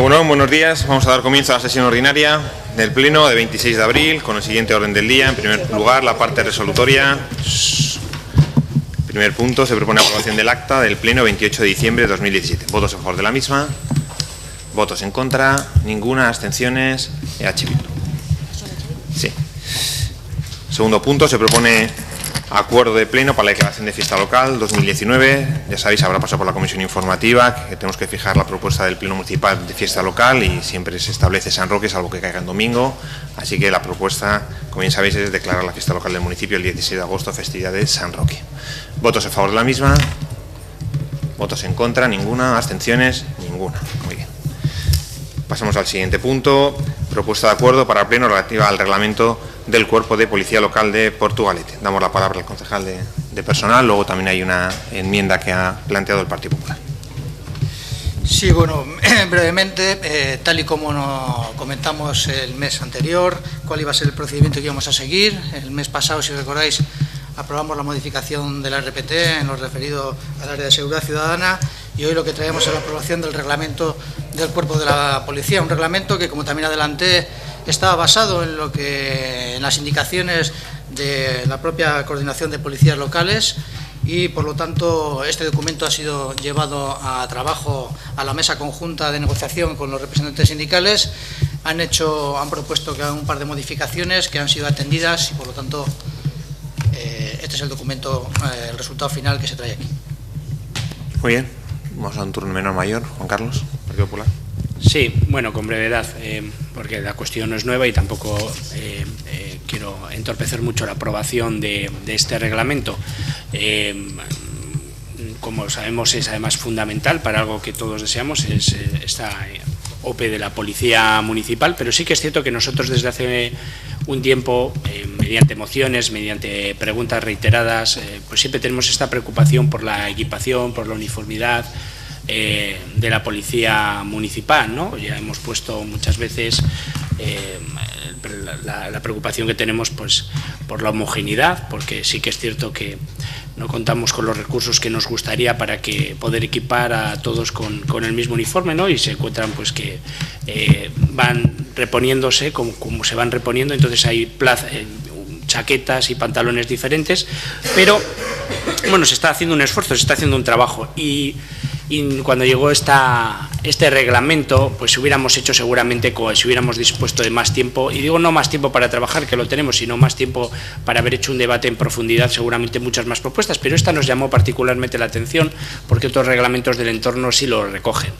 Bueno, buenos días. Vamos a dar comienzo a la sesión ordinaria del Pleno de 26 de abril con el siguiente orden del día. En primer lugar, la parte resolutoria. Primer punto, se propone aprobación del acta del Pleno 28 de diciembre de 2017. ¿Votos a favor de la misma? ¿Votos en contra? Ninguna. ¿Abstenciones? Sí. Segundo punto, se propone acuerdo de pleno para la declaración de fiesta local 2019. Ya sabéis, habrá pasado por la comisión informativa que tenemos que fijar la propuesta del pleno municipal de fiesta local y siempre se establece San Roque, salvo que caiga en domingo. Así que la propuesta, como bien sabéis, es declarar la fiesta local del municipio el 16 de agosto, festividad de San Roque. ¿Votos a favor de la misma? ¿Votos en contra? Ninguna. ¿Abstenciones? Ninguna. Muy bien. Pasamos al siguiente punto. Propuesta de acuerdo para el pleno relativa al reglamento del Cuerpo de Policía Local de Portugalete. Damos la palabra al concejal de personal, luego también hay una enmienda que ha planteado el Partido Popular. Sí, bueno, brevemente, tal y como nos comentamos el mes anterior, cuál iba a ser el procedimiento que íbamos a seguir. El mes pasado, si recordáis, aprobamos la modificación de la RPT en lo referido al área de seguridad ciudadana y hoy lo que traemos es la aprobación del reglamento del Cuerpo de la Policía, un reglamento que, como también adelanté, estaba basado en las indicaciones de la propia Coordinación de Policías Locales y, por lo tanto, este documento ha sido llevado a trabajo a la mesa conjunta de negociación con los representantes sindicales. Han propuesto que hagan un par de modificaciones que han sido atendidas y, por lo tanto, este es el documento, el resultado final que se trae aquí. Muy bien. Vamos a un turno menor mayor. Juan Carlos, Partido Popular. Sí, bueno, con brevedad, porque la cuestión no es nueva y tampoco quiero entorpecer mucho la aprobación de este reglamento. Como sabemos, es además fundamental para algo que todos deseamos, es esta OPE de la Policía Municipal, pero sí que es cierto que nosotros desde hace un tiempo, mediante mociones, mediante preguntas reiteradas, pues siempre tenemos esta preocupación por la equipación, por la uniformidad de la Policía Municipal, ¿no? Ya hemos puesto muchas veces la preocupación que tenemos, pues, por la homogeneidad, porque sí que es cierto que no contamos con los recursos que nos gustaría para que poder equipar a todos con el mismo uniforme, ¿no? Y se encuentran, pues, que van reponiéndose como se van reponiendo, entonces hay chaquetas y pantalones diferentes, pero bueno, se está haciendo un esfuerzo, se está haciendo un trabajo y cuando llegó este reglamento, pues hubiéramos hecho seguramente, si hubiéramos dispuesto de más tiempo, y digo no más tiempo para trabajar, que lo tenemos, sino más tiempo para haber hecho un debate en profundidad, seguramente muchas más propuestas, pero esta nos llamó particularmente la atención porque otros reglamentos del entorno sí lo recogen.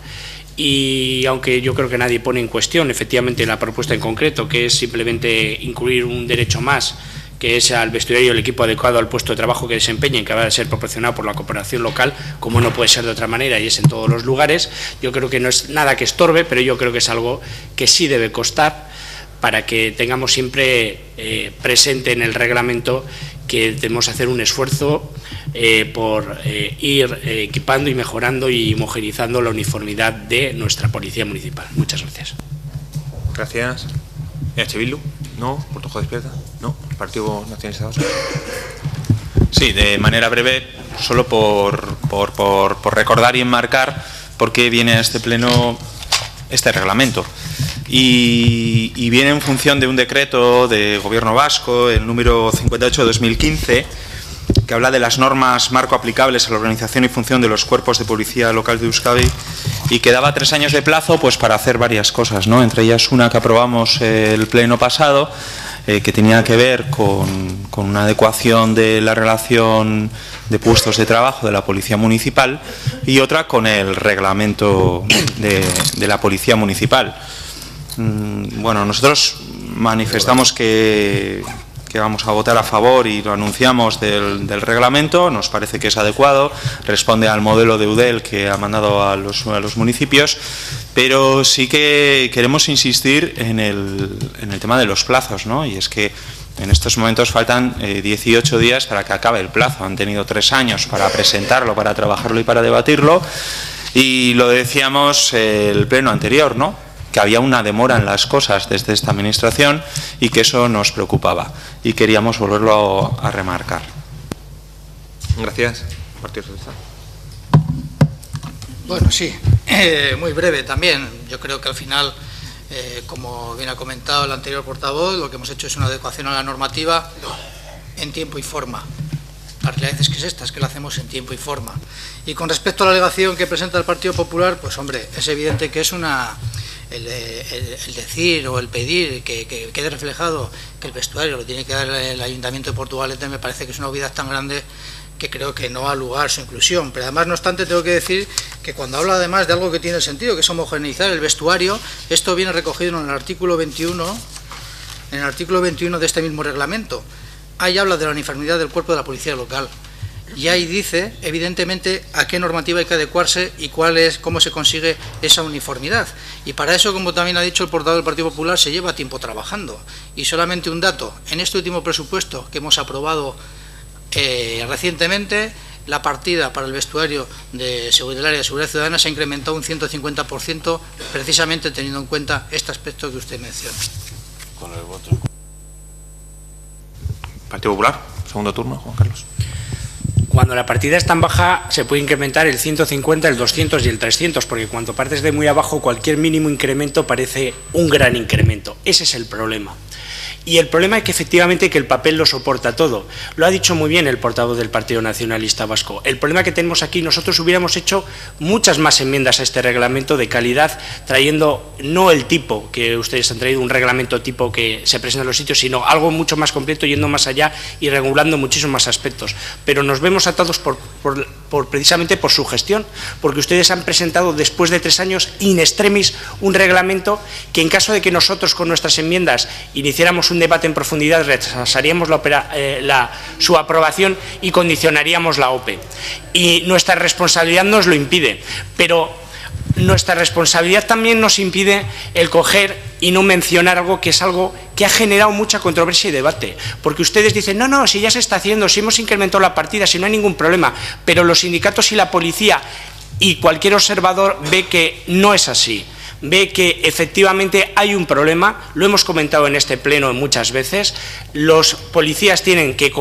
Y aunque yo creo que nadie pone en cuestión efectivamente la propuesta en concreto, que es simplemente incluir un derecho más, que es al vestuario y el equipo adecuado al puesto de trabajo que desempeñen, que va a ser proporcionado por la cooperación local, como no puede ser de otra manera, y es en todos los lugares. Yo creo que no es nada que estorbe, pero yo creo que es algo que sí debe costar para que tengamos siempre presente en el reglamento que debemos hacer un esfuerzo por ir equipando y mejorando y homogeneizando la uniformidad de nuestra Policía Municipal. Muchas gracias. Gracias. Bildu. ¿No? ¿Portojo despierta? ¿No? ¿Partido Nacionalista Vasco? Sí, de manera breve, solo por recordar y enmarcar por qué viene a este pleno este reglamento. Y viene en función de un decreto de Gobierno vasco, el número 58 de 2015, que habla de las normas marco aplicables a la organización y función de los cuerpos de policía local de Euskadi y que daba 3 años de plazo, pues, para hacer varias cosas, ¿no? Entre ellas una que aprobamos el pleno pasado, que tenía que ver con una adecuación de la relación de puestos de trabajo de la Policía Municipal y otra con el reglamento de la Policía Municipal. Bueno, nosotros manifestamos que vamos a votar a favor y lo anunciamos del reglamento. Nos parece que es adecuado, responde al modelo de UDEL que ha mandado a los municipios, pero sí que queremos insistir en el tema de los plazos, ¿no? Y es que en estos momentos faltan 18 días para que acabe el plazo. Han tenido 3 años para presentarlo, para trabajarlo y para debatirlo, y lo decíamos el pleno anterior, ¿no? Que había una demora en las cosas desde esta administración y que eso nos preocupaba y queríamos volverlo a remarcar. Gracias. Partido Socialista. Bueno, sí, muy breve también. Yo creo que al final, como bien ha comentado el anterior portavoz, lo que hemos hecho es una adecuación a la normativa en tiempo y forma. La realidad es que es esta, es que lo hacemos en tiempo y forma. Y con respecto a la alegación que presenta el Partido Popular, pues hombre, es evidente que es el decir o el pedir que quede reflejado que el vestuario lo tiene que dar el Ayuntamiento de Portugalete, me parece que es una obviedad tan grande que creo que no ha lugar su inclusión. Pero además, no obstante, tengo que decir que cuando habla además de algo que tiene sentido, que es homogeneizar el vestuario, esto viene recogido en el artículo 21, de este mismo reglamento. Ahí habla de la uniformidad del cuerpo de la policía local. Y ahí dice, evidentemente, a qué normativa hay que adecuarse y cómo se consigue esa uniformidad. Y para eso, como también ha dicho el portavoz del Partido Popular, se lleva tiempo trabajando. Y solamente un dato, en este último presupuesto que hemos aprobado recientemente, la partida para el vestuario del área de seguridad ciudadana se ha incrementado un 150%, precisamente teniendo en cuenta este aspecto que usted menciona. Con el voto. Partido Popular, segundo turno, Juan Carlos. Cuando la partida es tan baja, se puede incrementar el 150, el 200 y el 300, porque cuando partes de muy abajo, cualquier mínimo incremento parece un gran incremento. Ese es el problema. Y el problema es que efectivamente que el papel lo soporta todo. Lo ha dicho muy bien el portavoz del Partido Nacionalista Vasco. El problema que tenemos aquí, nosotros hubiéramos hecho muchas más enmiendas a este reglamento de calidad, trayendo no el tipo que ustedes han traído, un reglamento tipo que se presenta en los sitios, sino algo mucho más completo, yendo más allá y regulando muchísimos más aspectos. Pero nos vemos atados precisamente por su gestión, porque ustedes han presentado después de 3 años in extremis un reglamento que, en caso de que nosotros con nuestras enmiendas iniciáramos un debate en profundidad, retrasaríamos su aprobación y condicionaríamos la OPE. Y nuestra responsabilidad nos lo impide, pero nuestra responsabilidad también nos impide el coger y no mencionar algo que es algo que ha generado mucha controversia y debate, porque ustedes dicen, no, si ya se está haciendo, si hemos incrementado la partida, si no hay ningún problema, pero los sindicatos y la policía y cualquier observador ve que no es así. Ve que efectivamente hay un problema, lo hemos comentado en este pleno muchas veces, los policías tienen que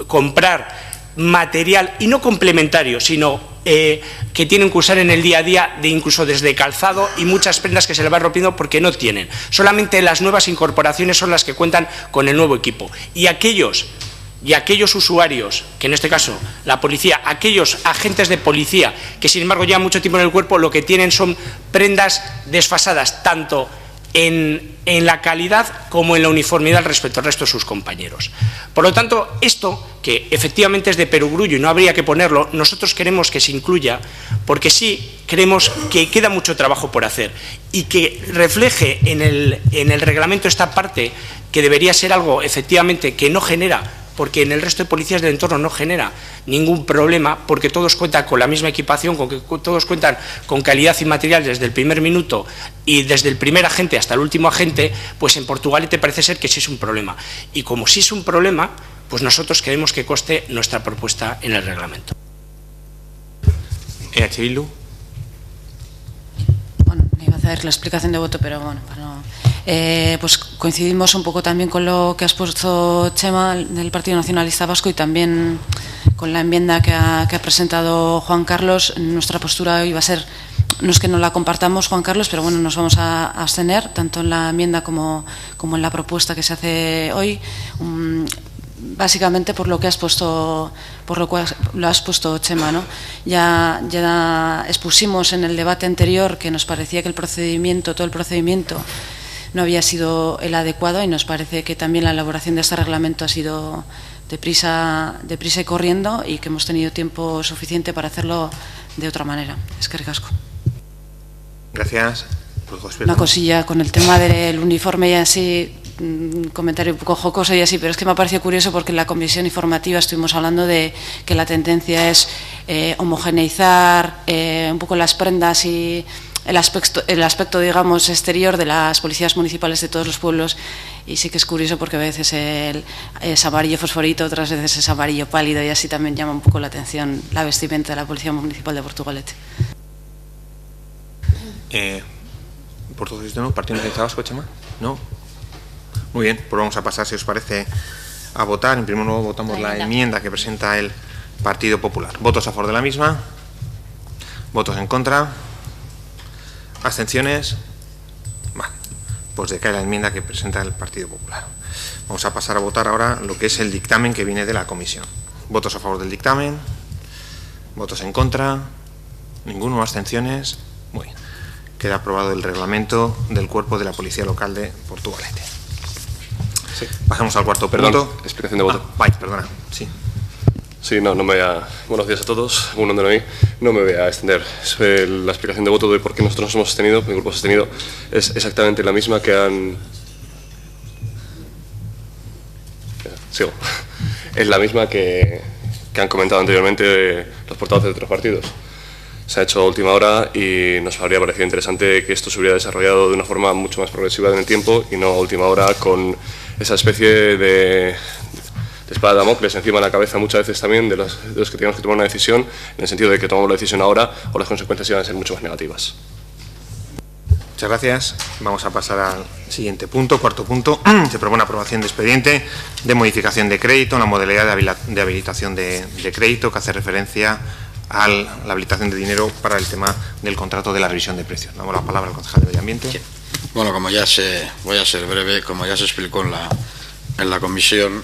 comprar material, y no complementario, sino que tienen que usar en el día a día, incluso desde calzado y muchas prendas que se les van rompiendo porque no tienen. Solamente las nuevas incorporaciones son las que cuentan con el nuevo equipo. Y aquellos usuarios, que en este caso la policía, aquellos agentes de policía que sin embargo llevan mucho tiempo en el cuerpo, lo que tienen son prendas desfasadas, tanto en la calidad como en la uniformidad respecto al resto de sus compañeros. Por lo tanto, esto, que efectivamente es de perogrullo y no habría que ponerlo, nosotros queremos que se incluya, porque sí creemos que queda mucho trabajo por hacer y que refleje en el reglamento esta parte que debería ser algo efectivamente que no genera, porque en el resto de policías del entorno no genera ningún problema, porque todos cuentan con la misma equipación, todos cuentan con calidad y material desde el primer minuto y desde el primer agente hasta el último agente, pues en Portugalete parece ser que sí es un problema. Y como sí es un problema, pues nosotros queremos que conste nuestra propuesta en el reglamento. EH Bildu. Bueno, iba a hacer la explicación de voto, pero bueno, para no... pues coincidimos un poco también con lo que has puesto, Chema, del Partido Nacionalista Vasco, y también con la enmienda que ha presentado Juan Carlos. Nuestra postura iba a ser, no es que no la compartamos, Juan Carlos, pero bueno, nos vamos a abstener, tanto en la enmienda como en la propuesta que se hace hoy, básicamente por lo que has puesto, lo has puesto, Chema, ¿no? Ya expusimos en el debate anterior que nos parecía que todo el procedimiento no había sido el adecuado, y nos parece que también la elaboración de este reglamento ha sido deprisa y corriendo, y que hemos tenido tiempo suficiente para hacerlo de otra manera. Es que ricasco. Gracias. Una cosilla con el tema del uniforme y así, un comentario un poco jocoso y así, pero es que me ha parecido curioso porque en la comisión informativa estuvimos hablando de que la tendencia es homogeneizar un poco las prendas y el aspecto, digamos, exterior de las policías municipales de todos los pueblos, y sí que es curioso porque a veces es amarillo fosforito, otras veces es amarillo pálido, y así también llama un poco la atención la vestimenta de la Policía Municipal de Portugalete. ¿Partido Nacionalista Vasco, Chema? No. Muy bien, pues vamos a pasar, si os parece, a votar. En primer lugar votamos la enmienda que presenta el Partido Popular. ¿Votos a favor de la misma? ¿Votos en contra? ¿Abstenciones? Vale, pues decae la enmienda que presenta el Partido Popular. Vamos a pasar a votar ahora lo que es el dictamen que viene de la comisión. ¿Votos a favor del dictamen? ¿Votos en contra? ¿Ninguno? ¿Abstenciones? Muy bien. Queda aprobado el reglamento del Cuerpo de la Policía Local de Portugalete. Sí. Pasamos al cuarto Perdón, punto. explicación de voto. Vale, perdona. Sí. Sí, no me voy a... Buenos días a todos, un nombre de mí. No me voy a extender. La explicación de voto de por qué nosotros nos hemos abstenido, mi grupo ha abstenido, es exactamente la misma que han... Sigo. Es la misma que han comentado anteriormente los portavoces de otros partidos. Se ha hecho a última hora y nos habría parecido interesante que esto se hubiera desarrollado de una forma mucho más progresiva en el tiempo y no a última hora con esa especie de espada de Damocles encima de la cabeza muchas veces también de los que tenemos que tomar una decisión, en el sentido de que tomamos la decisión ahora o las consecuencias iban a ser mucho más negativas. Muchas gracias. Vamos a pasar al siguiente punto, cuarto punto. Se propone aprobación de expediente de modificación de crédito en la modalidad de habilitación de crédito que hace referencia a la habilitación de dinero para el tema del contrato de la revisión de precios. Damos la palabra al concejal de Medio Ambiente. Sí. Bueno, voy a ser breve, como ya se explicó en la comisión,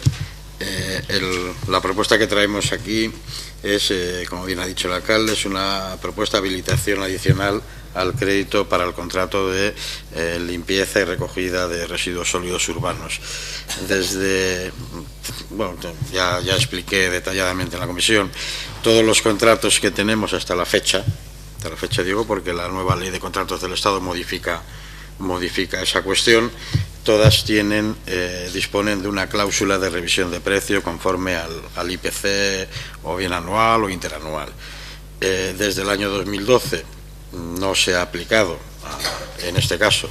la propuesta que traemos aquí es, como bien ha dicho el alcalde, es una propuesta de habilitación adicional al crédito para el contrato de limpieza y recogida de residuos sólidos urbanos. Ya expliqué detalladamente en la comisión todos los contratos que tenemos hasta la fecha digo, porque la nueva ley de contratos del Estado modifica esa cuestión. Todas disponen de una cláusula de revisión de precio conforme al IPC, o bien anual o interanual. Desde el año 2012 no se ha aplicado, en este caso,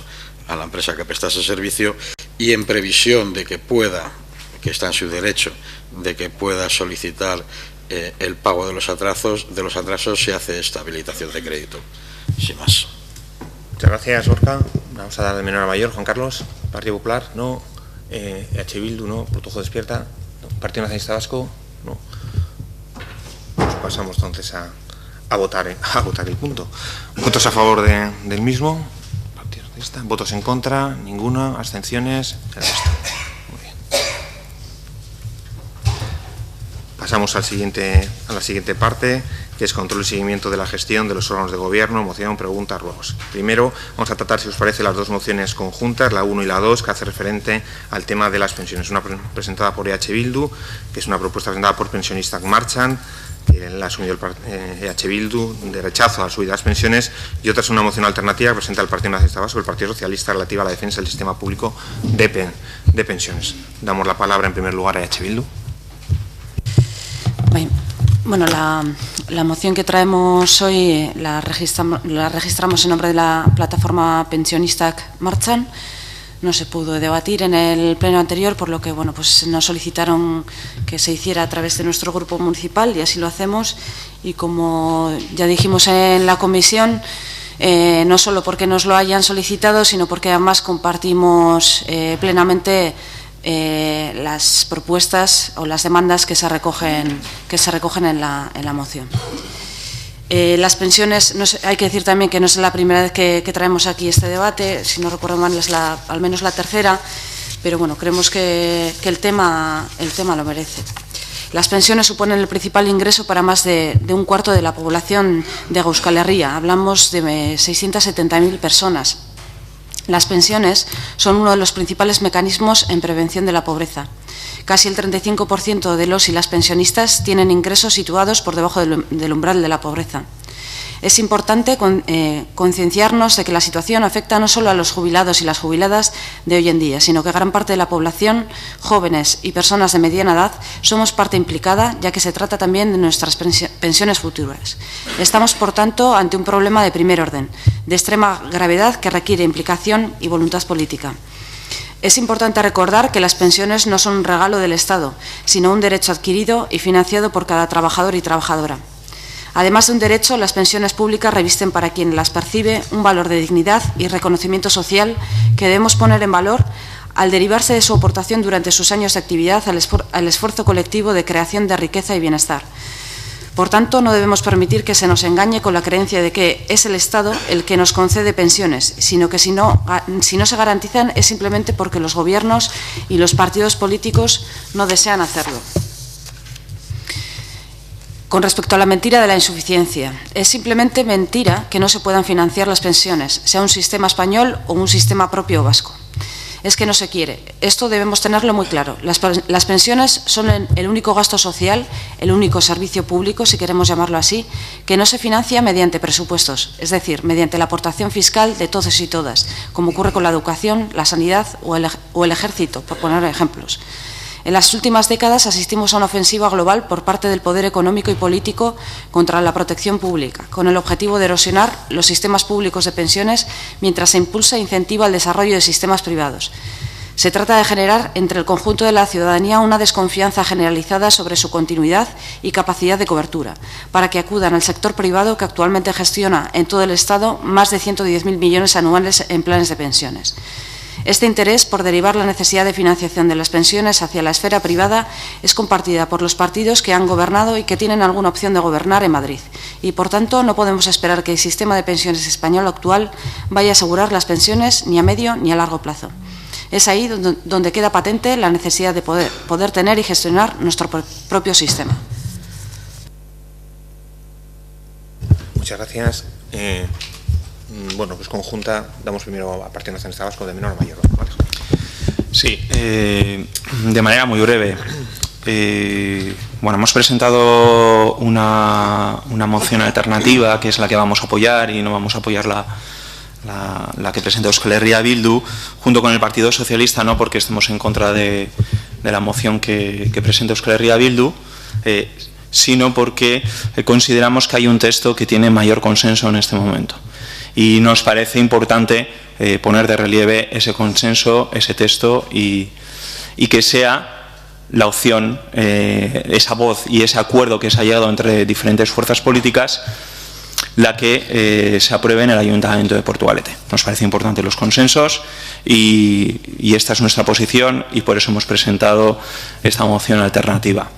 a la empresa que presta ese servicio, y en previsión de que está en su derecho, de que pueda solicitar el pago de los atrasos, se hace esta habilitación de crédito, sin más. Muchas gracias, Orca. Vamos a dar de menor a mayor. Juan Carlos, Partido Popular, no. EH Bildu, no. Protujo Despierta, no. Partido Nacionalista Vasco, no. Pues pasamos entonces a votar el punto. ¿Votos a favor del mismo? Partido Nacionalista. ¿Votos en contra? Ninguno. ¿Abstenciones? El resto. Muy bien. Pasamos a la siguiente parte, que es control y seguimiento de la gestión de los órganos de gobierno, moción, preguntas, ruegos. Primero, vamos a tratar, si os parece, las dos mociones conjuntas, la 1 y la 2, que hace referente al tema de las pensiones. Una presentada por EH Bildu, que es una propuesta presentada por Pensionistak Martxan, que la ha asumido el EH Bildu, de rechazo a la subida de las pensiones, y otra es una moción alternativa que presenta el Partido Nacionalista Vasco, el Partido Socialista, relativa a la defensa del sistema público de pensiones. Damos la palabra en primer lugar a EH Bildu. Bueno, la moción que traemos hoy la registramos en nombre de la plataforma Pensionistak Martxan. No se pudo debatir en el pleno anterior, por lo que pues nos solicitaron que se hiciera a través de nuestro grupo municipal, y así lo hacemos. Y como ya dijimos en la comisión, no solo porque nos lo hayan solicitado, sino porque además compartimos plenamente las propuestas o las demandas que se recogen en la moción. Las pensiones, hay que decir también que no es la primera vez que traemos aquí este debate, si no recuerdo mal es al menos la tercera, pero bueno, creemos que el tema lo merece. Las pensiones suponen el principal ingreso para más de un cuarto de la población de Euskal Herria. Hablamos de 670.000 personas. Las pensiones son uno de los principales mecanismos en prevención de la pobreza. Casi el 35% de los y las pensionistas tienen ingresos situados por debajo del umbral de la pobreza. Es importante concienciarnos de que la situación afecta no solo a los jubilados y las jubiladas de hoy en día, sino que gran parte de la población, jóvenes y personas de mediana edad, somos parte implicada, ya que se trata también de nuestras pensiones futuras. Estamos, por tanto, ante un problema de primer orden, de extrema gravedad, que requiere implicación y voluntad política. Es importante recordar que las pensiones no son un regalo del Estado, sino un derecho adquirido y financiado por cada trabajador y trabajadora. Además de un derecho, las pensiones públicas revisten para quien las percibe un valor de dignidad y reconocimiento social que debemos poner en valor al derivarse de su aportación durante sus años de actividad al esfuerzo colectivo de creación de riqueza y bienestar. Por tanto, no debemos permitir que se nos engañe con la creencia de que es el Estado el que nos concede pensiones, sino que si no se garantizan es simplemente porque los gobiernos y los partidos políticos no desean hacerlo. Con respecto a la mentira de la insuficiencia, es simplemente mentira que no se puedan financiar las pensiones, sea un sistema español o un sistema propio vasco. Es que no se quiere. Esto debemos tenerlo muy claro. Las pensiones son el único gasto social, el único servicio público, si queremos llamarlo así, que no se financia mediante presupuestos, es decir, mediante la aportación fiscal de todos y todas, como ocurre con la educación, la sanidad o el ejército, por poner ejemplos. En las últimas décadas asistimos a una ofensiva global por parte del poder económico y político contra la protección pública, con el objetivo de erosionar los sistemas públicos de pensiones mientras se impulsa e incentiva el desarrollo de sistemas privados. Se trata de generar entre el conjunto de la ciudadanía una desconfianza generalizada sobre su continuidad y capacidad de cobertura, para que acudan al sector privado que actualmente gestiona en todo el Estado más de 110.000 millones anuales en planes de pensiones. Este interés por derivar la necesidad de financiación de las pensiones hacia la esfera privada es compartida por los partidos que han gobernado y que tienen alguna opción de gobernar en Madrid. Y, por tanto, no podemos esperar que el sistema de pensiones español actual vaya a asegurar las pensiones ni a medio ni a largo plazo. Es ahí donde queda patente la necesidad de poder tener y gestionar nuestro propio sistema. Muchas gracias. Bueno, pues conjunta, damos primero a Partido Nacionalista Vasco de menor a mayor. ¿Vale? Sí, de manera muy breve. Bueno, hemos presentado una moción alternativa, que es la que vamos a apoyar, y no vamos a apoyar la que presenta Euskal Herria Bildu, junto con el Partido Socialista, no porque estemos en contra de la moción que presenta Euskal Herria Bildu, sino porque consideramos que hay un texto que tiene mayor consenso en este momento. Y nos parece importante poner de relieve ese consenso, ese texto, y que sea la opción, esa voz y ese acuerdo que se ha llegado entre diferentes fuerzas políticas, la que se apruebe en el Ayuntamiento de Portugalete. Nos parece importante los consensos y esta es nuestra posición, y por eso hemos presentado esta moción alternativa.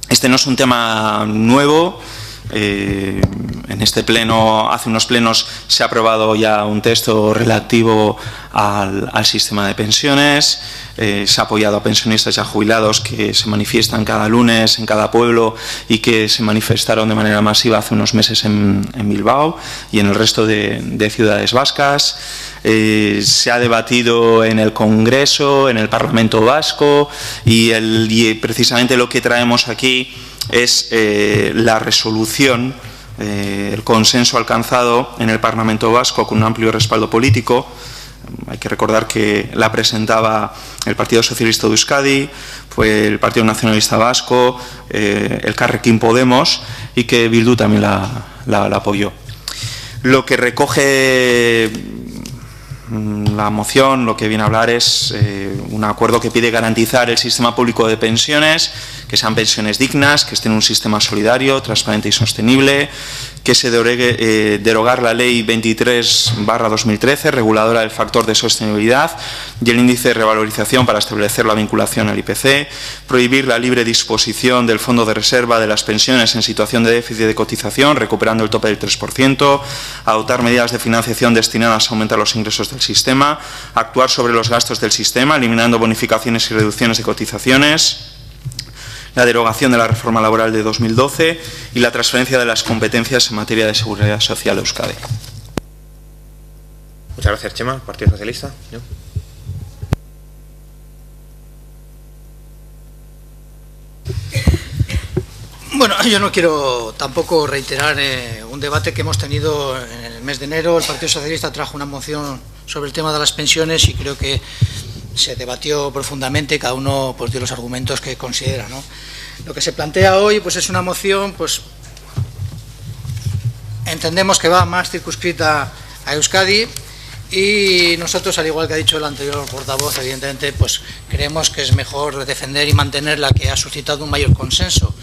Este no es un tema nuevo. En este pleno, hace unos plenos, se ha aprobado ya un texto relativo al sistema de pensiones. Se ha apoyado a pensionistas y a jubilados que se manifiestan cada lunes en cada pueblo y que se manifestaron de manera masiva hace unos meses en Bilbao y en el resto de ciudades vascas. Se ha debatido en el Congreso, en el Parlamento Vasco, y precisamente lo que traemos aquí es la resolución, el consenso alcanzado en el Parlamento Vasco con un amplio respaldo político. Hay que recordar que la presentaba el Partido Socialista de Euskadi, fue el Partido Nacionalista Vasco, el Elkarrekin Podemos, y que Bildu también la apoyó. Lo que recoge la moción, lo que viene a hablar es un acuerdo que pide garantizar el sistema público de pensiones, que sean pensiones dignas, que estén en un sistema solidario, transparente y sostenible, que se derogar la Ley 23/2013, reguladora del factor de sostenibilidad y el índice de revalorización para establecer la vinculación al IPC, prohibir la libre disposición del fondo de reserva de las pensiones en situación de déficit de cotización, recuperando el tope del 3%, adoptar medidas de financiación destinadas a aumentar los ingresos del sistema, actuar sobre los gastos del sistema, eliminando bonificaciones y reducciones de cotizaciones, la derogación de la reforma laboral de 2012 y la transferencia de las competencias en materia de seguridad social a Euskadi. Muchas gracias, Chema. Partido Socialista. ¿Yo? Bueno, yo no quiero tampoco reiterar un debate que hemos tenido en el mes de enero. El Partido Socialista trajo una moción sobre el tema de las pensiones y creo que se debatió profundamente, cada uno pues dio los argumentos que considera, ¿no? Lo que se plantea hoy pues es una moción, pues entendemos que va más circunscrita a Euskadi, y nosotros, al igual que ha dicho el anterior portavoz, evidentemente pues creemos que es mejor defender y mantener la que ha suscitado un mayor consenso.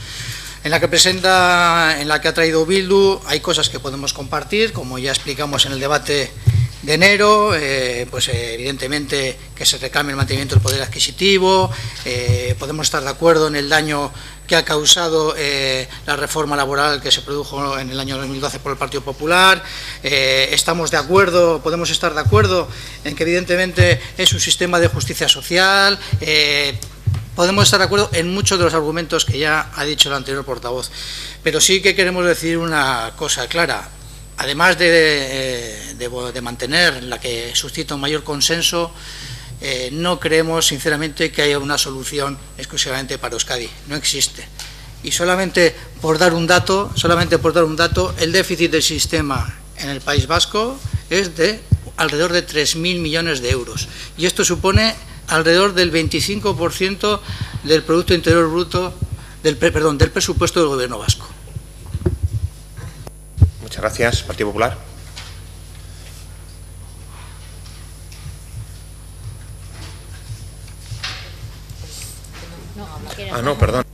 En la que ha traído Bildu hay cosas que podemos compartir, como ya explicamos en el debate enero, pues evidentemente que se reclame el mantenimiento del poder adquisitivo. Podemos estar de acuerdo en el daño que ha causado la reforma laboral que se produjo en el año 2012 por el Partido Popular. Estamos de acuerdo, podemos estar de acuerdo en que evidentemente es un sistema de justicia social. Podemos estar de acuerdo en muchos de los argumentos que ya ha dicho el anterior portavoz, pero sí que queremos decir una cosa clara. Además de mantener la que suscita un mayor consenso, no creemos sinceramente que haya una solución exclusivamente para Euskadi. No existe. Y solamente por dar un dato, el déficit del sistema en el País Vasco es de alrededor de 3.000 millones de euros. Y esto supone alrededor del 25% del Producto Interior Bruto, del presupuesto del Gobierno vasco. Muchas gracias. Partido Popular. No, perdón.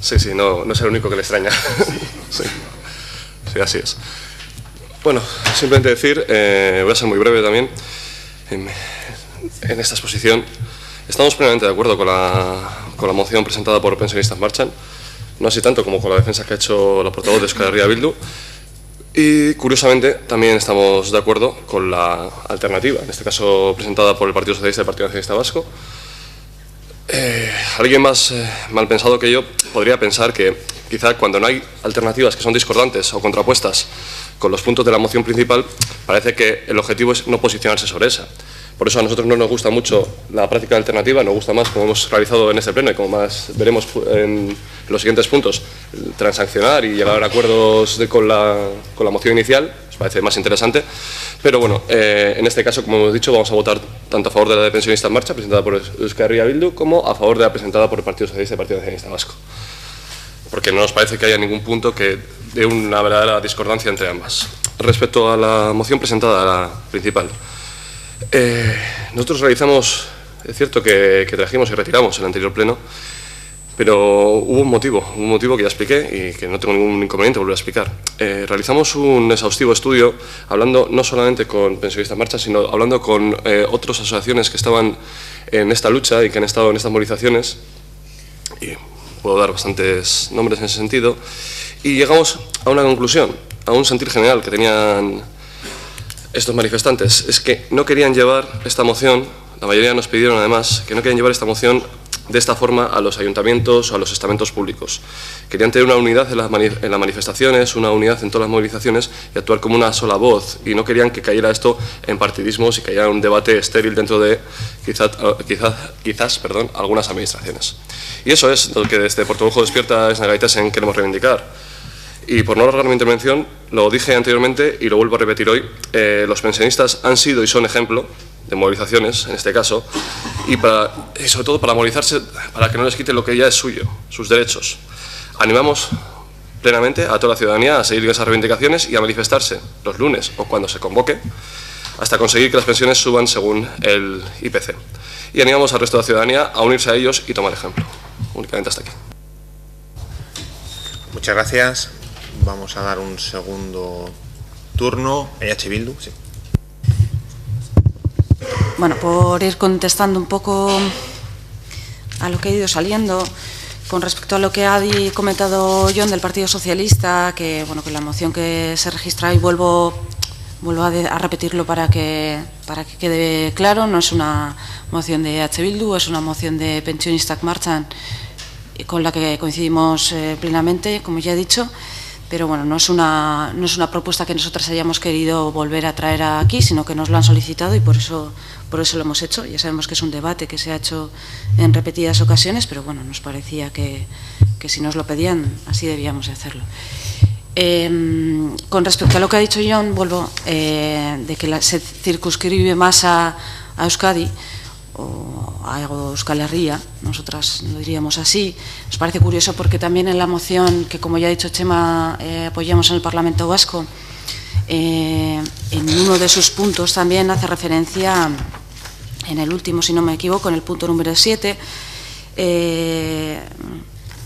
Sí, no es el único que le extraña. Sí, así es. Bueno, simplemente decir, voy a ser muy breve también, en esta exposición. Estamos plenamente de acuerdo con la moción presentada por Pensionistas Marchan, no así tanto como con la defensa que ha hecho la portavoz de Euskal Herria Bildu, y curiosamente también estamos de acuerdo con la alternativa, en este caso presentada por el Partido Socialista y el Partido Nacionalista Vasco. Alguien más mal pensado que yo podría pensar que quizá cuando no hay alternativas que son discordantes o contrapuestas con los puntos de la moción principal, parece que el objetivo es no posicionarse sobre esa. Por eso a nosotros no nos gusta mucho la práctica alternativa, nos gusta más, como hemos realizado en este pleno y como más veremos en los siguientes puntos, transaccionar y llegar a acuerdos con la moción inicial, nos parece más interesante. Pero bueno, en este caso, como hemos dicho, vamos a votar tanto a favor de la de Pensionistas en Marcha, presentada por Euskal Herria Bildu, como a favor de la presentada por el Partido Socialista y el Partido Nacionalista Vasco. Porque no nos parece que haya ningún punto que dé una verdadera discordancia entre ambas. Respecto a la moción presentada, la principal, nosotros realizamos, es cierto que trajimos y retiramos el anterior pleno, pero hubo un motivo que ya expliqué y que no tengo ningún inconveniente volver a explicar. Realizamos un exhaustivo estudio hablando no solamente con Pensionistas en Marcha, sino hablando con otras asociaciones que estaban en esta lucha y que han estado en estas movilizaciones, y puedo dar bastantes nombres en ese sentido, y llegamos a una conclusión, a un sentir general que tenían estos manifestantes, es que no querían llevar esta moción, la mayoría nos pidieron además, que no querían llevar esta moción de esta forma a los ayuntamientos o a los estamentos públicos. Querían tener una unidad en las manifestaciones, una unidad en todas las movilizaciones y actuar como una sola voz, y no querían que cayera esto en partidismos y que haya un debate estéril dentro de quizás algunas administraciones. Y eso es lo que desde Portugaljo Despierta Esnagaitasen queremos reivindicar. Y por no alargar mi intervención, lo dije anteriormente y lo vuelvo a repetir hoy, los pensionistas han sido y son ejemplo de movilizaciones, en este caso, y sobre todo para movilizarse, para que no les quiten lo que ya es suyo, sus derechos. Animamos plenamente a toda la ciudadanía a seguir esas reivindicaciones y a manifestarse los lunes o cuando se convoque, hasta conseguir que las pensiones suban según el IPC. Y animamos al resto de la ciudadanía a unirse a ellos y tomar ejemplo. Únicamente hasta aquí. Muchas gracias. Vamos a dar un segundo turno. EH Bildu, sí. Bueno, por ir contestando un poco a lo que ha ido saliendo, con respecto a lo que ha comentado John del Partido Socialista, que bueno, que la moción que se registra y vuelvo a repetirlo para que quede claro, no es una moción de EH Bildu, es una moción de Pensionistak Marchan con la que coincidimos plenamente, como ya he dicho. Pero bueno, no es una propuesta que nosotras hayamos querido volver a traer aquí, sino que nos lo han solicitado y por eso lo hemos hecho. Ya sabemos que es un debate que se ha hecho en repetidas ocasiones, pero bueno, nos parecía que si nos lo pedían, así debíamos de hacerlo. Con respecto a lo que ha dicho John, vuelvo, de que se circunscribe más a Euskadi, o a Euskal Herria, nosotras lo diríamos así. Nos parece curioso porque también en la moción que, como ya ha dicho Chema, apoyamos en el Parlamento Vasco, en uno de sus puntos también hace referencia, en el último, si no me equivoco, en el punto número 7,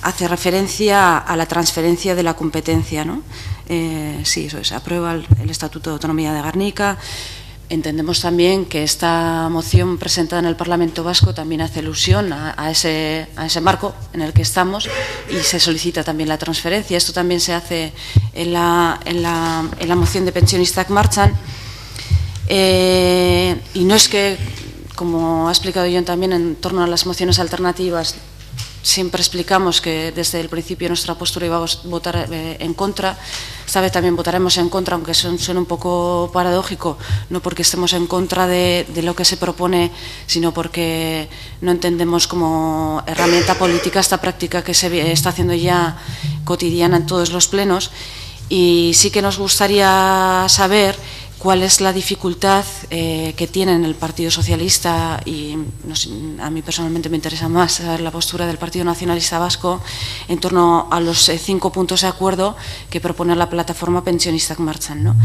hace referencia a la transferencia de la competencia, ¿no? Sí, eso es, aprueba el Estatuto de Autonomía de Gernika. Entendemos también que esta moción presentada en el Parlamento Vasco también hace alusión a ese marco en el que estamos y se solicita también la transferencia. Esto también se hace en la moción de Pensionistak martxan. Y no es que, como ha explicado Jon también en torno a las mociones alternativas, siempre explicamos que desde el principio nuestra postura iba a votar en contra. Esta vez también votaremos en contra, aunque suene un poco paradójico, no porque estemos en contra de lo que se propone, sino porque no entendemos como herramienta política esta práctica que se está haciendo ya cotidiana en todos los plenos. Y sí que nos gustaría saber cuál es la dificultad que tiene el Partido Socialista, y a mí personalmente me interesa más saber la postura del Partido Nacionalista Vasco en torno a los 5 puntos de acuerdo que propone la plataforma Pensionistak martxan, ¿no?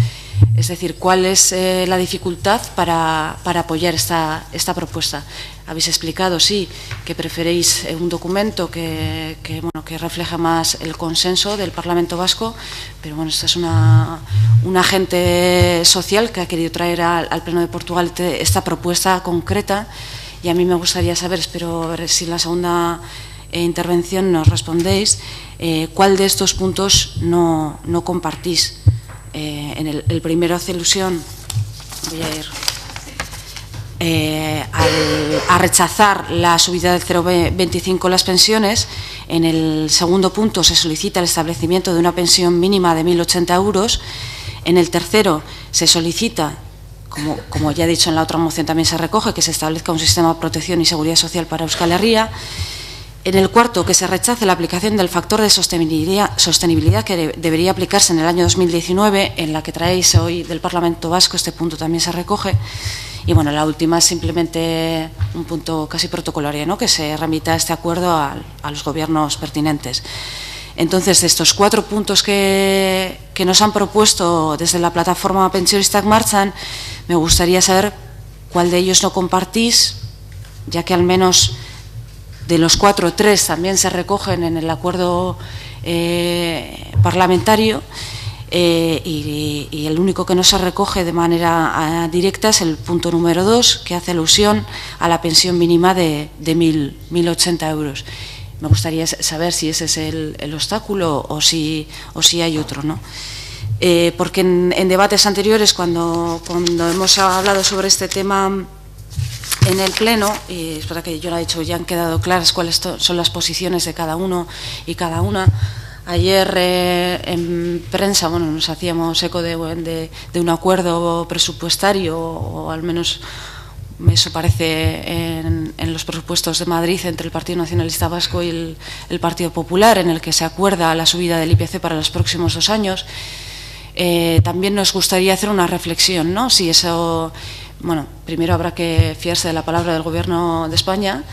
Es decir, cuál es la dificultad para apoyar esta propuesta. Habéis explicado, sí, que preferéis un documento que refleja más el consenso del Parlamento Vasco, pero bueno, esta es una agente social que ha querido traer al Pleno de Portugal esta propuesta concreta, y a mí me gustaría saber, espero ver si en la segunda intervención nos respondéis, cuál de estos puntos no compartís. En el primero hace alusión, voy a ir a rechazar la subida del 0,25 las pensiones. En el segundo punto se solicita el establecimiento de una pensión mínima de 1.080 euros. En el tercero se solicita, como ya he dicho en la otra moción también se recoge, que se establezca un sistema de protección y seguridad social para Euskal Herria. En el cuarto, que se rechace la aplicación del factor de sostenibilidad que debería aplicarse en el año 2019, en la que traéis hoy del Parlamento Vasco, este punto también se recoge. Y bueno, la última es simplemente un punto casi protocolario, ¿no?, que se remita este acuerdo a los gobiernos pertinentes. Entonces, de estos 4 puntos que nos han propuesto desde la plataforma Pensionistak martxan, me gustaría saber cuál de ellos no compartís, ya que al menos de los 4, 3 también se recogen en el acuerdo parlamentario. Y el único que no se recoge de manera directa es el punto número 2, que hace alusión a la pensión mínima de 1.080 euros. Me gustaría saber si ese es el obstáculo o si hay otro, ¿no? Porque en debates anteriores, cuando hemos hablado sobre este tema en el Pleno, y es verdad que yo lo he dicho, ya han quedado claras cuáles son las posiciones de cada uno y cada una. Ayer en prensa, bueno, nos hacíamos eco de un acuerdo presupuestario, o al menos eso parece en los presupuestos de Madrid, entre el Partido Nacionalista Vasco y el Partido Popular, en el que se acuerda la subida del IPC para los próximos 2 años. También nos gustaría hacer una reflexión, ¿no? Si eso, bueno, primero habrá que fiarse de la palabra del Gobierno de España,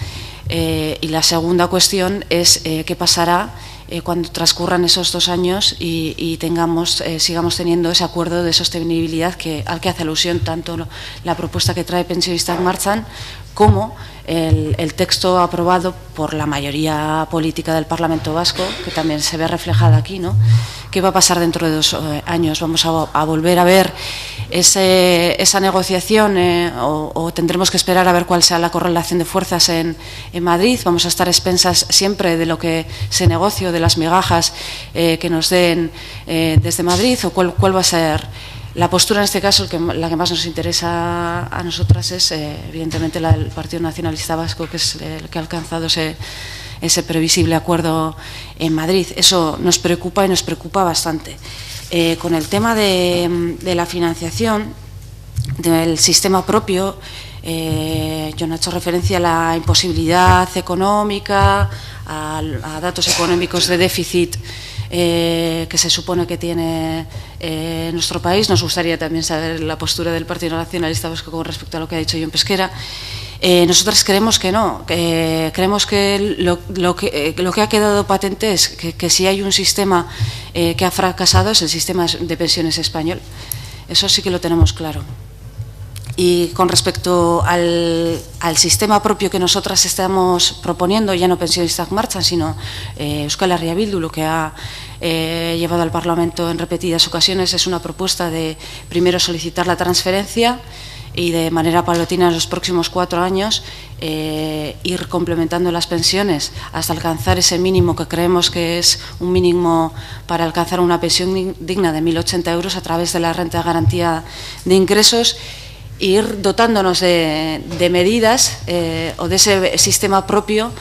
y la segunda cuestión es qué pasará cuando transcurran esos 2 años y sigamos teniendo ese acuerdo de sostenibilidad al que hace alusión tanto la propuesta que trae Pensionistak martxan como el texto aprobado por la mayoría política del Parlamento Vasco, que también se ve reflejada aquí, ¿no? ¿Qué va a pasar dentro de 2 años? ¿Vamos a volver a ver esa negociación o tendremos que esperar a ver cuál sea la correlación de fuerzas en Madrid? ¿Vamos a estar expensas siempre de lo que se negocie o de las migajas que nos den desde Madrid? ¿O cuál va a ser la postura en este caso? La que más nos interesa a nosotras es evidentemente la del Partido Nacionalista Vasco, que es el que ha alcanzado ese previsible acuerdo en Madrid. Eso nos preocupa y nos preocupa bastante. Con el tema de la financiación del sistema propio, yo no he hecho referencia a la imposibilidad económica, a datos económicos de déficit que se supone que tiene nuestro país. Nos gustaría también saber la postura del Partido Nacionalista Vasco con respecto a lo que ha dicho Jon Pesquera. Nosotras creemos que no, creemos que lo que ha quedado patente es que si hay un sistema que ha fracasado es el sistema de pensiones español. Eso sí que lo tenemos claro. Y con respecto al sistema propio que nosotras estamos proponiendo, ya no Pensionistak Martxan, sino Euskal Herria Bildu, lo que ha llevado al Parlamento en repetidas ocasiones, es una propuesta de primero solicitar la transferencia y de manera paulatina en los próximos 4 años ir complementando las pensiones hasta alcanzar ese mínimo que creemos que es un mínimo para alcanzar una pensión digna de 1.080 euros a través de la renta de garantía de ingresos, ir dotándonos de medidas o de ese sistema propio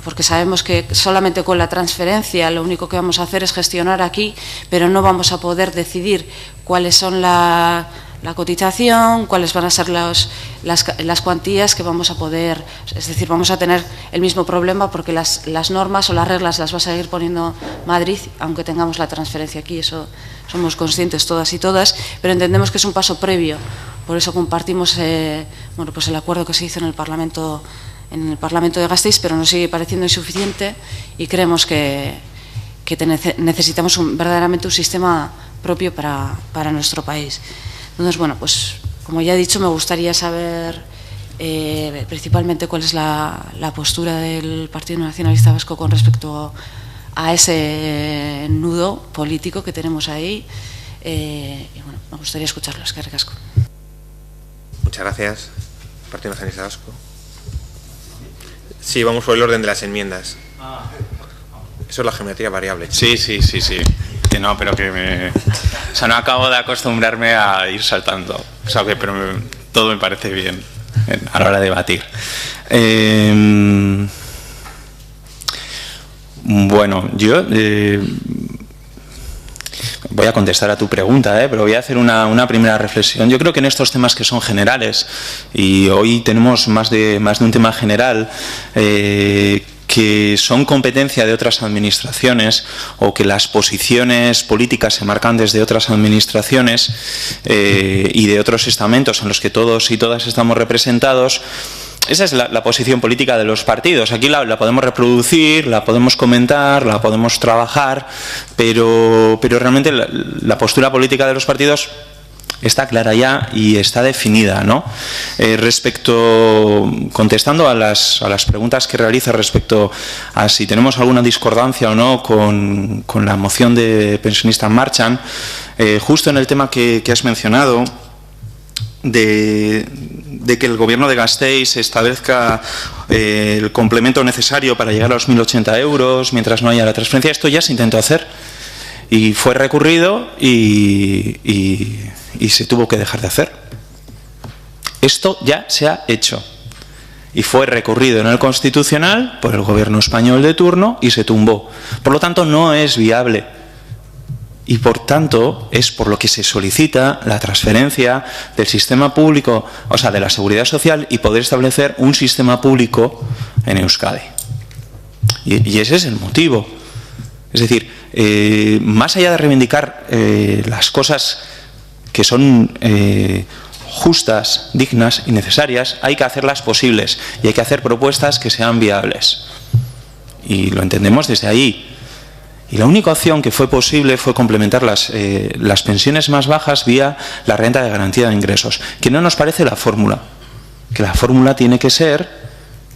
porque sabemos que solamente con la transferencia lo único que vamos a hacer es gestionar aquí, pero no vamos a poder decidir cuáles son la cotización, cuáles van a ser las cuantías que vamos a poder, es decir, vamos a tener el mismo problema porque las normas o las reglas las va a seguir poniendo Madrid, aunque tengamos la transferencia aquí, eso somos conscientes todas y todas, pero entendemos que es un paso previo, por eso compartimos pues el acuerdo que se hizo en el Parlamento de Gasteiz, pero nos sigue pareciendo insuficiente y creemos que necesitamos verdaderamente un sistema propio para nuestro país. Entonces, bueno, pues como ya he dicho, me gustaría saber principalmente cuál es la postura del Partido Nacionalista Vasco con respecto a ese nudo político que tenemos ahí. Y bueno, me gustaría escucharlo. Eskerrik asko. Muchas gracias. Partido Nacionalista Vasco. Sí, vamos por el orden de las enmiendas. Eso es la geometría variable. Sí. Que no, pero que o sea, no acabo de acostumbrarme a ir saltando. O sea, pero todo me parece bien a la hora de debatir. Bueno, yo voy a contestar a tu pregunta, pero voy a hacer una primera reflexión. Yo creo que en estos temas que son generales, y hoy tenemos más de un tema general, que son competencia de otras administraciones o que las posiciones políticas se marcan desde otras administraciones y de otros estamentos en los que todos y todas estamos representados. Esa es la posición política de los partidos. Aquí la podemos reproducir, la podemos comentar, la podemos trabajar, pero realmente la postura política de los partidos está clara ya y está definida, ¿no? Contestando a las preguntas que realiza respecto a si tenemos alguna discordancia o no con la moción de Pensionistak Martxan, justo en el tema que has mencionado, de que el Gobierno de Gasteiz establezca el complemento necesario para llegar a los 1.080 euros mientras no haya la transferencia, esto ya se intentó hacer y fue recurrido y se tuvo que dejar de hacer. Esto ya se ha hecho y fue recurrido en el Constitucional por el Gobierno español de turno y se tumbó. Por lo tanto, no es viable. Y por tanto, es por lo que se solicita la transferencia del sistema público, o sea, de la seguridad social, y poder establecer un sistema público en Euskadi. Y ese es el motivo. Es decir, más allá de reivindicar las cosas que son justas, dignas y necesarias, hay que hacerlas posibles y hay que hacer propuestas que sean viables. Y lo entendemos desde ahí. Y la única opción que fue posible fue complementar las pensiones más bajas vía la renta de garantía de ingresos, que no nos parece la fórmula, que la fórmula tiene que ser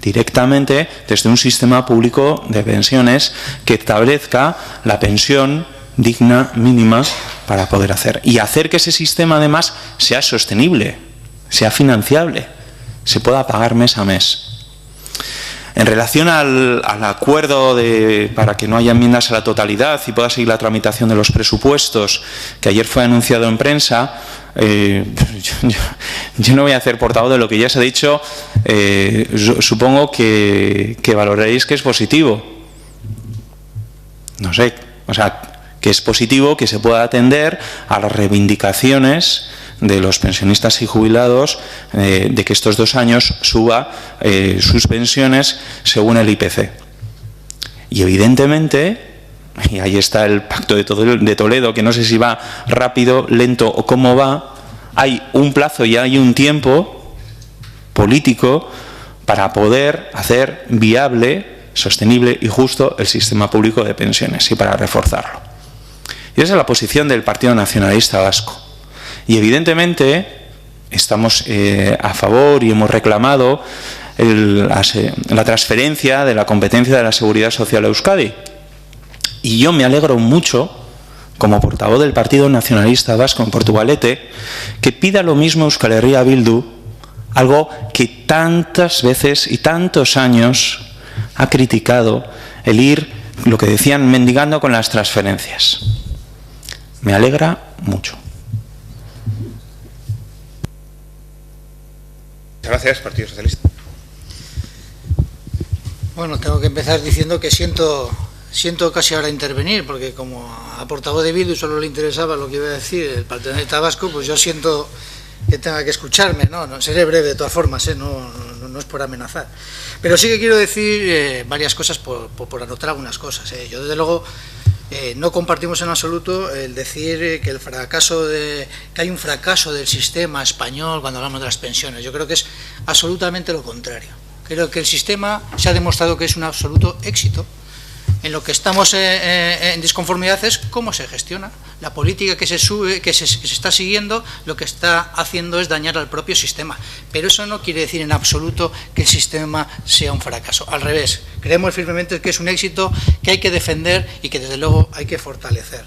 directamente desde un sistema público de pensiones que establezca la pensión digna mínima para poder hacer. Y hacer que ese sistema además sea sostenible, sea financiable, se pueda pagar mes a mes. En relación al acuerdo para que no haya enmiendas a la totalidad y pueda seguir la tramitación de los presupuestos, que ayer fue anunciado en prensa, yo no voy a hacer portavoz de lo que ya se ha dicho. Supongo que valoraréis que es positivo. No sé, o sea, que es positivo que se pueda atender a las reivindicaciones de los pensionistas y jubilados de que estos 2 años suba sus pensiones según el IPC. Y evidentemente, y ahí está el pacto de Toledo, que no sé si va rápido, lento o cómo va, hay un plazo y hay un tiempo político para poder hacer viable, sostenible y justo el sistema público de pensiones y para reforzarlo. Y esa es la posición del Partido Nacionalista Vasco. Y evidentemente estamos a favor y hemos reclamado la transferencia de la competencia de la Seguridad Social a Euskadi. Y yo me alegro mucho, como portavoz del Partido Nacionalista Vasco en Portugalete, que pida lo mismo Euskal Herria Bildu, algo que tantas veces y tantos años ha criticado, el ir, lo que decían, mendigando con las transferencias. Me alegra mucho. Gracias, Partido Socialista. Bueno, tengo que empezar diciendo que siento casi ahora intervenir, porque como a portavoz de Bildu solo le interesaba lo que iba a decir el Partido Nacionalista Vasco, pues yo siento que tenga que escucharme, no seré breve de todas formas, no es por amenazar. Pero sí que quiero decir varias cosas, por anotar algunas cosas. Yo, desde luego, no compartimos en absoluto el decir que que hay un fracaso del sistema español cuando hablamos de las pensiones. Yo creo que es absolutamente lo contrario. Creo que el sistema se ha demostrado que es un absoluto éxito. En lo que estamos en disconformidad es cómo se gestiona. La política que se está siguiendo, lo que está haciendo es dañar al propio sistema. Pero eso no quiere decir en absoluto que el sistema sea un fracaso. Al revés, creemos firmemente que es un éxito que hay que defender y que desde luego hay que fortalecer.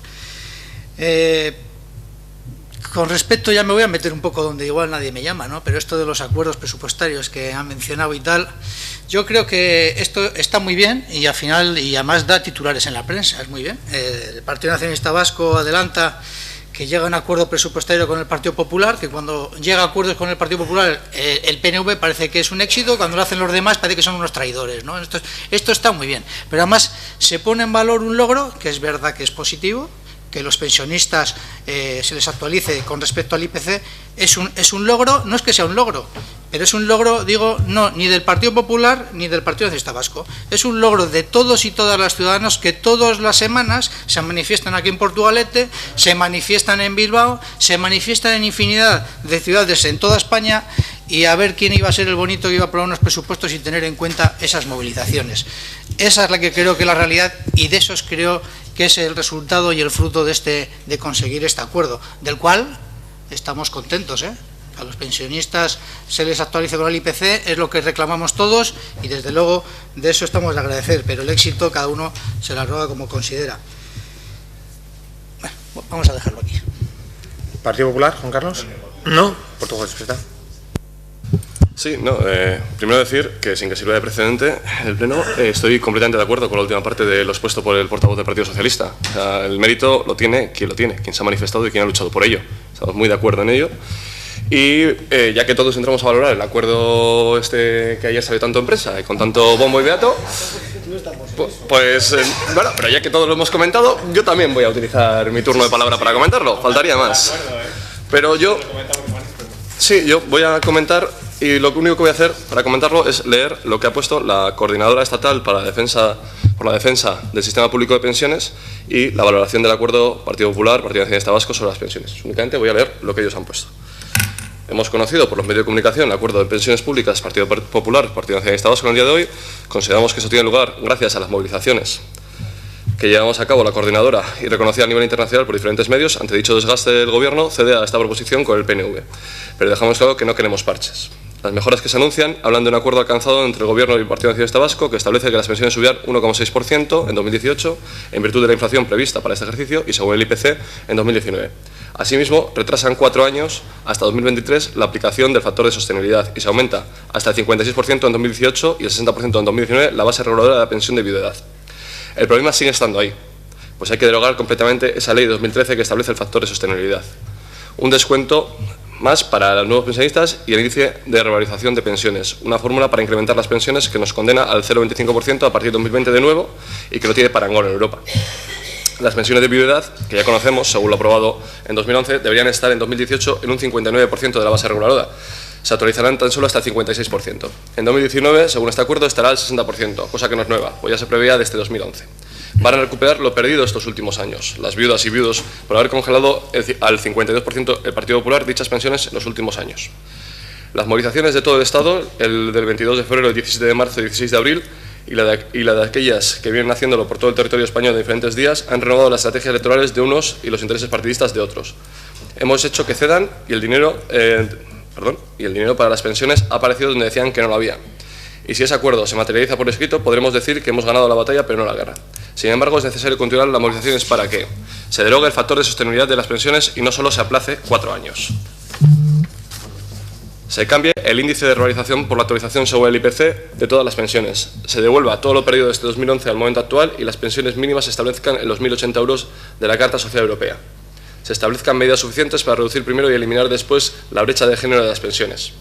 Con respecto, ya me voy a meter un poco donde igual nadie me llama, ¿no? Pero esto de los acuerdos presupuestarios que han mencionado y tal, yo creo que esto está muy bien y al final, y además da titulares en la prensa, es muy bien. El Partido Nacionalista Vasco adelanta que llega a un acuerdo presupuestario con el Partido Popular, que cuando llega a acuerdos con el Partido Popular el PNV parece que es un éxito, cuando lo hacen los demás parece que son unos traidores, ¿no? Esto está muy bien, pero además se pone en valor un logro, que es verdad que es positivo, que los pensionistas se les actualice con respecto al IPC, es un logro, no es que sea un logro, pero es un logro, digo, no ni del Partido Popular ni del Partido Nacionalista Vasco, es un logro de todos y todas las ciudadanos que todas las semanas se manifiestan aquí en Portugalete, se manifiestan en Bilbao, se manifiestan en infinidad de ciudades en toda España, y a ver quién iba a ser el bonito que iba a aprobar unos presupuestos sin tener en cuenta esas movilizaciones. Esa es la que creo que es la realidad, y de esos creo que es el resultado y el fruto de conseguir este acuerdo, del cual estamos contentos, A los pensionistas se les actualice con el IPC, es lo que reclamamos todos, y desde luego de eso estamos de agradecer, pero el éxito cada uno se la roba como considera. Bueno, vamos a dejarlo aquí. ¿Partido Popular, Juan Carlos? No. Portugal, ¿está? Sí, primero decir que, sin que sirva de precedente, el Pleno, estoy completamente de acuerdo con la última parte de lo expuesto por el portavoz del Partido Socialista. O sea, el mérito lo tiene, quien se ha manifestado y quien ha luchado por ello. Estamos muy de acuerdo en ello. Y ya que todos entramos a valorar el acuerdo que ayer salió tanto en prensa y con tanto bombo y beato, pues bueno, pero ya que todos lo hemos comentado, yo también voy a utilizar mi turno de palabra para comentarlo, faltaría más. Pero yo voy a comentar, y lo único que voy a hacer para comentarlo es leer lo que ha puesto la Coordinadora Estatal por la defensa del sistema público de pensiones y la valoración del acuerdo Partido Popular, Partido Nacionalista Vasco sobre las pensiones. Únicamente voy a leer lo que ellos han puesto. Hemos conocido por los medios de comunicación el acuerdo de pensiones públicas Partido Popular, Partido Nacionalista Vasco en el día de hoy. Consideramos que eso tiene lugar gracias a las movilizaciones que llevamos a cabo la coordinadora y reconocida a nivel internacional por diferentes medios. Ante dicho desgaste del Gobierno, cede a esta proposición con el PNV. Pero dejamos claro que no queremos parches. Las mejoras que se anuncian hablan de un acuerdo alcanzado entre el Gobierno y el Partido Nacionalista Vasco que establece que las pensiones subirán 1,6% en 2018 en virtud de la inflación prevista para este ejercicio y según el IPC en 2019. Asimismo, retrasan 4 años hasta 2023 la aplicación del factor de sostenibilidad y se aumenta hasta el 56% en 2018 y el 60% en 2019 la base reguladora de la pensión de viudedad. El problema sigue estando ahí, pues hay que derogar completamente esa ley de 2013 que establece el factor de sostenibilidad. Un descuento más para los nuevos pensionistas y el índice de revalorización de pensiones, una fórmula para incrementar las pensiones que nos condena al 0,25% a partir de 2020 de nuevo y que no tiene parangón en Europa. Las pensiones de viudedad, que ya conocemos, según lo aprobado en 2011, deberían estar en 2018 en un 59% de la base reguladora. Se actualizarán tan solo hasta el 56%. En 2019, según este acuerdo, estará al 60%, cosa que no es nueva, pues ya se preveía desde 2011. Van a recuperar lo perdido estos últimos años, las viudas y viudos, por haber congelado al 52% el Partido Popular dichas pensiones en los últimos años. Las movilizaciones de todo el Estado, el del 22 de febrero, el 17 de marzo y el 16 de abril, y la de aquellas que vienen haciéndolo por todo el territorio español en diferentes días, han renovado las estrategias electorales de unos y los intereses partidistas de otros. Hemos hecho que cedan y el dinero y el dinero para las pensiones ha aparecido donde decían que no lo había. Y si ese acuerdo se materializa por escrito, podremos decir que hemos ganado la batalla pero no la guerra. Sin embargo, es necesario continuar las movilizaciones para que se derogue el factor de sostenibilidad de las pensiones y no solo se aplace 4 años. Se cambie el índice de revalorización por la actualización según el IPC de todas las pensiones. Se devuelva todo lo perdido desde 2011 al momento actual y las pensiones mínimas se establezcan en los 1.080 euros de la Carta Social Europea. Se establezcan medidas suficientes para reducir primero y eliminar después la brecha de género de las pensiones.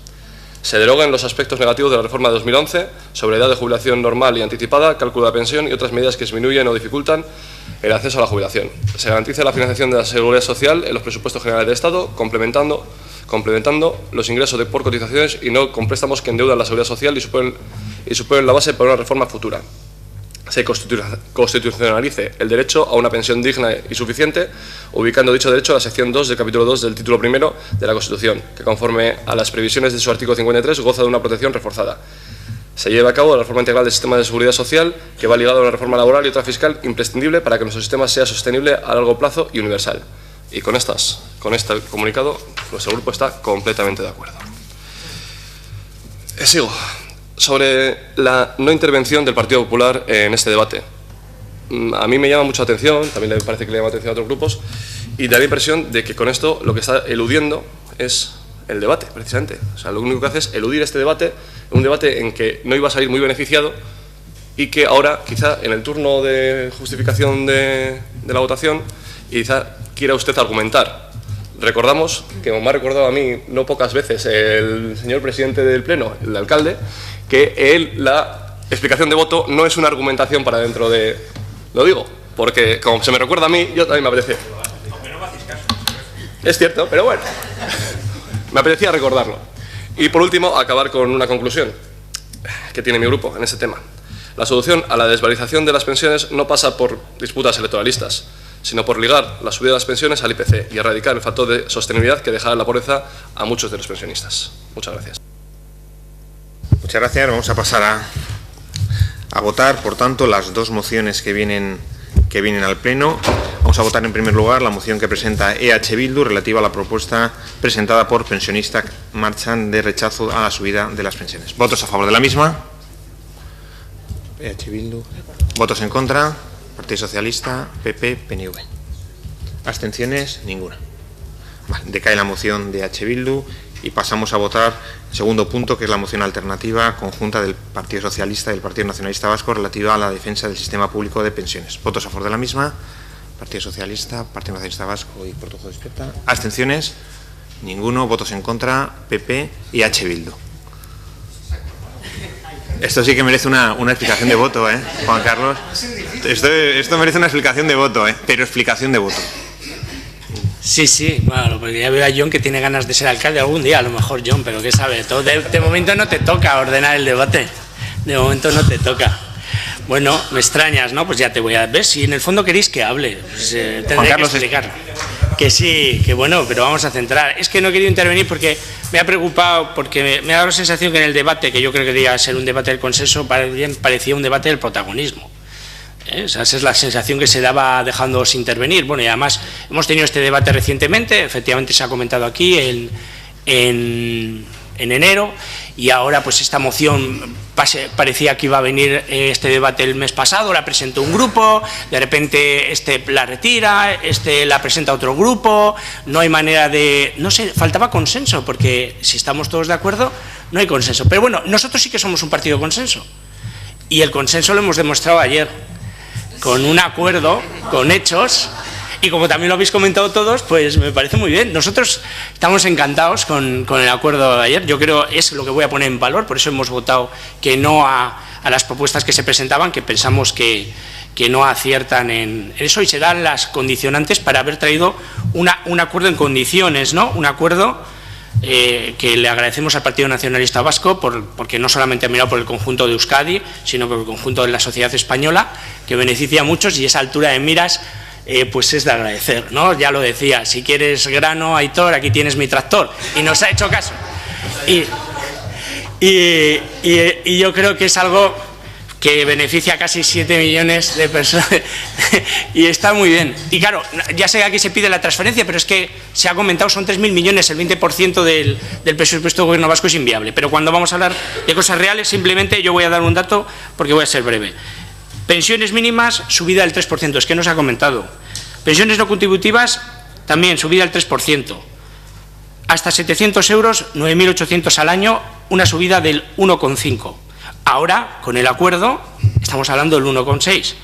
Se deroguen los aspectos negativos de la reforma de 2011 sobre edad de jubilación normal y anticipada, cálculo de la pensión y otras medidas que disminuyen o dificultan el acceso a la jubilación. Se garantice la financiación de la Seguridad Social en los presupuestos generales de Estado, complementando los ingresos por cotizaciones y no con préstamos que endeudan la Seguridad Social y suponen la base para una reforma futura. Se constitucionalice el derecho a una pensión digna y suficiente, ubicando dicho derecho en la sección 2 del capítulo 2 del título primero de la Constitución, que conforme a las previsiones de su artículo 53 goza de una protección reforzada. Se lleva a cabo la reforma integral del sistema de seguridad social, que va ligado a una reforma laboral y otra fiscal imprescindible para que nuestro sistema sea sostenible a largo plazo y universal. Y con este comunicado, nuestro grupo está completamente de acuerdo. Sigo. Sobre la no intervención del Partido Popular en este debate. A mí me llama mucha atención, también le parece que le llama atención a otros grupos, y da la impresión de que con esto lo que está eludiendo es el debate, precisamente. O sea, lo único que hace es eludir este debate, un debate en que no iba a salir muy beneficiado y que ahora, quizá en el turno de justificación de la votación, quizá quiera usted argumentar. Recordamos, que me ha recordado a mí no pocas veces el señor presidente del Pleno, el alcalde, que la explicación de voto no es una argumentación para dentro de... Lo digo, porque como se me recuerda a mí, yo también me apetece. Es cierto, pero bueno, me apetecía recordarlo. Y por último, acabar con una conclusión que tiene mi grupo en ese tema. La solución a la desvalorización de las pensiones no pasa por disputas electoralistas, sino por ligar la subida de las pensiones al IPC y erradicar el factor de sostenibilidad que dejará en la pobreza a muchos de los pensionistas. Muchas gracias. Muchas gracias. Vamos a pasar a votar, por tanto, las dos mociones que vienen al Pleno. Vamos a votar en primer lugar la moción que presenta EH Bildu relativa a la propuesta presentada por Pensionistak Martxan de rechazo a la subida de las pensiones. ¿Votos a favor de la misma? EH Bildu. ¿Votos en contra? Partido Socialista, PP, PNV. ¿Abstenciones? Ninguna. Vale, decae la moción de EH Bildu y pasamos a votar el segundo punto, que es la moción alternativa conjunta del Partido Socialista y del Partido Nacionalista Vasco relativa a la defensa del sistema público de pensiones. ¿Votos a favor de la misma? Partido Socialista, Partido Nacionalista Vasco y Portujo de Izquierda. ¿Abstenciones? Ninguno. ¿Votos en contra? PP y EH Bildu. Esto sí que merece una explicación de voto, Juan Carlos. Esto merece una explicación de voto, pero explicación de voto. Sí, bueno, porque ya veo a John que tiene ganas de ser alcalde algún día, a lo mejor John, pero qué sabe, de momento no te toca ordenar el debate, de momento no te toca. Bueno, me extrañas, ¿no? Pues ya te voy a ver, si en el fondo queréis que hable, pues tendré que explicar. Que sí, que bueno, pero vamos a centrar. Es que no he querido intervenir porque me ha preocupado, porque me ha dado la sensación que en el debate, que yo creo que debía ser un debate del consenso, parecía un debate del protagonismo. Esa es la sensación que se daba dejándoos intervenir. Bueno, y además hemos tenido este debate recientemente, efectivamente se ha comentado aquí en enero, y ahora pues esta moción parecía que iba a venir este debate el mes pasado, la presentó un grupo, de repente la retira, la presenta otro grupo, no hay manera de... No sé, faltaba consenso, porque si estamos todos de acuerdo, no hay consenso. Pero bueno, nosotros sí que somos un partido de consenso, y el consenso lo hemos demostrado ayer, con un acuerdo, con hechos, y como también lo habéis comentado todos, pues me parece muy bien. Nosotros estamos encantados con el acuerdo de ayer. Yo creo es lo que voy a poner en valor, por eso hemos votado que no a las propuestas que se presentaban, que pensamos que no aciertan en eso, y se dan las condicionantes para haber traído un acuerdo en condiciones, ¿no? Un acuerdo que le agradecemos al Partido Nacionalista Vasco porque no solamente ha mirado por el conjunto de Euskadi, sino por el conjunto de la sociedad española, que beneficia a muchos, y esa altura de miras pues es de agradecer, ¿no? Ya lo decía, si quieres grano, Aitor, aquí tienes mi tractor, y nos ha hecho caso. Y yo creo que es algo que beneficia a casi 7 millones de personas y está muy bien. Y claro, ya sé que aquí se pide la transferencia, pero es que se ha comentado, son 3.000 millones, el 20% del presupuesto del Gobierno vasco es inviable. Pero cuando vamos a hablar de cosas reales, simplemente yo voy a dar un dato porque voy a ser breve. Pensiones mínimas, subida del 3%, es que no se ha comentado. Pensiones no contributivas, también subida del 3%. Hasta 700 euros, 9.800 al año, una subida del 1,5%. Ahora, con el acuerdo, estamos hablando del 1,6.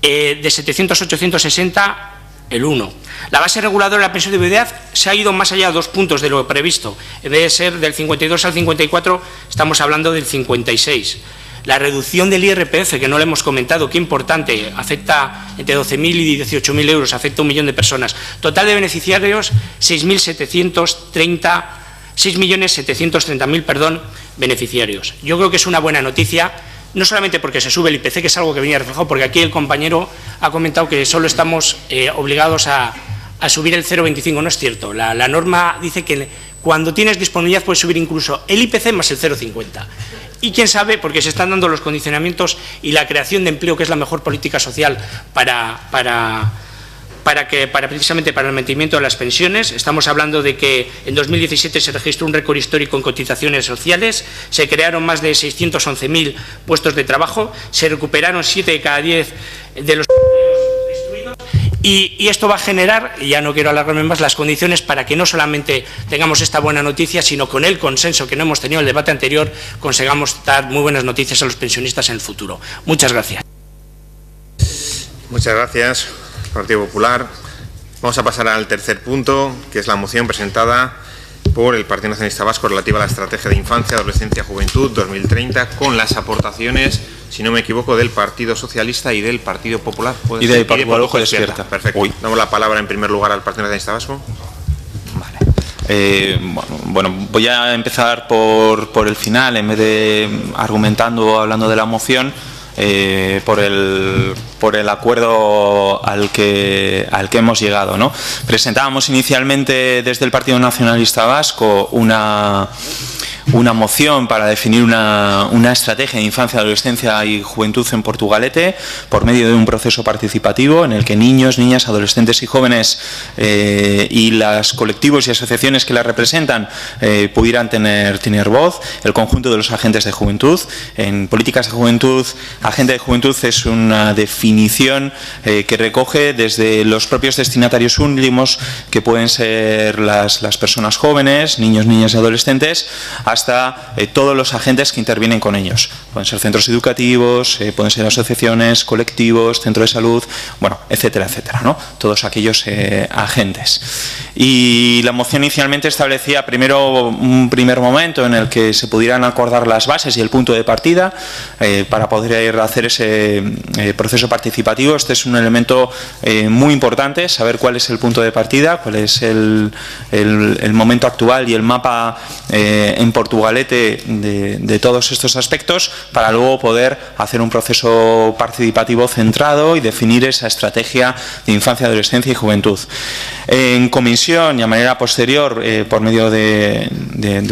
De 700 a 860, el 1. La base reguladora de la pensión de viudedad se ha ido más allá de 2 puntos de lo previsto. En vez de ser del 52 al 54, estamos hablando del 56. La reducción del IRPF, que no le hemos comentado, qué importante, afecta entre 12.000 y 18.000 euros, afecta a 1 millón de personas. Total de beneficiarios, 6.730.000 beneficiarios. Yo creo que es una buena noticia, no solamente porque se sube el IPC, que es algo que venía reflejado, porque aquí el compañero ha comentado que solo estamos obligados a subir el 0,25. No es cierto. La norma dice que cuando tienes disponibilidad puedes subir incluso el IPC más el 0,50. Y quién sabe, porque se están dando los condicionamientos y la creación de empleo, que es la mejor política social precisamente para el mantenimiento de las pensiones. Estamos hablando de que en 2017 se registró un récord histórico en cotizaciones sociales, se crearon más de 611.000 puestos de trabajo, se recuperaron 7 de cada 10 de los destruidos, y esto va a generar, y ya no quiero alargarme más, las condiciones para que no solamente tengamos esta buena noticia, sino con el consenso que no hemos tenido en el debate anterior, consigamos dar muy buenas noticias a los pensionistas en el futuro. Muchas gracias. Muchas gracias, Partido Popular. Vamos a pasar al tercer punto, que es la moción presentada por el Partido Nacionalista Vasco relativa a la Estrategia de Infancia, Adolescencia, Juventud 2030, con las aportaciones, si no me equivoco, del Partido Socialista y del Partido Popular. Y del Partido Popular Despierta. Perfecto. Uy. Damos la palabra en primer lugar al Partido Nacionalista Vasco. Vale. Bueno, voy a empezar por el final, en vez de argumentando o hablando de la moción. Por el acuerdo al que hemos llegado, ¿no? Presentábamos inicialmente desde el Partido Nacionalista Vasco una moción para definir una estrategia de infancia, adolescencia y juventud en Portugalete por medio de un proceso participativo en el que niños, niñas, adolescentes y jóvenes y los colectivos y asociaciones que la representan pudieran tener voz. El conjunto de los agentes de juventud. En políticas de juventud, agente de juventud es una definición que recoge desde los propios destinatarios últimos, que pueden ser las personas jóvenes, niños, niñas y adolescentes, hasta todos los agentes que intervienen con ellos. Pueden ser centros educativos, pueden ser asociaciones, colectivos, centros de salud, bueno, etcétera, etcétera, ¿no? Todos aquellos agentes. Y la moción inicialmente establecía primero un primer momento en el que se pudieran acordar las bases y el punto de partida para poder hacer ese proceso participativo. Este es un elemento muy importante, saber cuál es el punto de partida, cuál es el momento actual y el mapa en Portugalete de todos estos aspectos, para luego poder hacer un proceso participativo centrado y definir esa estrategia de infancia, adolescencia y juventud. En comisión y a manera posterior, por medio de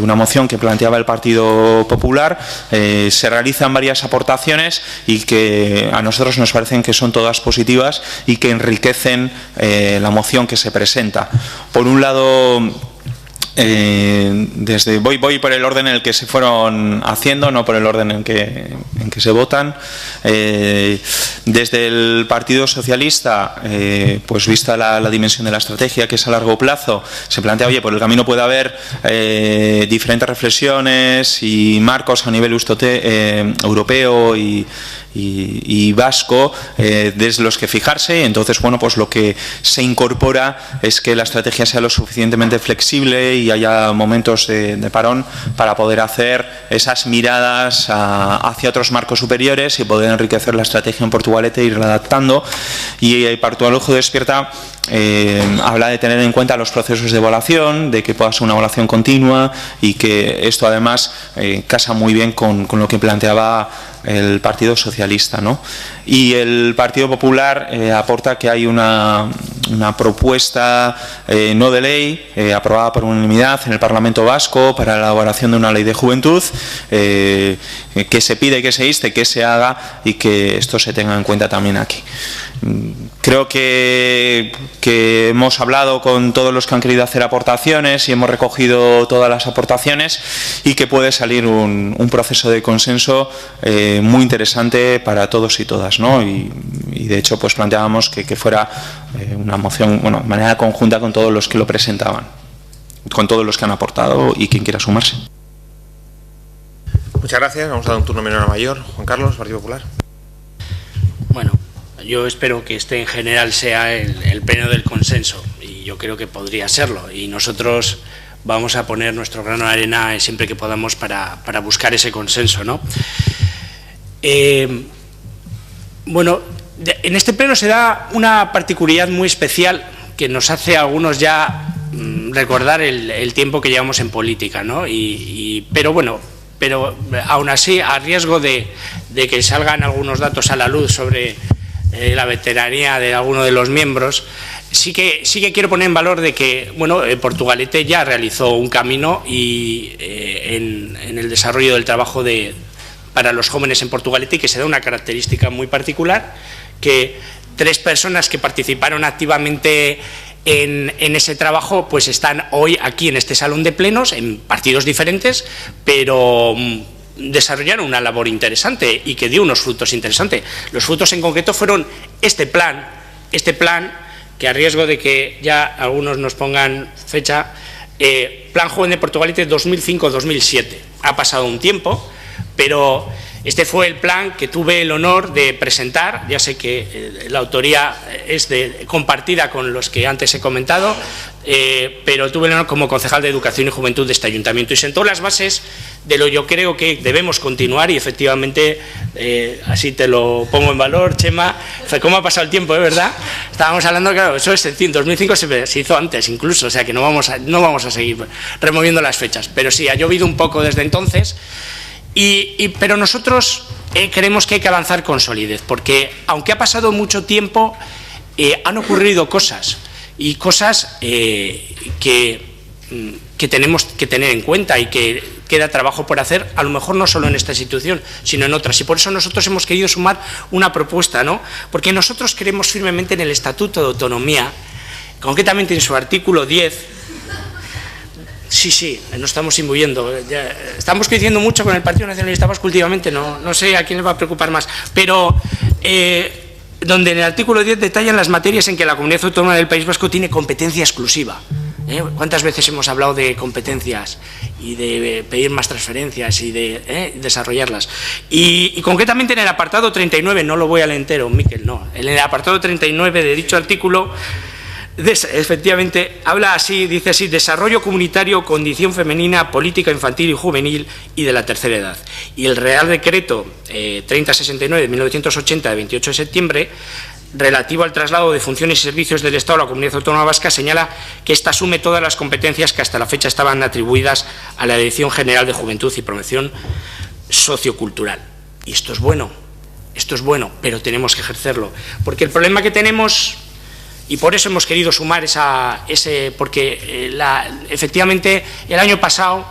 una moción que planteaba el Partido Popular, se realizan varias aportaciones y que a nosotros nos parecen que son todas positivas y que enriquecen la moción que se presenta. Por un lado, voy por el orden en el que se fueron haciendo, no por el orden en que se votan. Desde el Partido Socialista, pues vista la dimensión de la estrategia, que es a largo plazo, se plantea, oye, por el camino puede haber diferentes reflexiones y marcos a nivel europeo y vasco desde los que fijarse. Entonces, bueno, pues lo que se incorpora es que la estrategia sea lo suficientemente flexible y haya momentos de parón para poder hacer esas miradas hacia otros marcos superiores y poder enriquecer la estrategia en Portugalete e ir adaptando. Y el Portugalete Despierta habla de tener en cuenta los procesos de evaluación, de que pueda ser una evaluación continua, y que esto además casa muy bien con lo que planteaba el Partido Socialista, ¿no? Y el Partido Popular aporta que hay una una propuesta no de ley aprobada por unanimidad en el Parlamento Vasco para la elaboración de una ley de juventud, que se pide, que se inste, que se haga y que esto se tenga en cuenta también aquí. Creo que hemos hablado con todos los que han querido hacer aportaciones y hemos recogido todas las aportaciones y que puede salir un proceso de consenso muy interesante para todos y todas, ¿no? Y de hecho pues planteábamos que fuera una moción, bueno, de manera conjunta con todos los que lo presentaban, con todos los que han aportado y quien quiera sumarse. Muchas gracias. Vamos a dar un turno menor a mayor. Juan Carlos, Partido Popular. Bueno, yo espero que este en general sea el pleno del consenso y yo creo que podría serlo y nosotros vamos a poner nuestro grano de arena siempre que podamos para buscar ese consenso, ¿no? Bueno, en este pleno se da una particularidad muy especial que nos hace a algunos ya recordar el tiempo que llevamos en política, ¿no? Pero bueno, pero aún así, a riesgo de que salgan algunos datos a la luz sobre la veteranía de alguno de los miembros, sí que quiero poner en valor de que, bueno, Portugalete ya realizó un camino y en el desarrollo del trabajo para los jóvenes en Portugalete, y que se da una característica muy particular, que 3 personas que participaron activamente en ese trabajo pues están hoy aquí en este salón de plenos en partidos diferentes, pero desarrollaron una labor interesante y que dio unos frutos interesantes. Los frutos en concreto fueron este plan que, a riesgo de que ya algunos nos pongan fecha, Plan Joven de Portugalete 2005-2007. Ha pasado un tiempo, pero este fue el plan que tuve el honor de presentar. Ya sé que la autoría es compartida con los que antes he comentado, pero tuve el honor como concejal de Educación y Juventud de este ayuntamiento y sentó las bases de lo que yo creo que debemos continuar y efectivamente, así te lo pongo en valor, Chema, cómo ha pasado el tiempo, ¿verdad? Estábamos hablando, claro, eso es en 2005 se hizo antes incluso, o sea que no vamos a seguir removiendo las fechas, pero sí, ha llovido un poco desde entonces. Pero nosotros creemos que hay que avanzar con solidez, porque aunque ha pasado mucho tiempo, han ocurrido cosas, y cosas que tenemos que tener en cuenta y que queda trabajo por hacer, a lo mejor no solo en esta institución, sino en otras. Y por eso nosotros hemos querido sumar una propuesta, ¿no? Porque nosotros creemos firmemente en el Estatuto de Autonomía, concretamente en su artículo 10, Sí, nos estamos imbuyendo. Estamos coincidiendo mucho con el Partido Nacionalista Vasco últimamente, no sé a quién le va a preocupar más, pero donde en el artículo 10 detallan las materias en que la Comunidad Autónoma del País Vasco tiene competencia exclusiva. ¿Cuántas veces hemos hablado de competencias y de pedir más transferencias y de desarrollarlas? Y concretamente en el apartado 39, no lo voy a leer entero, Miquel, no, en el apartado 39 de dicho artículo, efectivamente, habla así, dice así: desarrollo comunitario, condición femenina, política infantil y juvenil y de la tercera edad. Y el Real Decreto 3069 de 1980, de 28 de septiembre, relativo al traslado de funciones y servicios del Estado a la Comunidad Autónoma Vasca, señala que ésta asume todas las competencias que hasta la fecha estaban atribuidas a la Dirección General de Juventud y Promoción Sociocultural. Y esto es bueno, pero tenemos que ejercerlo, porque el problema que tenemos... Y por eso hemos querido sumar porque efectivamente el año pasado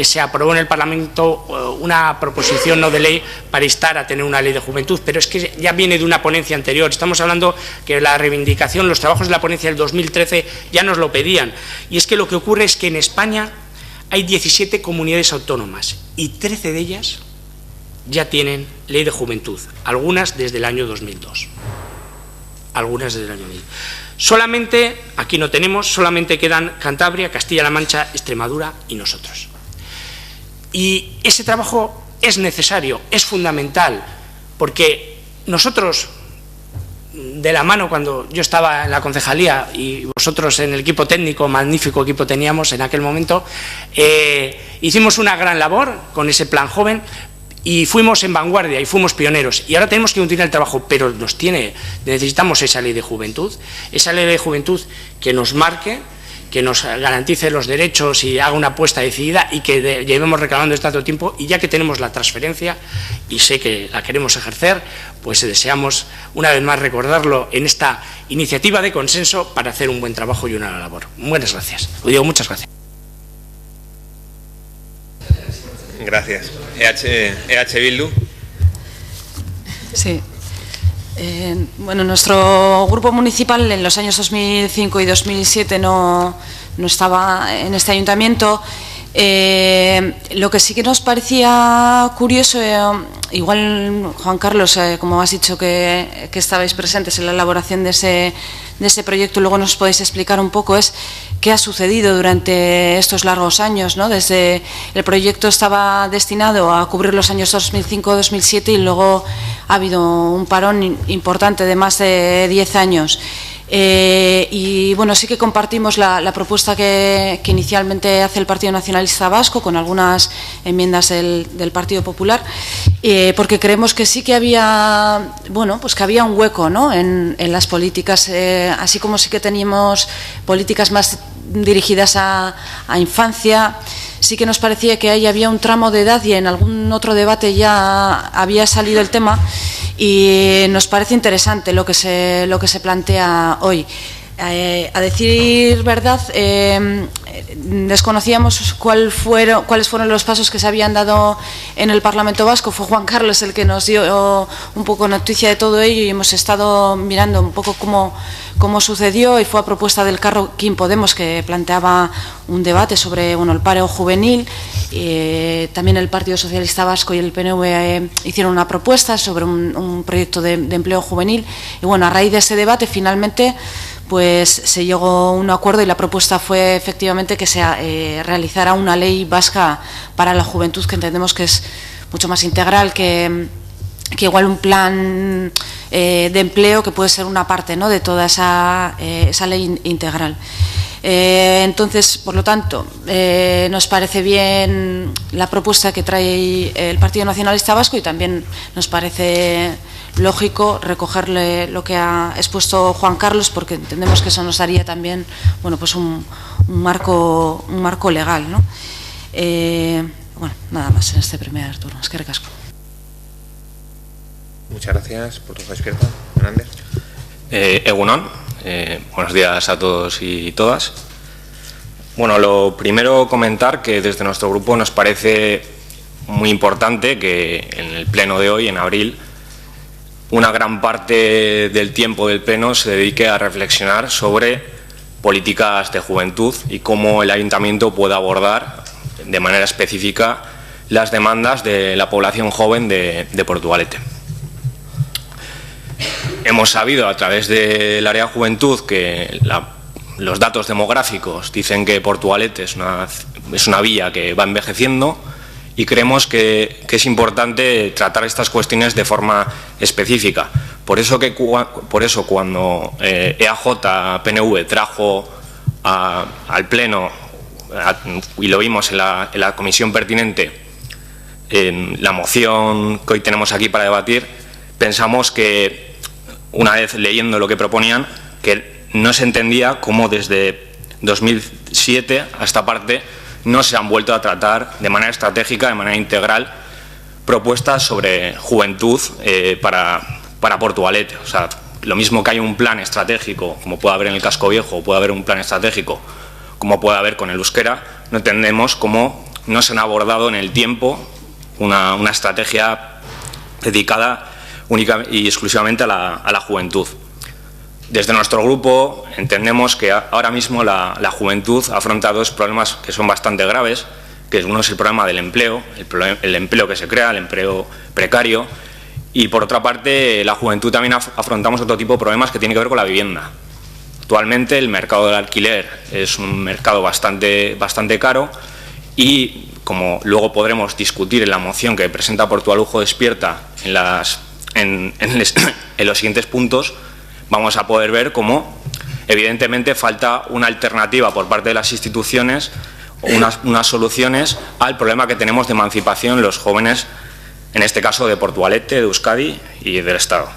se aprobó en el Parlamento una proposición no de ley para instar a tener una ley de juventud, pero es que ya viene de una ponencia anterior. Estamos hablando que la reivindicación, los trabajos de la ponencia del 2013 ya nos lo pedían. Y es que lo que ocurre es que en España hay 17 comunidades autónomas y 13 de ellas ya tienen ley de juventud, algunas desde el año 2002. Solamente, aquí no tenemos, solamente quedan Cantabria, Castilla-La Mancha, Extremadura y nosotros. Y ese trabajo es necesario, es fundamental, porque nosotros, de la mano cuando yo estaba en la concejalía y vosotros en el equipo técnico, magnífico equipo teníamos en aquel momento, hicimos una gran labor con ese plan joven, y fuimos en vanguardia y fuimos pioneros, y ahora tenemos que continuar el trabajo, pero necesitamos esa ley de juventud que nos marque, que nos garantice los derechos y haga una apuesta decidida y que llevemos reclamando esto tanto tiempo, y ya que tenemos la transferencia y sé que la queremos ejercer, pues deseamos una vez más recordarlo en esta iniciativa de consenso para hacer un buen trabajo y una labor. Buenas gracias. Lo digo, muchas gracias. Gracias. EH Bildu. Sí. Bueno, nuestro grupo municipal en los años 2005 y 2007 no estaba en este ayuntamiento. Lo que sí que nos parecía curioso, igual Juan Carlos, como has dicho que estabais presentes en la elaboración de ese proyecto, luego nos podéis explicar un poco, es qué ha sucedido durante estos largos años, ¿no? Desde el proyecto estaba destinado a cubrir los años 2005-2007 y luego ha habido un parón importante de más de 10 años. Y bueno, sí que compartimos la propuesta que inicialmente hace el Partido Nacionalista Vasco, con algunas enmiendas del Partido Popular, porque creemos que sí que había, bueno, pues que había un hueco, ¿no?, en las políticas, así como sí que teníamos políticas más dirigidas a infancia. Sí que nos parecía que ahí había un tramo de edad, y en algún otro debate ya había salido el tema, y nos parece interesante lo que se plantea hoy. A decir verdad, desconocíamos cuáles fueron los pasos que se habían dado en el Parlamento Vasco. Fue Juan Carlos el que nos dio un poco noticia de todo ello, y hemos estado mirando un poco cómo sucedió, y fue a propuesta del Carrequín Podemos, que planteaba un debate sobre, bueno, el paro juvenil. También el Partido Socialista Vasco y el PNV hicieron una propuesta sobre un proyecto de empleo juvenil, y bueno, a raíz de ese debate finalmente pues se llegó a un acuerdo, y la propuesta fue efectivamente que se realizara una ley vasca para la juventud, que entendemos que es mucho más integral que igual un plan de empleo, que puede ser una parte, ¿no?, de toda esa ley integral. Entonces, por lo tanto, nos parece bien la propuesta que trae el Partido Nacionalista Vasco, y también nos parece lógico recogerle lo que ha expuesto Juan Carlos, porque entendemos que eso nos daría también, bueno, pues un marco legal, ¿no? Bueno, nada más en este primer turno. Es que recasco. Muchas gracias. Por tu despierta, Hernández. Egunon. Buenos días a todos y todas. Bueno, lo primero, comentar que desde nuestro grupo nos parece muy importante que en el pleno de hoy, en abril, una gran parte del tiempo del pleno se dedique a reflexionar sobre políticas de juventud y cómo el ayuntamiento puede abordar de manera específica las demandas de la población joven de Portugalete. Hemos sabido a través del área juventud que los datos demográficos dicen que Portugalete es una villa que va envejeciendo, y creemos que es importante tratar estas cuestiones de forma específica. Por eso cuando EAJ-PNV trajo al Pleno, y lo vimos en la comisión pertinente, en la moción que hoy tenemos aquí para debatir, pensamos que, una vez leyendo lo que proponían, que no se entendía cómo desde 2007 a esta parte no se han vuelto a tratar de manera estratégica, de manera integral, propuestas sobre juventud para Portugalete. O sea, lo mismo que hay un plan estratégico, como puede haber en el Casco Viejo, o puede haber un plan estratégico, como puede haber con el euskera, no entendemos cómo no se han abordado en el tiempo una estrategia dedicada única y exclusivamente a la juventud. Desde nuestro grupo entendemos que ahora mismo la juventud afronta dos problemas que son bastante graves, que uno es el problema del empleo, el empleo que se crea, el empleo precario, y por otra parte la juventud también afrontamos otro tipo de problemas que tiene que ver con la vivienda. Actualmente el mercado del alquiler es un mercado bastante caro, y como luego podremos discutir en la moción que presenta Portualujo Despierta en los siguientes puntos, vamos a poder ver cómo evidentemente falta una alternativa por parte de las instituciones, unas soluciones al problema que tenemos de emancipación los jóvenes, en este caso de Portugalete, de Euskadi y del Estado.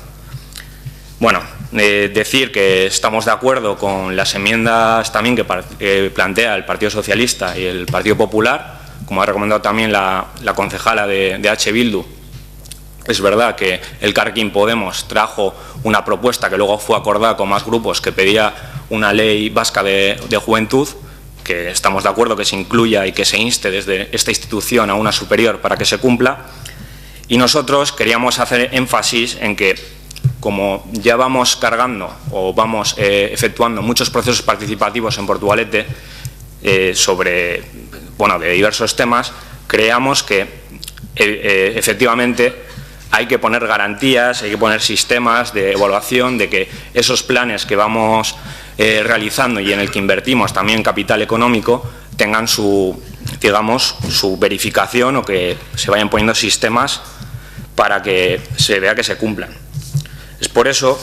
Bueno, decir que estamos de acuerdo con las enmiendas también que plantea el Partido Socialista y el Partido Popular, como ha recomendado también la concejala de H. Bildu. Es verdad que el Elkarrekin Podemos trajo una propuesta que luego fue acordada con más grupos que pedía una ley vasca de juventud, que estamos de acuerdo que se incluya y que se inste desde esta institución a una superior para que se cumpla. Y nosotros queríamos hacer énfasis en que, como ya vamos cargando o vamos efectuando muchos procesos participativos en Portugalete sobre, de diversos temas, creamos que efectivamente hay que poner garantías, hay que poner sistemas de evaluación de que esos planes que vamos realizando y en el que invertimos también capital económico tengan su verificación, o que se vayan poniendo sistemas para que se vea que se cumplan. Es por eso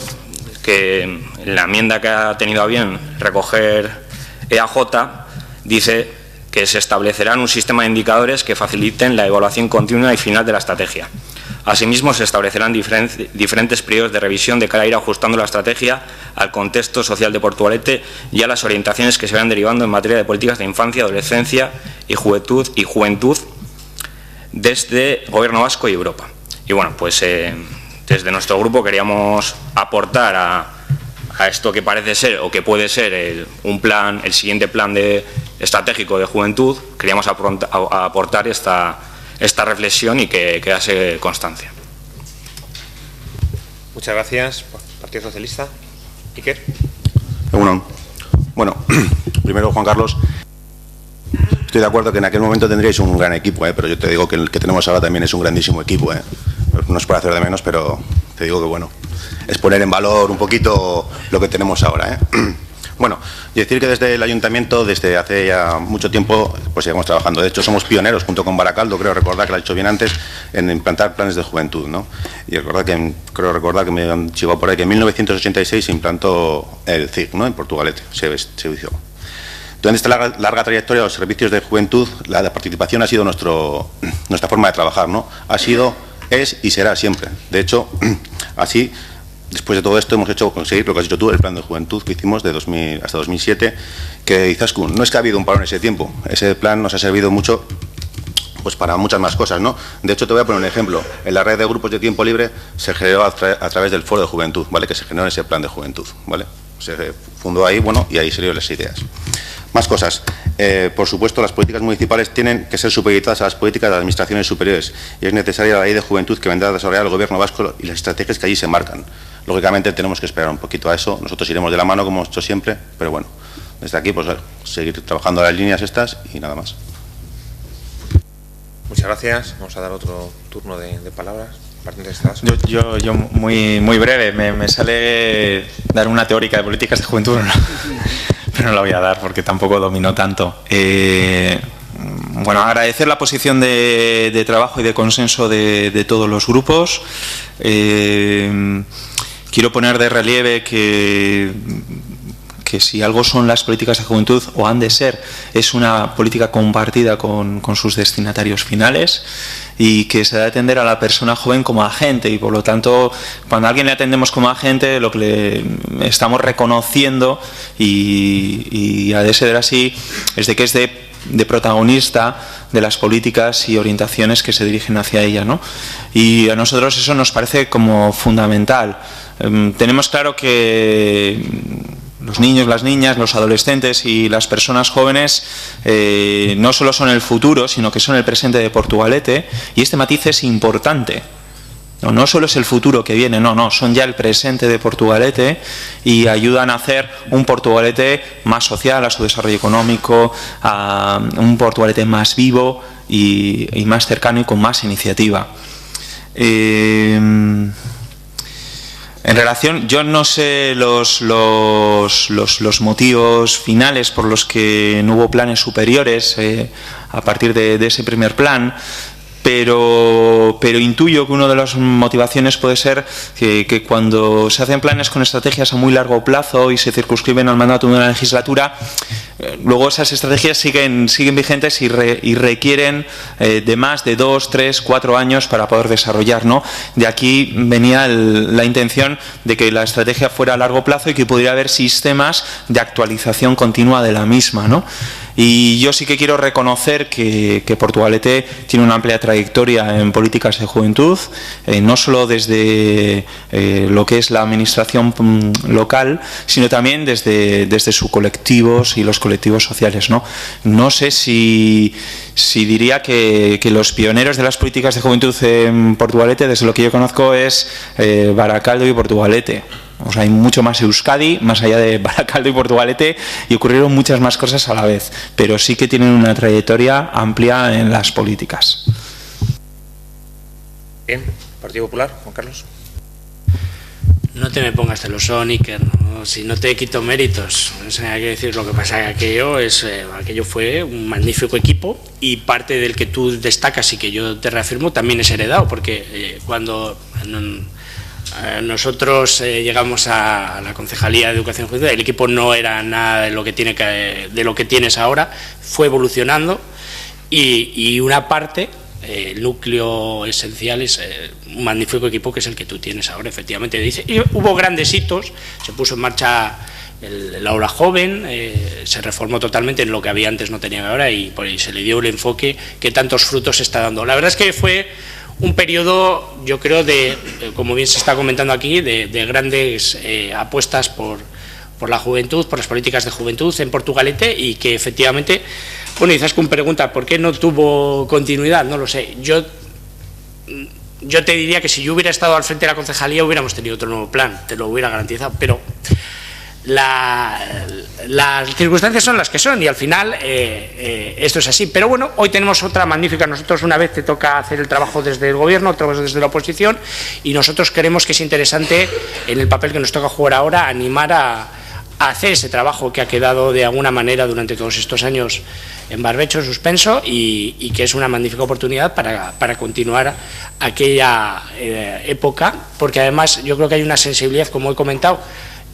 que en la enmienda que ha tenido a bien recoger EAJ dice que se establecerán un sistema de indicadores que faciliten la evaluación continua y final de la estrategia. Asimismo, se establecerán diferentes periodos de revisión de cara a ir ajustando la estrategia al contexto social de Portugalete y a las orientaciones que se vayan derivando en materia de políticas de infancia, adolescencia y juventud desde Gobierno vasco y Europa. Y bueno, pues desde nuestro grupo queríamos aportar a esto que parece ser o que puede ser el siguiente plan estratégico de juventud. Queríamos aportar esta reflexión y que quedase constancia. Muchas gracias. Partido Socialista. Iker. Bueno, primero, Juan Carlos, estoy de acuerdo que en aquel momento tendríais un gran equipo, pero yo te digo que el que tenemos ahora también es un grandísimo equipo. No es por hacer de menos, pero te digo que bueno, es poner en valor un poquito lo que tenemos ahora. Bueno, y decir que desde el Ayuntamiento, desde hace ya mucho tiempo, pues seguimos trabajando. De hecho, somos pioneros, junto con Baracaldo, creo recordar que lo ha hecho bien antes, en implantar planes de juventud, ¿no? Y creo recordar que me han chivado por ahí que en 1986 se implantó el CIG, ¿no? En Portugalete, se hizo. Durante esta larga trayectoria de los servicios de juventud, la participación ha sido nuestra forma de trabajar, ¿no? Ha sido, es y será siempre. De hecho, así, después de todo esto, hemos hecho conseguir lo que has dicho tú, el plan de juventud que hicimos de 2000 hasta 2007, que Izaskun, no es que ha habido un paro en ese tiempo, ese plan nos ha servido mucho pues para muchas más cosas, ¿no? De hecho, te voy a poner un ejemplo. En la red de grupos de tiempo libre se generó a través del foro de juventud, ¿vale? Que se generó ese plan de juventud, ¿vale? Se fundó ahí, bueno, y ahí salieron las ideas. Más cosas. Por supuesto, las políticas municipales tienen que ser supeditadas a las políticas de las administraciones superiores y es necesaria la ley de juventud que vendrá a desarrollar el Gobierno vasco y las estrategias que allí se marcan. Lógicamente, tenemos que esperar un poquito a eso. Nosotros iremos de la mano, como hemos hecho siempre, pero bueno, desde aquí, pues seguir trabajando las líneas estas y nada más. Muchas gracias. Vamos a dar otro turno de palabras. Yo muy breve. Me sale dar una teórica de políticas de juventud, pero no la voy a dar porque tampoco domino tanto. Bueno, agradecer la posición de trabajo y de consenso de todos los grupos. Quiero poner de relieve que si algo son las políticas de juventud, o han de ser, es una política compartida con sus destinatarios finales, y que se debe atender a la persona joven como agente, y por lo tanto, cuando a alguien le atendemos como agente, lo que le estamos reconociendo, y ha de ser así, es de que es de protagonista de las políticas y orientaciones que se dirigen hacia ella, ¿no? Y a nosotros eso nos parece como fundamental. Tenemos claro que los niños, las niñas, los adolescentes y las personas jóvenes no solo son el futuro, sino que son el presente de Portugalete, y este matiz es importante. No solo es el futuro que viene, no, son ya el presente de Portugalete y ayudan a hacer un Portugalete más social, a su desarrollo económico, a un Portugalete más vivo y más cercano y con más iniciativa. En relación, yo no sé los motivos finales por los que no hubo planes superiores a partir de ese primer plan, pero intuyo que una de las motivaciones puede ser que cuando se hacen planes con estrategias a muy largo plazo y se circunscriben al mandato de una legislatura, luego esas estrategias siguen vigentes y requieren de más de 2, 3, 4 años para poder desarrollar, ¿no? De aquí venía la intención de que la estrategia fuera a largo plazo y que pudiera haber sistemas de actualización continua de la misma, ¿no? Y yo sí que quiero reconocer que Portugalete tiene una amplia trayectoria en políticas de juventud, no solo desde lo que es la administración local, sino también desde sus colectivos y los colectivos sociales, ¿no? No sé si diría que los pioneros de las políticas de juventud en Portugalete, desde lo que yo conozco, es Baracaldo y Portugalete. O sea, hay mucho más Euskadi, más allá de Baracaldo y Portugalete, y ocurrieron muchas más cosas a la vez, pero sí que tienen una trayectoria amplia en las políticas. Bien, Partido Popular, Juan Carlos. No te me pongas celosón, Iker, ¿no? Si no te quito méritos, o sea, hay que decir lo que pasa, que aquello fue un magnífico equipo, y parte del que tú destacas y que yo te reafirmo también es heredado, porque cuando nosotros llegamos a la Concejalía de Educación Juvenil, el equipo no era nada de lo que tienes ahora, fue evolucionando, y una parte, el núcleo esencial es un magnífico equipo que es el que tú tienes ahora, efectivamente. Y hubo grandes hitos, se puso en marcha el aula joven, se reformó totalmente en lo que había antes, no tenía ahora, y se le dio el enfoque que tantos frutos está dando. La verdad es que fue un periodo, yo creo, como bien se está comentando aquí, de grandes apuestas por la juventud, por las políticas de juventud en Portugalete, y que efectivamente, bueno, Izaskun pregunta ¿por qué no tuvo continuidad? No lo sé. Yo te diría que si yo hubiera estado al frente de la concejalía hubiéramos tenido otro nuevo plan, te lo hubiera garantizado, pero las circunstancias son las que son, y al final esto es así. Pero bueno, hoy tenemos otra magnífica. Nosotros, una vez te toca hacer el trabajo desde el gobierno, otra vez desde la oposición, y nosotros creemos que es interesante, en el papel que nos toca jugar ahora, animar a hacer ese trabajo que ha quedado de alguna manera durante todos estos años en barbecho, suspenso, y que es una magnífica oportunidad para continuar aquella época, porque además yo creo que hay una sensibilidad, como he comentado,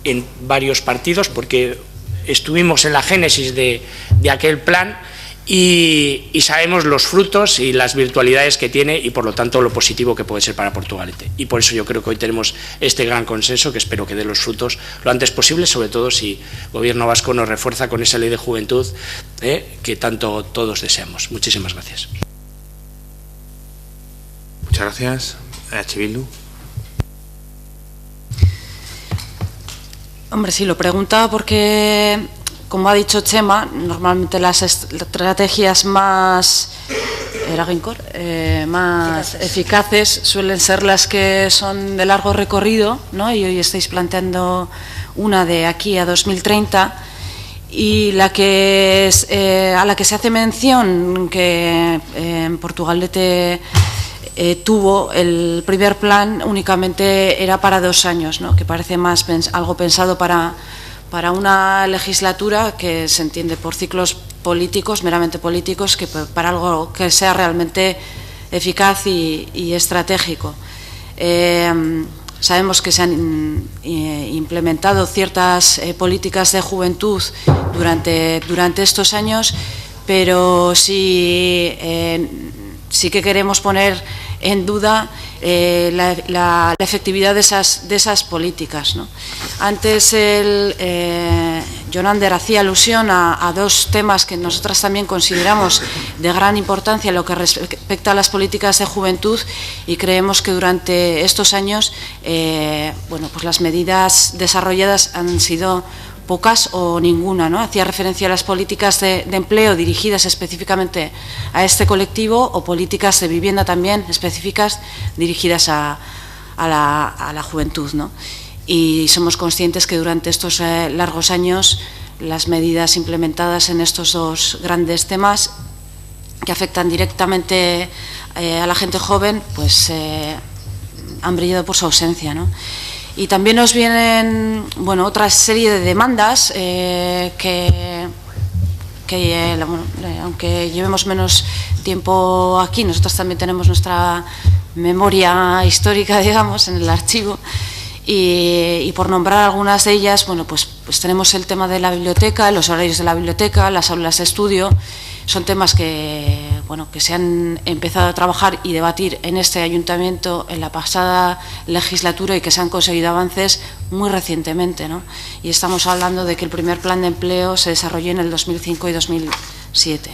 en varios partidos, porque estuvimos en la génesis de aquel plan, y sabemos los frutos y las virtualidades que tiene, y por lo tanto lo positivo que puede ser para Portugalete. Y por eso yo creo que hoy tenemos este gran consenso, que espero que dé los frutos lo antes posible, sobre todo si el Gobierno vasco nos refuerza con esa ley de juventud que tanto todos deseamos. Muchísimas gracias. Muchas gracias. EH Bildu. Hombre, sí, lo preguntaba porque, como ha dicho Chema, normalmente las estrategias más eficaces suelen ser las que son de largo recorrido, ¿no? Y hoy estáis planteando una de aquí a 2030, y la que es, a la que se hace mención, que en Portugalete tuvo el primer plan, únicamente era para 2 años, ¿no? Que parece más algo pensado para una legislatura, que se entiende por ciclos políticos, meramente políticos, que para algo que sea realmente eficaz y estratégico. Sabemos que se han implementado ciertas políticas de juventud durante estos años, pero sí que queremos poner en duda la efectividad de esas políticas, ¿no? Antes Jonander hacía alusión a 2 temas que nosotras también consideramos de gran importancia en lo que respecta a las políticas de juventud, y creemos que durante estos años pues las medidas desarrolladas han sido pocas o ninguna, ¿no? Hacía referencia a las políticas de empleo dirigidas específicamente a este colectivo, o políticas de vivienda también específicas dirigidas a la juventud, ¿no? Y somos conscientes que durante estos largos años las medidas implementadas en estos 2 grandes temas, que afectan directamente a la gente joven, pues han brillado por su ausencia, ¿no? Y también nos vienen, bueno, otra serie de demandas que que aunque llevemos menos tiempo aquí, nosotros también tenemos nuestra memoria histórica, digamos, en el archivo. Y por nombrar algunas de ellas, bueno, pues tenemos el tema de la biblioteca, los horarios de la biblioteca, las aulas de estudio. Son temas que, bueno, que se han empezado a trabajar y debatir en este ayuntamiento en la pasada legislatura y que se han conseguido avances muy recientemente, ¿no? Y estamos hablando de que el primer plan de empleo se desarrolló en el 2005 y 2007.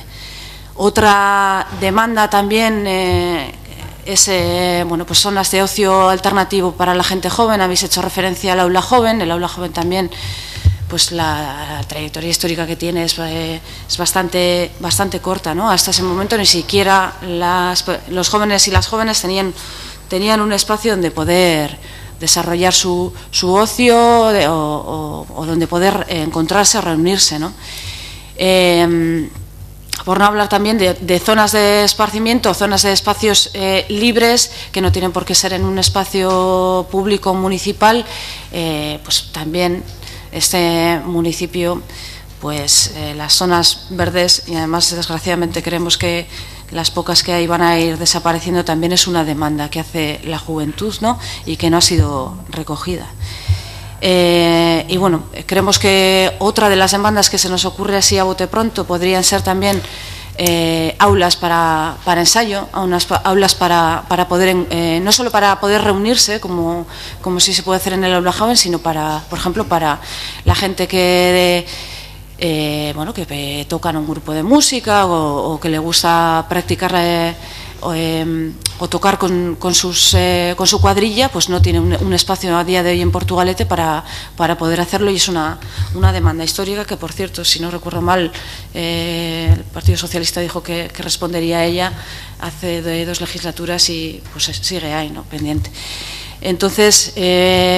Otra demanda también es, bueno, pues zonas de ocio alternativo para la gente joven. Habéis hecho referencia al aula joven. El aula joven también, pues la trayectoria histórica que tiene es bastante corta, ¿no? Hasta ese momento ni siquiera los jóvenes y las jóvenes tenían un espacio donde poder desarrollar su ocio o donde poder encontrarse, reunirse, ¿no? Por no hablar también de zonas de esparcimiento, zonas de espacios libres, que no tienen por qué ser en un espacio público municipal, pues también este municipio, pues las zonas verdes, y además desgraciadamente creemos que las pocas que hay van a ir desapareciendo, también es una demanda que hace la juventud, ¿no? Y que no ha sido recogida. Y bueno, creemos que otra de las demandas que se nos ocurre así a bote pronto podrían ser también aulas para ensayo, aulas para poder, no solo para poder reunirse, como sí se puede hacer en el aula joven, sino para, por ejemplo, para la gente que bueno, que toca en un grupo de música o que le gusta practicar o tocar con su cuadrilla, pues no tiene un espacio a día de hoy en Portugalete para poder hacerlo, y es una demanda histórica que, por cierto, si no recuerdo mal, el Partido Socialista dijo que respondería a ella hace 2 legislaturas y pues sigue ahí, ¿no?, pendiente. Entonces,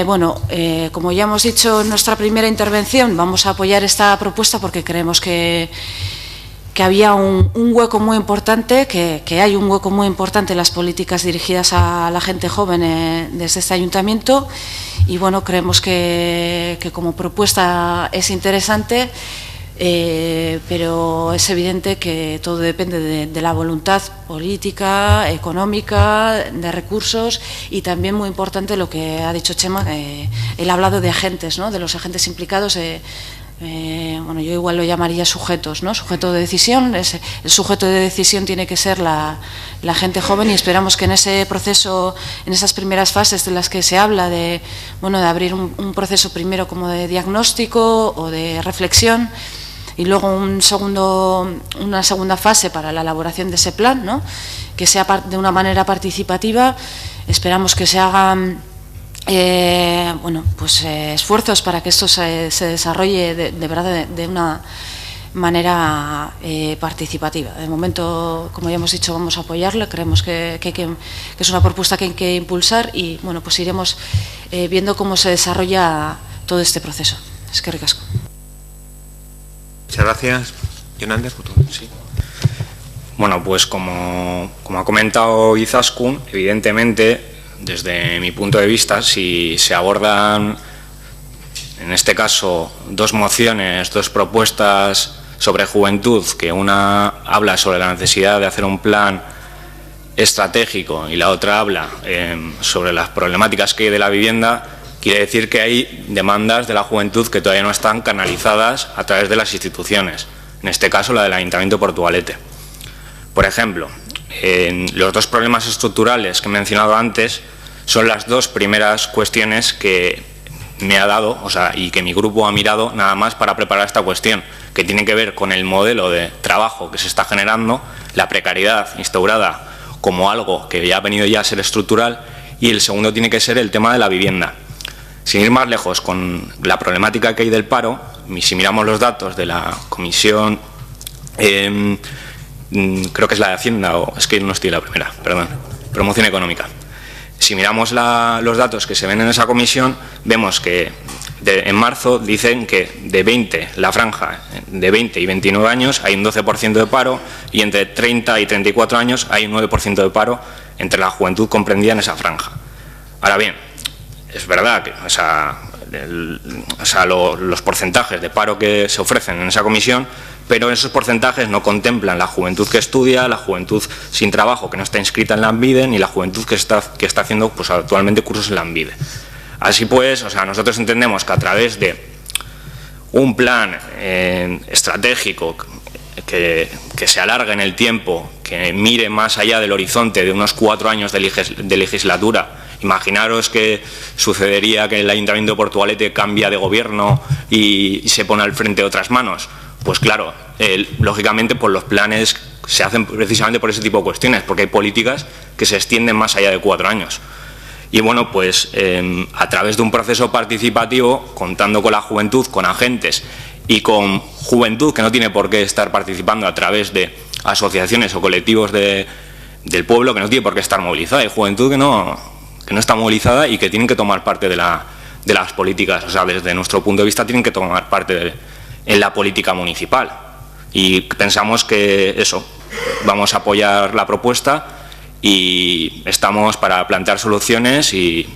bueno, como ya hemos dicho en nuestra primera intervención, vamos a apoyar esta propuesta porque creemos que había un hueco muy importante, que hay un hueco muy importante en las políticas dirigidas a la gente joven desde este ayuntamiento, y bueno, creemos que como propuesta es interesante, pero es evidente que todo depende de la voluntad política, económica, de recursos, y también muy importante lo que ha dicho Chema, él ha hablado de agentes, ¿no?, de los agentes implicados. Bueno, yo igual lo llamaría sujetos, ¿no?, sujeto de decisión. El sujeto de decisión tiene que ser la gente joven, y esperamos que en ese proceso, en esas primeras fases de las que se habla, de abrir un proceso primero como de diagnóstico o de reflexión, y luego una segunda fase para la elaboración de ese plan, ¿no?, que sea de una manera participativa. Esperamos que se hagan bueno, pues esfuerzos para que esto se desarrolle de verdad de una manera participativa. De momento, como ya hemos dicho, vamos a apoyarla. Creemos que es una propuesta que hay que impulsar, y bueno, pues iremos viendo cómo se desarrolla todo este proceso. Es que ricasco. Muchas gracias. Jonander, sí. Bueno, pues como ha comentado Izaskun, evidentemente, desde mi punto de vista, si se abordan, en este caso, 2 mociones, 2 propuestas sobre juventud, que una habla sobre la necesidad de hacer un plan estratégico y la otra habla sobre las problemáticas que hay de la vivienda, quiere decir que hay demandas de la juventud que todavía no están canalizadas a través de las instituciones, en este caso la del Ayuntamiento de Portugalete. Por ejemplo, los 2 problemas estructurales que he mencionado antes son las 2 primeras cuestiones que me ha dado, y que mi grupo ha mirado nada más para preparar esta cuestión, que tiene que ver con el modelo de trabajo que se está generando, la precariedad instaurada como algo que ya ha venido a ser estructural, y el segundo tiene que ser el tema de la vivienda. Sin ir más lejos, con la problemática que hay del paro, si miramos los datos de la Comisión, creo que es la de Hacienda, o es que no estoy en la primera, perdón, Promoción Económica. Si miramos los datos que se ven en esa comisión, vemos que en marzo dicen que la franja de 20 y 29 años hay un 12% de paro, y entre 30 y 34 años hay un 9% de paro entre la juventud comprendida en esa franja. Ahora bien, es verdad que los porcentajes de paro que se ofrecen en esa comisión, pero esos porcentajes no contemplan la juventud que estudia, la juventud sin trabajo que no está inscrita en la ANVIDE, ni la juventud que está haciendo pues, actualmente cursos en la ANVIDE. Así pues, nosotros entendemos que a través de un plan estratégico que se alargue en el tiempo, que mire más allá del horizonte de unos 4 años de legislatura. Imaginaros que sucedería que el Ayuntamiento de Portugalete cambia de gobierno y se pone al frente de otras manos. Pues claro, lógicamente pues los planes se hacen precisamente por ese tipo de cuestiones, porque hay políticas que se extienden más allá de 4 años. Y bueno, pues a través de un proceso participativo, contando con la juventud, con agentes y con juventud que no tiene por qué estar participando a través de asociaciones o colectivos del pueblo, que no tiene por qué estar movilizada. Hay juventud que no está movilizada y que tienen que tomar parte de las políticas, desde nuestro punto de vista tienen que tomar parte en la política municipal. Y pensamos que vamos a apoyar la propuesta y estamos para plantear soluciones y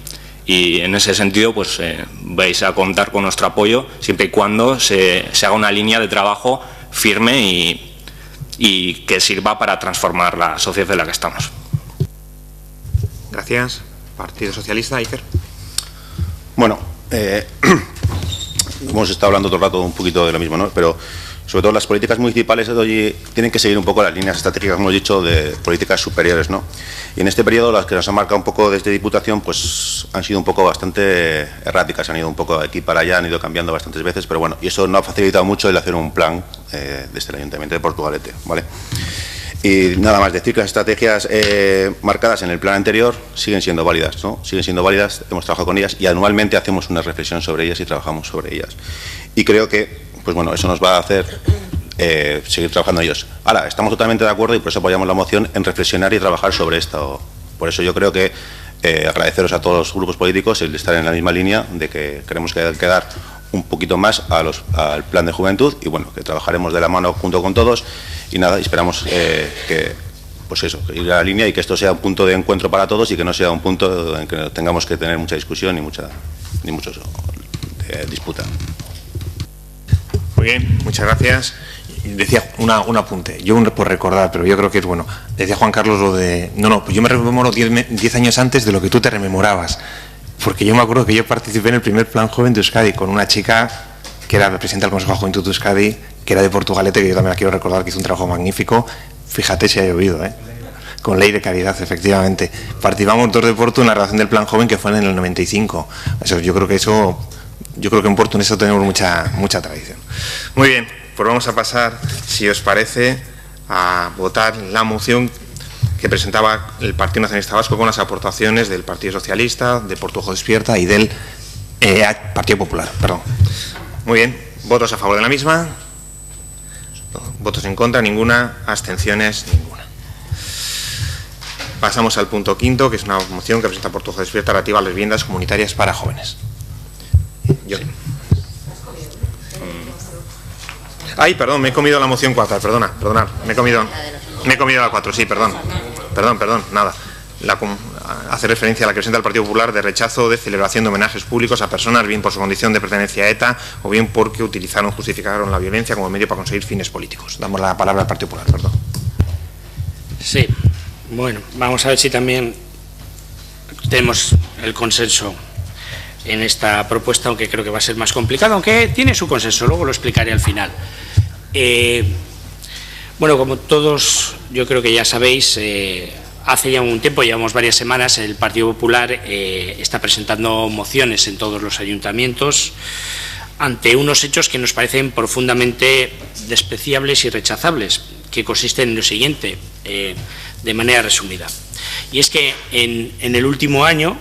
en ese sentido pues vais a contar con nuestro apoyo siempre y cuando se haga una línea de trabajo firme y que sirva para transformar la sociedad en la que estamos. Gracias. Partido Socialista, Iker. Bueno, hemos estado hablando todo el rato un poquito de lo mismo, ¿no? Pero sobre todo las políticas municipales de hoy tienen que seguir un poco las líneas estratégicas, como hemos dicho, de políticas superiores, ¿no? Y en este periodo las que nos han marcado un poco desde Diputación pues han sido un poco bastante erráticas, han ido un poco de aquí para allá, han ido cambiando bastantes veces, pero bueno, y eso no ha facilitado mucho el hacer un plan desde el Ayuntamiento de Portugalete, ¿vale? Y nada más decir que las estrategias marcadas en el plan anterior siguen siendo válidas, ¿no? Siguen siendo válidas, hemos trabajado con ellas y anualmente hacemos una reflexión sobre ellas y trabajamos sobre ellas. Y creo que, pues bueno, eso nos va a hacer seguir trabajando en ellos. Ahora, estamos totalmente de acuerdo y por eso apoyamos la moción en reflexionar y trabajar sobre esto. Por eso yo creo que agradeceros a todos los grupos políticos el estar en la misma línea de que queremos quedar un poquito más al plan de juventud y bueno, que trabajaremos de la mano junto con todos y nada, esperamos que ir a la línea y que esto sea un punto de encuentro para todos y que no sea un punto en que tengamos que tener mucha discusión ni mucho disputa. Muy bien, muchas gracias. Decía un apunte, yo por recordar, pero yo creo que es bueno. Decía Juan Carlos lo de... pues yo me rememoro 10 años antes de lo que tú te rememorabas. Porque yo me acuerdo que yo participé en el primer Plan Joven de Euskadi con una chica que era presidenta del Consejo de Juventud de Euskadi, que era de Portugalete, que yo también la quiero recordar, que hizo un trabajo magnífico. Fíjate si ha llovido, con ley de calidad, efectivamente. Participamos todos de Porto en la redacción del Plan Joven, que fue en el 95. Yo creo que en Porto en eso tenemos mucha tradición. Muy bien, pues vamos a pasar, si os parece, a votar la moción que presentaba el Partido Nacionalista Vasco con las aportaciones del Partido Socialista, de Portuojo Despierta y del Partido Popular. Perdón. Muy bien, ¿votos a favor de la misma? ¿Votos en contra? Ninguna. ¿Abstenciones? Ninguna. Pasamos al punto quinto, que es una moción que presenta Portuojo Despierta relativa a las viviendas comunitarias para jóvenes. Ay, perdón, me he comido la moción 4, perdonad, me he comido la 4, sí, perdón, nada. Hace referencia a la que presenta el Partido Popular de rechazo de celebración de homenajes públicos a personas, bien por su condición de pertenencia a ETA o bien porque justificaron la violencia como medio para conseguir fines políticos. Damos la palabra al Partido Popular, perdón. Sí, bueno, vamos a ver si también tenemos el consenso en esta propuesta, aunque creo que va a ser más complicado, aunque tiene su consenso, luego lo explicaré al final. Bueno, como todos yo creo que ya sabéis, hace ya un tiempo, llevamos varias semanas, el Partido Popular está presentando mociones en todos los ayuntamientos ante unos hechos que nos parecen profundamente despreciables y rechazables, que consisten en lo siguiente, de manera resumida. Y es que en el último año,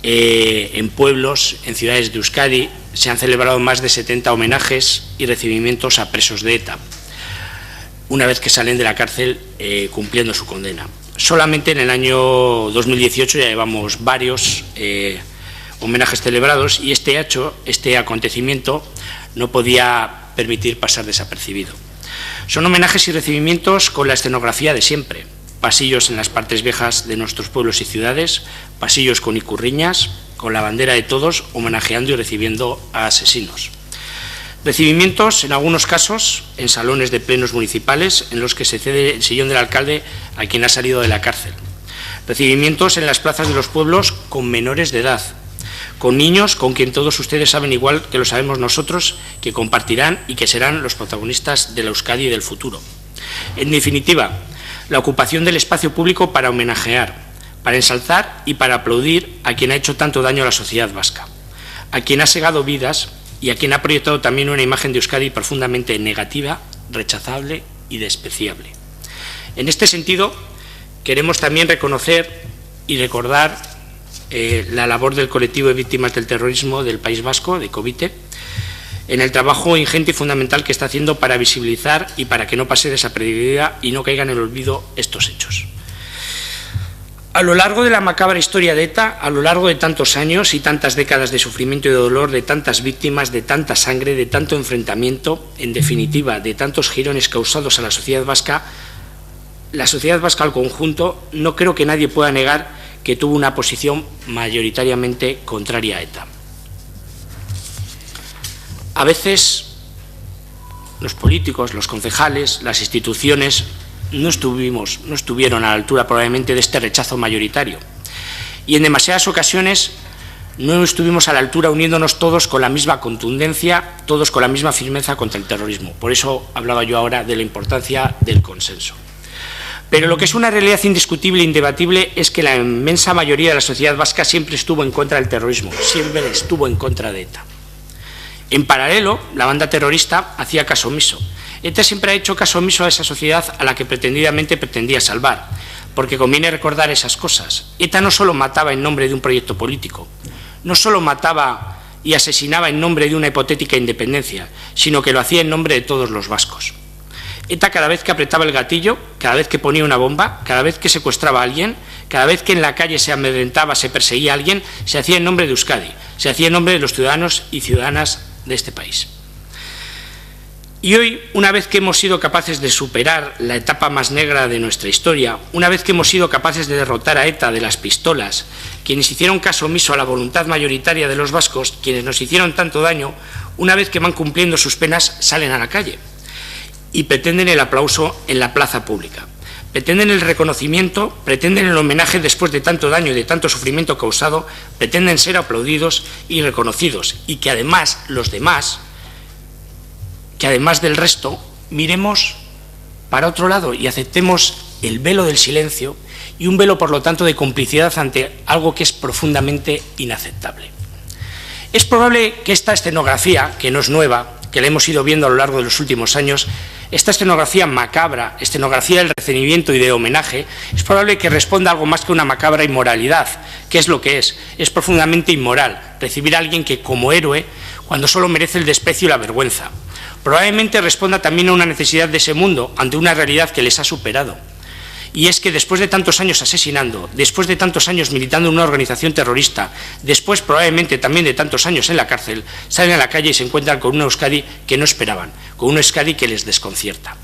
en pueblos, en ciudades de Euskadi, se han celebrado más de 70 homenajes y recibimientos a presos de ETA, una vez que salen de la cárcel cumpliendo su condena. Solamente en el año 2018 ya llevamos varios homenajes celebrados y este acontecimiento no podía permitir pasar desapercibido. Son homenajes y recibimientos con la escenografía de siempre, pasillos en las partes viejas de nuestros pueblos y ciudades, pasillos con icurriñas, con la bandera de todos, homenajeando y recibiendo a asesinos. Recibimientos, en algunos casos, en salones de plenos municipales, en los que se cede el sillón del alcalde a quien ha salido de la cárcel. Recibimientos en las plazas de los pueblos con menores de edad, con niños con quien todos ustedes saben igual que lo sabemos nosotros, que compartirán y que serán los protagonistas de la Euskadi del futuro. En definitiva, la ocupación del espacio público para homenajear, para ensalzar y para aplaudir a quien ha hecho tanto daño a la sociedad vasca, a quien ha segado vidas y a quien ha proyectado también una imagen de Euskadi profundamente negativa, rechazable y despreciable. En este sentido, queremos también reconocer y recordar la labor del colectivo de víctimas del terrorismo del País Vasco, de Covite, en el trabajo ingente y fundamental que está haciendo para visibilizar y para que no pase desapercibida y no caigan en el olvido estos hechos. A lo largo de la macabra historia de ETA, a lo largo de tantos años y tantas décadas de sufrimiento y de dolor, de tantas víctimas, de tanta sangre, de tanto enfrentamiento, en definitiva, de tantos girones causados a la sociedad vasca al conjunto, no creo que nadie pueda negar que tuvo una posición mayoritariamente contraria a ETA. A veces los políticos, los concejales, las instituciones no estuvieron a la altura probablemente de este rechazo mayoritario y en demasiadas ocasiones no estuvimos a la altura uniéndonos todos con la misma contundencia, todos con la misma firmeza contra el terrorismo. Por eso hablaba yo ahora de la importancia del consenso. Pero lo que es una realidad indiscutible e indebatible es que la inmensa mayoría de la sociedad vasca siempre estuvo en contra del terrorismo, siempre estuvo en contra de ETA. En paralelo, la banda terrorista hacía caso omiso. ETA siempre ha hecho caso omiso a esa sociedad a la que pretendía salvar, porque conviene recordar esas cosas. ETA no solo mataba en nombre de un proyecto político, no solo mataba y asesinaba en nombre de una hipotética independencia, sino que lo hacía en nombre de todos los vascos. ETA, cada vez que apretaba el gatillo, cada vez que ponía una bomba, cada vez que secuestraba a alguien, cada vez que en la calle se amedrentaba, se perseguía a alguien, se hacía en nombre de Euskadi, se hacía en nombre de los ciudadanos y ciudadanas de este país. Y hoy, una vez que hemos sido capaces de superar la etapa más negra de nuestra historia, una vez que hemos sido capaces de derrotar a ETA de las pistolas, quienes hicieron caso omiso a la voluntad mayoritaria de los vascos, quienes nos hicieron tanto daño, una vez que van cumpliendo sus penas, salen a la calle y pretenden el aplauso en la plaza pública. Pretenden el reconocimiento, pretenden el homenaje después de tanto daño y de tanto sufrimiento causado, pretenden ser aplaudidos y reconocidos, y que además los demás, que además del resto, miremos para otro lado y aceptemos el velo del silencio y un velo, por lo tanto, de complicidad ante algo que es profundamente inaceptable. Es probable que esta escenografía, que no es nueva, que la hemos ido viendo a lo largo de los últimos años, esta escenografía macabra, escenografía del recibimiento y de homenaje, es probable que responda a algo más que una macabra inmoralidad. ¿Qué es lo que es? Es profundamente inmoral recibir a alguien que, como héroe, cuando solo merece el desprecio y la vergüenza. Probablemente responda también a una necesidad de ese mundo, ante una realidad que les ha superado. Y es que después de tantos años asesinando, después de tantos años militando en una organización terrorista, después probablemente también de tantos años en la cárcel, salen a la calle y se encuentran con una Euskadi que no esperaban, con una Euskadi que les desconcierta.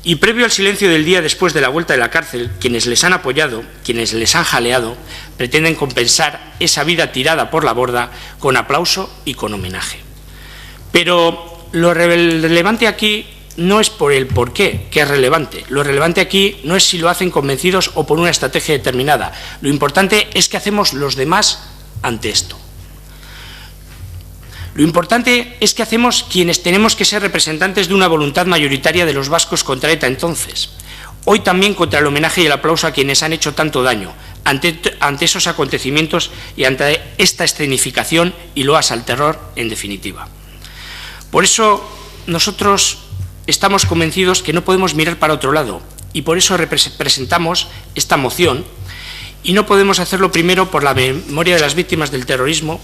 Y previo al silencio del día después de la vuelta de la cárcel, quienes les han apoyado, quienes les han jaleado, pretenden compensar esa vida tirada por la borda con aplauso y con homenaje. Pero lo relevante aquí no es por el porqué, que es relevante. Lo relevante aquí no es si lo hacen convencidos o por una estrategia determinada. Lo importante es qué hacemos los demás ante esto. Lo importante es qué hacemos quienes tenemos que ser representantes de una voluntad mayoritaria de los vascos contra ETA entonces. Hoy también contra el homenaje y el aplauso a quienes han hecho tanto daño, ante esos acontecimientos y ante esta escenificación y loas al terror en definitiva. Por eso nosotros estamos convencidos que no podemos mirar para otro lado y por eso presentamos esta moción y no podemos hacerlo primero por la memoria de las víctimas del terrorismo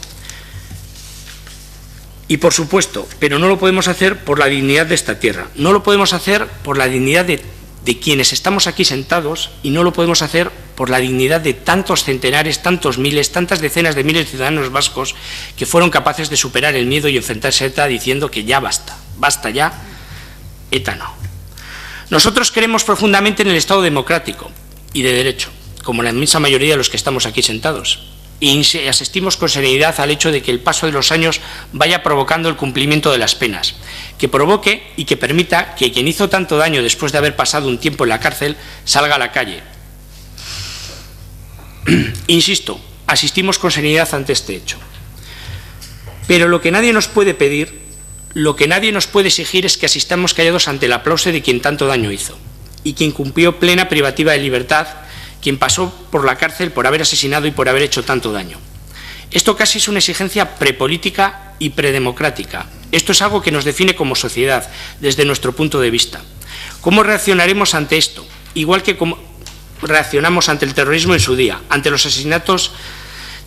y por supuesto, pero no lo podemos hacer por la dignidad de esta tierra, no lo podemos hacer por la dignidad de quienes estamos aquí sentados y no lo podemos hacer por la dignidad de tantos centenares, tantos miles, tantas decenas de miles de ciudadanos vascos que fueron capaces de superar el miedo y enfrentarse a ETA diciendo que ya basta, basta ya, ETA no. Nosotros creemos profundamente en el Estado democrático y de derecho, como la inmensa mayoría de los que estamos aquí sentados, y asistimos con serenidad al hecho de que el paso de los años vaya provocando el cumplimiento de las penas, que provoque y que permita que quien hizo tanto daño después de haber pasado un tiempo en la cárcel salga a la calle. Insisto, asistimos con serenidad ante este hecho. Pero lo que nadie nos puede pedir, lo que nadie nos puede exigir es que asistamos callados ante el aplauso de quien tanto daño hizo y quien cumplió plena privativa de libertad, quien pasó por la cárcel por haber asesinado y por haber hecho tanto daño. Esto casi es una exigencia prepolítica y predemocrática. Esto es algo que nos define como sociedad, desde nuestro punto de vista. ¿Cómo reaccionaremos ante esto? Igual que como reaccionamos ante el terrorismo en su día, ante los asesinatos,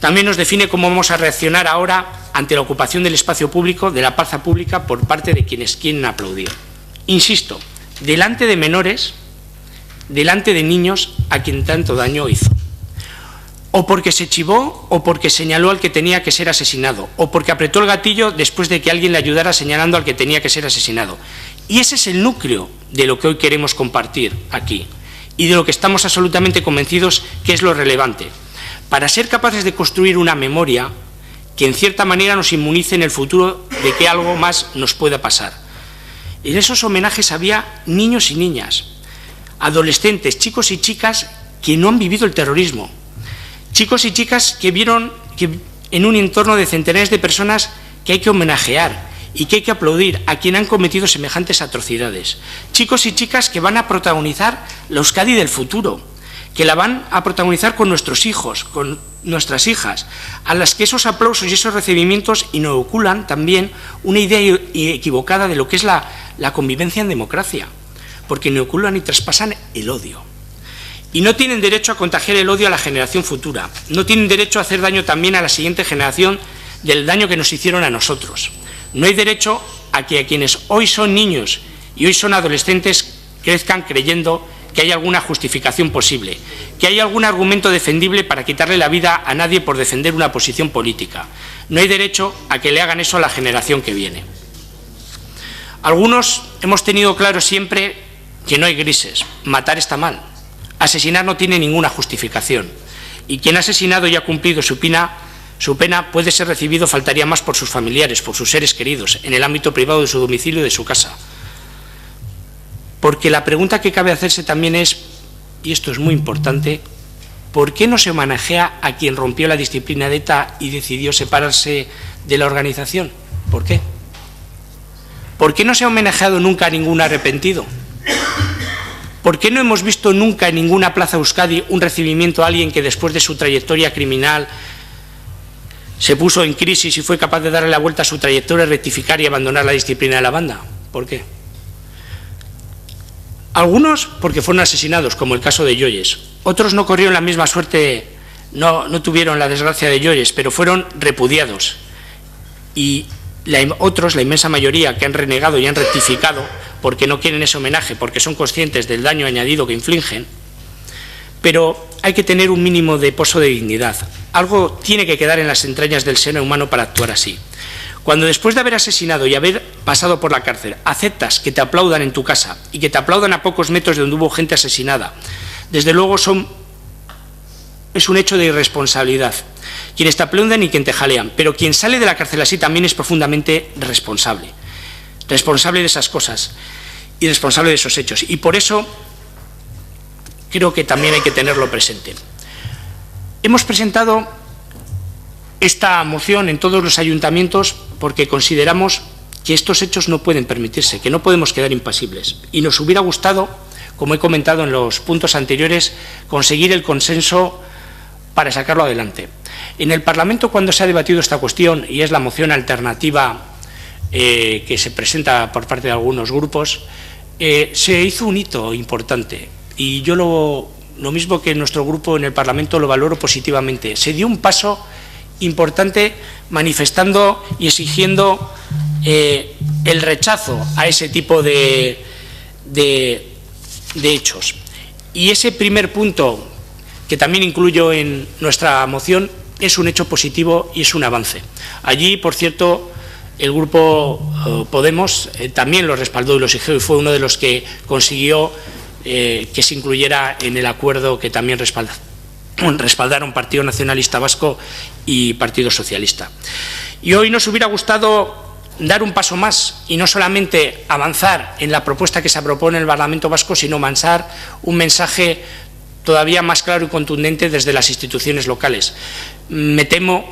también nos define cómo vamos a reaccionar ahora ante la ocupación del espacio público, de la plaza pública, por parte de quienes quieren aplaudir. Insisto, delante de menores, delante de niños a quien tanto daño hizo. O porque se chivó, o porque señaló al que tenía que ser asesinado, o porque apretó el gatillo después de que alguien le ayudara señalando al que tenía que ser asesinado. Y ese es el núcleo de lo que hoy queremos compartir aquí, y de lo que estamos absolutamente convencidos que es lo relevante, para ser capaces de construir una memoria que en cierta manera nos inmunice en el futuro de que algo más nos pueda pasar. En esos homenajes había niños y niñas, adolescentes, chicos y chicas que no han vivido el terrorismo, chicos y chicas que vieron que en un entorno de centenares de personas que hay que homenajear y que hay que aplaudir a quien han cometido semejantes atrocidades, chicos y chicas que van a protagonizar la Euskadi del futuro, que la van a protagonizar con nuestros hijos, con nuestras hijas, a las que esos aplausos y esos recibimientos inoculan también una idea equivocada de lo que es la convivencia en democracia, porque inoculan y traspasan el odio. Y no tienen derecho a contagiar el odio a la generación futura, no tienen derecho a hacer daño también a la siguiente generación del daño que nos hicieron a nosotros. No hay derecho a que a quienes hoy son niños y hoy son adolescentes crezcan creyendo que hay alguna justificación posible, que hay algún argumento defendible para quitarle la vida a nadie por defender una posición política. No hay derecho a que le hagan eso a la generación que viene. Algunos hemos tenido claro siempre que no hay grises. Matar está mal. Asesinar no tiene ninguna justificación. Y quien ha asesinado y ha cumplido su pena puede ser recibido, faltaría más, por sus familiares, por sus seres queridos, en el ámbito privado de su domicilio y de su casa. Porque la pregunta que cabe hacerse también es, y esto es muy importante, ¿por qué no se homenajea a quien rompió la disciplina de ETA y decidió separarse de la organización? ¿Por qué? ¿Por qué no se ha homenajeado nunca a ningún arrepentido? ¿Por qué no hemos visto nunca en ninguna plaza Euskadi un recibimiento a alguien que después de su trayectoria criminal se puso en crisis y fue capaz de darle la vuelta a su trayectoria, rectificar y abandonar la disciplina de la banda? ¿Por qué? Algunos porque fueron asesinados, como el caso de Lloyes. Otros no corrieron la misma suerte, no tuvieron la desgracia de Lloyes, pero fueron repudiados. Y otros, la inmensa mayoría, que han renegado y han rectificado porque no quieren ese homenaje, porque son conscientes del daño añadido que infligen. Pero hay que tener un mínimo de pozo de dignidad. Algo tiene que quedar en las entrañas del ser humano para actuar así. Cuando después de haber asesinado y haber pasado por la cárcel aceptas que te aplaudan en tu casa y que te aplaudan a pocos metros de donde hubo gente asesinada, desde luego es un hecho de irresponsabilidad. Quienes te aplauden y quien te jalean, pero quien sale de la cárcel así también es profundamente responsable. Responsable de esas cosas y responsable de esos hechos. Y por eso creo que también hay que tenerlo presente. Hemos presentado esta moción en todos los ayuntamientos porque consideramos que estos hechos no pueden permitirse, que no podemos quedar impasibles. Y nos hubiera gustado, como he comentado en los puntos anteriores, conseguir el consenso para sacarlo adelante. En el Parlamento, cuando se ha debatido esta cuestión, y es la moción alternativa que se presenta por parte de algunos grupos, se hizo un hito importante. Y yo lo mismo que nuestro grupo en el Parlamento lo valoro positivamente. Se dio un paso importante manifestando y exigiendo el rechazo a ese tipo de hechos. Y ese primer punto, que también incluyo en nuestra moción, es un hecho positivo y es un avance. Allí, por cierto, el grupo Podemos también lo respaldó y lo exigió y fue uno de los que consiguió que se incluyera en el acuerdo que también respaldaron Partido Nacionalista Vasco y Partido Socialista. Y hoy nos hubiera gustado dar un paso más y no solamente avanzar en la propuesta que se propone en el Parlamento Vasco, sino mandar un mensaje todavía más claro y contundente desde las instituciones locales. Me temo,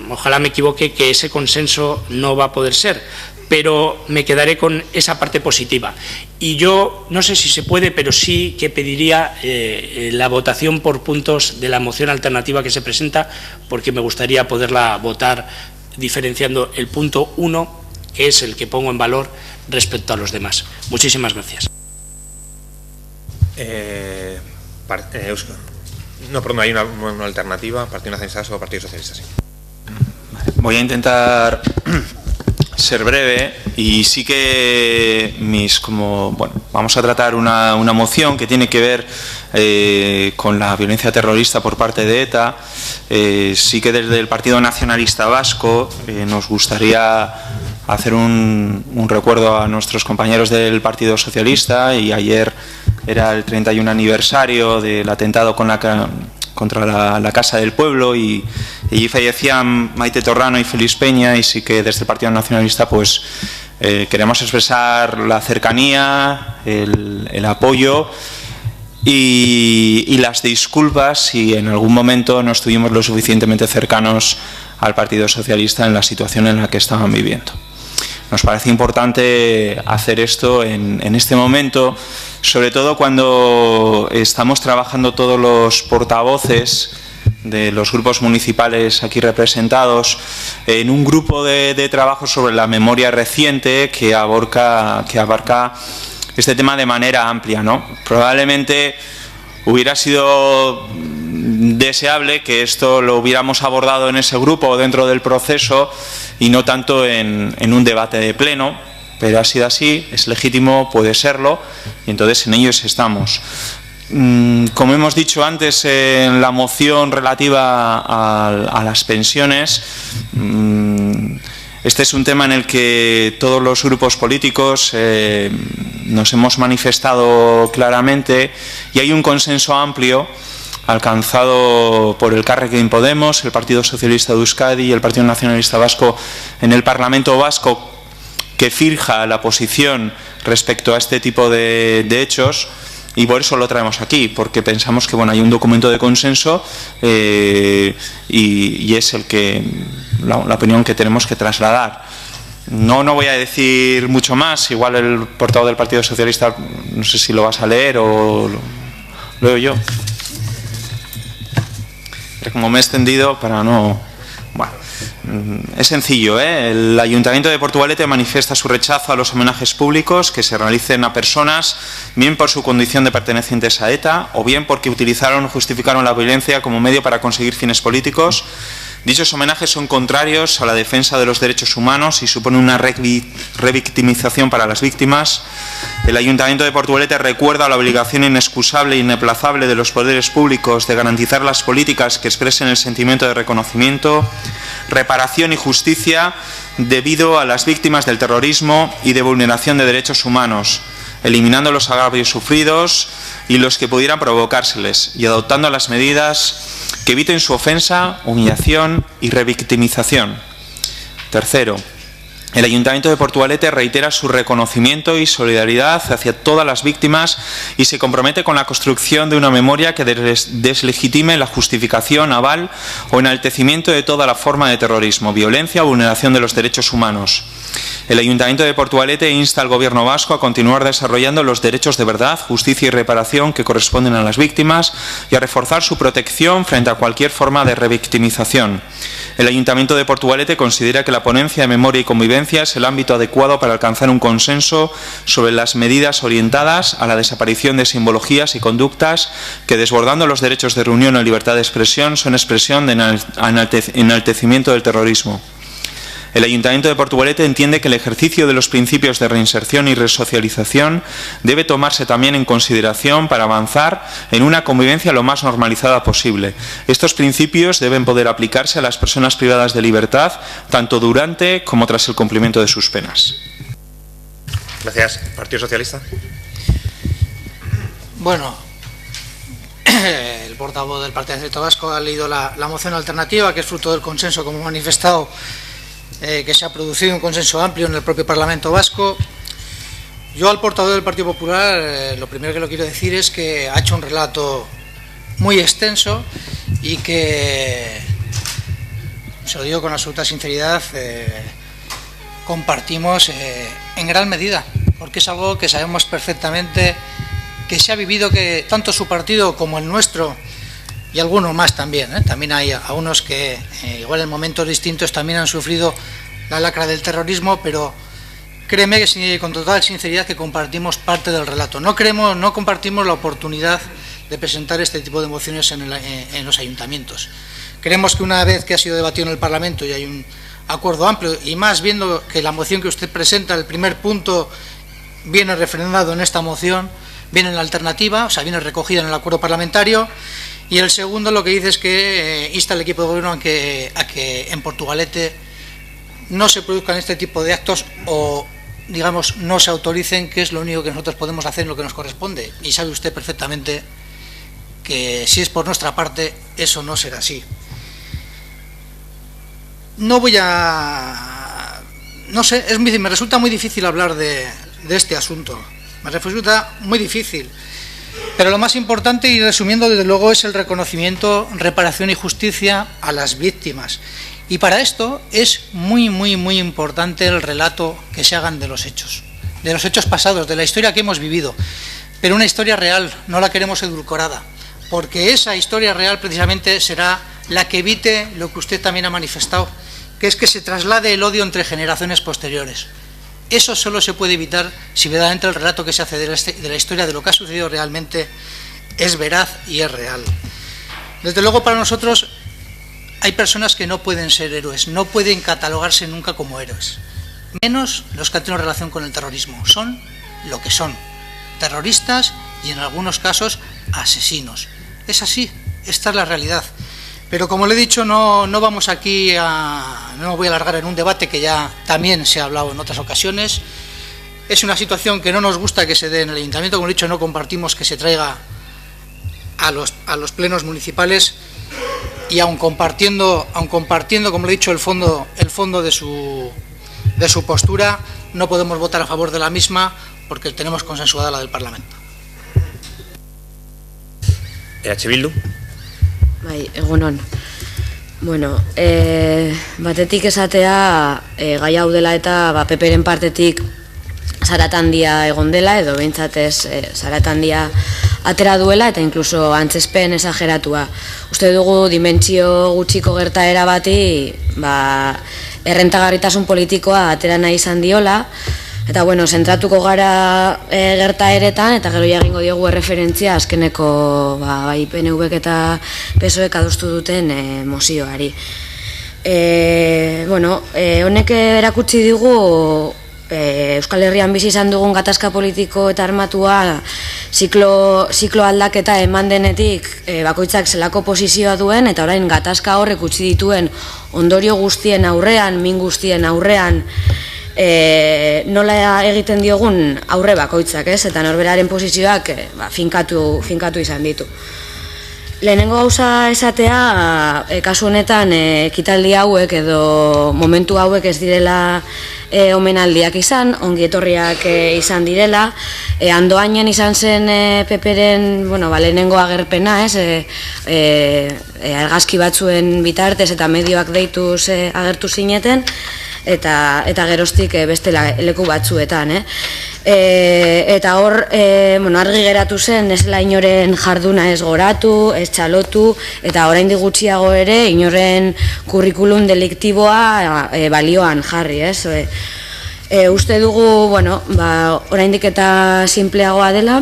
ojalá me equivoque, que ese consenso no va a poder ser, pero me quedaré con esa parte positiva. Y yo no sé si se puede, pero sí que pediría la votación por puntos de la moción alternativa que se presenta, porque me gustaría poderla votar diferenciando el punto 1, que es el que pongo en valor respecto a los demás. Muchísimas gracias. No, perdón, hay una alternativa, Partido Nacionalista o Partido Socialista, sí. Voy a intentar ser breve y sí que vamos a tratar una moción que tiene que ver con la violencia terrorista por parte de ETA. Sí que desde el Partido Nacionalista Vasco nos gustaría hacer un recuerdo a nuestros compañeros del Partido Socialista, y ayer era el 31 aniversario del atentado contra la Casa del Pueblo y allí fallecían Maite Torrano y Félix Peña, y sí que desde el Partido Nacionalista pues queremos expresar la cercanía, el apoyo y las disculpas si en algún momento no estuvimos lo suficientemente cercanos al Partido Socialista en la situación en la que estaban viviendo. Nos parece importante hacer esto en este momento, sobre todo cuando estamos trabajando todos los portavoces de los grupos municipales aquí representados en un grupo de trabajo sobre la memoria reciente que abarca este tema de manera amplia, ¿no? Probablemente hubiera sido deseable que esto lo hubiéramos abordado en ese grupo o dentro del proceso y no tanto en un debate de pleno, pero ha sido así, es legítimo, puede serlo, y entonces en ellos estamos. Como hemos dicho antes en la moción relativa a las pensiones, este es un tema en el que todos los grupos políticos nos hemos manifestado claramente y hay un consenso amplio alcanzado por el Carrequín Podemos, el Partido Socialista de Euskadi y el Partido Nacionalista Vasco en el Parlamento Vasco, que fija la posición respecto a este tipo de hechos, y por eso lo traemos aquí, porque pensamos que hay un documento de consenso y es la opinión que tenemos que trasladar. No voy a decir mucho más, igual el portavoz del Partido Socialista, no sé si lo vas a leer o lo leo yo. Pero como me he extendido para no... Bueno, es sencillo, ¿eh? El Ayuntamiento de Portugalete manifiesta su rechazo a los homenajes públicos que se realicen a personas, bien por su condición de pertenecientes a ETA o bien porque utilizaron o justificaron la violencia como medio para conseguir fines políticos. Dichos homenajes son contrarios a la defensa de los derechos humanos y suponen una revictimización para las víctimas. El Ayuntamiento de Portugalete recuerda la obligación inexcusable e inaplazable de los poderes públicos de garantizar las políticas que expresen el sentimiento de reconocimiento, reparación y justicia debido a las víctimas del terrorismo y de vulneración de derechos humanos, eliminando los agravios sufridos y los que pudieran provocárseles y adoptando las medidas que eviten su ofensa, humillación y revictimización. Tercero, el Ayuntamiento de Portugalete reitera su reconocimiento y solidaridad hacia todas las víctimas y se compromete con la construcción de una memoria que deslegitime la justificación, aval o enaltecimiento de toda la forma de terrorismo, violencia o vulneración de los derechos humanos. El Ayuntamiento de Portugalete insta al Gobierno vasco a continuar desarrollando los derechos de verdad, justicia y reparación que corresponden a las víctimas y a reforzar su protección frente a cualquier forma de revictimización. El Ayuntamiento de Portugalete considera que la ponencia de memoria y convivencia es el ámbito adecuado para alcanzar un consenso sobre las medidas orientadas a la desaparición de simbologías y conductas que, desbordando los derechos de reunión o libertad de expresión, son expresión de enaltecimiento del terrorismo. El Ayuntamiento de Portugalete entiende que el ejercicio de los principios de reinserción y resocialización debe tomarse también en consideración para avanzar en una convivencia lo más normalizada posible. Estos principios deben poder aplicarse a las personas privadas de libertad, tanto durante como tras el cumplimiento de sus penas. Gracias. ¿Partido Socialista? Bueno, el portavoz del Partido Socialista Vasco ha leído la moción alternativa, que es fruto del consenso, como he manifestado, que se ha producido un consenso amplio en el propio Parlamento Vasco. Yo al portavoz del Partido Popular lo primero que lo quiero decir es que ha hecho un relato muy extenso y que, se lo digo con absoluta sinceridad, compartimos en gran medida, porque es algo que sabemos perfectamente que se ha vivido, que tanto su partido como el nuestro y algunos más también, también hay algunos que igual en momentos distintos también han sufrido la lacra del terrorismo, pero créeme que con total sinceridad que compartimos parte del relato. No compartimos la oportunidad de presentar este tipo de mociones en los ayuntamientos. Creemos que una vez que ha sido debatido en el Parlamento y hay un acuerdo amplio, y más viendo que la moción que usted presenta, el primer punto viene refrendado en esta moción, viene en la alternativa, o sea, viene recogida en el acuerdo parlamentario, y el segundo lo que dice es que insta al equipo de gobierno a que en Portugalete no se produzcan este tipo de actos o, digamos, no se autoricen, que es lo único que nosotros podemos hacer en lo que nos corresponde. Y sabe usted perfectamente que si es por nuestra parte, eso no será así. No sé, me resulta muy difícil hablar de este asunto. Me resulta muy difícil. Pero lo más importante, y resumiendo, desde luego, es el reconocimiento, reparación y justicia a las víctimas. Y para esto es muy, muy, muy importante el relato que se hagan de los hechos pasados, de la historia que hemos vivido. Pero una historia real, no la queremos edulcorada, porque esa historia real precisamente será la que evite lo que usted también ha manifestado, que es que se traslade el odio entre generaciones posteriores. Eso solo se puede evitar si verdaderamente el relato que se hace de la historia, de lo que ha sucedido realmente, es veraz y es real. Desde luego, para nosotros hay personas que no pueden ser héroes, no pueden catalogarse nunca como héroes, menos los que han tenido relación con el terrorismo. Son lo que son, terroristas y en algunos casos asesinos. Es así, esta es la realidad. Pero como le he dicho, no vamos aquí no me voy a alargar en un debate que ya también se ha hablado en otras ocasiones. Es una situación que no nos gusta que se dé en el ayuntamiento, como he dicho, no compartimos que se traiga a los plenos municipales, y aun compartiendo, como le he dicho, el fondo de su postura, no podemos votar a favor de la misma porque tenemos consensuada la del Parlamento. EH Bildu. Bai, egunon. Bueno, batetik esatea gai hau dela eta PPren partetik zarata handia egon dela, edo behintzat ez zarata handia atera duela, eta inkluso antzespen esageratua. Uste dugu dimentsio gutxiko gertaera bati errentagarritasun politikoa atera nahi izan diola, eta bueno, zentratuko gara gertaeretan, eta gero egingo diogu erreferentzia azkeneko bai PNVk eta PSOek adostu duten mozioari. Honek erakutsi digu Euskal Herrian bizi izan dugun gatazka politiko eta armatua ziklo aldaketa eman denetik bakoitzak zelako posizioa duen, eta orain gatazka horrek utzi dituen ondorio guztien aurrean, min guztien aurrean, nola egiten diogun aurre bakoitzak, eta norberaren posizioak finkatu izan ditu. Lehenengo gauza esatea, kasu honetan ekitaldi hauek edo momentu hauek ez direla omenaldiak izan, ongi etorriak izan direla. Andoainen izan zen PPren lehenengo agerpena, argazki batzuen bitartez eta medioak deituz agertu zineten, eta geroztik beste leku batzuetan. Eta hor, argi geratu zen, ez la inoren jarduna ez goratu, ez txalotu, eta oraindik gutxiago ere, inoren kurrikulum deliktiboa balioan jarri, ez? Uste dugu, oraindik eta sinpleagoa dela,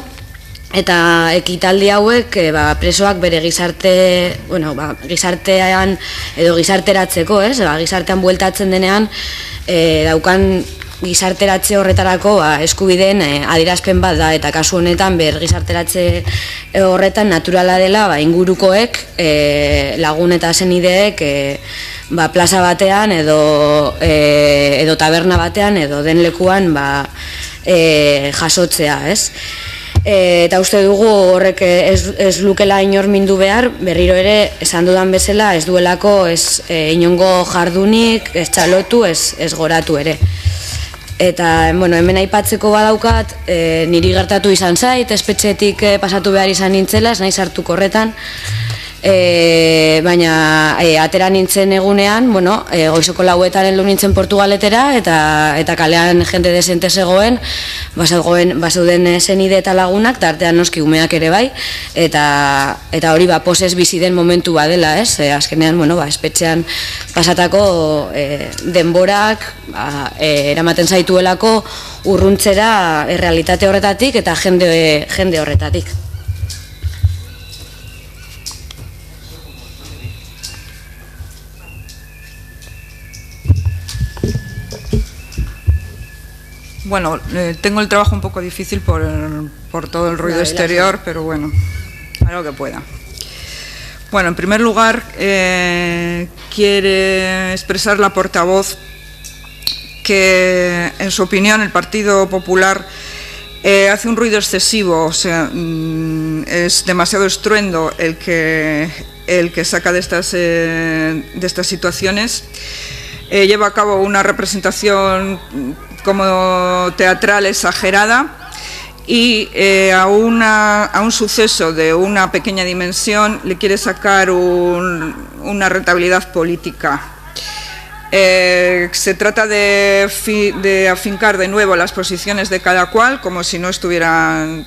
Eta ekitaldi hauek presoak bere gizartean edo gizarteratzeko, gizartean bueltatzen denean daukan gizarteratze horretarako eskubideen adierazpen bat da, eta kasu honetan gizarteratze horretan naturala dela ingurukoek, lagun eta senideek plaza batean edo taberna batean edo den lekuan jasotzea, ez? Eta uste dugu horrek ez lukela inor mindu behar, berriro ere esan dudan bezala ez duelako inongo jardunik, ez txalotu, ez goratu ere. Eta hemen aipatzeko badaukat, niri gertatu izan zait, espetxetik pasatu behar izan nintzela, ez nahi sartuko horretan, baina atera nintzen egunean, goizoko 4etan heldu nintzen Portugaletera, eta kalean jende desente zegoen, bazeuden senide eta lagunak, tartean noski umeak ere bai, eta hori posez bizi den momentu badela, ez? Azkenean, espetxean pasatako denborak eramaten zaituelako urruntzera errealitate horretatik eta jende horretatik. Bueno, tengo el trabajo un poco difícil por todo el ruido exterior, pero bueno, haré lo que pueda. Bueno, en primer lugar, quiere expresar la portavoz que, en su opinión, el Partido Popular hace un ruido excesivo, o sea, es demasiado estruendo el que saca de estas situaciones. Lleva a cabo una representación como teatral exagerada y a un suceso de una pequeña dimensión le quiere sacar una rentabilidad política. Se trata de afincar de nuevo las posiciones de cada cual, como si no estuvieran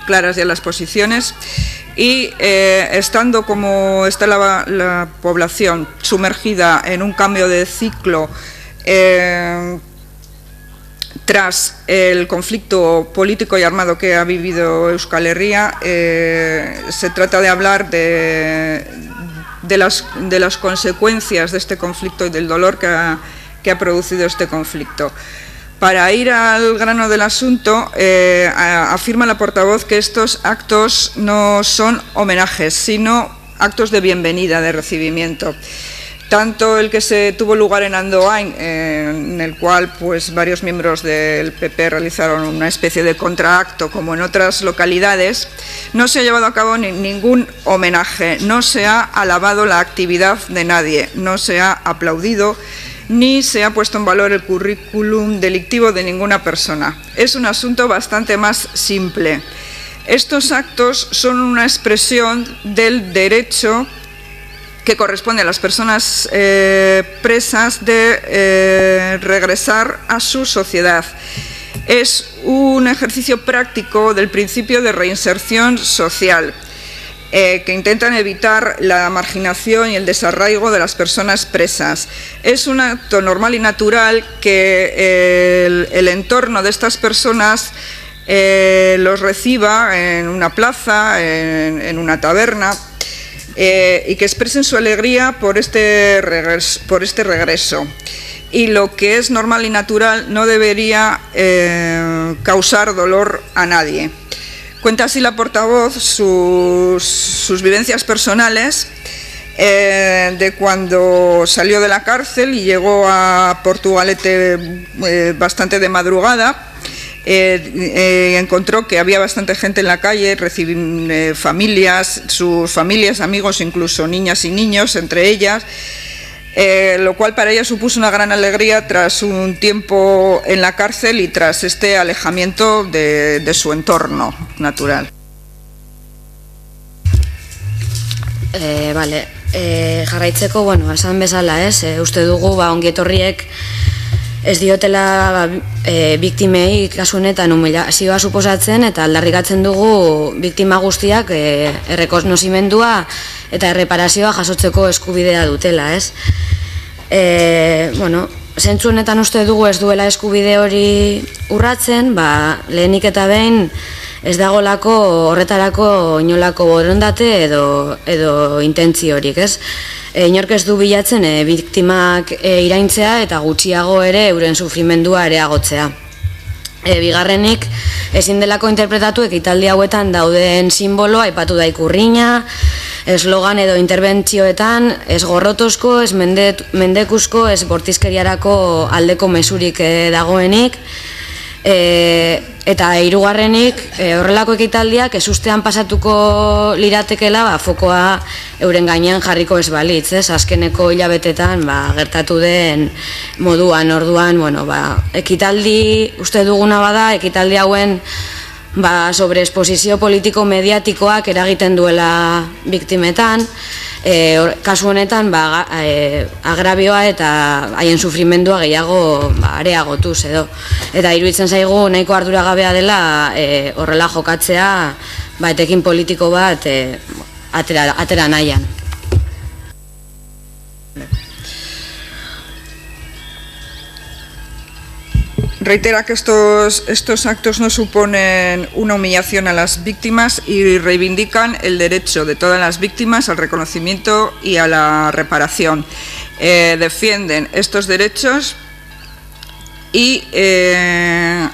claras ya las posiciones, y estando como está la población sumergida en un cambio de ciclo tras el conflicto político y armado que ha vivido Euskal Herria, se trata de hablar de las consecuencias de este conflicto y del dolor que ha producido este conflicto. Para ir al grano del asunto, afirma la portavoz que estos actos no son homenajes, sino actos de bienvenida, de recibimiento. Tanto el que se tuvo lugar en Andoain, en el cual varios miembros del PP realizaron una especie de contraacto, como en otras localidades, no se ha llevado a cabo ningún homenaje, no se ha alabado la actividad de nadie, no se ha aplaudido ni se ha puesto en valor el currículum delictivo de ninguna persona. Es un asunto bastante más simple. Estos actos son una expresión del derecho que corresponde a las personas presas de regresar a su sociedad. Es un ejercicio práctico del principio de reinserción social, que intentan evitar la marginación y el desarraigo de las personas presas. Es un acto normal y natural que el entorno de estas personas los reciba en una plaza, en una taberna, y que expresen su alegría por este regreso. Y lo que es normal y natural no debería causar dolor a nadie. Cuenta así la portavoz sus vivencias personales de cuando salió de la cárcel y llegó a Portugalete bastante de madrugada. Encontró que había bastante gente en la calle, familias, sus familias, amigos, incluso niñas y niños entre ellas, lo cual para ella supuso una gran alegría tras un tiempo en la cárcel y tras este alejamiento de su entorno natural. Vale, jarraitzeko, esan bezala, uste dugu ongi etorriek ez diotela biktimei kasu honetan humilazioa suposatzen, eta aldarrikatzen dugu biktima guztiak errekonozimendua eta erreparazioa jasotzeko eskubidea dutela, ez? Zentzu honetan uste dugu ez duela eskubide hori urratzen, lehenik eta behin ez dagolako horretarako inolako borondate edo intentziorik, ez? Inork ez du bilatzen biktimak iraintzea eta gutxiago ere euren sufrimendua areagotzea. Bigarrenik, ezin delako interpretatu ekitaldi hauetan dauden simboloa, aipatu da ikurriña, eslogan edo interbentzioetan, ez gorrotozko, ez mendekuzko, ez bortizkeriarako aldeko mesurik dagoenik, eta hirugarrenik, horrelako ekitaldiak ez ustean pasatuko liratekela fokoa euren gainean jarriko ez balitz, azkeneko hilabetetan gertatu den moduan, orduan, ekitaldi uste duguna bada, ekitaldi hauen sobreexposizio politiko-mediatikoak eragiten duela biktimetan, kasu honetan agrabioa eta haien sufrimendua gehiago areagotuz edo. Eta iruditzen zaigu nahiko arduragabea dela horrela jokatzea etekin politiko bat atera nahian. Reitera que estos actos no suponen una humillación a las víctimas y reivindican el derecho de todas las víctimas al reconocimiento y a la reparación. Defienden estos derechos y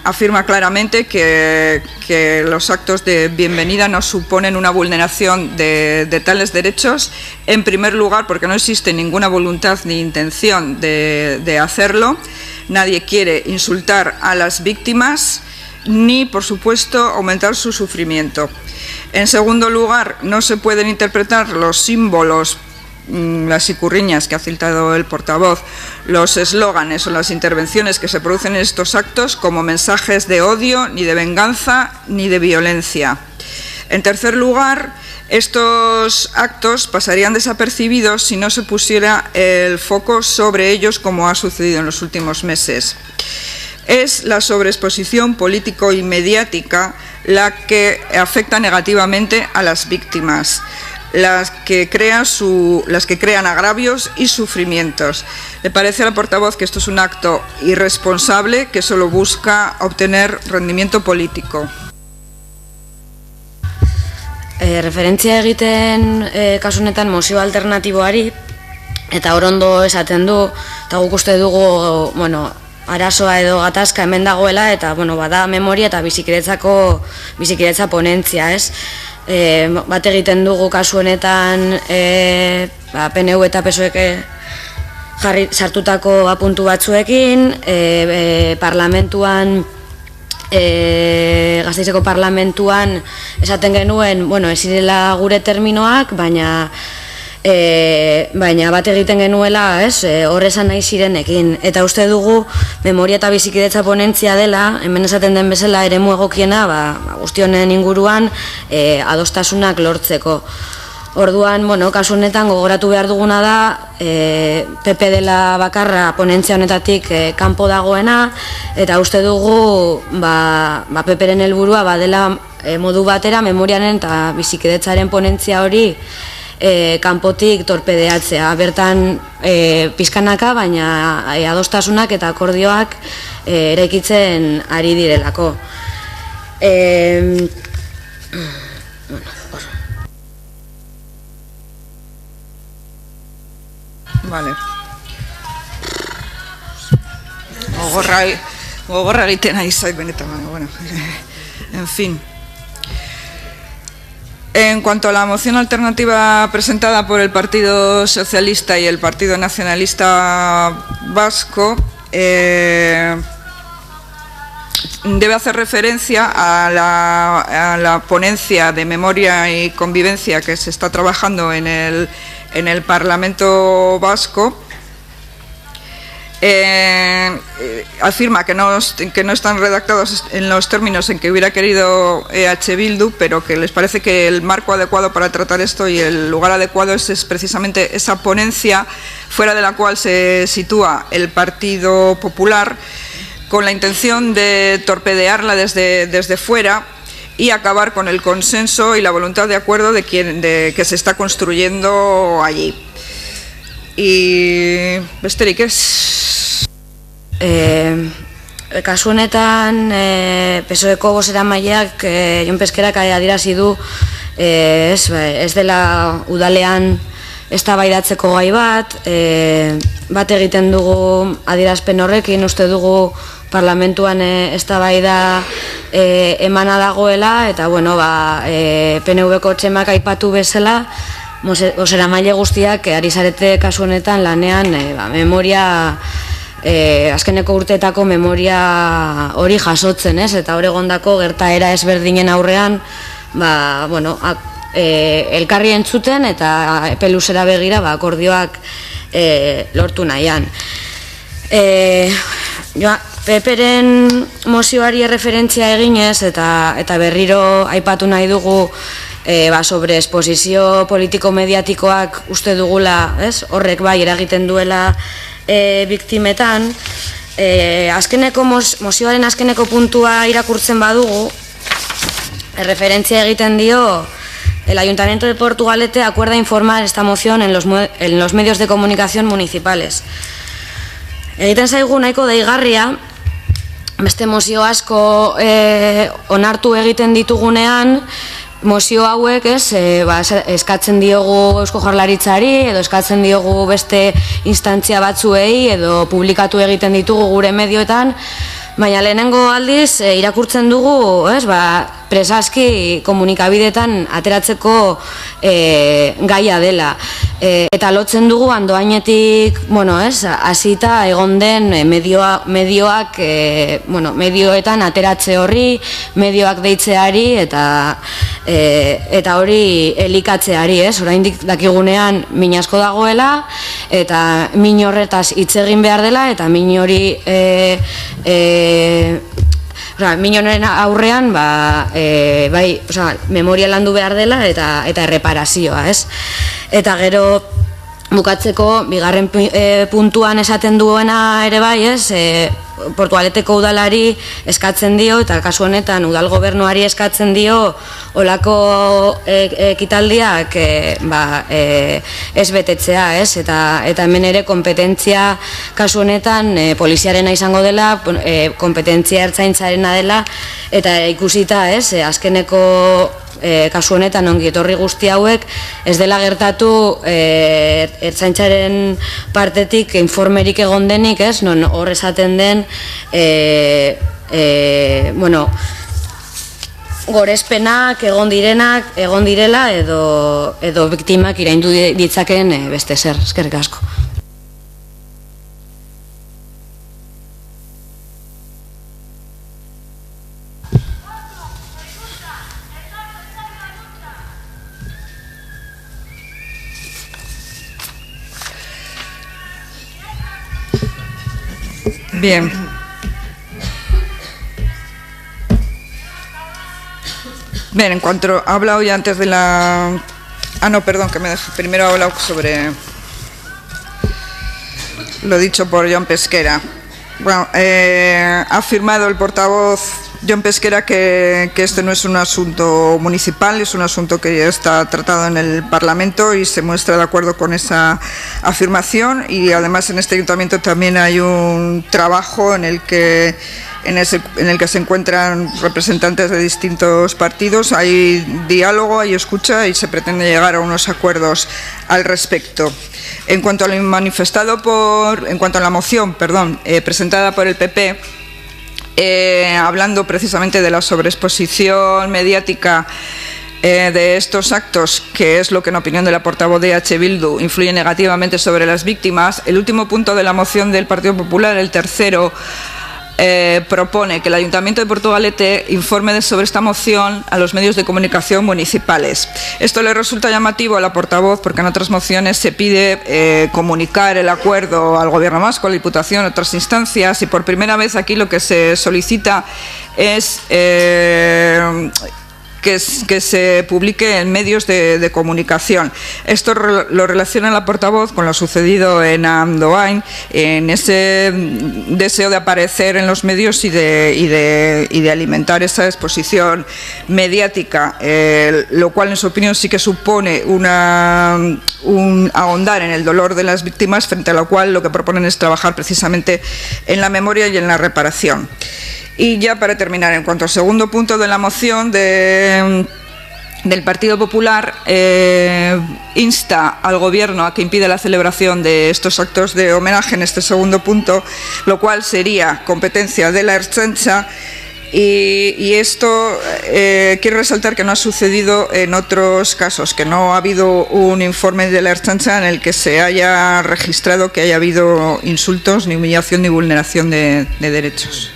afirma claramente que los actos de bienvenida no suponen una vulneración de tales derechos, en primer lugar porque no existe ninguna voluntad ni intención de hacerlo. Nadie quiere insultar a las víctimas ni, por supuesto, aumentar su sufrimiento. En segundo lugar, no se pueden interpretar los símbolos, las ikurriñas que ha citado el portavoz, los eslóganes o las intervenciones que se producen en estos actos como mensajes de odio, ni de venganza, ni de violencia. En tercer lugar, estos actos pasarían desapercibidos si no se pusiera el foco sobre ellos como ha sucedido en los últimos meses. Es la sobreexposición político y mediática la que afecta negativamente a las víctimas, las que crean agravios y sufrimientos. Le parece al portavoz que esto es un acto irresponsable que solo busca obtener rendimiento político. Referentzia egiten kasunetan mozio alternatiboari eta orondo esaten du eta guk uste dugu arazoa edo gatazka hemen dagoela eta bada memoria eta bizikidetza ponentzia, ez? Bat egiten dugu kasu honetan PNU eta PSOEk sartutako apuntu batzuekin, parlamentuan Gasteizeko parlamentuan esaten genuen, ez zirela gure terminoak, baina bat egiten genuela, hor esan nahi zirenekin. Eta uste dugu memoria eta bizikidetza ponentzia dela, hemen esaten den bezala eremu egokiena, guzti honen inguruan adostasunak lortzeko. Orduan, kasu honetan gogoratu behar duguna da, PP dela bakarra ponentzia honetatik kanpo dagoena, eta uste dugu PPren helburua badela modu batera memoriaren eta bizikidetzaren ponentzia hori kanpotik torpedeatzea. Bertan pizkanaka, baina adostasunak eta akordioak eraikitzen ari direlako. Vale. Gogorra egiten ari zait benetan, en fin. En cuanto a la moción alternativa presentada por el Partido Socialista y el Partido Nacionalista Vasco, debe hacer referencia a la ponencia de memoria y convivencia que se está trabajando en el Parlamento Vasco. Afirma que no están redactados en los términos en que hubiera querido EH Bildu, pero que les parece que el marco adecuado para tratar esto y el lugar adecuado es precisamente esa ponencia fuera de la cual se sitúa el Partido Popular, con la intención de torpedearla desde fuera y acabar con el consenso y la voluntad de acuerdo de que se está construyendo allí. Y besterik ez. kasu honetan PSOEko bozeramaileak Jon Pesquerak adierazi du ez dela udalean eztabaidatzeko gai bat egiten dugu adierazpen horrekin, uste dugu parlamentuan eztabaida emana dagoela, eta bueno, PNV-ko txemak aipatu bezala, bozeramaile guztiak ari zarete kasu honetan lanean memoria, azkeneko urteetako memoria hori jasotzen, eta hor egondako gertaera ezberdinen aurrean, elkarri entzuten eta epe luzera begira akordioak lortu nahian. PP-ren mozioari erreferentzia eginez eta berriro aipatu nahi dugu sobre esposizio politiko-mediatikoak uste dugula, horrek bai eragiten duela biktimetan. Mozioaren azkeneko puntua irakurtzen badugu, referencia egiten dio: el Ayuntamiento de Portugalete acuerda informar esta moción en los medios de comunicación municipales. Egiten zaigu nahiko deigarria, beste mozio asko onartu egiten ditugunean, mozio hauek eskatzen diogu Eusko Jaurlaritzari edo eskatzen diogu beste instantzia batzuei edo publikatu egiten ditugu gure medioetan, baina lehenengo aldiz irakurtzen dugu presaski komunikabidetan ateratzeko gaia dela. Eta lotzen dugu andoainetik, hasita egon den medioak, medioetan ateratze horri, medioak deitzeari eta hori elikatzeari, oraindik dakigunean min asko dagoela eta min horretaz hitz egin behar dela eta min hori minoren aurrean memoria landu behar dela eta erreparazioa, Eta gero bukatzeko bigarren puntuan esaten duena ere bai, Portugaleteko udalari eskatzen dio, eta kasu honetan udal gobernuari eskatzen dio olako ekitaldiak ez betetzea, eta hemen ere kompetentzia kasu honetan poliziarena izango dela, kompetentzia ertzaintzarena dela, eta ikusita azkeneko kasu honetan ongi etorri guzti hauek ez dela gertatu ertzaintzaren partetik informerik egon denik, non hor esaten den gorezpenak egon direla edo biktimak iraindu ditzaken beste zer. Eskerrik asko. Bien. Bien, en cuanto ha hablado ya antes de la... no, perdón, que me deje. Primero ha hablado sobre lo dicho por Jon Pesquera. Bueno, ha afirmado el portavoz Jon Pesquera que este no es un asunto municipal, es un asunto que ya está tratado en el Parlamento y se muestra de acuerdo con esa afirmación, y además en este ayuntamiento también hay un trabajo en el que se encuentran representantes de distintos partidos, hay diálogo, hay escucha y se pretende llegar a unos acuerdos al respecto. En cuanto a lo manifestado en cuanto a la moción, presentada por el PP, hablando precisamente de la sobreexposición mediática de estos actos, que es lo que en opinión de la portavoz de EH Bildu influye negativamente sobre las víctimas, el último punto de la moción del Partido Popular, el tercero, propone que el Ayuntamiento de Portugalete informe sobre esta moción a los medios de comunicación municipales. Esto le resulta llamativo a la portavoz porque en otras mociones se pide comunicar el acuerdo al Gobierno vasco, a la Diputación, a otras instancias, y por primera vez aquí lo que se solicita es que se publique en medios de comunicación. Esto lo relaciona la portavoz con lo sucedido en Andoain, en ese deseo de aparecer en los medios y de alimentar esa exposición mediática, lo cual en su opinión sí que supone un ahondar en el dolor de las víctimas, frente a lo cual lo que proponen es trabajar precisamente en la memoria y en la reparación. Y ya para terminar, en cuanto al segundo punto de la moción del Partido Popular, insta al Gobierno a que impida la celebración de estos actos de homenaje en este segundo punto, lo cual sería competencia de la Ertzaintza. Y esto quiero resaltar que no ha sucedido en otros casos, que no ha habido un informe de la Ertzaintza en el que se haya registrado que haya habido insultos, ni humillación, ni vulneración de derechos.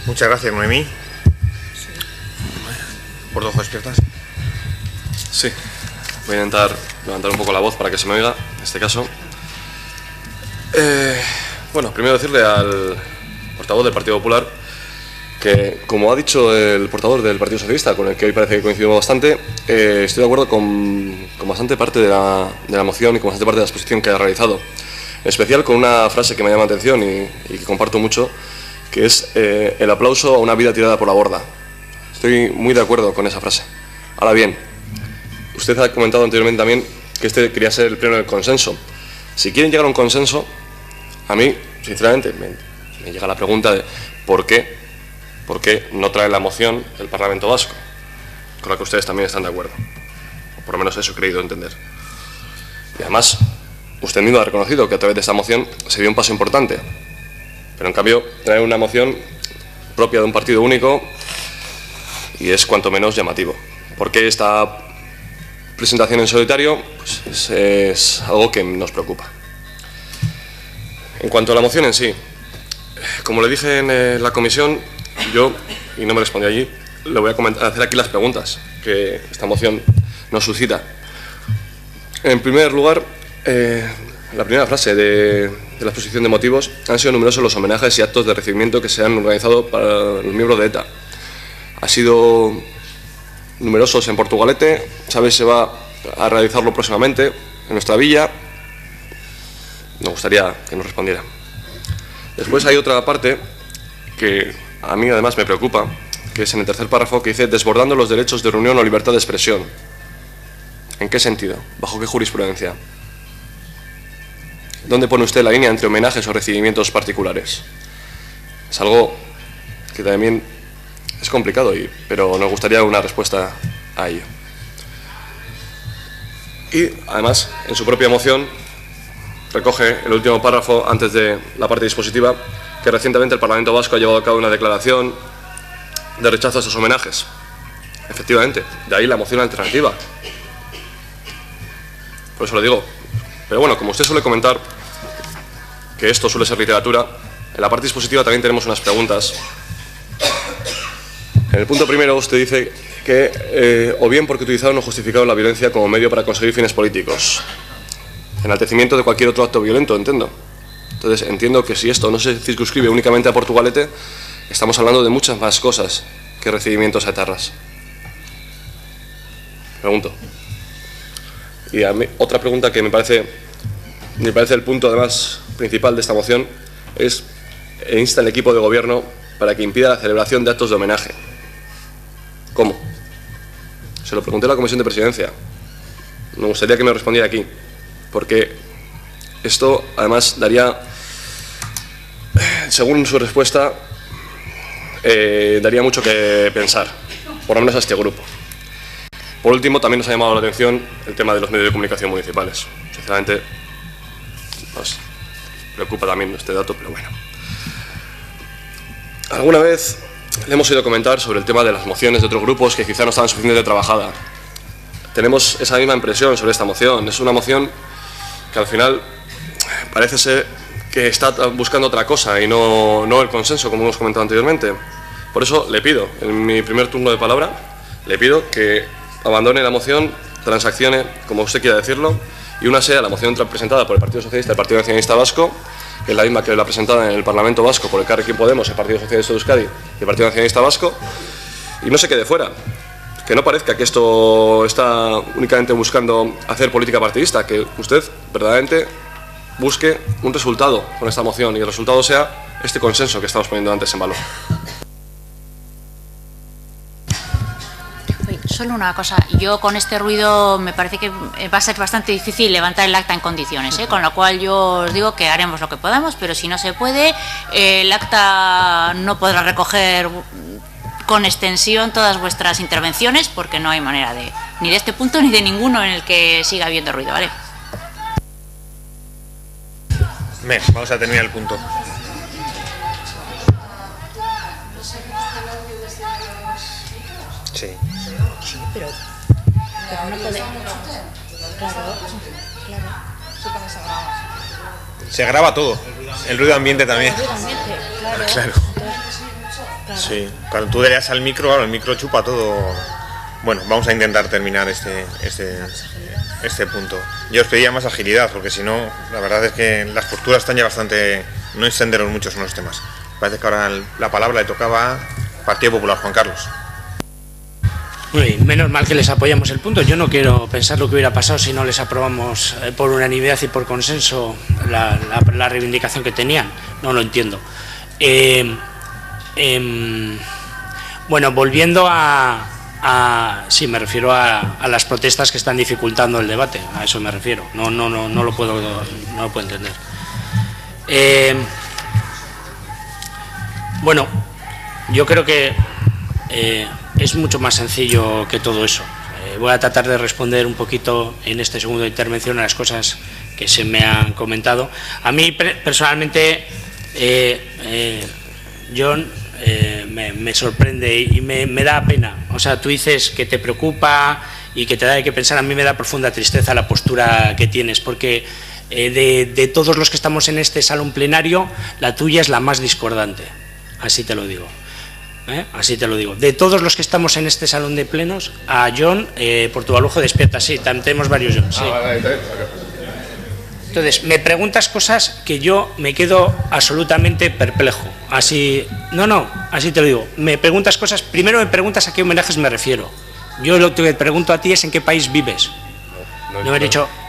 Muchas gracias, Noemí. ¿Por dos ojos despiertas? Sí, voy a intentar levantar un poco la voz para que se me oiga, en este caso. Bueno, primero decirle al portavoz del Partido Popular que, como ha dicho el portavoz del Partido Socialista, con el que hoy parece que coincidimos bastante, estoy de acuerdo con bastante parte de la moción y con bastante parte de la exposición que ha realizado. En especial con una frase que me llama la atención y que comparto mucho, que es el aplauso a una vida tirada por la borda. Estoy muy de acuerdo con esa frase. Ahora bien, usted ha comentado anteriormente también que este quería ser el pleno del consenso. Si quieren llegar a un consenso, a mí, sinceramente, me llega la pregunta de ¿por qué no trae la moción el Parlamento Vasco? Con la que ustedes también están de acuerdo. O por lo menos eso he creído entender. Y además, usted mismo ha reconocido que a través de esta moción se dio un paso importante. Pero en cambio, trae una moción propia de un partido único y es cuanto menos llamativo. ¿Por qué esta presentación en solitario? Pues es algo que nos preocupa. En cuanto a la moción en sí, como le dije en la comisión, yo, y no me respondió allí, le voy a hacer aquí las preguntas que esta moción nos suscita. En primer lugar, la primera frase de la exposición de motivos: han sido numerosos los homenajes y actos de recibimiento que se han organizado para los miembros de ETA. Ha sido numerosos en Portugalete, ¿sabes? Se va a realizarlo próximamente en nuestra villa. Me gustaría que nos respondiera. Después hay otra parte que a mí además me preocupa, que es en el tercer párrafo, que dice: desbordando los derechos de reunión o libertad de expresión. ¿En qué sentido? ¿Bajo qué jurisprudencia? ¿Dónde pone usted la línea entre homenajes o recibimientos particulares? Es algo que también es complicado, pero nos gustaría una respuesta a ello. Y además, en su propia moción, recoge el último párrafo antes de la parte dispositiva, que recientemente el Parlamento Vasco ha llevado a cabo una declaración de rechazo a estos homenajes. Efectivamente, de ahí la moción alternativa. Por eso lo digo. Pero bueno, como usted suele comentar que esto suele ser literatura, en la parte dispositiva también tenemos unas preguntas. En el punto primero usted dice que o bien porque utilizaron o justificaron la violencia como medio para conseguir fines políticos. Enaltecimiento de cualquier otro acto violento, entiendo. Entonces entiendo que si esto no se circunscribe únicamente a Portugalete, estamos hablando de muchas más cosas que recibimientos a etarras. Pregunto. Y a mí, otra pregunta que me parece el punto además principal de esta moción es: insta al equipo de gobierno para que impida la celebración de actos de homenaje. ¿Cómo? Se lo pregunté a la Comisión de Presidencia. Me gustaría que me respondiera aquí, porque esto además daría, según su respuesta, daría mucho que pensar, por lo menos a este grupo. Por último, también nos ha llamado la atención el tema de los medios de comunicación municipales. Sinceramente, nos preocupa también este dato, pero bueno. Alguna vez le hemos oído comentar sobre el tema de las mociones de otros grupos que quizá no estaban suficientemente trabajadas. Tenemos esa misma impresión sobre esta moción. Es una moción que al final parece ser que está buscando otra cosa y no el consenso, como hemos comentado anteriormente. Por eso le pido, en mi primer turno de palabra, le pido que abandone la moción, transaccione, como usted quiera decirlo, y una sea la moción presentada por el Partido Socialista y el Partido Nacionalista Vasco, que es la misma que la presentada en el Parlamento Vasco por el Carrequín Podemos, el Partido Socialista de Euskadi y el Partido Nacionalista Vasco, y no se quede fuera. Que no parezca que esto está únicamente buscando hacer política partidista, que usted verdaderamente busque un resultado con esta moción y el resultado sea este consenso que estamos poniendo antes en valor. Solo una cosa, yo con este ruido me parece que va a ser bastante difícil levantar el acta en condiciones, con lo cual yo os digo que haremos lo que podamos, pero si no se puede, el acta no podrá recoger con extensión todas vuestras intervenciones, porque no hay manera de, ni de este punto ni de ninguno en el que siga habiendo ruido, ¿vale? Bien, vamos a terminar el punto. Sí. Sí, pero no podemos. Claro. Se graba todo. El ruido ambiente también. El ruido ambiente, claro. Sí, cuando tú le das al micro, claro, el micro chupa todo. Bueno, vamos a intentar terminar este punto. Yo os pedía más agilidad, porque si no, la verdad es que las posturas están ya bastante... No extenderon muchos en los temas. Parece que ahora la palabra le tocaba a Partido Popular, Juan Carlos. Uy, menos mal que les apoyamos el punto. Yo no quiero pensar lo que hubiera pasado si no les aprobamos por unanimidad y por consenso la reivindicación que tenían. No lo entiendo. Bueno, volviendo sí, me refiero a las protestas que están dificultando el debate. A eso me refiero. No lo puedo entender. Bueno, yo creo que es mucho más sencillo que todo eso. Voy a tratar de responder un poquito en este segundo intervención a las cosas que se me han comentado. A mí personalmente, John, me sorprende y me da pena. O sea, tú dices que te preocupa y que te da que pensar. A mí me da profunda tristeza la postura que tienes, porque de todos los que estamos en este salón plenario, la tuya es la más discordante. Así te lo digo. Así te lo digo. De todos los que estamos en este salón de plenos, a John, Portugalujo despierta. Sí, tenemos varios John. Sí. Entonces, me preguntas cosas que yo me quedo absolutamente perplejo. Así, así te lo digo. Me preguntas cosas, primero me preguntas a qué homenajes me refiero. Yo lo que te pregunto a ti es en qué país vives.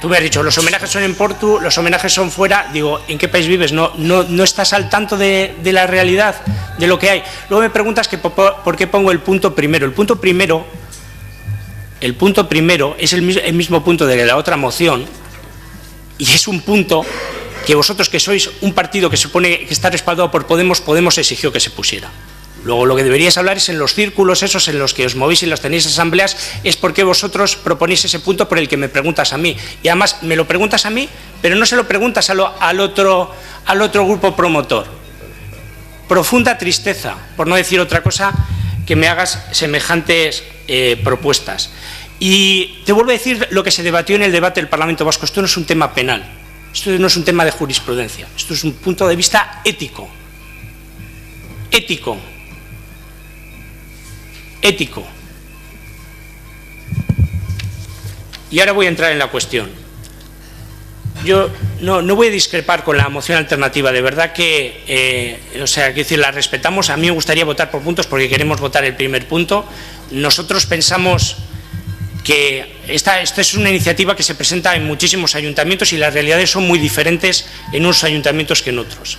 Tú me has dicho, los homenajes son en Portu, los homenajes son fuera. Digo, ¿en qué país vives? No estás al tanto de la realidad, de lo que hay. Luego me preguntas que por qué pongo el punto primero. El punto primero es el mismo punto de la otra moción, y es un punto que vosotros, que sois un partido que se supone que está respaldado por Podemos exigió que se pusiera. Luego lo que deberíais hablar es en los círculos esos en los que os movéis y los tenéis asambleas, es porque vosotros proponéis ese punto por el que me preguntas a mí. Y además me lo preguntas a mí, pero no se lo preguntas al otro grupo promotor. Profunda tristeza, por no decir otra cosa, que me hagas semejantes propuestas. Y te vuelvo a decir lo que se debatió en el debate del Parlamento Vasco. Esto no es un tema penal, esto no es un tema de jurisprudencia, esto es un punto de vista ético. Y ahora voy a entrar en la cuestión. Yo no voy a discrepar con la moción alternativa, de verdad que, quiero decir, la respetamos. A mí me gustaría votar por puntos porque queremos votar el primer punto. Nosotros pensamos que esta es una iniciativa que se presenta en muchísimos ayuntamientos y las realidades son muy diferentes en unos ayuntamientos que en otros.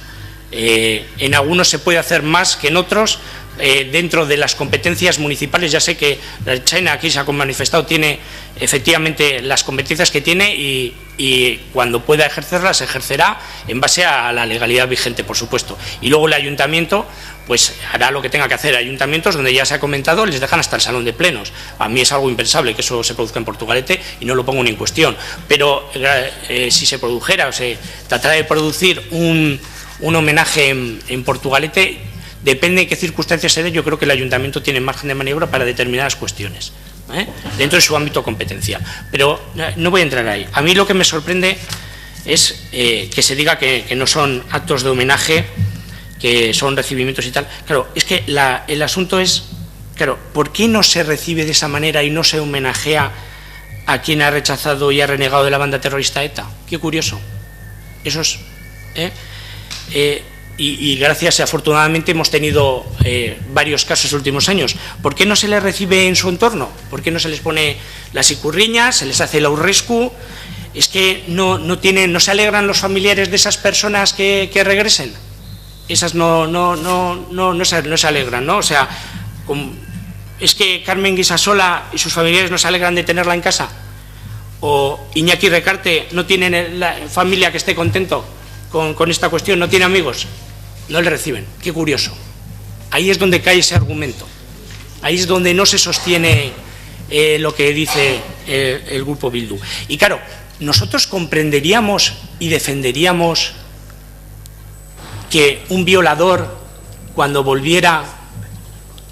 En algunos se puede hacer más que en otros. Dentro de las competencias municipales, ya sé que la China aquí se ha manifestado, tiene efectivamente las competencias que tiene y cuando pueda ejercerlas, ejercerá en base a la legalidad vigente, por supuesto. Y luego el ayuntamiento pues hará lo que tenga que hacer. Ayuntamientos donde ya se ha comentado, les dejan hasta el salón de plenos. A mí es algo impensable que eso se produzca en Portugalete y no lo pongo ni en cuestión. Pero si se produjera o se tratara de producir un homenaje en Portugalete, depende de qué circunstancias se dé, yo creo que el ayuntamiento tiene margen de maniobra para determinadas cuestiones, dentro de su ámbito competencial. Pero no voy a entrar ahí. A mí lo que me sorprende es que se diga que no son actos de homenaje, que son recibimientos y tal. Claro, es que el asunto es, claro, ¿por qué no se recibe de esa manera y no se homenajea a quien ha rechazado y ha renegado de la banda terrorista ETA? Qué curioso. Eso es... y gracias, afortunadamente, hemos tenido varios casos en los últimos años. ¿Por qué no se les recibe en su entorno? ¿Por qué no se les pone las icurriñas, se les hace la aurrescu? Es que no se alegran los familiares de esas personas que regresen. Esas no se alegran, ¿no? O sea, es que Carmen Guisasola y sus familiares no se alegran de tenerla en casa. O Iñaki Recarte no tiene la familia que esté contento con esta cuestión, no tiene amigos, no le reciben. Qué curioso. Ahí es donde cae ese argumento. Ahí es donde no se sostiene lo que dice el grupo Bildu. Y claro, nosotros comprenderíamos y defenderíamos que un violador, cuando volviera,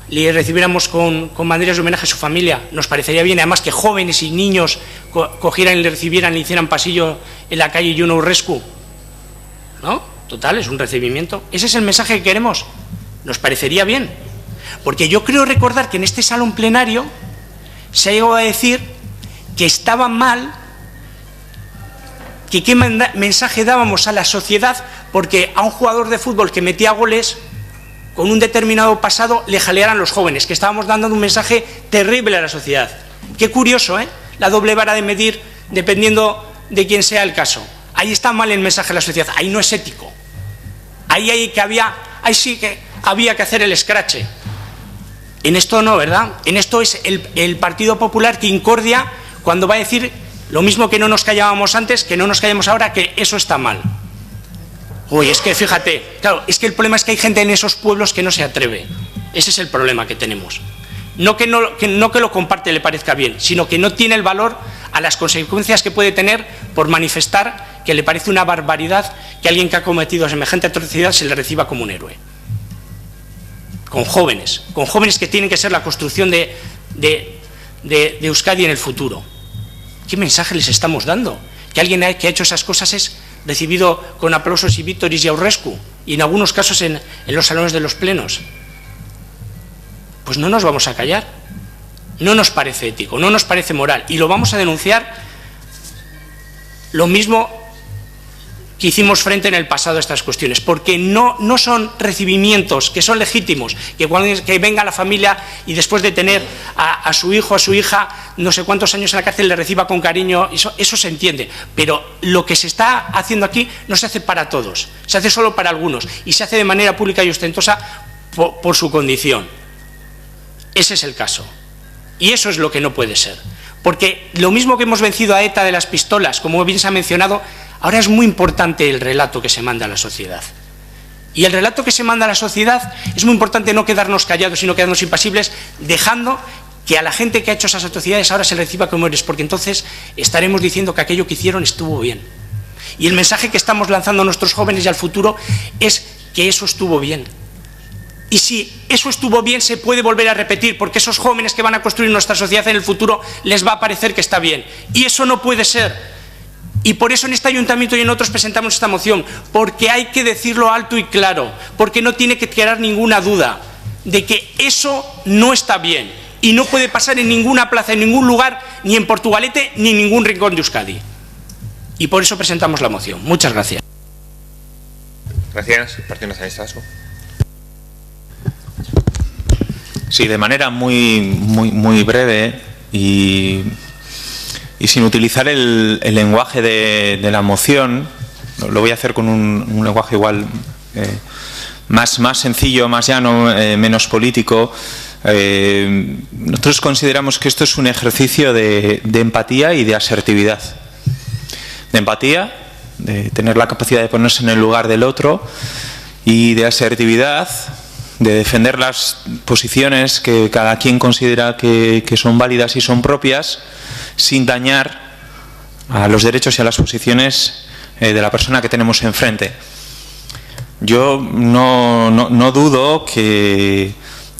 le recibiéramos con banderas de homenaje a su familia. Nos parecería bien, además, que jóvenes y niños cogieran y le recibieran, le hicieran pasillo en la calle y un aurrescu, ¿no? Total, es un recibimiento. Ese es el mensaje que queremos. Nos parecería bien. Porque yo creo recordar que en este salón plenario se ha llegado a decir que estaba mal, que qué mensaje dábamos a la sociedad, porque a un jugador de fútbol que metía goles con un determinado pasado le jalearan los jóvenes, que estábamos dando un mensaje terrible a la sociedad. Qué curioso, ¿eh? La doble vara de medir dependiendo de quién sea el caso. Ahí está mal el mensaje a la sociedad, ahí no es ético. Ahí sí que había que hacer el escrache. En esto no, ¿verdad? En esto es el Partido Popular que incordia cuando va a decir lo mismo que no nos callábamos antes, que no nos callemos ahora, que eso está mal. Uy, es que fíjate, claro, es que el problema es que hay gente en esos pueblos que no se atreve. Ese es el problema que tenemos. No que lo comparte le parezca bien, sino que no tiene el valor a las consecuencias que puede tener por manifestar que le parece una barbaridad que alguien que ha cometido semejante atrocidad se le reciba como un héroe. Con jóvenes que tienen que ser la construcción de Euskadi en el futuro. ¿Qué mensaje les estamos dando? Que alguien que ha hecho esas cosas es recibido con aplausos y víctoris y aurrescu, y en algunos casos en los salones de los plenos. Pues no nos vamos a callar. No nos parece ético, no nos parece moral, y lo vamos a denunciar lo mismo que hicimos frente en el pasado a estas cuestiones, porque no son recibimientos que son legítimos, que venga la familia y después de tener a su hijo, a su hija, no sé cuántos años en la cárcel, le reciba con cariño, eso se entiende, pero lo que se está haciendo aquí no se hace para todos, se hace solo para algunos, y se hace de manera pública y ostentosa por su condición. Ese es el caso, y eso es lo que no puede ser, porque lo mismo que hemos vencido a ETA de las pistolas, como bien se ha mencionado, ahora es muy importante el relato que se manda a la sociedad. Y el relato que se manda a la sociedad es muy importante, no quedarnos callados, sino quedarnos impasibles, dejando que a la gente que ha hecho esas atrocidades ahora se le reciba como héroes, porque entonces estaremos diciendo que aquello que hicieron estuvo bien. Y el mensaje que estamos lanzando a nuestros jóvenes y al futuro es que eso estuvo bien. Y si eso estuvo bien, se puede volver a repetir, porque esos jóvenes que van a construir nuestra sociedad en el futuro les va a parecer que está bien. Y eso no puede ser. Y por eso en este ayuntamiento y en otros presentamos esta moción, porque hay que decirlo alto y claro, porque no tiene que quedar ninguna duda de que eso no está bien y no puede pasar en ninguna plaza, en ningún lugar, ni en Portugalete, ni en ningún rincón de Euskadi. Y por eso presentamos la moción. Muchas gracias. Gracias. Partido Nacionalista Vasco. Sí, de manera muy breve y sin utilizar el lenguaje de la moción, lo voy a hacer con un lenguaje igual más sencillo, más llano, menos político. Nosotros consideramos que esto es un ejercicio de empatía y de asertividad. De empatía, de tener la capacidad de ponerse en el lugar del otro, y de asertividad, de defender las posiciones que cada quien considera que son válidas y son propias, sin dañar a los derechos y a las posiciones de la persona que tenemos enfrente. Yo no dudo que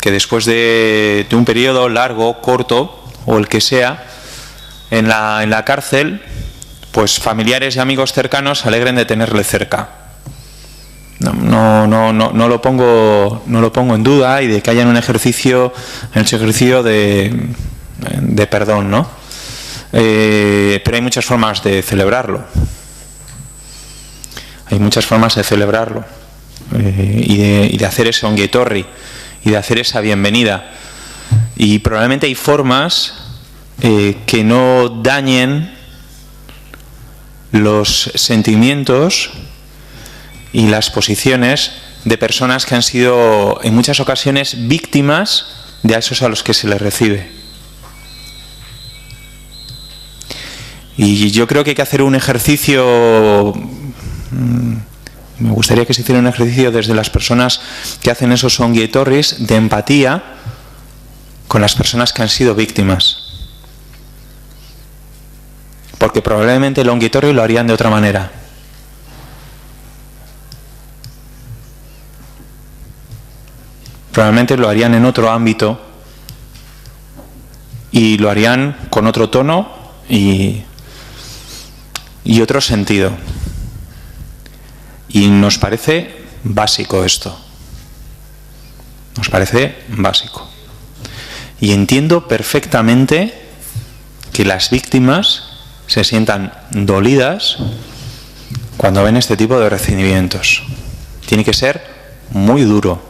después de un periodo largo, corto, o el que sea, en la cárcel, pues familiares y amigos cercanos se alegren de tenerle cerca. No lo pongo en duda, y de que haya un ejercicio de perdón, ¿no? Pero hay muchas formas de celebrarlo. y de hacer ese ongi etorri y de hacer esa bienvenida. Y probablemente hay formas que no dañen los sentimientos y las posiciones de personas que han sido en muchas ocasiones víctimas de esos a los que se les recibe. Y yo creo que hay que hacer un ejercicio, me gustaría que se hiciera un ejercicio desde las personas que hacen esos ongi etorris de empatía con las personas que han sido víctimas. Porque probablemente el ongi etorri lo harían de otra manera. Probablemente lo harían en otro ámbito y lo harían con otro tono y otro sentido. Y nos parece básico esto. Nos parece básico. Y entiendo perfectamente que las víctimas se sientan dolidas cuando ven este tipo de recibimientos. Tiene que ser muy duro.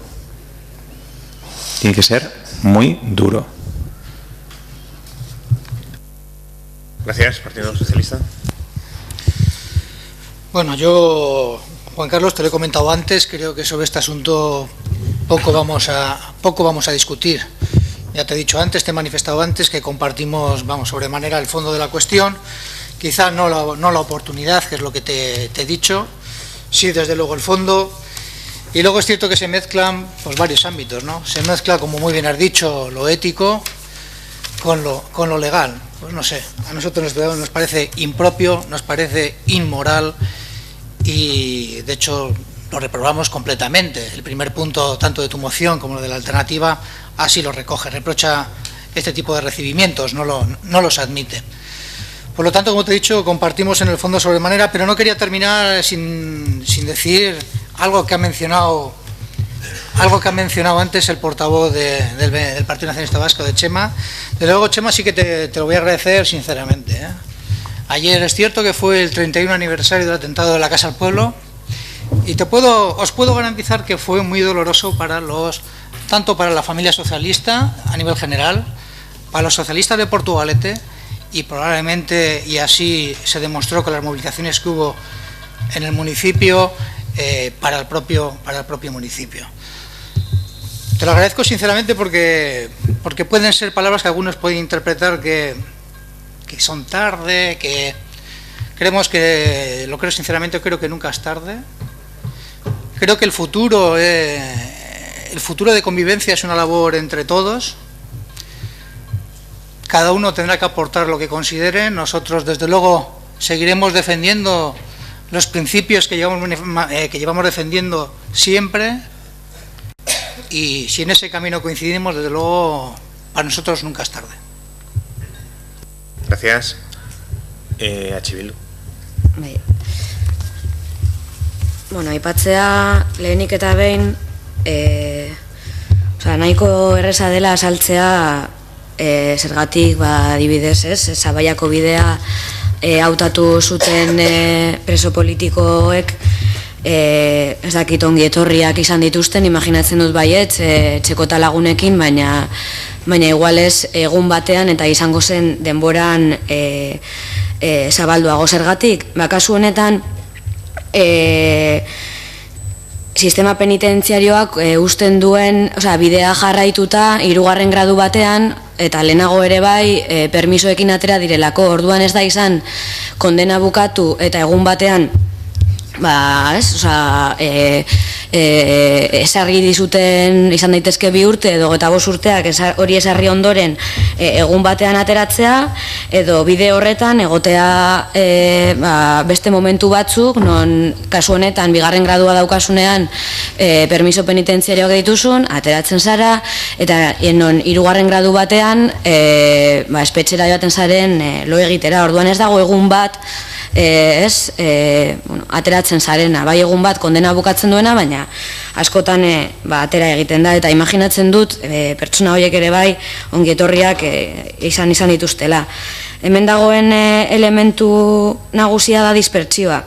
Tiene que ser muy duro. Gracias, Partido Socialista. Bueno, yo, Juan Carlos, te lo he comentado antes, creo que sobre este asunto poco vamos a discutir. Ya te he dicho antes, te he manifestado antes que compartimos, sobremanera el fondo de la cuestión, quizá no la oportunidad, que es lo que te he dicho, sí, desde luego el fondo. Y luego es cierto que se mezclan pues varios ámbitos, ¿no? Se mezcla, como muy bien has dicho, lo ético con lo legal. Pues no sé, a nosotros nos parece impropio, nos parece inmoral y de hecho lo reprobamos completamente. El primer punto, tanto de tu moción como lo de la alternativa, así lo recoge, reprocha este tipo de recibimientos, no los admite. Por lo tanto, como te he dicho, compartimos en el fondo sobremanera, pero no quería terminar sin decir algo que ha mencionado antes el portavoz del Partido Nacionalista Vasco, de Chema. De luego, Chema, sí que te lo voy a agradecer sinceramente, ¿eh? Ayer es cierto que fue el 31 aniversario del atentado de la Casa al Pueblo y os puedo garantizar que fue muy doloroso tanto para la familia socialista a nivel general, para los socialistas de Portugalete y probablemente, y así se demostró con las movilizaciones que hubo en el municipio, para el propio municipio. Te lo agradezco sinceramente porque pueden ser palabras que algunos pueden interpretar que son tarde, que creemos que, lo creo sinceramente, creo que nunca es tarde. Creo que el futuro de convivencia es una labor entre todos. Cada uno tendrá que aportar lo que considere. Nosotros, desde luego, seguiremos defendiendo los principios que llevamos defendiendo siempre. Y si en ese camino coincidimos, desde luego, para nosotros nunca es tarde. Gracias. Atxibildu. Bueno, aipatzea lehenik eta behin, nahiko erreza dela azaltzea zergatik, adibidez, Zabaiako bidea hautatu zuten preso politikoek, ez dakit ongi etorriak izan dituzten, imaginatzen dut baiet, txekota lagunekin, baina igualez egun batean eta izango zen denboran zabalduago. Zergatik, kasu honetan sistema penitentziarioak usten duen, bidea jarraituta 3. gradu batean eta lehenago ere bai permisoekin atera direlako. Orduan ez da izan kondena bukatu eta egun batean esarri dizuten, izan daitezke 2 urte edo 25 urteak hori esarri ondoren egun batean ateratzea, edo bide horretan egotea beste momentu batzuk, non kasu honetan 2. gradua daukasunean permiso penitentziarioak dituzun, ateratzen zara, eta non 3. gradu batean espetxera joaten zaren lo egitera. Orduan ez dago egun bat ateratzen zarena, bai egun bat kondena bukatzen duena, baina askotan atera egiten da, eta imaginatzen dut pertsona horiek ere bai ongi etorriak izan dituztela. Hemen dagoen elementu nagusia da dispertsioa.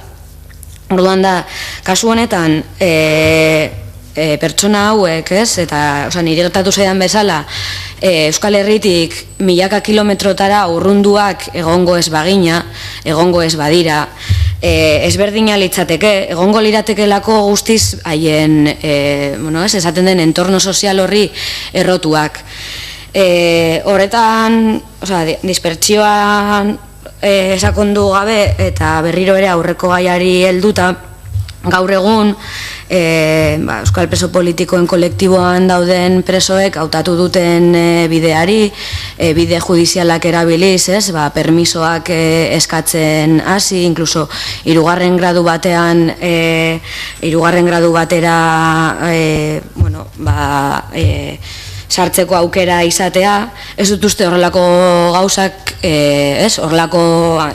Orduan da, kasu honetan, pertsona hauek, eta nire gertatu zaidan bezala, Euskal Herritik milaka kilometrotara urrunduak egongo ez bagina, egongo ez badira, ezberdina litzateke, egongo liratekelako guztiz haien, esaten den entorno sozial horri errotuak. Horretan, dispertsioan sakondu gabe eta berriro ere aurreko gaiari helduta, gaur egun Euskal Preso Politikoen kolektiboan dauden presoek hautatu duten bideari, bide judizialak erabiliz, permisoak eskatzen hasi, inkluso hirugarren gradu batera sartzeko aukera izatea, ez dut uste horrelako gauzak, horrelako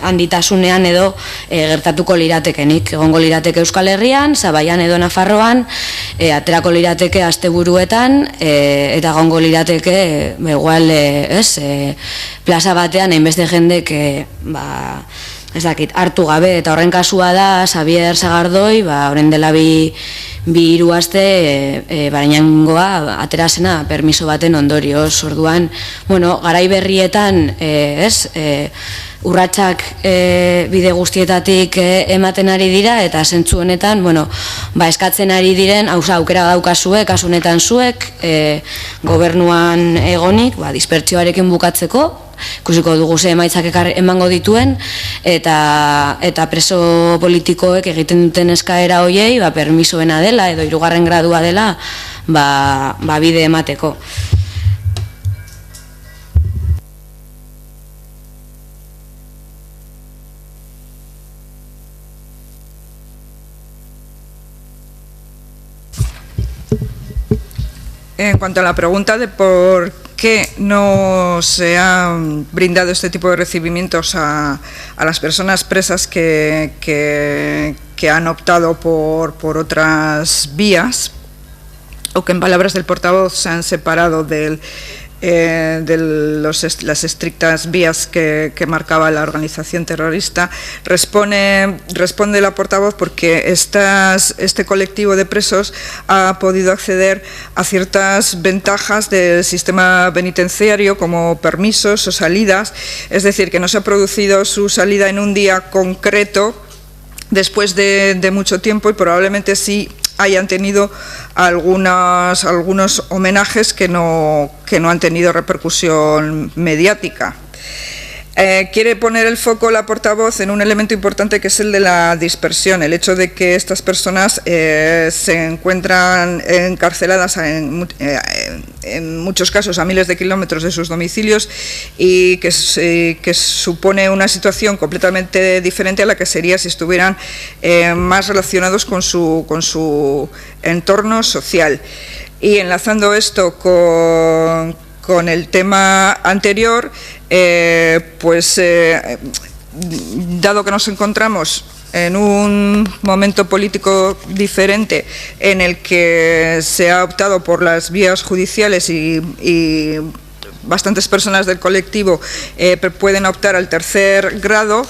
handitasunean edo gertatuko liratekenik. Egongo lirateke Euskal Herrian, Zabaian edo Nafarroan, aterako lirateke asteburuetan, eta egongo lirateke, igual, plaza batean, hainbeste jendek, ez dakit, hartu gabe, eta horren kasua da, Xabier Sagardoi, horren dela bi hiru aste barainangoa aterasena permiso baten ondorioz. Orduan, garai berrietan, urratsak bide guztietatik ematen ari dira, eta zentzu honetan, eskatzen ari diren, aukera daukazue, kasu honetan zuek, gobernuan egonik, dispertsioarekin bukatzeko, ikusiko dugu ze emaitzak emango dituen, eta preso politikoek egiten duten eskaera hoiei, permisoena dela edo hirugarren gradua dela, bide emateko. En cuanto a la pregunta de por qué no se han brindado este tipo de recibimientos a las personas presas que han optado por otras vías, o que en palabras del portavoz se han separado de las estrictas vías que marcaba la organización terrorista, responde la portavoz porque este colectivo de presos ha podido acceder a ciertas ventajas del sistema penitenciario, como permisos o salidas, es decir, que no se ha producido su salida en un día concreto después de mucho tiempo, y probablemente sí hayan tenido algunos homenajes que no han tenido repercusión mediática. Quiere poner el foco la portavoz en un elemento importante, que es el de la dispersión, el hecho de que estas personas se encuentran encarceladas en muchos casos a miles de kilómetros de sus domicilios, y que supone una situación completamente diferente a la que sería si estuvieran más relacionados con su entorno social. Y enlazando esto con el tema anterior, dado que nos encontramos en un momento político diferente en el que se ha optado por las vías judiciales y bastantes personas del colectivo pueden optar al tercer grado,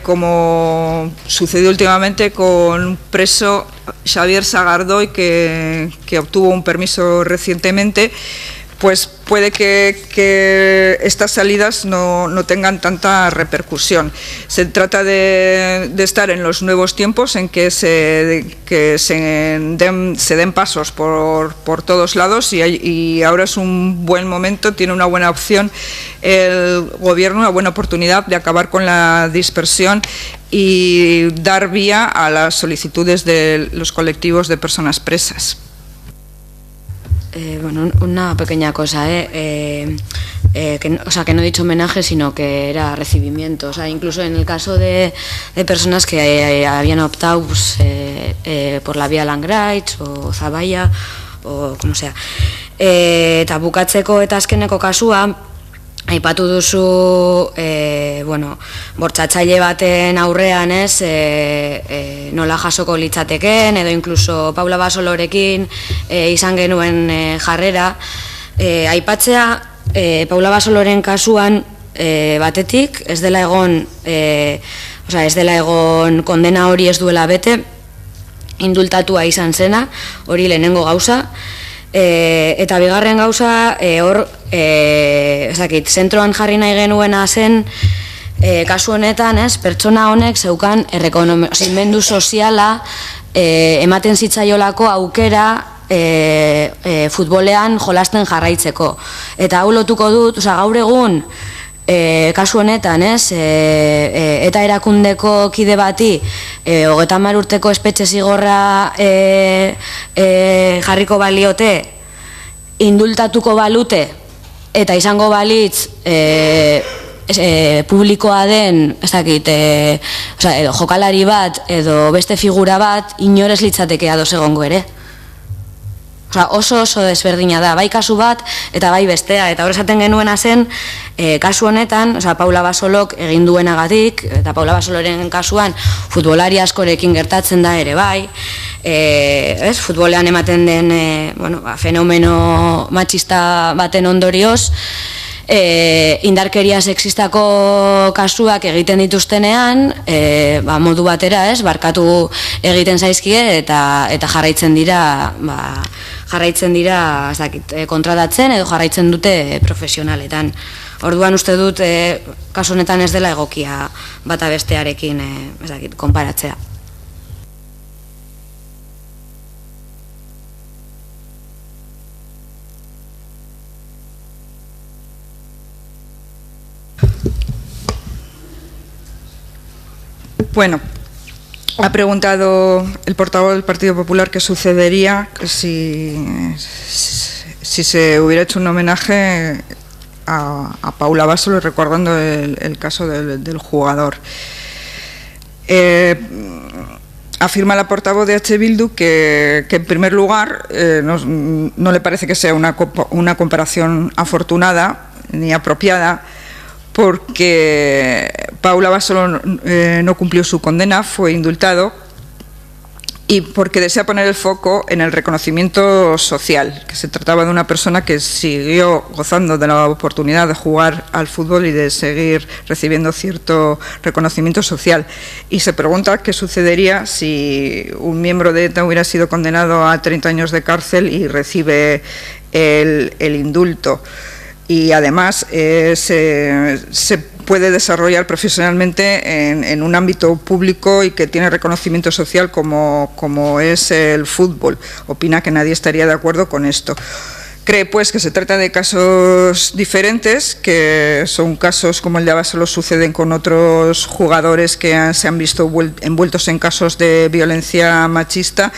como sucedió últimamente con un preso, Xabier Sagardoy, que obtuvo un permiso recientemente, pues puede que estas salidas no tengan tanta repercusión. Se trata de estar en los nuevos tiempos en que se den pasos por todos lados, y ahora es un buen momento, tiene una buena opción el Gobierno, una buena oportunidad de acabar con la dispersión y dar vía a las solicitudes de los colectivos de personas presas. Una pequeña cosa, que no he dicho homenaje, sino que era recibimiento. Incluso en el caso de personas que habían optado por la vía Langraiz o Zaballa, o como sea. Eta bukatzeko eta azkeneko kasua, aipatu duzu, bortxatzaile baten aurrean, nola jasoko litzateken, edo inkluso Paula Basolorekin izan genuen jarrera. Aipatzea, Paula Basoloren kasuan, batetik, ez dela egon ez dela egon kondena hori ez duela bete, indultatua izan zena, hori lehenengo gauza, eta bigarren gauza, hor, zentroan jarri nahi genuena zen, kasu honetan, pertsona honek zeukan errekonozimendu soziala ematen zitzaiolako aukera futbolean jolasten jarraitzeko. Eta hau lotuko dut, gaur egun, kasu honetan, eta erakundeko kide bati 30 urteko espetxe zigorra jarriko baliote, indultatuko balute, eta izango balitz publikoa den, edo jokalari bat, edo beste figura bat, inorez litzateke ados egongo ere. Oso desberdina da, bai kasu bat eta bai bestea, eta hor esaten genuena zen, kasu honetan, Paula Basolok egin duenagatik, eta Paula Basoloren kasuan futbolari askorekin gertatzen da ere bai, futbolean ematen den fenomeno matxista baten ondorioz, indarkeria sexistako kasuak egiten dituztenean, modu batera, barkatu egiten zaizkie eta jarraitzen dira kontratatzen edo jarraitzen dute profesionaletan. Orduan uste dut kasu honetan ez dela egokia bata bestearekin konparatzea. Bueno, ha preguntado el portavoz del Partido Popular qué sucedería si se hubiera hecho un homenaje a Paula Basolo, recordando el caso del jugador. Afirma la portavoz de H. Bildu que en primer lugar no le parece que sea una comparación afortunada ni apropiada, porque Paula Basolo no cumplió su condena, fue indultado, y porque desea poner el foco en el reconocimiento social, que se trataba de una persona que siguió gozando de la oportunidad de jugar al fútbol y de seguir recibiendo cierto reconocimiento social. Y se pregunta qué sucedería si un miembro de ETA hubiera sido condenado a 30 años de cárcel y recibe el indulto. Y además se puede desarrollar profesionalmente en un ámbito público y que tiene reconocimiento social como es el fútbol. Opina que nadie estaría de acuerdo con esto. Cree pues que se trata de casos diferentes, que son casos como el de Basolo suceden con otros jugadores que se han visto envueltos en casos de violencia machista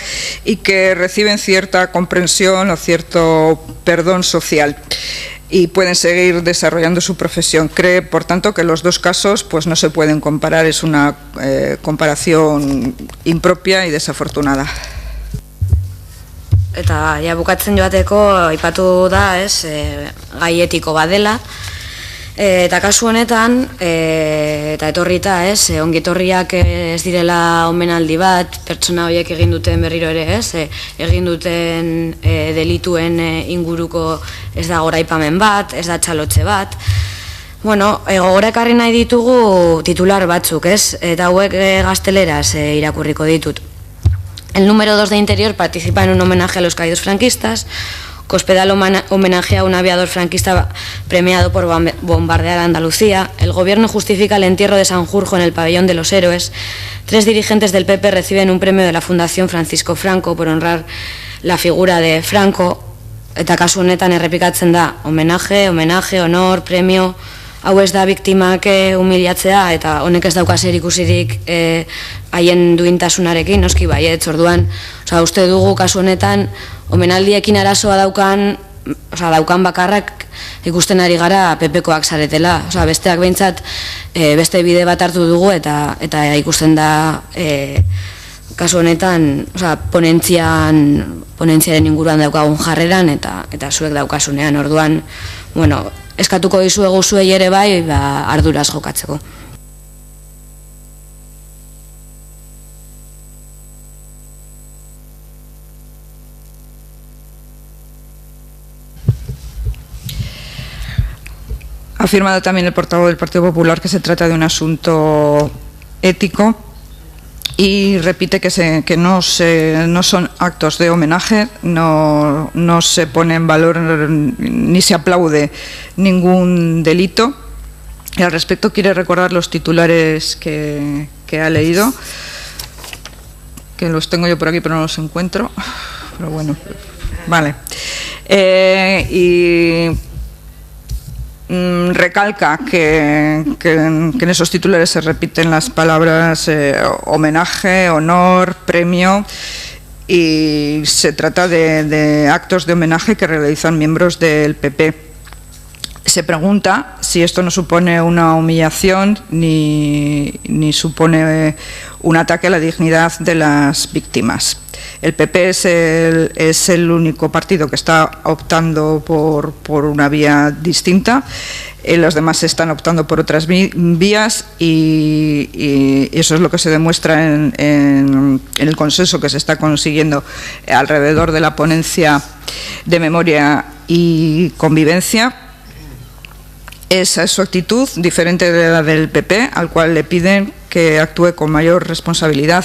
y que reciben cierta comprensión o cierto perdón social y pueden seguir desarrollando su profesión. Cree, por tanto, que los dos casos pues no se pueden comparar, es una comparación impropia y desafortunada. Eta bukatzen joateko aipatu da, gai etiko badela, eta kasu honetan, eta etorrita, ongitorriak ez direla omenaldi bat, pertsona horiek egin duten berriro ere, egin duten delituen inguruko ez da goraipamen bat, ez da txalotxe bat. Bueno, gogora ekarri nahi ditugu titular batzuk, eta hauek gazteleraz irakurriko ditut. El número 2 de Interior participa en un homenaje a los caídos franquistas. Cospedal homenajea a un aviador franquista premiado por bombardear a Andalucía. El gobierno justifica el entierro de Sanjurjo en el pabellón de los héroes. 3 dirigentes del PP reciben un premio de la Fundación Francisco Franco por honrar la figura de Franco. Eta kasu honetan errepikatzen da, homenaje, honor, premio. Hau ez da biktimak humilatzea, eta honek ez dauka zer ikusirik haien duintasunarekin, noski baietz, orduan, uste dugu kasu honetan, omenaldiekin arazoa daukan bakarrak ikusten ari gara PPkoak zaretela, besteak behintzat beste bide bat hartu dugu, eta ikusten da kasu honetan, ponentziaren inguruan daukagun jarreran, eta zuek daukasunean, orduan, bueno, eskatuko dizuegu zuei ere bai, arduraz jokatzeko. Ha afirmado también el portavoz del Partido Popular que se trata de un asunto ético, y repite que no son actos de homenaje, no se pone en valor ni se aplaude ningún delito. Y al respecto quiere recordar los titulares que ha leído, que los tengo yo por aquí pero no los encuentro, pero bueno, vale. Recalca que en esos titulares se repiten las palabras homenaje, honor, premio, y se trata de actos de homenaje que realizan miembros del PP. Se pregunta si esto no supone una humillación ni supone un ataque a la dignidad de las víctimas. El PP es el único partido que está optando por una vía distinta. Los demás están optando por otras vías y eso es lo que se demuestra en el consenso que se está consiguiendo alrededor de la ponencia de memoria y convivencia. Esa es su actitud, diferente de la del PP, al cual le piden que actúe con mayor responsabilidad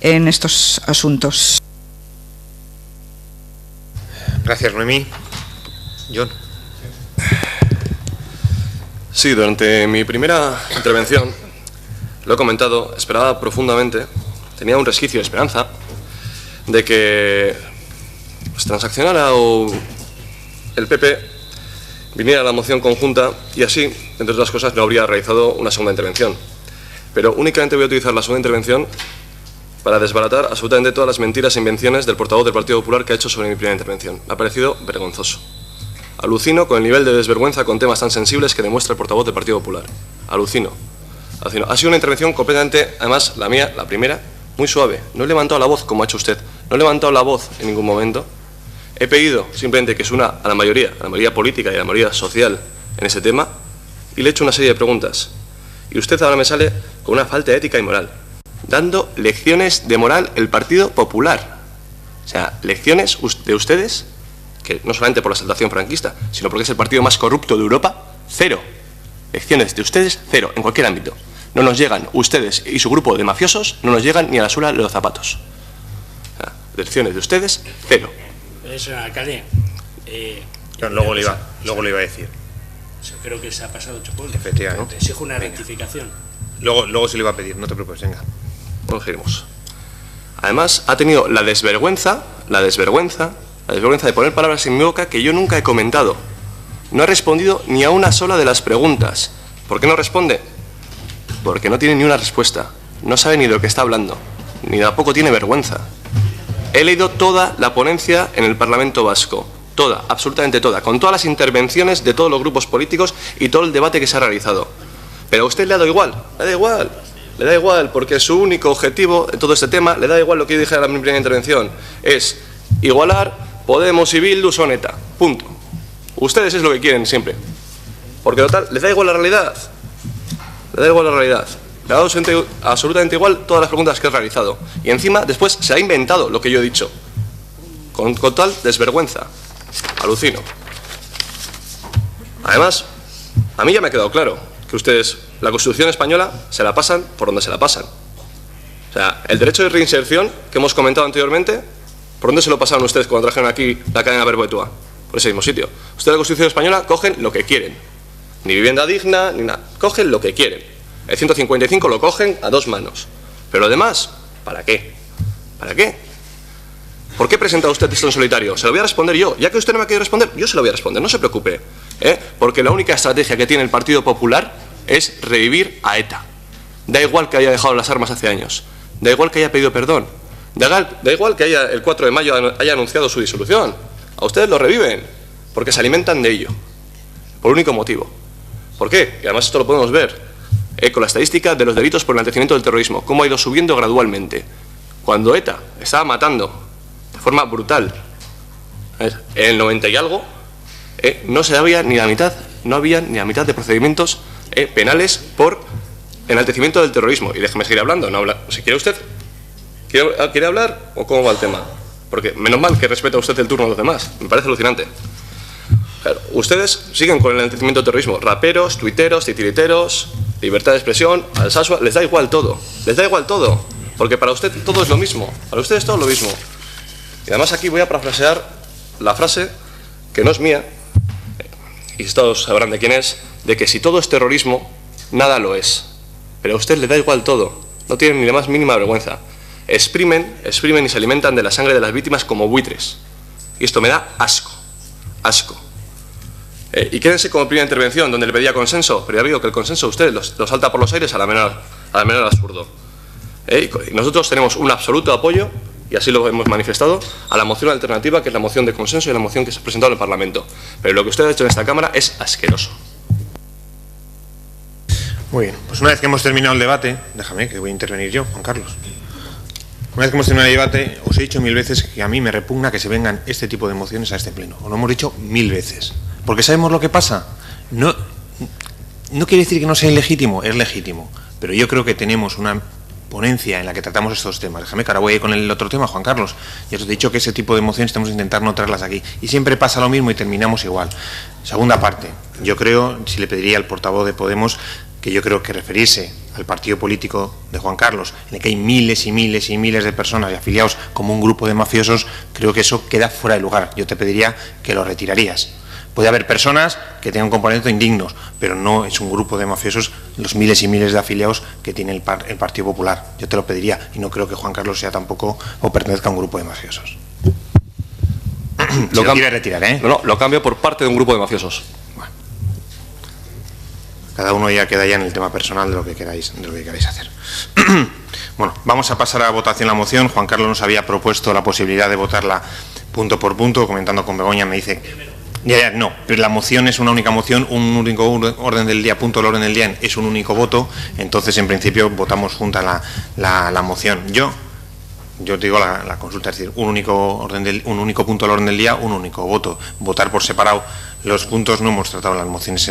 en estos asuntos. Gracias, Noemí. John. Sí, durante mi primera intervención, lo he comentado, esperaba profundamente, tenía un resquicio de esperanza de que pues, transaccionara o el PP viniera a la moción conjunta y así, entre otras cosas, no habría realizado una segunda intervención. Pero únicamente voy a utilizar la segunda intervención para desbaratar absolutamente todas las mentiras e invenciones del portavoz del Partido Popular que ha hecho sobre mi primera intervención. Me ha parecido vergonzoso. Alucino con el nivel de desvergüenza con temas tan sensibles que demuestra el portavoz del Partido Popular. Alucino. Ha sido una intervención completamente, además, la mía, la primera, muy suave. No he levantado la voz como ha hecho usted. No he levantado la voz en ningún momento. He pedido simplemente que se una a la mayoría política y a la mayoría social en ese tema, y le he hecho una serie de preguntas. Y usted ahora me sale con una falta de ética y moral, dando lecciones de moral el Partido Popular. O sea, lecciones de ustedes, que no solamente por la exaltación franquista, sino porque es el partido más corrupto de Europa, cero. Lecciones de ustedes, cero, en cualquier ámbito. No nos llegan, ustedes y su grupo de mafiosos, no nos llegan ni a la suela de los zapatos. O sea, lecciones de ustedes, cero. Eso, alcalde. Luego le iba a decir. Creo que se ha pasado 8 puntos. Efectivamente. Exijo una rectificación. Luego se le iba a pedir, no te preocupes, venga. Bueno, giremos. Además, ha tenido la desvergüenza de poner palabras en mi boca que yo nunca he comentado. No ha respondido ni a una sola de las preguntas. ¿Por qué no responde? Porque no tiene ni una respuesta. No sabe ni de lo que está hablando. Ni tampoco tiene vergüenza. He leído toda la ponencia en el Parlamento Vasco. Toda, absolutamente toda. Con todas las intervenciones de todos los grupos políticos y todo el debate que se ha realizado. Pero a usted le ha dado igual. Le da igual, porque su único objetivo de todo este tema, le da igual lo que yo dije en la primera intervención, es igualar Podemos y Bildu son ETA. Punto. Ustedes es lo que quieren siempre. Porque total, les da igual la realidad. Le da absolutamente igual todas las preguntas que he realizado. Y encima, después se ha inventado lo que yo he dicho. Con total desvergüenza. Alucino. Además, a mí ya me ha quedado claro que ustedes la Constitución española se la pasan por donde se la pasan. O sea, el derecho de reinserción que hemos comentado anteriormente, ¿por dónde se lo pasaron ustedes cuando trajeron aquí la cadena perpetua? Por ese mismo sitio. Ustedes la Constitución española cogen lo que quieren. Ni vivienda digna, ni nada. Cogen lo que quieren. El 155 lo cogen a dos manos. Pero lo demás, ¿para qué? ¿Para qué? ¿Por qué presenta usted esto en solitario? Se lo voy a responder yo. Ya que usted no me ha querido responder, yo se lo voy a responder, no se preocupe. Porque la única estrategia que tiene el Partido Popular es revivir a ETA. Da igual que haya dejado las armas hace años. Da igual que haya pedido perdón. Da igual que el 4 de mayo haya anunciado su disolución. A ustedes lo reviven, porque se alimentan de ello. Por único motivo. ¿Por qué? Y además esto lo podemos ver con la estadística de los delitos por enaltecimiento del terrorismo, cómo ha ido subiendo gradualmente. Cuando ETA estaba matando de forma brutal, en el 90 y algo, no había ni la mitad de procedimientos penales por enaltecimiento del terrorismo. Y déjeme seguir hablando. Si quiere usted, ¿quiere hablar o cómo va el tema? Porque menos mal que respeta usted el turno de los demás. Me parece alucinante. Claro, ustedes siguen con el enaltecimiento del terrorismo. Raperos, tuiteros, titiriteros, libertad de expresión, Alsasua, les da igual todo, porque para usted todo es lo mismo, para ustedes todo es lo mismo. Y además aquí voy a parafrasear la frase, que no es mía, y todos sabrán de quién es, de que si todo es terrorismo, nada lo es. Pero a usted le da igual todo, no tienen ni la más mínima vergüenza. Exprimen y se alimentan de la sangre de las víctimas como buitres. Y esto me da asco, asco. Y quédense como primera intervención, donde le pedía consenso, pero ya digo que el consenso usted lo salta por los aires a la menor absurdo. Y nosotros tenemos un absoluto apoyo, y así lo hemos manifestado, a la moción alternativa, que es la moción de consenso y la moción que se ha presentado en el Parlamento. Pero lo que usted ha hecho en esta Cámara es asqueroso. Muy bien, pues una vez que hemos terminado el debate, déjame que voy a intervenir yo, Juan Carlos. Una vez que hemos terminado el debate, os he dicho 1000 veces que a mí me repugna que se vengan este tipo de mociones a este pleno. Os lo hemos dicho 1000 veces. Porque sabemos lo que pasa. No quiere decir que no sea ilegítimo, es legítimo. Pero yo creo que tenemos una ponencia en la que tratamos estos temas. Déjame que ahora voy a ir con el otro tema, Juan Carlos. Ya os he dicho que ese tipo de mociones tenemos que intentar no traerlas aquí. Y siempre pasa lo mismo y terminamos igual. Segunda parte. Yo creo, si le pediría al portavoz de Podemos, que yo creo que referirse al partido político de Juan Carlos, en el que hay miles y miles y miles de personas y afiliados como un grupo de mafiosos, creo que eso queda fuera de lugar. Yo te pediría que lo retirarías. Puede haber personas que tengan componentes indignos, pero no es un grupo de mafiosos los miles y miles de afiliados que tiene el Partido Popular. Yo te lo pediría, y no creo que Juan Carlos sea tampoco o pertenezca a un grupo de mafiosos. Lo quiere retirar, ¿eh? No, lo cambio por parte de un grupo de mafiosos. Bueno. Cada uno ya queda ya en el tema personal de lo que queráis hacer. Bueno, vamos a pasar a votación la moción. Juan Carlos nos había propuesto la posibilidad de votarla punto por punto. Comentando con Begoña me dice... no, pero la moción es una única moción, un único orden del día, punto del orden del día es un único voto, entonces en principio votamos junta la moción. Yo te digo la consulta, es decir, un único punto del orden del día, un único voto. Votar por separado, los puntos no hemos tratado las mociones,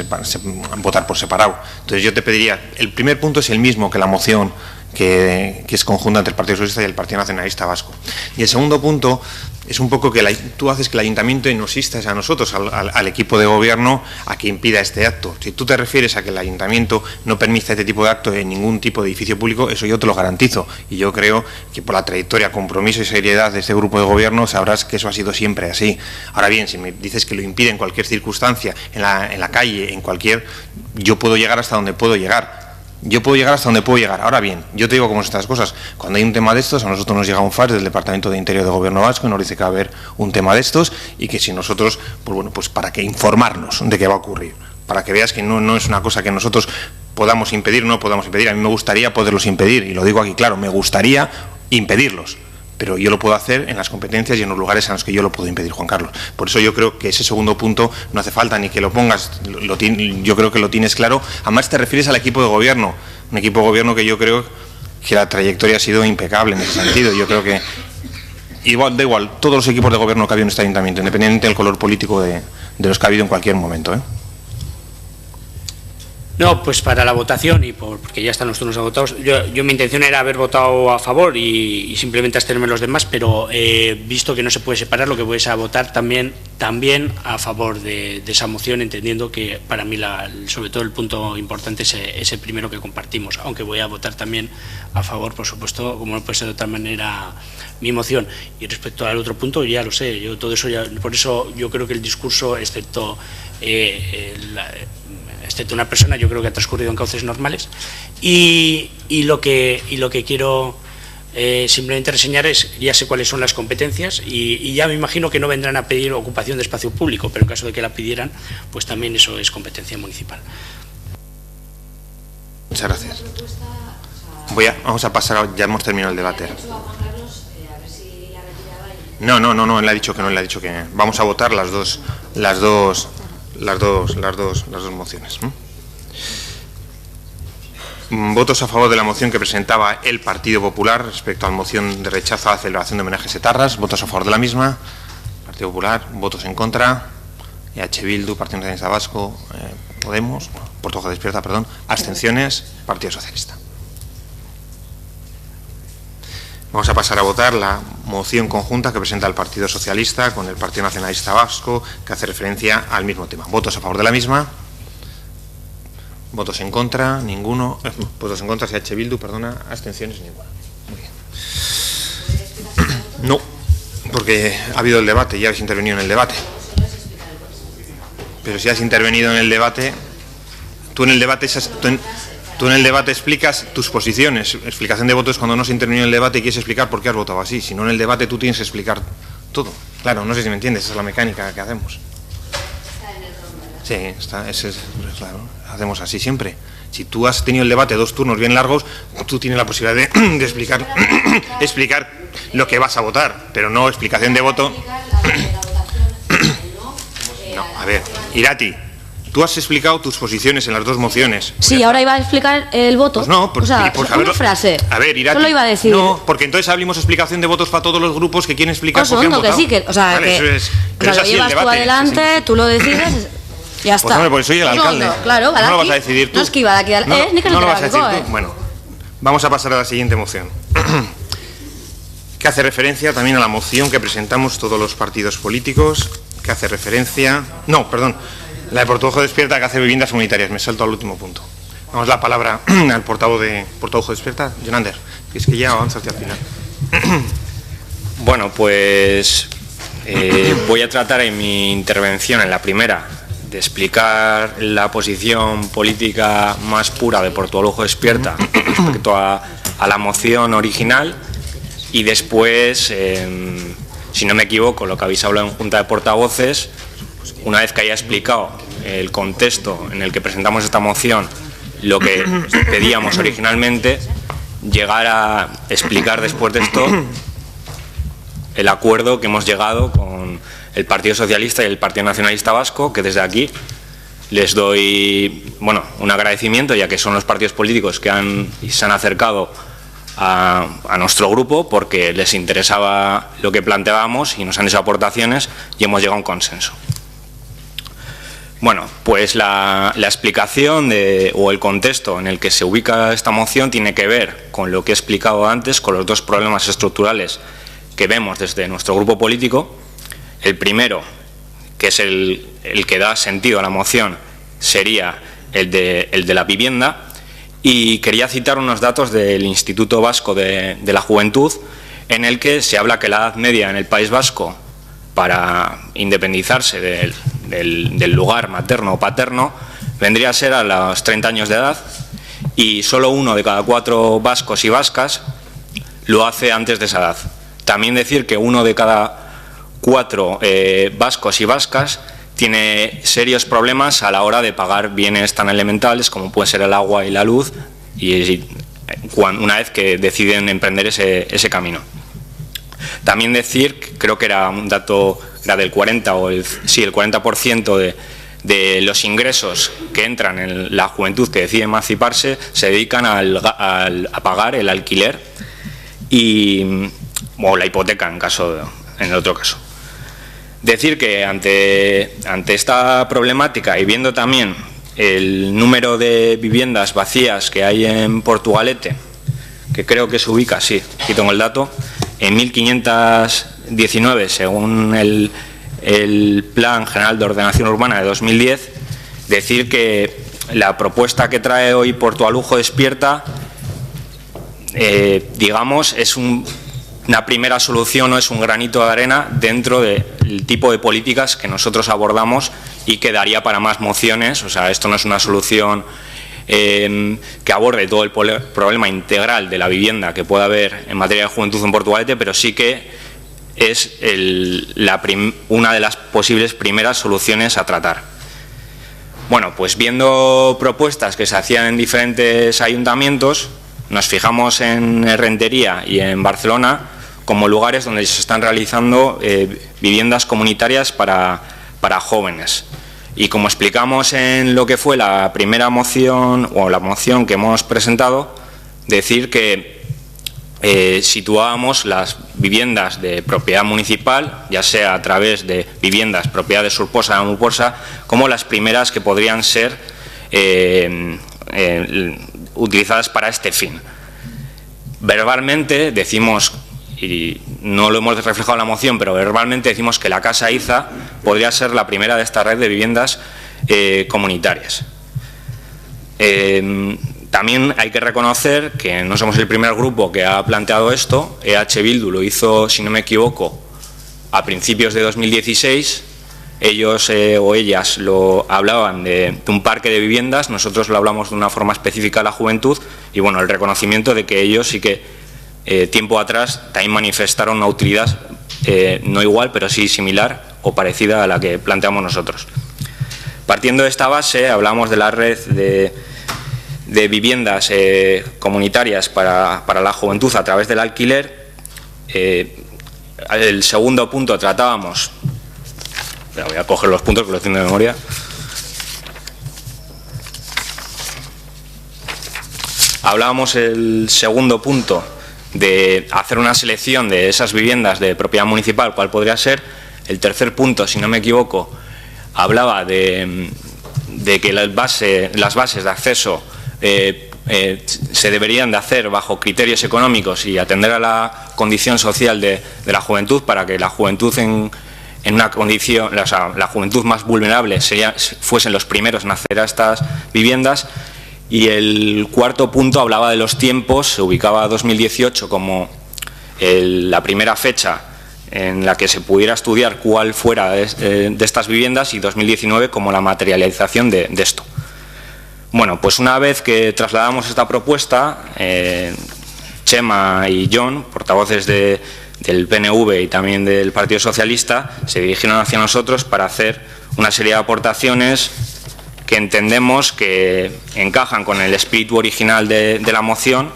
votar por separado. Entonces yo te pediría, el primer punto es el mismo que la moción que es conjunta entre el Partido Socialista y el Partido Nacionalista Vasco. Y el segundo punto es un poco que tú haces que el Ayuntamiento nos instas a nosotros, al equipo de gobierno, a que impida este acto. Si tú te refieres a que el Ayuntamiento no permita este tipo de acto en ningún tipo de edificio público, eso yo te lo garantizo. Y yo creo que por la trayectoria, compromiso y seriedad de este grupo de gobierno sabrás que eso ha sido siempre así. Ahora bien, si me dices que lo impide en cualquier circunstancia, en la calle, yo puedo llegar hasta donde puedo llegar. Ahora bien, yo te digo cómo son estas cosas. Cuando hay un tema de estos, a nosotros nos llega un fax del Departamento de Interior de Gobierno Vasco y nos dice que va a haber un tema de estos y que si nosotros, pues para que informarnos de qué va a ocurrir, para que veas que no es una cosa que nosotros podamos impedir, no podamos impedir. A mí me gustaría poderlos impedir, y lo digo aquí claro, me gustaría impedirlos, pero yo lo puedo hacer en las competencias y en los lugares en los que yo lo puedo impedir, Juan Carlos. Por eso yo creo que ese segundo punto no hace falta ni que lo pongas, yo creo que lo tienes claro. Además te refieres al equipo de gobierno, un equipo de gobierno que yo creo que la trayectoria ha sido impecable en ese sentido. Yo creo que da igual, todos los equipos de gobierno que ha habido en este ayuntamiento, independientemente del color político de los que ha habido en cualquier momento, ¿eh? No, pues para la votación, y porque ya están los turnos agotados, yo mi intención era haber votado a favor y simplemente abstenerme los demás, pero visto que no se puede separar, lo que voy es a votar también a favor de esa moción, entendiendo que para mí sobre todo el punto importante es el primero que compartimos, aunque voy a votar también a favor, por supuesto, como no puede ser de otra manera, mi moción. Y respecto al otro punto, ya lo sé, todo eso por eso yo creo que el discurso, excepto una persona, yo creo que ha transcurrido en cauces normales, y lo que quiero simplemente reseñar ya sé cuáles son las competencias, y ya me imagino que no vendrán a pedir ocupación de espacio público, pero en caso de que la pidieran, pues también eso es competencia municipal. Muchas gracias. Vamos a pasar, ya hemos terminado el debate. No, él ha dicho que no, él ha dicho que vamos a votar las dos mociones. Votos a favor de la moción que presentaba el Partido Popular respecto a la moción de rechazo a la celebración de homenajes etarras. Votos a favor de la misma. Partido Popular. Votos en contra. EH Bildu, Partido Nacionalista Vasco, Podemos, Portoja Despierta, perdón. Abstenciones. Partido Socialista. Vamos a pasar a votar la moción conjunta que presenta el Partido Socialista con el Partido Nacionalista Vasco, que hace referencia al mismo tema. Votos a favor de la misma. Votos en contra, ninguno. Votos en contra, CH Bildu, perdona. Abstenciones, ninguna. Muy bien. No, porque ha habido el debate, ya habéis intervenido en el debate. Pero si has intervenido en el debate, tú en el debate explicas tus posiciones. Explicación de votos cuando no se intervenido en el debate y quieres explicar por qué has votado así. Si no, en el debate tú tienes que explicar todo. Claro, no sé si me entiendes, esa es la mecánica que hacemos. Sí, claro, hacemos así siempre. Si tú has tenido el debate 2 turnos bien largos, tú tienes la posibilidad de explicar lo que vas a votar, pero no explicación de voto. No, a ver, Irati, tú has explicado tus posiciones en las 2 mociones. Sí, ahora iba a explicar el voto. Pues no, o sea, una frase. A ver, Irati. Solo iba a decir. No, porque entonces abrimos explicación de votos para todos los grupos que quieren explicar por qué han votado. Que sí, que, o sea, vale, que lo llevas tú adelante, tú lo decides, ya está. Pues hombre, porque soy el alcalde. Claro, no lo vas a decidir tú. No es que iba de aquí ni que no lo vas a decir tú. Bueno, vamos a pasar a la siguiente moción. Que hace referencia también a la moción que presentamos todos los partidos políticos, que hace referencia... No, perdón, la de Portavoz Despierta, que hace viviendas comunitarias. Me salto al último punto. Vamos la palabra al portavoz Despierta, Jonander, que es que ya avanza hacia el final. Bueno, pues voy a tratar en mi intervención, en la primera, de explicar la posición política más pura de Portugalete Despierta respecto a la moción original, y después, si no me equivoco, lo que habéis hablado en Junta de Portavoces, una vez que haya explicado el contexto en el que presentamos esta moción, lo que pedíamos originalmente, llegar a explicar después de esto el acuerdo que hemos llegado con el Partido Socialista y el Partido Nacionalista Vasco, que desde aquí les doy un agradecimiento, ya que son los partidos políticos que se han acercado a nuestro grupo porque les interesaba lo que planteábamos y nos han hecho aportaciones y hemos llegado a un consenso. Bueno, pues la explicación o el contexto en el que se ubica esta moción tiene que ver con lo que he explicado antes, con los 2 problemas estructurales que vemos desde nuestro grupo político. El primero, que es el que da sentido a la moción, sería el de la vivienda, y quería citar unos datos del Instituto Vasco de la Juventud, en el que se habla que la edad media en el País Vasco para independizarse del lugar materno o paterno vendría a ser a los 30 años de edad, y solo 1 de cada 4 vascos y vascas lo hace antes de esa edad. También decir que 1 de cada 4 vascos y vascas tiene serios problemas a la hora de pagar bienes tan elementales como puede ser el agua y la luz, y una vez que deciden emprender ese camino. También decir, creo que era un dato, era del 40% de los ingresos que entran en la juventud que decide emanciparse se dedican a pagar el alquiler o la hipoteca en el otro caso. Decir que ante esta problemática, y viendo también el número de viviendas vacías que hay en Portugalete, que creo que se ubica, sí, aquí tengo el dato, en 1.519 según el Plan General de Ordenación Urbana de 2010, decir que la propuesta que trae hoy Portugalete Despierta, digamos, es una primera solución, o es un granito de arena dentro del tipo de políticas que nosotros abordamos y que daría para más mociones. O sea, esto no es una solución que aborde todo el problema integral de la vivienda que pueda haber en materia de juventud en Portugalete, pero sí que es una de las posibles primeras soluciones a tratar. Bueno, pues viendo propuestas que se hacían en diferentes ayuntamientos, nos fijamos en Rentería y en Barcelona como lugares donde se están realizando viviendas comunitarias para jóvenes. Y como explicamos en lo que fue la primera moción o la moción que hemos presentado, decir que situábamos las viviendas de propiedad municipal, ya sea a través de viviendas propiedad de Surposa o Amuporsa, como las primeras que podrían ser utilizadas para este fin. Verbalmente decimos, y no lo hemos reflejado en la moción, pero verbalmente decimos que la Casa Iza podría ser la primera de esta red de viviendas comunitarias. También hay que reconocer que no somos el primer grupo que ha planteado esto. EH Bildu lo hizo, si no me equivoco, a principios de 2016. Ellos o ellas lo hablaban de un parque de viviendas, nosotros lo hablamos de una forma específica a la juventud, y bueno, el reconocimiento de que ellos sí que tiempo atrás también manifestaron una utilidad no igual, pero sí similar o parecida a la que planteamos nosotros. Partiendo de esta base, hablamos de la red de viviendas comunitarias para la juventud a través del alquiler. El segundo punto tratábamos, voy a coger los puntos que los tengo de memoria. Hablábamos el segundo punto de hacer una selección de esas viviendas de propiedad municipal, cuál podría ser. El tercer punto, si no me equivoco, hablaba de que las bases de acceso se deberían de hacer bajo criterios económicos y atender a la condición social de la juventud, para que la juventud en una condición, o sea, la juventud más vulnerable fuesen los primeros en acceder a estas viviendas. Y el cuarto punto hablaba de los tiempos, se ubicaba 2018 como la primera fecha en la que se pudiera estudiar cuál fuera de estas viviendas, y 2019 como la materialización de esto. Bueno, pues una vez que trasladamos esta propuesta, Chema y John, portavoces del PNV y también del Partido Socialista, se dirigieron hacia nosotros para hacer una serie de aportaciones que entendemos que encajan con el espíritu original de la moción,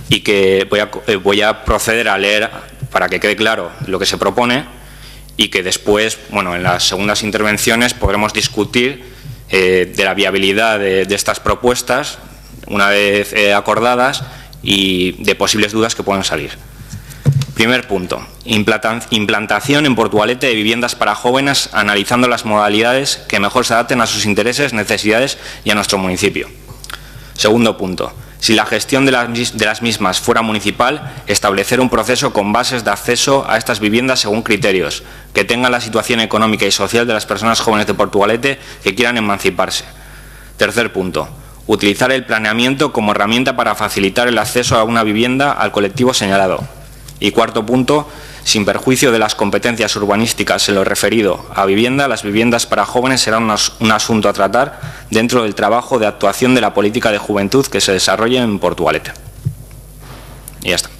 y que voy a proceder a leer para que quede claro lo que se propone, y que después, bueno, en las segundas intervenciones podremos discutir de la viabilidad de estas propuestas una vez acordadas, y de posibles dudas que puedan salir. Primer punto, implantación en Portugalete de viviendas para jóvenes, analizando las modalidades que mejor se adapten a sus intereses, necesidades y a nuestro municipio. Segundo punto, si la gestión de las mismas fuera municipal, establecer un proceso con bases de acceso a estas viviendas según criterios que tengan la situación económica y social de las personas jóvenes de Portugalete que quieran emanciparse. Tercer punto, utilizar el planeamiento como herramienta para facilitar el acceso a una vivienda al colectivo señalado. Y cuarto punto, sin perjuicio de las competencias urbanísticas en lo referido a vivienda, las viviendas para jóvenes serán un asunto a tratar dentro del trabajo de actuación de la política de juventud que se desarrolle en Portugalete. Y ya está.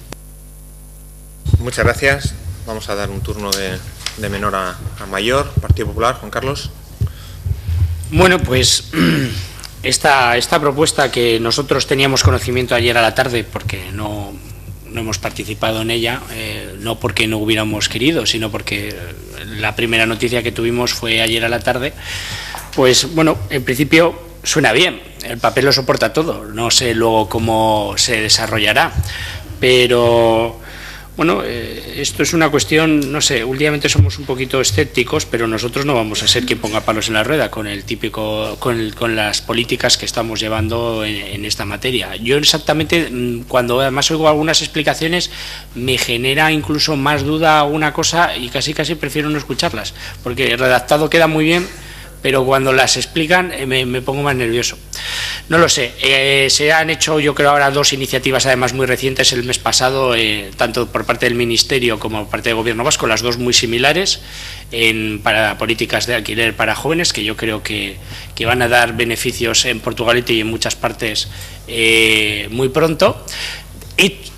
Muchas gracias. Vamos a dar un turno de menor a mayor. Partido Popular, Juan Carlos. Bueno, pues esta propuesta, que nosotros teníamos conocimiento ayer a la tarde, porque no hemos participado en ella, no porque no hubiéramos querido, sino porque la primera noticia que tuvimos fue ayer a la tarde. Pues bueno, en principio suena bien, el papel lo soporta todo, no sé luego cómo se desarrollará, pero bueno, esto es una cuestión, no sé, últimamente somos un poquito escépticos, pero nosotros no vamos a ser quien ponga palos en la rueda con con las políticas que estamos llevando en esta materia. Yo exactamente, cuando además oigo algunas explicaciones, me genera incluso más duda una cosa, y casi prefiero no escucharlas, porque el redactado queda muy bien, pero cuando las explican me pongo más nervioso. No lo sé, se han hecho, yo creo, ahora dos iniciativas además muy recientes el mes pasado, tanto por parte del Ministerio como por parte del Gobierno vasco, las dos muy similares, para políticas de alquiler para jóvenes, que yo creo que van a dar beneficios en Portugalete y en muchas partes muy pronto.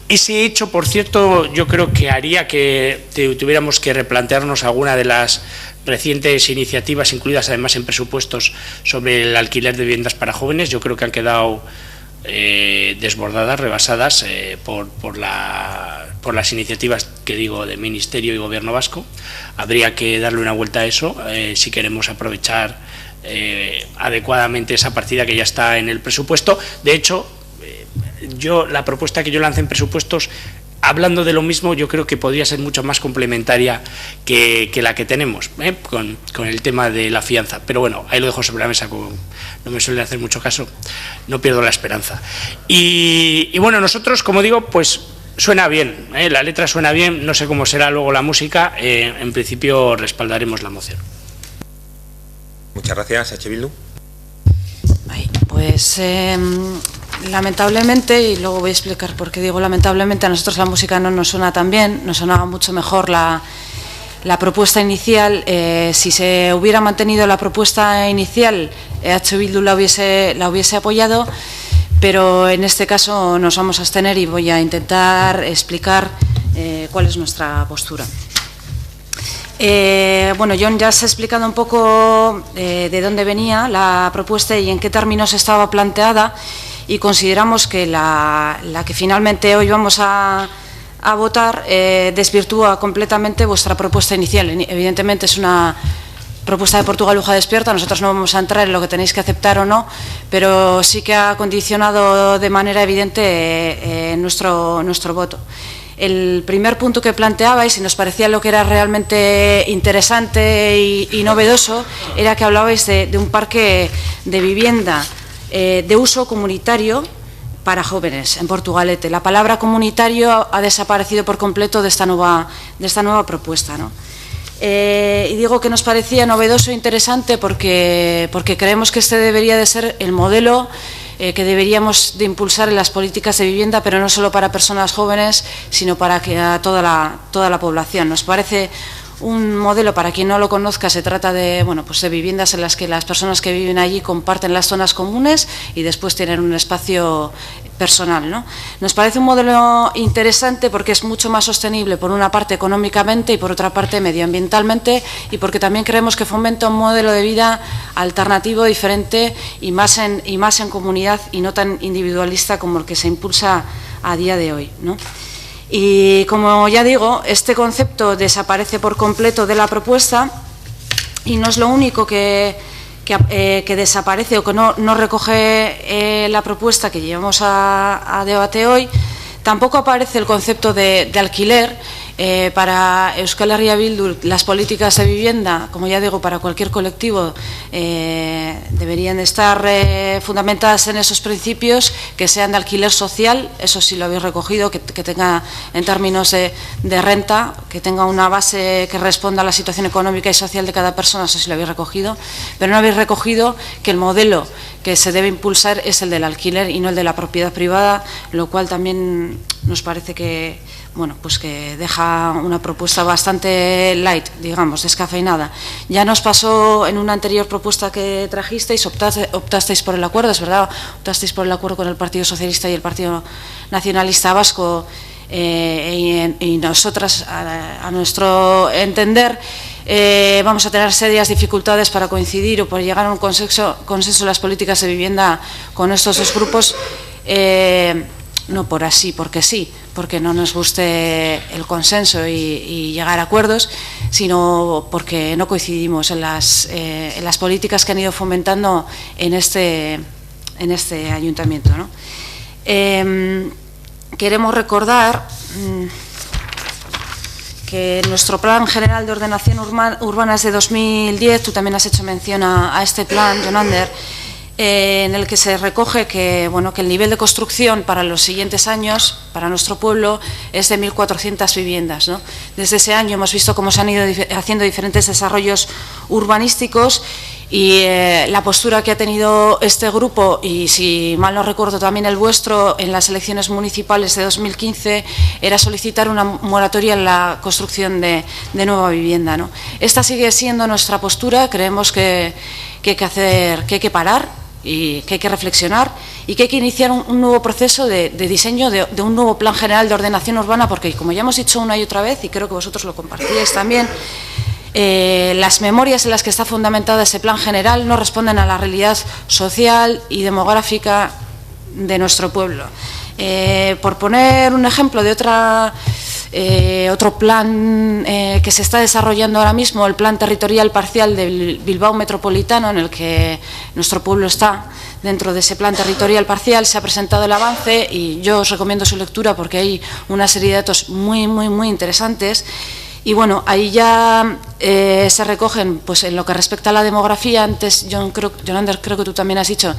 Ese hecho, por cierto, yo creo que haría que tuviéramos que replantearnos alguna de las recientes iniciativas incluidas además en presupuestos sobre el alquiler de viviendas para jóvenes. Yo creo que han quedado desbordadas, rebasadas por las iniciativas que digo de Ministerio y Gobierno vasco. Habría que darle una vuelta a eso si queremos aprovechar adecuadamente esa partida que ya está en el presupuesto. De hecho, la propuesta que yo lancé en presupuestos, hablando de lo mismo, yo creo que podría ser mucho más complementaria que la que tenemos con el tema de la fianza. Pero bueno, ahí lo dejo sobre la mesa, como no me suele hacer mucho caso, no pierdo la esperanza. Y bueno, nosotros, como digo, pues suena bien, la letra suena bien, no sé cómo será luego la música, en principio respaldaremos la moción. Muchas gracias, EH Bildu. pues lamentablemente, y luego voy a explicar por qué digo lamentablemente, a nosotros la música no nos suena tan bien, nos sonaba mucho mejor la propuesta inicial. Si se hubiera mantenido la propuesta inicial, EH Bildu la hubiese apoyado, pero en este caso nos vamos a abstener y voy a intentar explicar cuál es nuestra postura. Bueno, John ya se ha explicado un poco de dónde venía la propuesta y en qué términos estaba planteada, y consideramos que la que finalmente hoy vamos a votar desvirtúa completamente vuestra propuesta inicial. Evidentemente es una propuesta de Portugal Uja Despierta, nosotros no vamos a entrar en lo que tenéis que aceptar o no, pero sí que ha condicionado de manera evidente nuestro voto. El primer punto que planteabais, y nos parecía lo que era realmente interesante y novedoso, era que hablabais de un parque de vivienda de uso comunitario para jóvenes en Portugalete. La palabra comunitario ha desaparecido por completo de esta nueva propuesta, ¿no? Y digo que nos parecía novedoso e interesante porque creemos que este debería de ser el modelo que deberíamos de impulsar en las políticas de vivienda, pero no solo para personas jóvenes, sino para toda la población. Nos parece un modelo, para quien no lo conozca, se trata de, bueno, pues de viviendas en las que las personas que viven allí comparten las zonas comunes y después tienen un espacio personal, ¿no? Nos parece un modelo interesante porque es mucho más sostenible, por una parte económicamente y por otra parte medioambientalmente, y porque también creemos que fomenta un modelo de vida alternativo, diferente y más en comunidad y no tan individualista como el que se impulsa a día de hoy, ¿no? Y como ya digo, este concepto desaparece por completo de la propuesta, y no es lo único que desaparece o que no recoge la propuesta que llevamos a debate hoy. Tampoco aparece el concepto de alquiler. Para Euskal Herria Bildu, las políticas de vivienda, como ya digo, para cualquier colectivo, deberían estar fundamentadas en esos principios, que sean de alquiler social, eso sí lo habéis recogido, que tenga, en términos de renta, que tenga una base que responda a la situación económica y social de cada persona, eso sí lo habéis recogido, pero no habéis recogido que el modelo que se debe impulsar es el del alquiler y no el de la propiedad privada, lo cual también nos parece que, bueno, pues que deja una propuesta bastante light, digamos, descafeinada. Ya nos pasó en una anterior propuesta que trajisteis, optasteis por el acuerdo, es verdad, optasteis por el acuerdo con el Partido Socialista y el Partido Nacionalista Vasco, y nosotras, a nuestro entender, vamos a tener serias dificultades para coincidir o por llegar a un consenso en las políticas de vivienda con estos dos grupos, no por así, porque sí, porque no nos guste el consenso y llegar a acuerdos, sino porque no coincidimos en las políticas que han ido fomentando en este ayuntamiento, ¿no? Queremos recordar que nuestro Plan General de Ordenación Urbana es de 2010, tú también has hecho mención a este plan, Jonander, en el que se recoge que, bueno, que el nivel de construcción para los siguientes años, para nuestro pueblo, es de 1.400 viviendas, ¿no? Desde ese año hemos visto cómo se han ido haciendo diferentes desarrollos urbanísticos, y la postura que ha tenido este grupo, y si mal no recuerdo también el vuestro, en las elecciones municipales de 2015, era solicitar una moratoria en la construcción de nueva vivienda, ¿no? Esta sigue siendo nuestra postura. Creemos que hay que parar y que hay que reflexionar y que hay que iniciar un nuevo proceso de diseño de un nuevo plan general de ordenación urbana, porque, como ya hemos dicho una y otra vez, y creo que vosotros lo compartíais también, las memorias en las que está fundamentada ese plan general no responden a la realidad social y demográfica de nuestro pueblo. Por poner un ejemplo de otro plan que se está desarrollando ahora mismo, el plan territorial parcial del Bilbao Metropolitano, en el que nuestro pueblo está dentro de ese plan territorial parcial, se ha presentado el avance, y yo os recomiendo su lectura porque hay una serie de datos muy interesantes. Y bueno, ahí ya se recogen, pues en lo que respecta a la demografía. Antes, Jonander, creo que tú también has dicho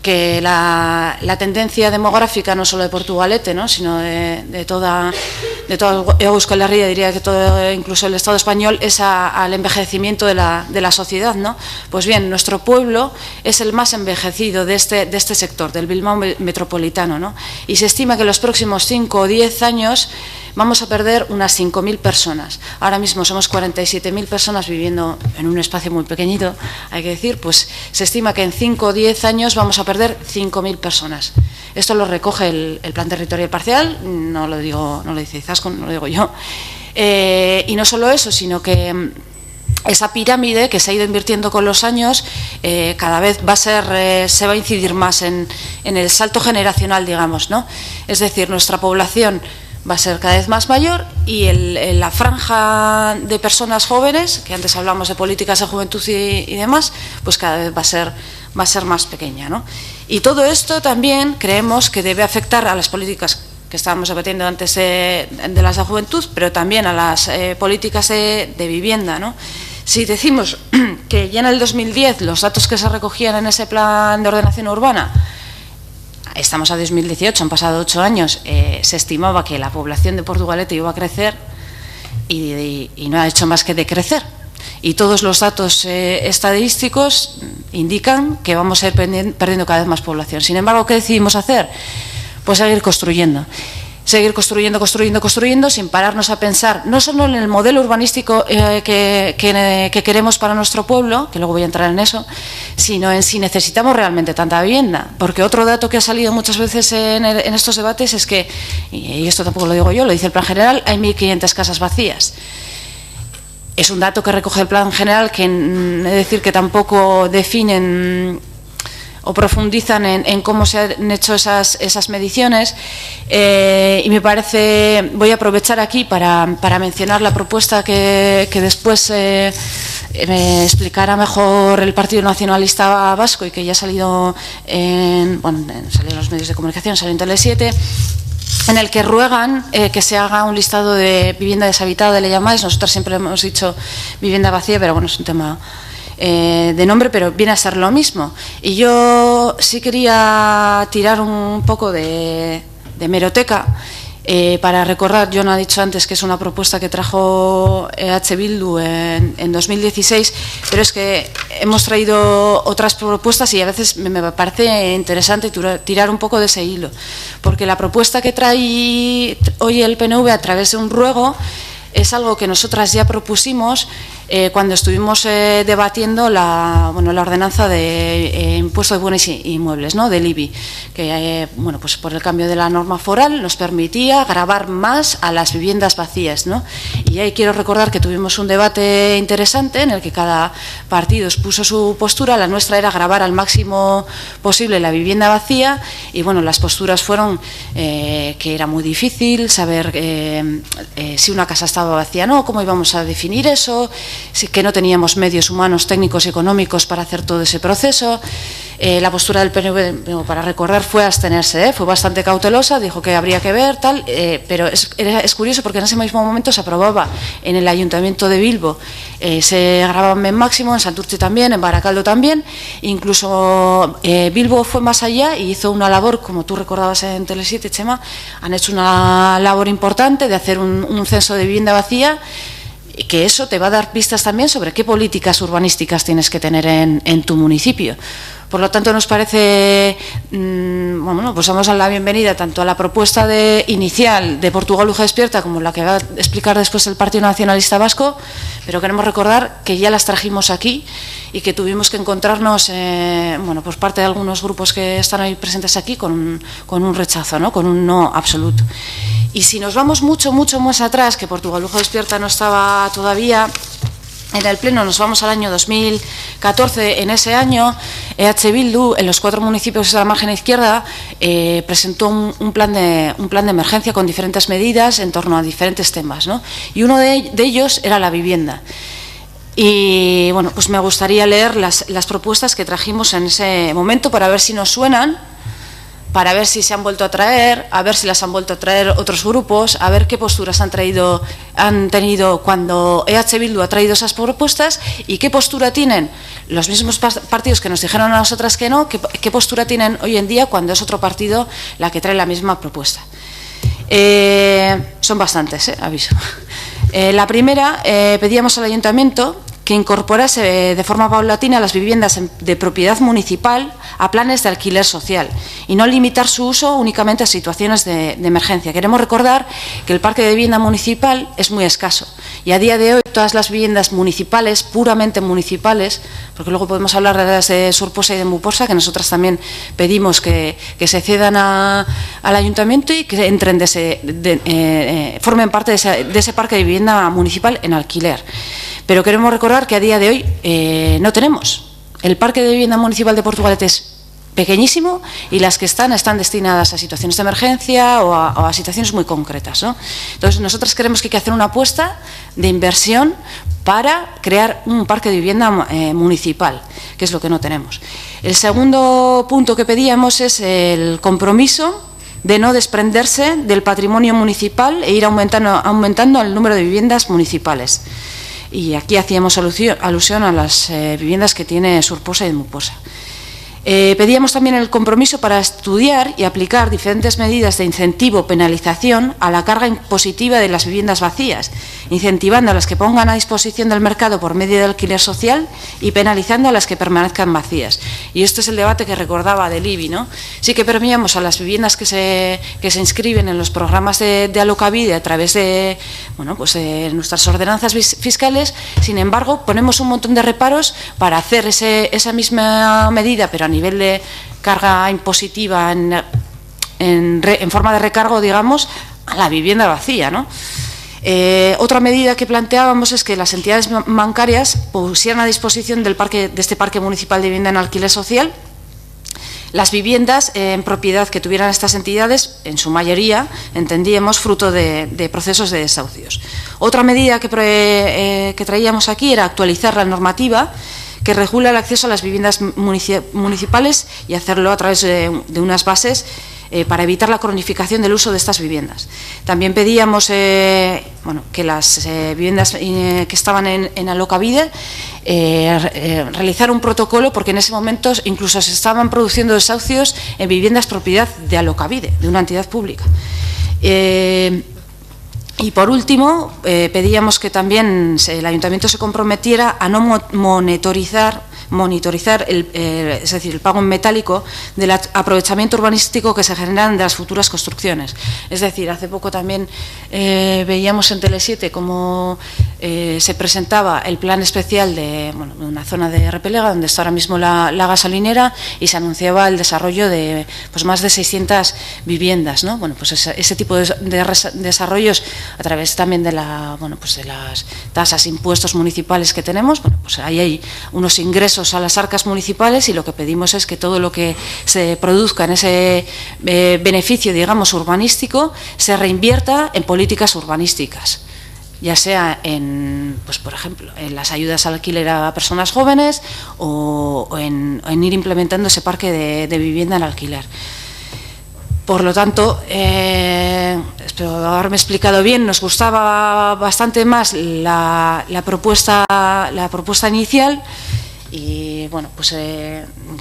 que la tendencia demográfica no solo de Portugalete, ¿no?, sino de toda toda Euskal Herria, diría que todo, incluso el Estado español, es al envejecimiento de la sociedad, ¿no? Pues bien, nuestro pueblo es el más envejecido de este sector, del Bilbao metropolitano, ¿no? Y se estima que en los próximos 5 o 10 años vamos a perder unas 5.000 personas. Ahora mismo somos 47.000 personas viviendo en un espacio muy pequeñito, hay que decir, pues se estima que en 5 o 10 años vamos a perder 5.000 personas. Esto lo recoge el Plan Territorial Parcial, no lo dice Izaskun, no lo digo yo. Y no solo eso, sino que esa pirámide que se ha ido invirtiendo con los años, cada vez se va a incidir más en el salto generacional, digamos, ¿no? Es decir, nuestra población va a ser cada vez más mayor y la franja de personas jóvenes, que antes hablamos de políticas de juventud y demás, pues cada vez va a ser más pequeña, ¿no? Y todo esto también creemos que debe afectar a las políticas que estábamos debatiendo antes de las de juventud, pero también a las políticas de vivienda, ¿no? Si decimos que ya en el 2010 los datos que se recogían en ese plan de ordenación urbana, estamos a 2018, han pasado 8 años, se estimaba que la población de Portugalete iba a crecer y no ha hecho más que decrecer. Y todos los datos estadísticos indican que vamos a ir perdiendo cada vez más población. Sin embargo, ¿qué decidimos hacer? Pues seguir construyendo. Seguir construyendo sin pararnos a pensar no solo en el modelo urbanístico que queremos para nuestro pueblo, que luego voy a entrar en eso, sino en si necesitamos realmente tanta vivienda. Porque otro dato que ha salido muchas veces en estos debates es que, y esto tampoco lo digo yo, lo dice el Plan General, hay 1.500 casas vacías. Es un dato que recoge el Plan General, que es decir que tampoco definen o profundizan en cómo se han hecho esas mediciones, y me parece, voy a aprovechar aquí para mencionar la propuesta que después me explicará mejor el Partido Nacionalista Vasco y que ya ha salido salió en los medios de comunicación, salió en Tele 7, en el que ruegan que se haga un listado de vivienda deshabitada, le llamáis, nosotros siempre hemos dicho vivienda vacía, pero bueno, es un tema de nombre, pero viene a ser lo mismo. Y yo sí quería tirar un poco de hemeroteca para recordar, John ha dicho antes que es una propuesta que trajo EH Bildu en 2016, pero es que hemos traído otras propuestas y a veces me parece interesante tirar un poco de ese hilo, porque la propuesta que trae hoy el PNV a través de un ruego es algo que nosotras ya propusimos cuando estuvimos debatiendo la ordenanza de impuesto de bienes inmuebles, ¿no? Del IBI, que pues por el cambio de la norma foral nos permitía gravar más a las viviendas vacías, ¿no? Y ahí quiero recordar que tuvimos un debate interesante en el que cada partido expuso su postura. La nuestra era gravar al máximo posible la vivienda vacía y las posturas fueron que era muy difícil saber si una casa estaba vacía o no, cómo íbamos a definir eso, que no teníamos medios humanos, técnicos y económicos para hacer todo ese proceso. La postura del PNV, para recordar, fue abstenerse, fue bastante cautelosa, dijo que habría que ver, tal, pero es curioso porque en ese mismo momento se aprobaba en el Ayuntamiento de Bilbo, se grababan en máximo, en Santurce también, en Baracaldo también, incluso Bilbo fue más allá y hizo una labor, como tú recordabas en Tele 7, Chema, han hecho una labor importante de hacer un censo de vivienda vacía, y que eso te va a dar pistas también sobre qué políticas urbanísticas tienes que tener en tu municipio. Por lo tanto, nos parece, pues vamos a la bienvenida tanto a la propuesta inicial de Portugal Luja Despierta como la que va a explicar después el Partido Nacionalista Vasco, pero queremos recordar que ya las trajimos aquí y que tuvimos que encontrarnos, por parte de algunos grupos que están ahí presentes aquí, con un rechazo, ¿no? Con un no absoluto. Y si nos vamos mucho más atrás, que Portugal Luja Despierta no estaba todavía en el Pleno, nos vamos al año 2014, en ese año EH Bildu, en los 4 municipios de la margen izquierda, presentó un plan de emergencia con diferentes medidas en torno a diferentes temas, ¿no? Y uno de ellos era la vivienda. Y pues me gustaría leer las propuestas que trajimos en ese momento para ver si nos suenan, para ver si se han vuelto a traer, a ver si las han vuelto a traer otros grupos, a ver qué posturas han tenido cuando EH Bildu ha traído esas propuestas y qué postura tienen los mismos partidos que nos dijeron a nosotras que no, qué postura tienen hoy en día cuando es otro partido la que trae la misma propuesta. Son bastantes, aviso. La primera, pedíamos al Ayuntamiento que incorporase de forma paulatina las viviendas de propiedad municipal a planes de alquiler social y no limitar su uso únicamente a situaciones de emergencia. Queremos recordar que el parque de vivienda municipal es muy escaso y a día de hoy todas las viviendas municipales, puramente municipales, porque luego podemos hablar de las de Surposa y de Muposa, que nosotras también pedimos que se cedan al Ayuntamiento y que entren formen parte de ese parque de vivienda municipal en alquiler. Pero queremos recordar que a día de hoy no tenemos. El parque de vivienda municipal de Portugalete es pequeñísimo y las que están destinadas a situaciones de emergencia o a situaciones muy concretas, ¿no? Entonces, nosotros creemos que hay que hacer una apuesta de inversión para crear un parque de vivienda municipal, que es lo que no tenemos. El segundo punto que pedíamos es el compromiso de no desprenderse del patrimonio municipal e ir aumentando el número de viviendas municipales. Y aquí hacíamos alusión a las viviendas que tiene Surposa y Muposa. Pedíamos también el compromiso para estudiar y aplicar diferentes medidas de incentivo o penalización a la carga impositiva de las viviendas vacías, incentivando a las que pongan a disposición del mercado por medio de alquiler social y penalizando a las que permanezcan vacías. Y este es el debate que recordaba del IBI, ¿no? Sí que premiamos a las viviendas que se inscriben en los programas de Alokabide a través de, de nuestras ordenanzas fiscales. Sin embargo, ponemos un montón de reparos para hacer esa misma medida, pero a nivel de carga impositiva en forma de recargo, digamos, a la vivienda vacía, ¿no? Otra medida que planteábamos es que las entidades bancarias pusieran a disposición de este parque municipal de vivienda en alquiler social las viviendas en propiedad que tuvieran estas entidades, en su mayoría, entendíamos, fruto de procesos de desahucios. Otra medida que traíamos aquí era actualizar la normativa que regula el acceso a las viviendas municipales y hacerlo a través de unas bases para evitar la cronificación del uso de estas viviendas. También pedíamos que las viviendas que estaban en Alokabide realizar un protocolo, porque en ese momento incluso se estaban produciendo desahucios en viviendas propiedad de Alokabide, de una entidad pública. Y por último, pedíamos que también el Ayuntamiento se comprometiera a no monitorizar es decir, el pago en metálico del aprovechamiento urbanístico que se generan de las futuras construcciones. Es decir, hace poco también veíamos en Tele7 cómo se presentaba el plan especial de una zona de Repelega, donde está ahora mismo la gasolinera, y se anunciaba el desarrollo de más de 600 viviendas, ¿no? Ese tipo de desarrollos, a través también de las tasas, impuestos municipales que tenemos, ahí hay unos ingresos a las arcas municipales, y lo que pedimos es que todo lo que se produzca en ese beneficio, digamos, urbanístico, se reinvierta en políticas urbanísticas, ya sea por ejemplo, en las ayudas al alquiler a personas jóvenes o en ir implementando ese parque de vivienda en alquiler. Por lo tanto, espero haberme explicado bien, nos gustaba bastante más la propuesta inicial. Y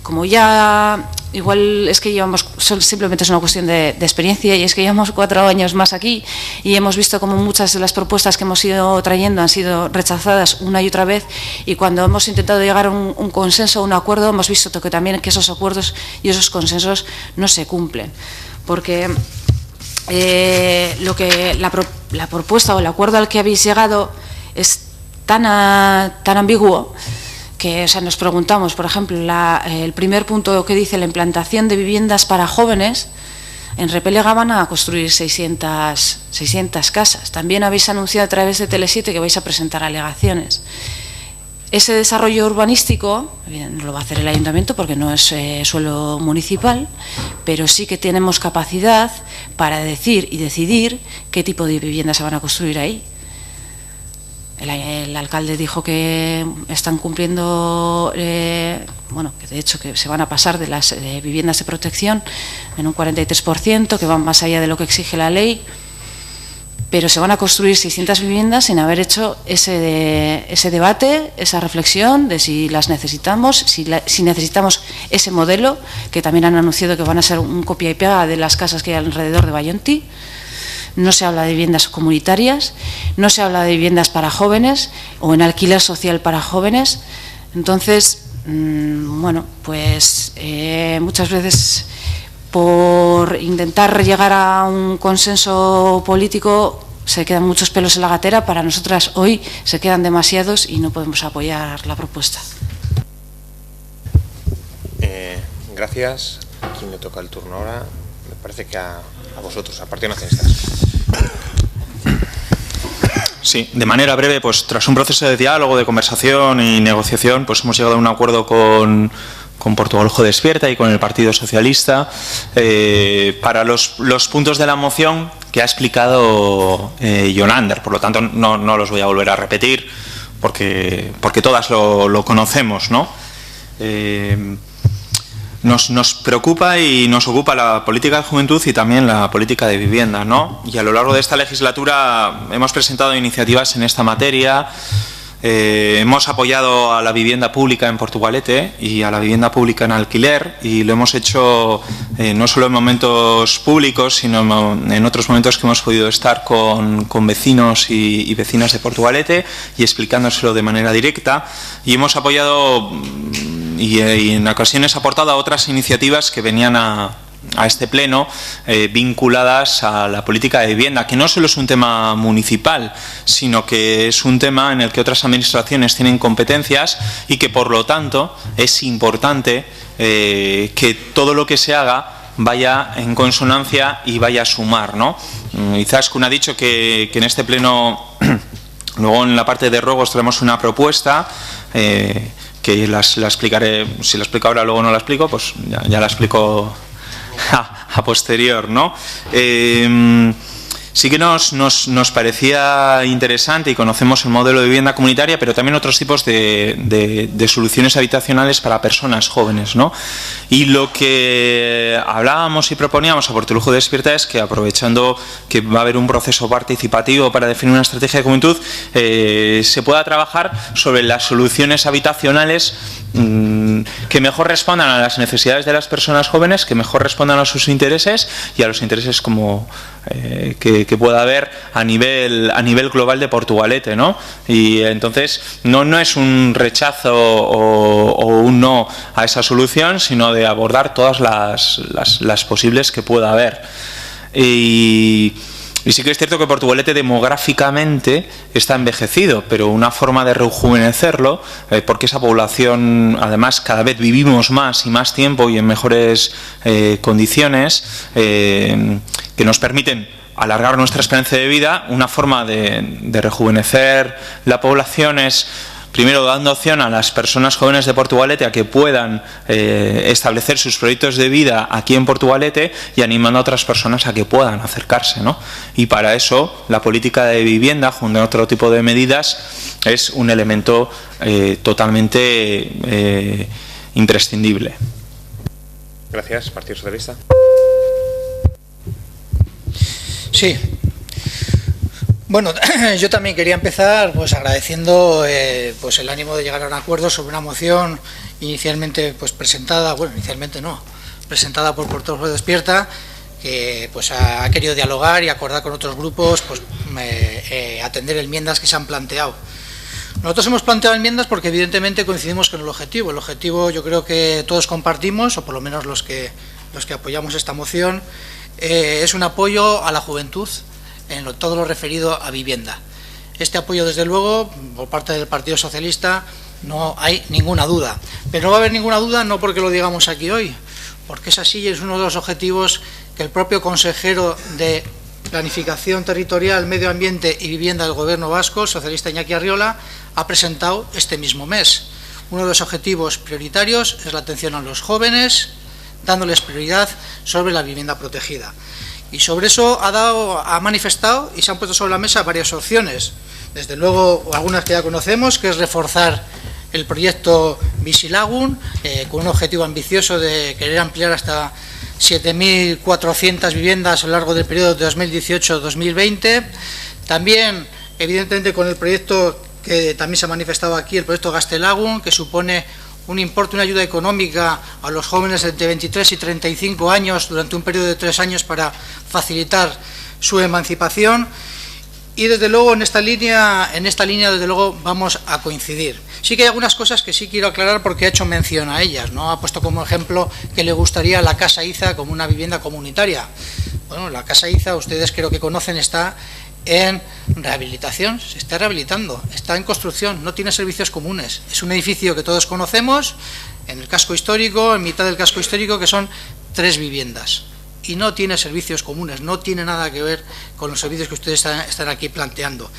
como ya igual es que simplemente es una cuestión de experiencia, y es que llevamos 4 años más aquí y hemos visto como muchas de las propuestas que hemos ido trayendo han sido rechazadas una y otra vez, y cuando hemos intentado llegar a un consenso, un acuerdo, hemos visto que también esos acuerdos y esos consensos no se cumplen, porque la propuesta o el acuerdo al que habéis llegado es tan ambiguo que nos preguntamos, por ejemplo, el primer punto que dice la implantación de viviendas para jóvenes. En Repelega van a construir 600 casas. También habéis anunciado a través de Tele7 que vais a presentar alegaciones. Ese desarrollo urbanístico no lo va a hacer el Ayuntamiento porque no es suelo municipal, pero sí que tenemos capacidad para decir y decidir qué tipo de viviendas se van a construir ahí. El alcalde dijo que están cumpliendo, que de hecho que se van a pasar de las viviendas de protección en un 43%, que van más allá de lo que exige la ley, pero se van a construir 600 viviendas sin haber hecho ese debate, esa reflexión de si las necesitamos, si necesitamos ese modelo, que también han anunciado que van a ser un copia y pega de las casas que hay alrededor de Bayonti. no se habla de viviendas comunitarias, no se habla de viviendas para jóvenes o en alquiler social para jóvenes. Entonces, bueno, pues muchas veces por intentar llegar a un consenso político se quedan muchos pelos en la gatera. Para nosotras hoy se quedan demasiados y no podemos apoyar la propuesta. Gracias. ¿A quién le toca el turno ahora? Me parece que a vosotros, a Partido Nacionalista. Sí, de manera breve, pues tras un proceso de diálogo, de conversación y negociación, pues hemos llegado a un acuerdo con Portugal Ojo Despierta y con el Partido Socialista para los puntos de la moción que ha explicado Yolander. Por lo tanto, no los voy a volver a repetir porque todas lo conocemos, ¿no? Nos preocupa y nos ocupa la política de juventud y también la política de vivienda, ¿no? Y a lo largo de esta legislatura hemos presentado iniciativas en esta materia. Hemos apoyado a la vivienda pública en Portugalete y a la vivienda pública en alquiler, y lo hemos hecho no solo en momentos públicos, sino en otros momentos que hemos podido estar con vecinos y vecinas de Portugalete y explicándoselo de manera directa, y hemos apoyado y en ocasiones aportado a otras iniciativas que venían a este pleno vinculadas a la política de vivienda, que no solo es un tema municipal, sino que es un tema en el que otras administraciones tienen competencias y que por lo tanto es importante que todo lo que se haga vaya en consonancia y vaya a sumar, ¿no? Izaskun ha dicho que en este pleno, luego en la parte de ruegos traemos una propuesta que la explicaré. Si la explico ahora, luego no la explico, pues ya la explico a posterior, ¿no? Sí que nos parecía interesante y conocemos el modelo de vivienda comunitaria, pero también otros tipos de soluciones habitacionales para personas jóvenes, ¿no? Y lo que hablábamos y proponíamos a Portugal Ojo Despierta es que, aprovechando que va a haber un proceso participativo para definir una estrategia de juventud, se pueda trabajar sobre las soluciones habitacionales que mejor respondan a las necesidades de las personas jóvenes, que mejor respondan a sus intereses y a los intereses como que pueda haber a nivel global de Portugalete, ¿no? Y entonces no es un rechazo o un no a esa solución, sino de abordar todas las posibles que pueda haber. Y sí que es cierto que Portugalete demográficamente está envejecido, pero una forma de rejuvenecerlo, porque esa población, además, cada vez vivimos más y más tiempo y en mejores condiciones, que nos permiten alargar nuestra esperanza de vida. Una forma de rejuvenecer la población es, primero, dando opción a las personas jóvenes de Portugalete a que puedan establecer sus proyectos de vida aquí en Portugalete, y animando a otras personas a que puedan acercarse, ¿no? Y para eso la política de vivienda, junto a otro tipo de medidas, es un elemento totalmente imprescindible. Gracias. Partido Socialista. Sí. Bueno, yo también quería empezar pues agradeciendo pues el ánimo de llegar a un acuerdo sobre una moción inicialmente pues presentada por Portugal Ojo Despierta, que pues ha querido dialogar y acordar con otros grupos pues atender enmiendas que se han planteado. Nosotros hemos planteado enmiendas porque evidentemente coincidimos con el objetivo. El objetivo yo creo que todos compartimos, o por lo menos los que apoyamos esta moción, es un apoyo a la juventud en todo lo referido a vivienda. Este apoyo, desde luego, por parte del Partido Socialista, no hay ninguna duda. Pero no va a haber ninguna duda no porque lo digamos aquí hoy, porque es así y es uno de los objetivos que el propio consejero de Planificación Territorial, Medio Ambiente y Vivienda del Gobierno vasco, el socialista Iñaki Arriola, ha presentado este mismo mes. Uno de los objetivos prioritarios es la atención a los jóvenes, dándoles prioridad sobre la vivienda protegida. Y sobre eso ha manifestado y se han puesto sobre la mesa varias opciones. Desde luego, algunas que ya conocemos, que es reforzar el proyecto Bizilagun, con un objetivo ambicioso de querer ampliar hasta 7.400 viviendas a lo largo del periodo de 2018-2020. También, evidentemente, con el proyecto que también se ha manifestado aquí, el proyecto Gaztelagun, que supone un importe, una ayuda económica a los jóvenes de 23 y 35 años durante un periodo de 3 años para facilitar su emancipación. Y desde luego en esta línea desde luego vamos a coincidir. Sí que hay algunas cosas que sí quiero aclarar porque ha hecho mención a ellas, ¿no? Ha puesto como ejemplo que le gustaría la Casa Iza como una vivienda comunitaria. Bueno, la Casa Iza, ustedes creo que conocen, está en rehabilitación, se está rehabilitando, está en construcción, no tiene servicios comunes. Es un edificio que todos conocemos, en el casco histórico, en mitad del casco histórico, que son 3 viviendas. Y no tiene servicios comunes, no tiene nada que ver con los servicios que ustedes están aquí planteando.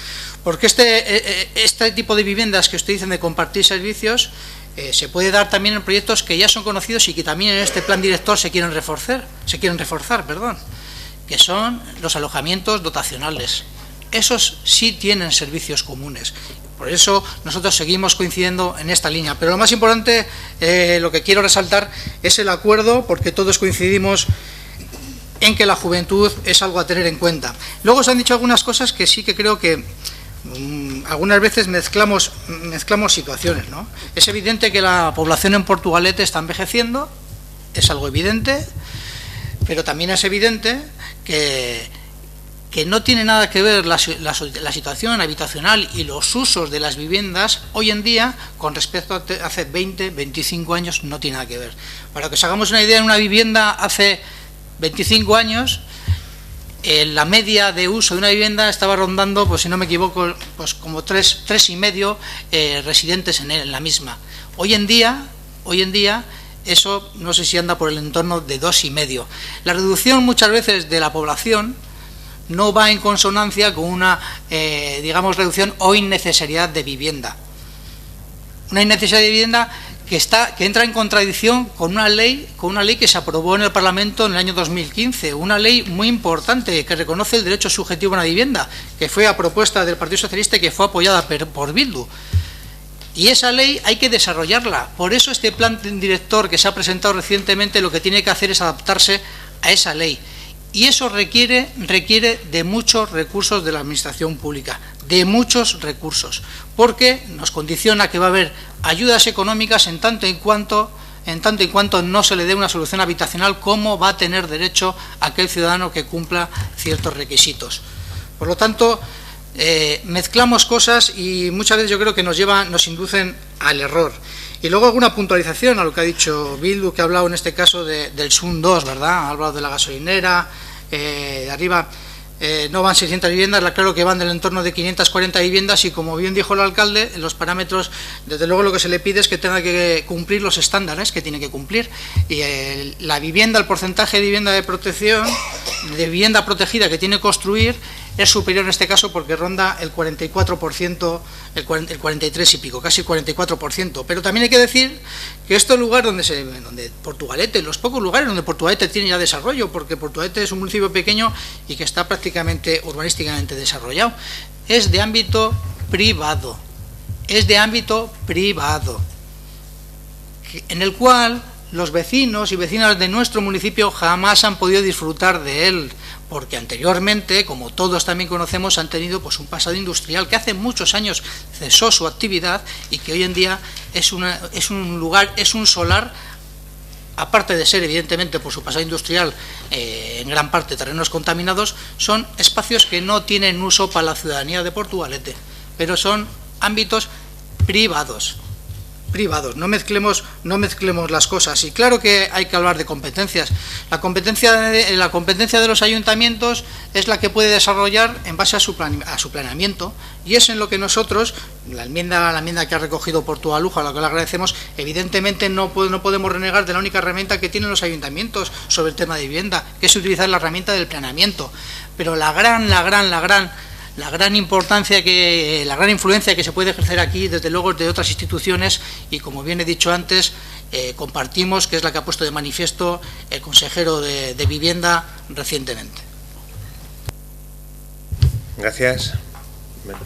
Porque este tipo de viviendas que ustedes dicen de compartir servicios se puede dar también en proyectos que ya son conocidos y que también en este plan director se quieren reforzar, que son los alojamientos dotacionales. Esos sí tienen servicios comunes. Por eso nosotros seguimos coincidiendo en esta línea. Pero lo más importante, lo que quiero resaltar, es el acuerdo, porque todos coincidimos en que la juventud es algo a tener en cuenta. Luego se han dicho algunas cosas que sí que creo que algunas veces mezclamos situaciones, ¿no? Es evidente que la población en Portugalete está envejeciendo, es algo evidente, pero también es evidente que no tiene nada que ver la situación habitacional y los usos de las viviendas hoy en día con respecto a hace 20, 25 años, no tiene nada que ver. Para que os hagamos una idea, en una vivienda hace 25 años, la media de uso de una vivienda estaba rondando, pues si no me equivoco, pues como 3,5 residentes en la misma. Hoy en día, eso no sé si anda por el entorno de 2,5. La reducción muchas veces de la población no va en consonancia con una, digamos, reducción o innecesariedad de vivienda. Una innecesariedad de vivienda que entra en contradicción con una ley que se aprobó en el Parlamento en el año 2015, una ley muy importante que reconoce el derecho subjetivo a una vivienda, que fue a propuesta del Partido Socialista y que fue apoyada por Bildu. Y esa ley hay que desarrollarla. Por eso este plan director que se ha presentado recientemente lo que tiene que hacer es adaptarse a esa ley. Y eso requiere de muchos recursos de la administración pública, de muchos recursos, porque nos condiciona que va a haber ayudas económicas en tanto y cuanto no se le dé una solución habitacional, como va a tener derecho aquel ciudadano que cumpla ciertos requisitos. Por lo tanto, mezclamos cosas y muchas veces yo creo que nos inducen al error. Y luego alguna puntualización a lo que ha dicho Bildu, que ha hablado en este caso del SUN 2, ¿verdad? Ha hablado de la gasolinera, de arriba no van 600 viviendas, claro que van del entorno de 540 viviendas y, como bien dijo el alcalde, los parámetros, desde luego lo que se le pide es que tenga que cumplir los estándares que tiene que cumplir. Y la vivienda, el porcentaje de vivienda de protección, de vivienda protegida que tiene que construir, es superior en este caso porque ronda el 44%, el 43 y pico, casi el 44%. Pero también hay que decir que estos lugares donde Portugalete, los pocos lugares donde Portugalete tiene ya desarrollo, porque Portugalete es un municipio pequeño y que está prácticamente urbanísticamente desarrollado, es de ámbito privado, en el cual los vecinos y vecinas de nuestro municipio jamás han podido disfrutar de él, porque anteriormente, como todos también conocemos, han tenido pues un pasado industrial que hace muchos años cesó su actividad y que hoy en día es un lugar, es un solar, aparte de ser evidentemente por su pasado industrial en gran parte terrenos contaminados, son espacios que no tienen uso para la ciudadanía de Portugalete, pero son ámbitos privados. No mezclemos las cosas. Y claro que hay que hablar de competencias. La competencia de los ayuntamientos es la que puede desarrollar en base a su planeamiento, y es en lo que nosotros, la enmienda que ha recogido Portugaluja, a la que le agradecemos, evidentemente no podemos renegar de la única herramienta que tienen los ayuntamientos sobre el tema de vivienda, que es utilizar la herramienta del planeamiento. Pero la gran importancia, la gran influencia que se puede ejercer aquí, desde luego, de otras instituciones, y como bien he dicho antes, compartimos, que es la que ha puesto de manifiesto el consejero de Vivienda recientemente. Gracias.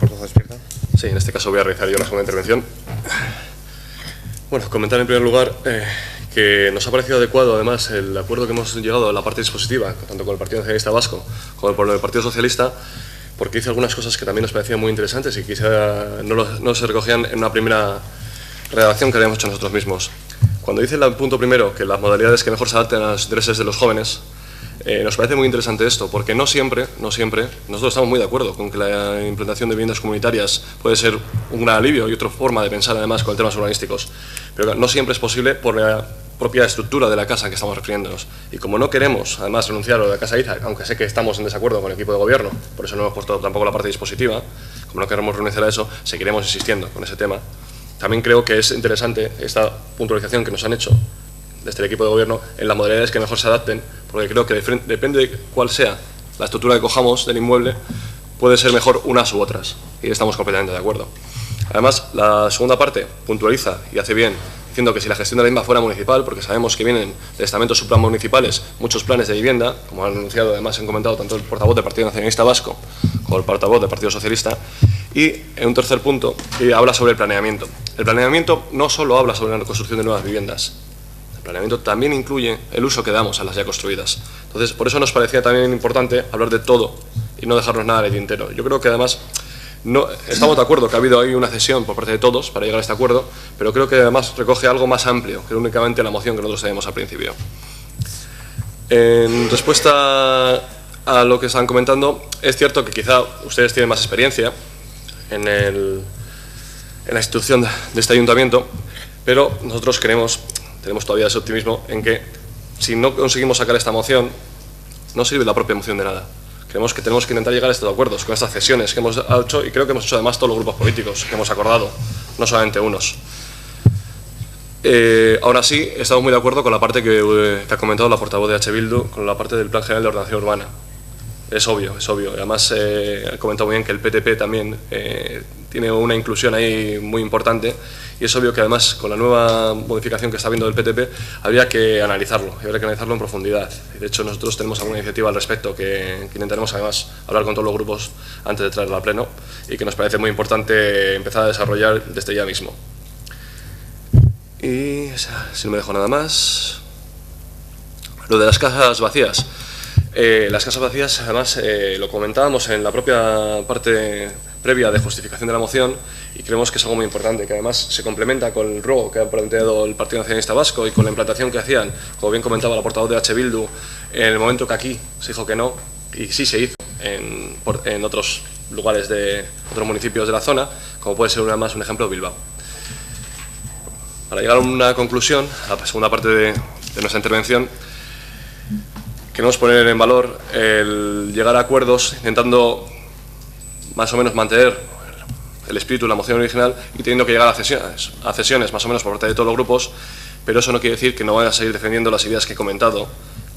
¿Portavoz despierta? Sí, en este caso voy a realizar yo la segunda intervención. Bueno, comentar en primer lugar que nos ha parecido adecuado, además, el acuerdo que hemos llegado a la parte dispositiva, tanto con el Partido Nacionalista Vasco como con el Partido Socialista, porque hice algunas cosas que también nos parecían muy interesantes y quizá no se recogían en una primera redacción que habíamos hecho nosotros mismos. Cuando dice el punto primero que las modalidades que mejor se adapten a los intereses de los jóvenes, nos parece muy interesante esto, porque no siempre, nosotros estamos muy de acuerdo con que la implantación de viviendas comunitarias puede ser un gran alivio y otra forma de pensar además con temas urbanísticos, pero no siempre es posible por la propia estructura de la casa en que estamos refiriéndonos. Y como no queremos además renunciar a la casa IZA, aunque sé que estamos en desacuerdo con el equipo de gobierno, por eso no hemos puesto tampoco la parte dispositiva, como no queremos renunciar a eso, seguiremos insistiendo con ese tema. También creo que es interesante esta puntualización que nos han hecho desde el equipo de gobierno en las modalidades que mejor se adapten, porque creo que depende de cuál sea la estructura que cojamos del inmueble, puede ser mejor unas u otras, y estamos completamente de acuerdo. Además, la segunda parte puntualiza y hace bien, diciendo que si la gestión de la misma fuera municipal, porque sabemos que vienen de estamentos supramunicipales muchos planes de vivienda, como han anunciado, además han comentado tanto el portavoz del Partido Nacionalista Vasco como el portavoz del Partido Socialista, y en un tercer punto que habla sobre el planeamiento. El planeamiento no solo habla sobre la construcción de nuevas viviendas, el planeamiento también incluye el uso que damos a las ya construidas. Entonces, por eso nos parecía también importante hablar de todo y no dejarnos nada en el tintero. Yo creo que además estamos de acuerdo que ha habido ahí una cesión por parte de todos para llegar a este acuerdo, pero creo que además recoge algo más amplio que únicamente la moción que nosotros teníamos al principio. En respuesta a lo que están comentando, es cierto que quizá ustedes tienen más experiencia en la institución de este ayuntamiento, pero nosotros tenemos todavía ese optimismo en que si no conseguimos sacar esta moción, no sirve la propia moción de nada. Creemos que tenemos que intentar llegar a estos acuerdos con estas cesiones que hemos hecho, y creo que hemos hecho además todos los grupos políticos que hemos acordado, no solamente unos. Aún así, estamos muy de acuerdo con la parte que ha comentado la portavoz de H. Bildu, con la parte del Plan General de Ordenación Urbana. Es obvio. Además, ha comentado muy bien que el PTP también tiene una inclusión ahí muy importante, y es obvio que además con la nueva modificación que está habiendo del PTP habría que analizarlo, en profundidad. De hecho, nosotros tenemos alguna iniciativa al respecto que intentaremos además hablar con todos los grupos antes de traerla a pleno, y que nos parece muy importante empezar a desarrollar desde ya mismo. Y si no me dejo nada más, lo de las casas vacías. Las casas vacías, además, lo comentábamos en la propia parte previa de justificación de la moción, y creemos que es algo muy importante, que además se complementa con el ruego que ha planteado el Partido Nacionalista Vasco y con la implantación que hacían, como bien comentaba la portavoz de H. Bildu, en el momento que aquí se dijo que no, y sí se hizo en otros lugares de otros municipios de la zona, como puede ser un ejemplo Bilbao. Para llegar a una conclusión, a la segunda parte de nuestra intervención, queremos poner en valor el llegar a acuerdos intentando más o menos mantener el espíritu de la moción original y teniendo que llegar a cesiones más o menos por parte de todos los grupos, pero eso no quiere decir que no vayan a seguir defendiendo las ideas que he comentado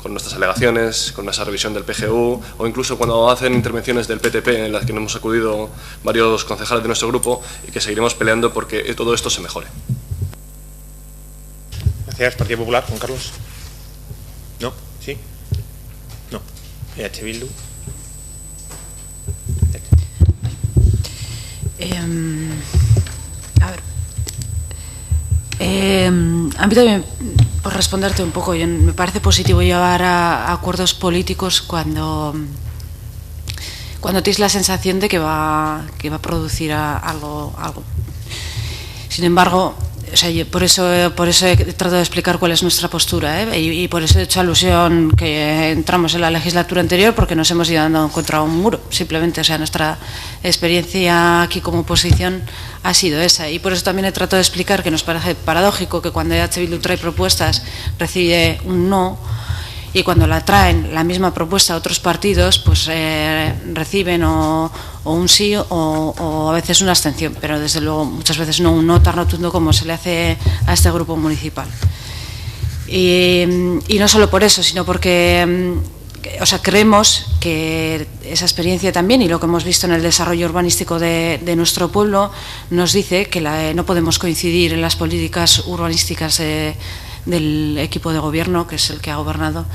con nuestras alegaciones, con esa revisión del PGU, o incluso cuando hacen intervenciones del PTP en las que nos hemos acudido varios concejales de nuestro grupo, y que seguiremos peleando porque todo esto se mejore. Gracias. Partido Popular, Juan Carlos. ¿No? ¿Sí? No. H. Bildu. A ver. A mí también, por responderte un poco, me parece positivo llevar a acuerdos políticos cuando tienes la sensación de que va a producir algo. Sin embargo, o sea, por eso he tratado de explicar cuál es nuestra postura, y por eso he hecho alusión que entramos en la legislatura anterior, porque nos hemos ido dando contra un muro, simplemente. O sea, nuestra experiencia aquí como oposición ha sido esa, y por eso también he tratado de explicar que nos parece paradójico que cuando H. Bildu trae propuestas recibe un no, y cuando la traen la misma propuesta a otros partidos, pues reciben o un sí o a veces una abstención, pero desde luego muchas veces no un no tan rotundo como se le hace a este grupo municipal. Y no solo por eso, sino porque creemos que esa experiencia también, y lo que hemos visto en el desarrollo urbanístico de nuestro pueblo, nos dice que no podemos coincidir en las políticas urbanísticas del equipo de gobierno, que es el que ha gobernado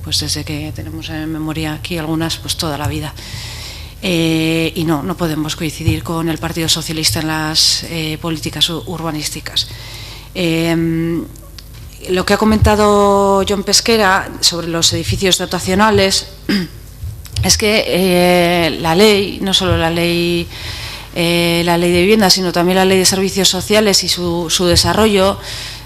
pues desde que tenemos en memoria aquí algunas, pues toda la vida. Y no podemos coincidir con el Partido Socialista en las políticas urbanísticas. Lo que ha comentado Jon Pesquera sobre los edificios dotacionales es que la ley, no solo la ley la ley de vivienda, sino también la ley de servicios sociales y su desarrollo,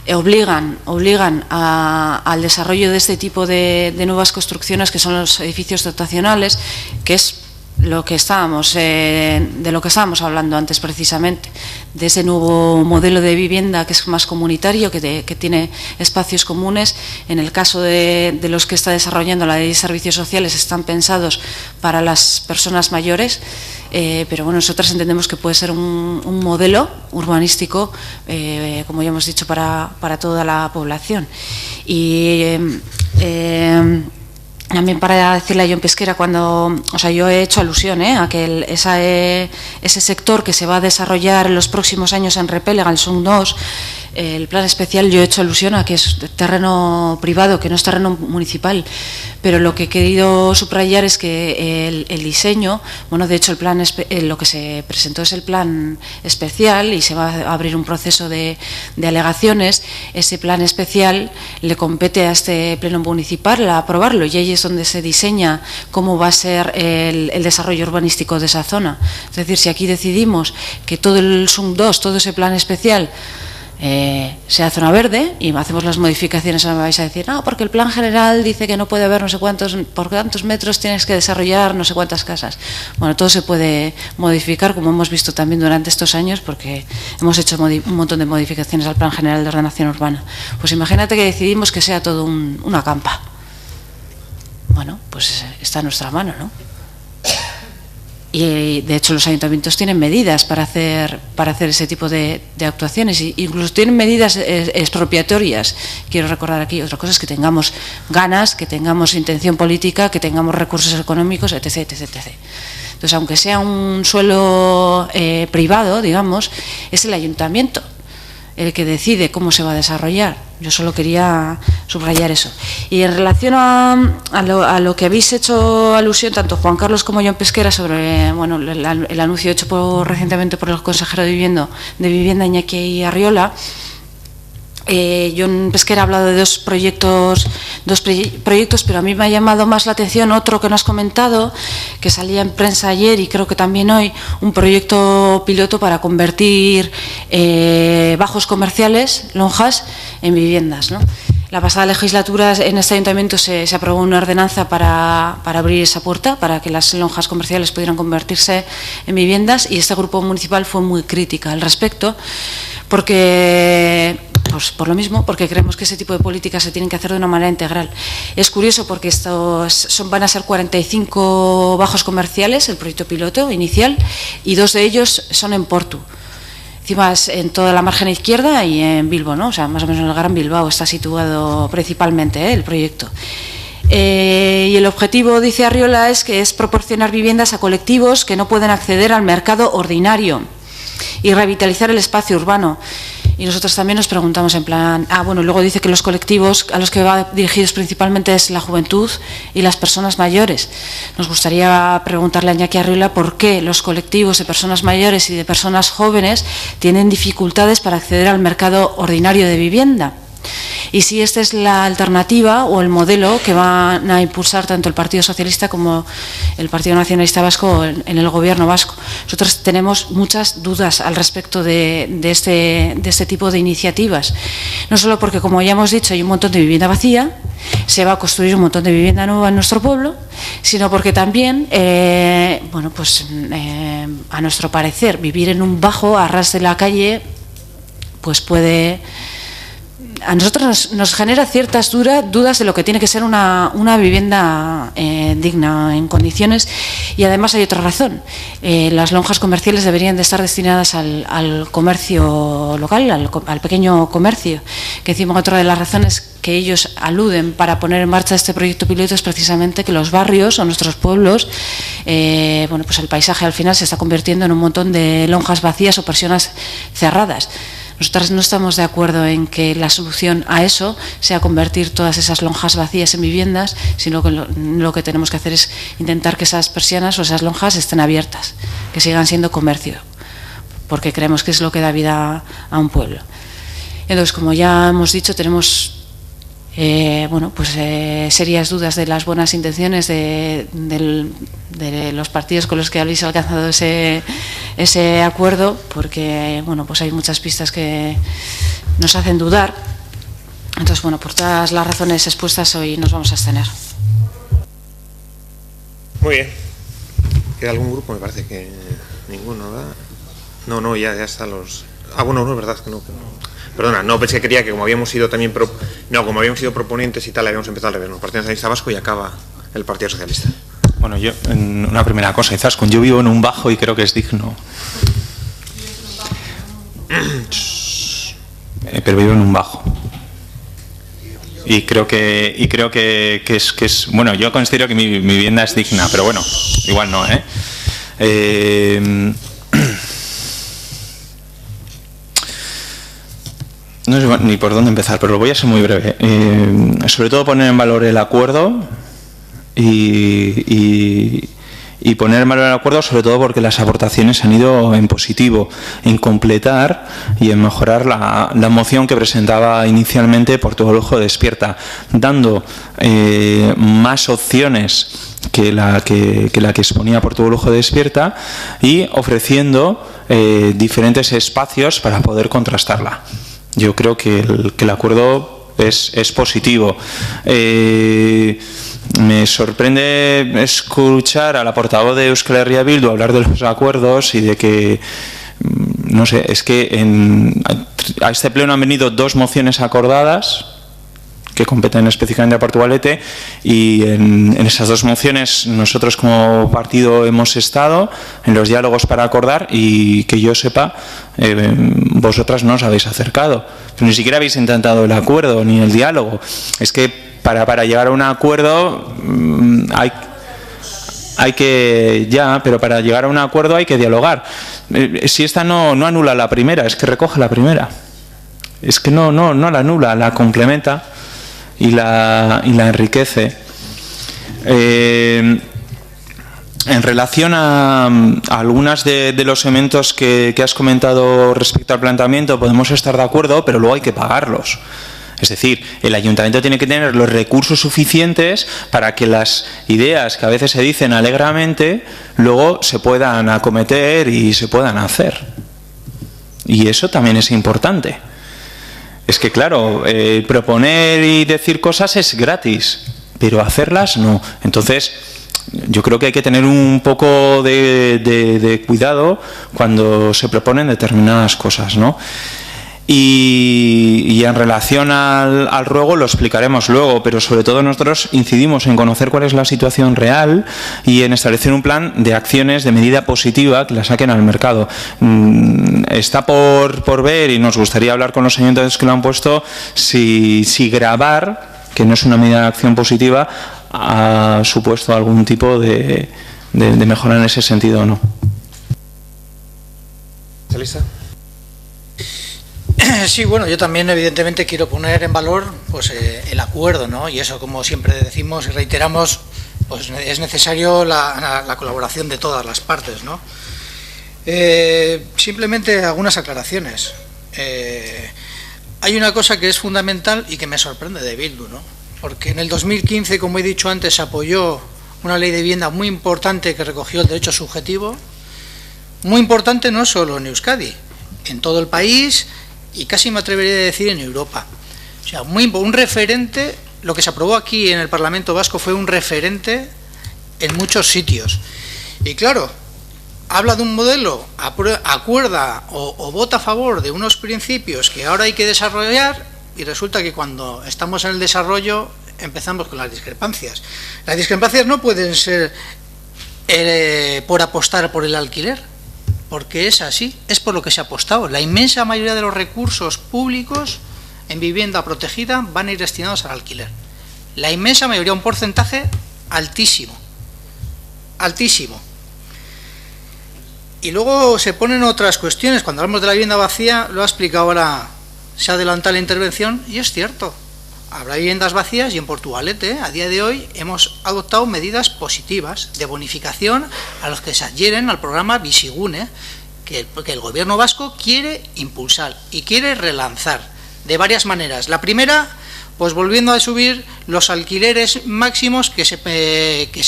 obligan al desarrollo de este tipo de nuevas construcciones, que son los edificios dotacionales, que es lo que de lo que estábamos hablando antes precisamente, de ese nuevo modelo de vivienda que es más comunitario, que tiene espacios comunes. En el caso de los que está desarrollando la ley de servicios sociales, están pensados para las personas mayores, pero bueno, nosotros entendemos que puede ser un modelo urbanístico, como ya hemos dicho, para toda la población. Y también para decirle a Jon Pesquera, yo he hecho alusión a que ese sector que se va a desarrollar en los próximos años en Repélega, el SUN 2, el plan especial, yo he hecho alusión a que es terreno privado, que no es terreno municipal, pero lo que he querido subrayar es que el diseño, de hecho lo que se presentó es el plan especial y se va a abrir un proceso de alegaciones. Ese plan especial le compete a este pleno municipal a aprobarlo, y ahí es donde se diseña cómo va a ser el desarrollo urbanístico de esa zona. Es decir, si aquí decidimos que todo el SUM 2, todo ese plan especial, sea zona verde, y hacemos las modificaciones, me vais a decir, no, porque el plan general dice que no puede haber no sé cuántos, por cuántos metros tienes que desarrollar no sé cuántas casas. Bueno, todo se puede modificar, como hemos visto también durante estos años, porque hemos hecho un montón de modificaciones al plan general de ordenación urbana. Pues imagínate que decidimos que sea todo una campa. Bueno, pues está en nuestra mano, ¿no? Y de hecho los ayuntamientos tienen medidas para hacer ese tipo de actuaciones, e incluso tienen medidas expropiatorias. Quiero recordar aquí, otra cosa es que tengamos ganas, que tengamos intención política, que tengamos recursos económicos, etc, etc, etc. Entonces, aunque sea un suelo privado, digamos, es el ayuntamiento el que decide cómo se va a desarrollar. Yo solo quería subrayar eso. Y en relación a lo que habéis hecho alusión, tanto Juan Carlos como Jon Pesquera, sobre el anuncio hecho recientemente por el consejero de Vivienda, Iñaki Arriola, Jon Pesquera ha hablado de dos proyectos, pero a mí me ha llamado más la atención otro que no has comentado, que salía en prensa ayer y creo que también hoy, un proyecto piloto para convertir bajos comerciales, lonjas, en viviendas, ¿no? La pasada legislatura en este ayuntamiento se aprobó una ordenanza para abrir esa puerta, para que las lonjas comerciales pudieran convertirse en viviendas, y este grupo municipal fue muy crítica al respecto, porque por lo mismo, porque creemos que ese tipo de políticas se tienen que hacer de una manera integral. Es curioso porque van a ser 45 bajos comerciales, el proyecto piloto inicial, y 2 de ellos son en Portu. Encima es en toda la margen izquierda y en Bilbo, ¿no? O sea, más o menos en el Gran Bilbao está situado principalmente el proyecto. Y el objetivo, dice Arriola, es proporcionar viviendas a colectivos que no pueden acceder al mercado ordinario y revitalizar el espacio urbano. Y nosotros también nos preguntamos en plan, luego dice que los colectivos a los que va dirigidos principalmente es la juventud y las personas mayores. Nos gustaría preguntarle a Iñaki Arriola por qué los colectivos de personas mayores y de personas jóvenes tienen dificultades para acceder al mercado ordinario de vivienda. Y si esta es la alternativa o el modelo que van a impulsar tanto el Partido Socialista como el Partido Nacionalista Vasco en el Gobierno vasco. Nosotros tenemos muchas dudas al respecto de este tipo de iniciativas. No solo porque, como ya hemos dicho, hay un montón de vivienda vacía, se va a construir un montón de vivienda nueva en nuestro pueblo, sino porque también, a nuestro parecer, vivir en un bajo a ras de la calle, pues puede... A nosotros nos genera ciertas dudas de lo que tiene que ser una vivienda digna, en condiciones, y además hay otra razón. Las lonjas comerciales deberían de estar destinadas al comercio local, al pequeño comercio, que encima otra de las razones que ellos aluden para poner en marcha este proyecto piloto es precisamente que los barrios o nuestros pueblos, pues el paisaje al final se está convirtiendo en un montón de lonjas vacías o persianas cerradas. Nosotras no estamos de acuerdo en que la solución a eso sea convertir todas esas lonjas vacías en viviendas, sino que lo que tenemos que hacer es intentar que esas persianas o esas lonjas estén abiertas, que sigan siendo comercio, porque creemos que es lo que da vida a un pueblo. Entonces, como ya hemos dicho, tenemos serias dudas de las buenas intenciones de los partidos con los que habéis alcanzado ese ese acuerdo, porque bueno, pues hay muchas pistas que nos hacen dudar. Entonces, bueno, por todas las razones expuestas, hoy nos vamos a abstener. Muy bien. ¿Queda algún grupo? Me parece que ninguno, ¿verdad? No, ya están los... bueno, no, es verdad, que no. Perdona, no, pensé que quería que como habíamos sido también como habíamos sido proponentes y tal, habíamos empezado al revés, ¿no? Partido Nacionalista Vasco y acaba el Partido Socialista. Bueno, yo, una primera cosa, Izaskun, yo vivo en un bajo y creo que es digno. Pero vivo en un bajo. Y creo que es bueno, yo considero que mi vivienda es digna, pero bueno, igual no, no sé ni por dónde empezar, pero lo voy a ser muy breve. Sobre todo poner en valor el acuerdo y poner en valor el acuerdo, sobre todo porque las aportaciones han ido en positivo, en completar y en mejorar la moción que presentaba inicialmente Portugal Ojo Despierta, dando más opciones que la que exponía Portugal Ojo Despierta y ofreciendo diferentes espacios para poder contrastarla. Yo creo que el acuerdo es positivo. Me sorprende escuchar a la portavoz de Euskal Herria Bildu hablar de los acuerdos y de que, no sé, es que a este pleno han venido 2 mociones acordadas que competen específicamente a Portugalete y en esas 2 mociones nosotros como partido hemos estado en los diálogos para acordar y que yo sepa vosotras no os habéis acercado, pero ni siquiera habéis intentado el acuerdo ni el diálogo. Es que para llegar a un acuerdo pero para llegar a un acuerdo hay que dialogar. Si esta no anula la primera, es que recoge la primera. Es que no la anula, la complementa y la enriquece. En relación a algunas de los elementos que has comentado respecto al planteamiento, podemos estar de acuerdo, pero luego hay que pagarlos. Es decir, el ayuntamiento tiene que tener los recursos suficientes para que las ideas que a veces se dicen alegremente luego se puedan acometer y se puedan hacer. Y eso también es importante. Es que, claro, proponer y decir cosas es gratis, pero hacerlas no. Entonces, yo creo que hay que tener un poco de cuidado cuando se proponen determinadas cosas, ¿no? Y en relación al ruego lo explicaremos luego, pero sobre todo nosotros incidimos en conocer cuál es la situación real y en establecer un plan de acciones de medida positiva que la saquen al mercado. Está por ver y nos gustaría hablar con los ayuntamientos que lo han puesto si gravar, que no es una medida de acción positiva, ha supuesto algún tipo de mejora en ese sentido o no. ¿Lista? Sí, bueno, yo también evidentemente quiero poner en valor pues el acuerdo, ¿no? Y eso, como siempre decimos y reiteramos, pues es necesario la colaboración de todas las partes, ¿no? Simplemente algunas aclaraciones. Hay una cosa que es fundamental y que me sorprende de Bildu, ¿no? Porque en el 2015, como he dicho antes, se apoyó una ley de vivienda muy importante que recogió el derecho subjetivo, muy importante no solo en Euskadi, en todo el país y casi me atrevería a decir en Europa. O sea, un referente, lo que se aprobó aquí en el Parlamento Vasco fue un referente en muchos sitios. Y claro, habla de un modelo, acuerda o vota a favor de unos principios que ahora hay que desarrollar y resulta que cuando estamos en el desarrollo empezamos con las discrepancias. Las discrepancias no pueden ser por apostar por el alquiler, porque es así, es por lo que se ha apostado. La inmensa mayoría de los recursos públicos en vivienda protegida van a ir destinados al alquiler. La inmensa mayoría, un porcentaje altísimo. Altísimo. Y luego se ponen otras cuestiones. Cuando hablamos de la vivienda vacía, lo ha explicado ahora, se ha adelantado la intervención, y es cierto. Habrá viviendas vacías y en Portugalete, a día de hoy, hemos adoptado medidas positivas de bonificación a los que se adhieren al programa Bizigune, que el gobierno vasco quiere impulsar y quiere relanzar de varias maneras. La primera, pues volviendo a subir los alquileres máximos que se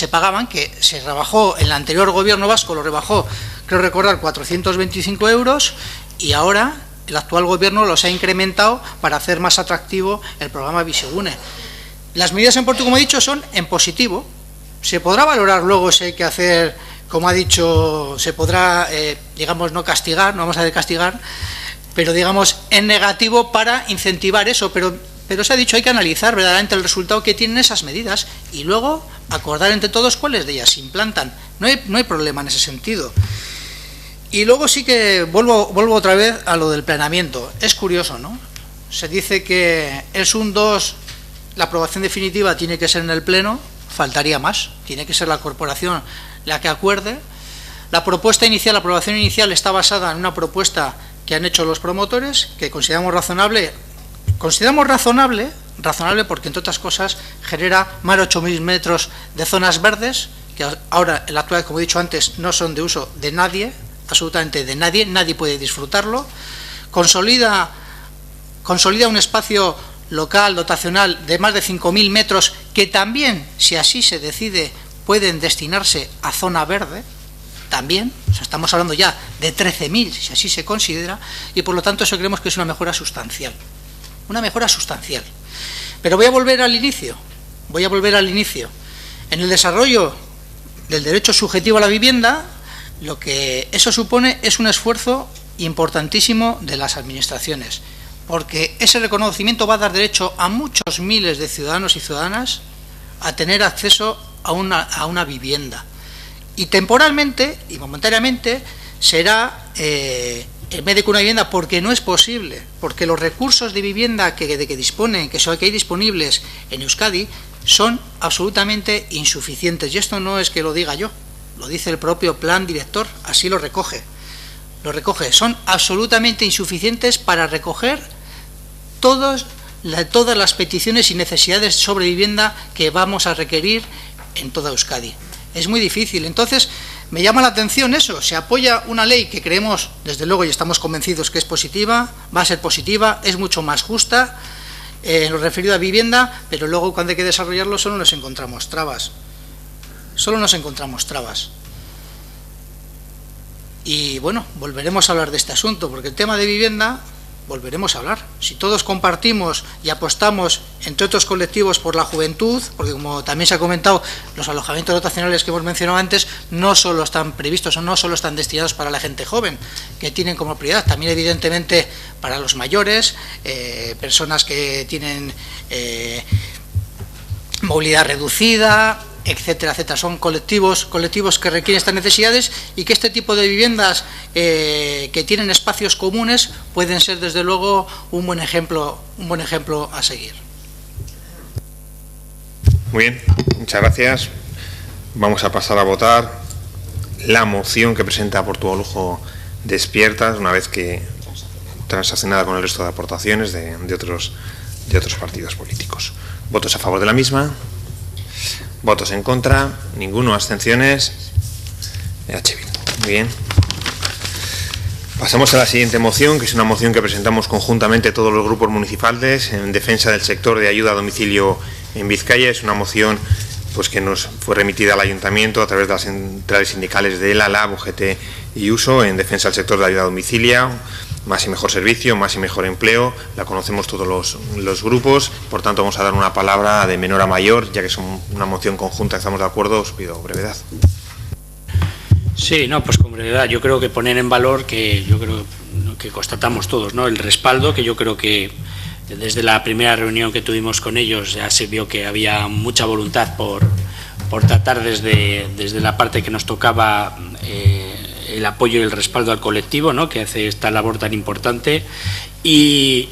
pagaban, que se rebajó en el anterior gobierno vasco, lo rebajó, creo recordar, 425 euros, y ahora el actual gobierno los ha incrementado para hacer más atractivo el programa Bizigune. Las medidas en Porto, como he dicho, son en positivo. Se podrá valorar luego si hay que hacer, como ha dicho, se podrá, digamos, no castigar, no vamos a castigar, pero digamos en negativo para incentivar eso, pero se ha dicho hay que analizar verdaderamente el resultado que tienen esas medidas y luego acordar entre todos cuáles de ellas se implantan. No hay problema en ese sentido. Y luego sí que vuelvo otra vez a lo del planeamiento. Es curioso, ¿no? Se dice que el SUN 2, la aprobación definitiva tiene que ser en el Pleno, faltaría más, tiene que ser la corporación la que acuerde. La propuesta inicial, la aprobación inicial está basada en una propuesta que han hecho los promotores, que consideramos razonable porque, entre otras cosas, genera más de 8.000 metros de zonas verdes, que ahora, en la actualidad, como he dicho antes, no son de uso de nadie, absolutamente de nadie, nadie puede disfrutarlo. Consolida un espacio local, dotacional, de más de 5.000 metros, que también, si así se decide, pueden destinarse a zona verde, también, o sea, estamos hablando ya de 13.000, si así se considera, y por lo tanto eso creemos que es una mejora sustancial. Una mejora sustancial. Pero voy a volver al inicio. En el desarrollo del derecho subjetivo a la vivienda, lo que eso supone es un esfuerzo importantísimo de las administraciones, porque ese reconocimiento va a dar derecho a muchos miles de ciudadanos y ciudadanas a tener acceso a una vivienda. Y temporalmente y momentáneamente será en vez de con una vivienda, porque no es posible, porque los recursos de vivienda que disponen, que hay disponibles en Euskadi, son absolutamente insuficientes. Y esto no es que lo diga yo, lo dice el propio plan director, así lo recoge. Son absolutamente insuficientes para recoger todas las peticiones y necesidades sobre vivienda que vamos a requerir en toda Euskadi. Es muy difícil. Entonces, me llama la atención eso. Se apoya una ley que creemos, desde luego, y estamos convencidos que es positiva, va a ser positiva, es mucho más justa en lo referido a vivienda, pero luego cuando hay que desarrollarlo solo nos encontramos trabas. Y bueno, volveremos a hablar de este asunto, porque el tema de vivienda volveremos a hablar. Si todos compartimos y apostamos, entre otros colectivos, por la juventud, porque como también se ha comentado, los alojamientos dotacionales que hemos mencionado antes no solo están previstos o no solo están destinados para la gente joven, que tienen como prioridad, también evidentemente para los mayores, personas que tienen movilidad reducida, etcétera, etcétera. Son colectivos que requieren estas necesidades, y que este tipo de viviendas que tienen espacios comunes pueden ser, desde luego, un buen ejemplo a seguir. Muy bien, muchas gracias. Vamos a pasar a votar la moción que presenta Portugal Lujo Despiertas, una vez que transaccionada con el resto de aportaciones de otros partidos políticos. ¿Votos a favor de la misma? ¿Votos en contra? Ninguno. ¿Abstenciones? Muy bien. Pasamos a la siguiente moción, que es una moción que presentamos conjuntamente todos los grupos municipales en defensa del sector de ayuda a domicilio en Vizcaya. Es una moción pues que nos fue remitida al Ayuntamiento a través de las centrales sindicales de ELA, LAB, UGT y USO en defensa del sector de ayuda a domicilio. Más y mejor servicio, más y mejor empleo, la conocemos todos los grupos, por tanto vamos a dar una palabra de menor a mayor, ya que es una moción conjunta, estamos de acuerdo, os pido brevedad. Sí, no, pues con brevedad, yo creo que poner en valor que yo creo que constatamos todos, ¿no? El respaldo, que yo creo que desde la primera reunión que tuvimos con ellos ya se vio que había mucha voluntad por tratar desde la parte que nos tocaba el apoyo y el respaldo al colectivo, ¿no?, que hace esta labor tan importante, y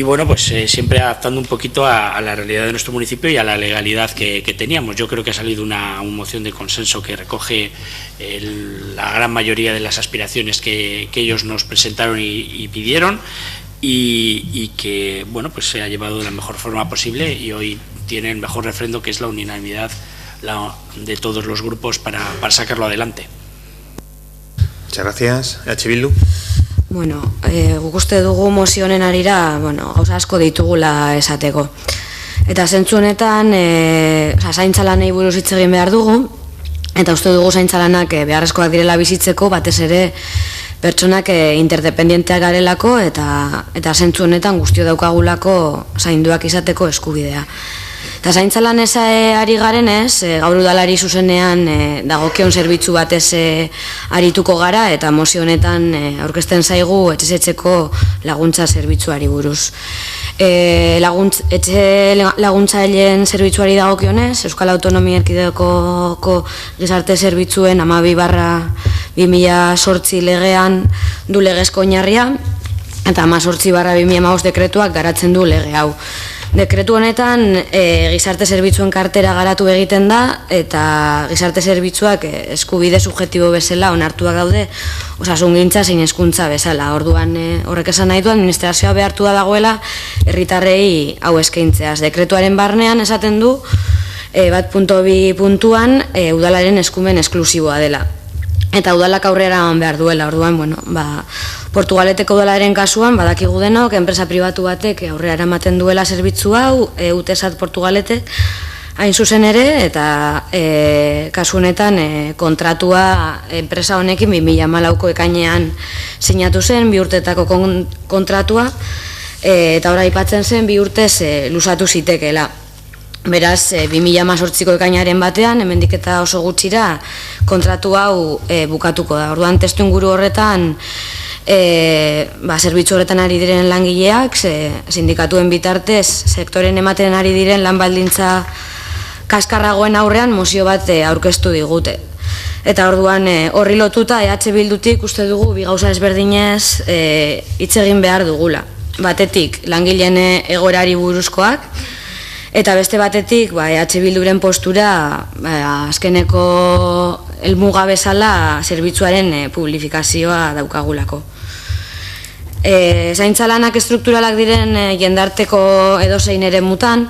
bueno, pues siempre adaptando un poquito a la realidad de nuestro municipio y a la legalidad que teníamos. Yo creo que ha salido una moción de consenso que recoge la gran mayoría de las aspiraciones que ellos nos presentaron y pidieron, y que, bueno, pues se ha llevado de la mejor forma posible, y hoy tiene el mejor refrendo, que es la unanimidad de todos los grupos para sacarlo adelante. Muchas gracias. Bildu. Bueno, guk uste dugu mozio honen arira, gauza asko ditugula esateko. Eta zentzu honetan, zaintza lanei buruz hitz egin behar dugu, eta uste dugu zaintza lanak beharrezkoak direla bizitzeko, batez ere pertsonak interdependienteak garelako, eta zentzu honetan guztio daukagulako zainduak izateko eskubidea. Eta zaintza lanez ari garenez, gaur udalari zuzenean dagokion zerbitzu batez arituko gara, eta mozio honetan aurkezten zaigu etxezetxeko laguntza zerbitzuari buruz. Etxe laguntzaileen zerbitzuari dagokionez, Euskal Autonomia Erkidegoko gizarte zerbitzuen 12/2008 legean du legezko oinarria, eta 18/2015 dekretuak garatzen du lege hau. Dekretu honetan gizarte zerbitzuen kartera garatu egiten da, eta gizarte zerbitzuak eskubide subjektibo bezala onartuak daude osasungintza zein hezkuntza bezala. Orduan horrek esan nahi du administrazioa behartu da dagoela herritarrei hau eskaintzeaz. Dekretuaren barnean esaten du 1.2 puntuan udalaren eskumen esklusiboa dela. Eta udalak aurrera eman behar duela. Orduan, Portugaleteko udalaren kasuan, badakigu denok, enpresa pribatu batek aurrera eramaten duela zerbitzu hau, UTESAT Portugalete, hain zuzen ere, eta kasu honetan kontratua enpresa honekin 2014ko ekainean sinatu zen, 2 urtetako kontratua, eta ora aipatzen zen 2 urtez luzatu zitekeela. Beraz, 2018ko ekainaren batean, hemendik eta oso gutxira, kontratu hau bukatuko da. Orduan, testu inguru horretan, zerbitzu horretan ari diren langileak, sindikatuen bitartez, sektoren ematen ari diren lan baldintza kaskarragoen aurrean mozio bat aurkeztu digute. Eta orduan, horri lotuta, EH Bildutik uste dugu bi gauza ezberdinez hitz egin behar dugula. Batetik, langileen egoerari buruzkoak, eta beste batetik, EH Bilduren postura azkeneko helmuga bezala zerbitzuaren publifikazioa daukagulako. Zaintza lanak estrukturalak diren jendarteko edozein eremutan,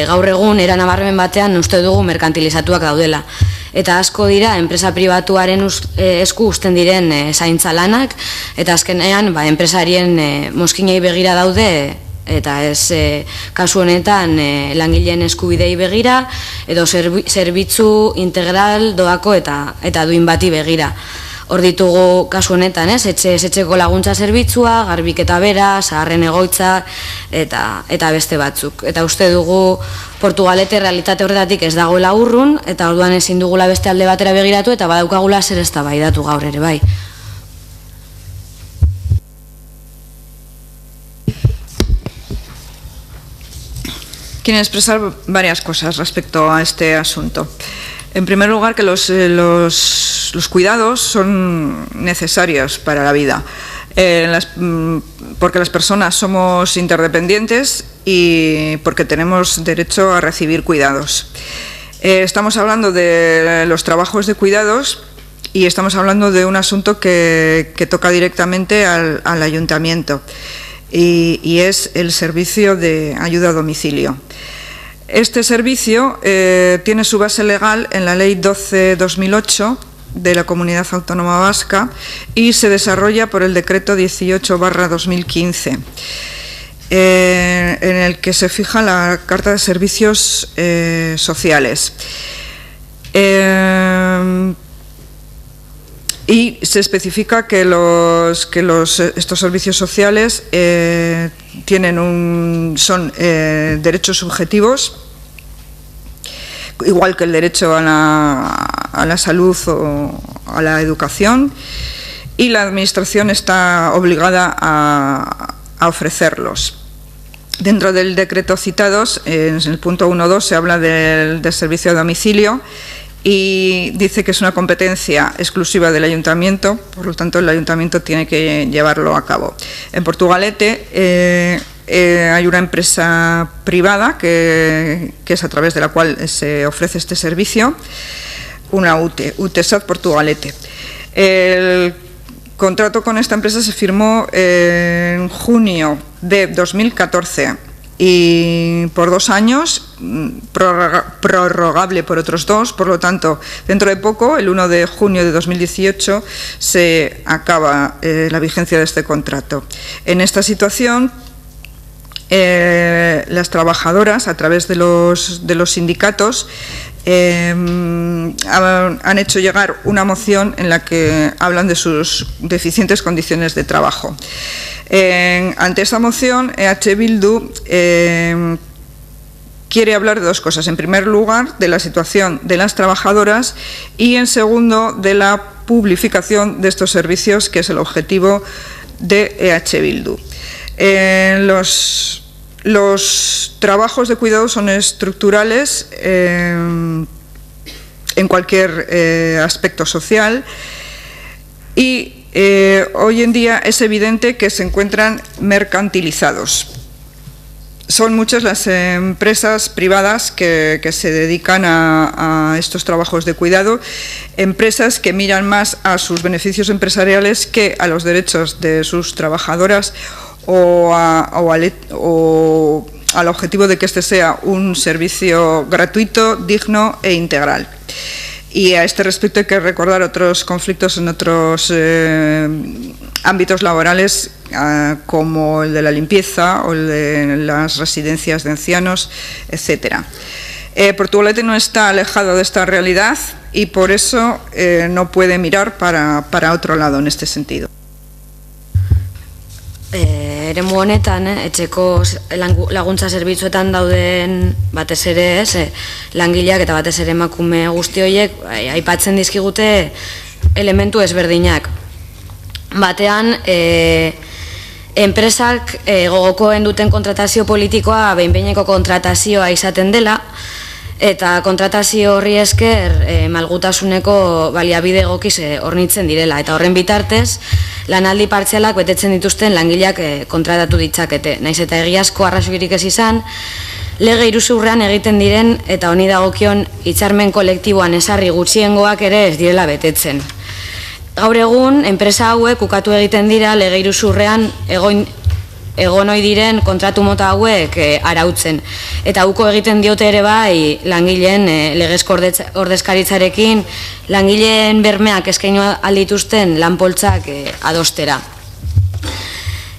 gaur egun era nabarmen batean uste dugu merkantilizatuak daudela. Eta asko dira enpresa pribatuaren esku uzten diren zaintza lanak, eta azkenean enpresarien mozkinei begira daude, eta ez kasu honetan langileen eskubidei begira, edo zerbitzu integral doako eta duin bati begira. Hor ditugu kasu honetan, etxeko laguntza zerbitzua, garbiketa bera, zaharren egoitza eta beste batzuk. Eta uste dugu Portugalete realitate horretatik ez dagoela urrun, eta orduan ezin dugula beste alde batera begiratu, eta badaukagula zer eztabaidatu gaur ere bai. Quiero expresar varias cosas respecto a este asunto. En primer lugar, que los cuidados son necesarios para la vida, porque las personas somos interdependientes y porque tenemos derecho a recibir cuidados. Estamos hablando de los trabajos de cuidados y estamos hablando de un asunto que toca directamente al ayuntamiento, y es el servicio de ayuda a domicilio. Este servicio tiene su base legal en la Ley 12/2008 de la Comunidad Autónoma Vasca y se desarrolla por el Decreto 18/2015, en el que se fija la Carta de Servicios Sociales. Y se especifica que estos servicios sociales son derechos subjetivos, igual que el derecho a la salud o a la educación, y la Administración está obligada a ofrecerlos. Dentro del decreto citados, en el punto 1.2 se habla del servicio a domicilio, y dice que es una competencia exclusiva del ayuntamiento, por lo tanto el ayuntamiento tiene que llevarlo a cabo. En Portugalete hay una empresa privada que es a través de la cual se ofrece este servicio, una UTESAT Portugalete. El contrato con esta empresa se firmó en junio de 2014 y por 2 años, prorrogable por otros 2, por lo tanto, dentro de poco, el 1 de junio de 2018, se acaba la vigencia de este contrato. En esta situación, las trabajadoras, a través de los sindicatos, han hecho llegar una moción en la que hablan de sus deficientes condiciones de trabajo. Ante esta moción, EH Bildu quiere hablar de dos cosas. En primer lugar, de la situación de las trabajadoras y, en segundo, de la publificación de estos servicios, que es el objetivo de EH Bildu. Los trabajos de cuidado son estructurales en cualquier aspecto social y hoy en día es evidente que se encuentran mercantilizados. Son muchas las empresas privadas que se dedican a estos trabajos de cuidado, empresas que miran más a sus beneficios empresariales que a los derechos de sus trabajadoras o al objetivo de que este sea un servicio gratuito, digno e integral. Y a este respecto hay que recordar otros conflictos en otros ámbitos laborales, como el de la limpieza o el de las residencias de ancianos, etcétera. Portugalete no está alejado de esta realidad y por eso no puede mirar para otro lado en este sentido. Eremu honetan, etxeko laguntza zerbitzuetan dauden batez ere, langileak eta batez ere emakume guzti horiek aipatzen dizkigute elementu ezberdinak. Batean, enpresak gogokoen duten kontratazio politikoa behin-behineko kontratazioa izaten dela, eta kontratazio horri esker malgutasuneko baliabide egokiz hornitzen direla, eta horren bitartez lanaldi partzialak betetzen dituzten langileak kontratatu ditzakete. Naiz eta egiazko arrazoirik ez izan, lege iruzurrean egiten diren eta honi dagokion hitzarmen kolektiboan ezarri gutxiengoak ere ez direla betetzen. Gaur egun, enpresa hauek ukatu egiten dira lege iruzurrean egon ohi diren kontratu mota hauek arautzen. Eta uko egiten diote ere bai langileen legezko ordezkaritzarekin langileen bermeak eskainu aldituzten lanpoltsak adostera.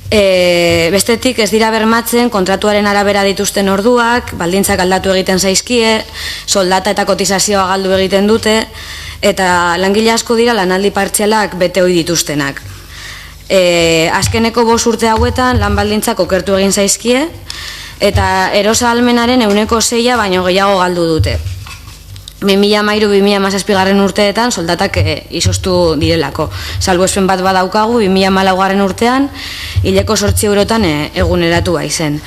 Bestetik ez dira bermatzen kontratuaren arabera dituzten orduak, baldintzak aldatu egiten zaizkie, soldata eta kotizazioa galdu egiten dute, eta langile asko dira lanaldi partzialak bete ohi dituztenak. Azkeneko 5 urte hauetan lan baldintzak okertu egin zaizkie eta erosa ahalmenaren 6% baino gehiago galdu dute. 2013-2017 urteetan soldatak izoztu direlako. Salbuespen bat badaukagu 2014 urtean hileko 8 eurotan eguneratu baizen.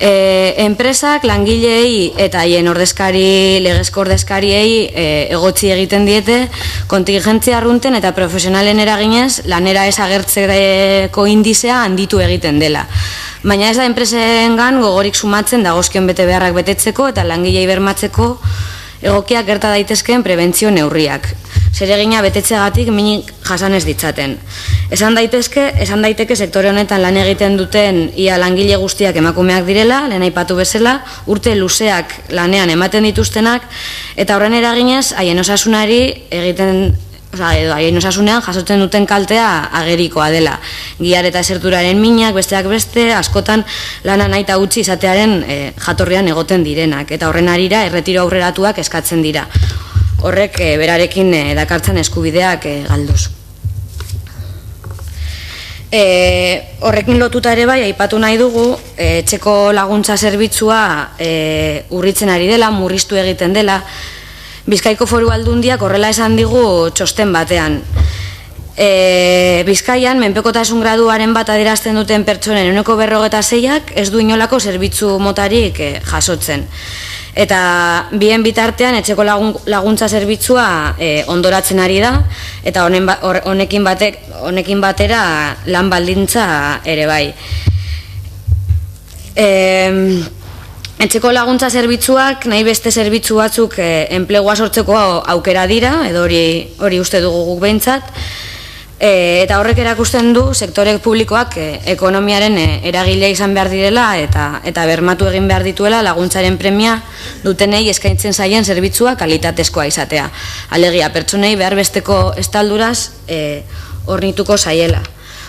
Enpresak langileei eta haien legezko ordezkariei egotzi egiten diete kontingentzia arrunten eta profesionalen eraginez lanera ez agertzeko indizea handitu egiten dela. Baina ez da enpresengan gogorik sumatzen dagozkion bete beharrak betetzeko eta langilei bermatzeko egokiak gerta daitezkeen prebentzio neurriak. Zeregina betetzeagatik minik jasan ez ditzaten. Esan daiteke sektore honetan lan egiten duten ia langile guztiak emakumeak direla, lehen aipatu bezala, urte luzeak lanean ematen dituztenak, eta horren eraginez haien osasunari haien osasunean jasotzen duten kaltea agerikoa dela. Giar eta eserturaren minak, besteak beste, askotan lana nahita utzi izatearen jatorrian egoten direnak, eta horren arira erretiro aurreratuak eskatzen dira. Horrek berarekin dakartzen eskubideak galduz. Horrekin lotuta ere bai, aipatu nahi dugu, etxeko laguntza zerbitzua urritzen ari dela, murriztu egiten dela. Bizkaiko Foru Aldundiak horrela esan digu txosten batean. Bizkaian, menpekotasun graduaren bat adierazten duten pertsonen 46%ak ez du inolako zerbitzu motarik jasotzen. Eta bien bitartean etxeko laguntza zerbitzua ondoratzen ari da, eta honekin batera lan baldintza ere bai. Etxeko laguntza zerbitzuak nahi beste zerbitzu batzuk enplegua sortzeko aukera dira, edo hori uste dugu guk behintzat, eta horrek erakusten du sektore publikoak ekonomiaren eragilea izan behar direla eta bermatu egin behar dituela laguntzaren premia dutenei eskaintzen zaien zerbitzua kalitatezkoa izatea. Alegia, pertsonei behar besteko estalduraz hornituko zaiela.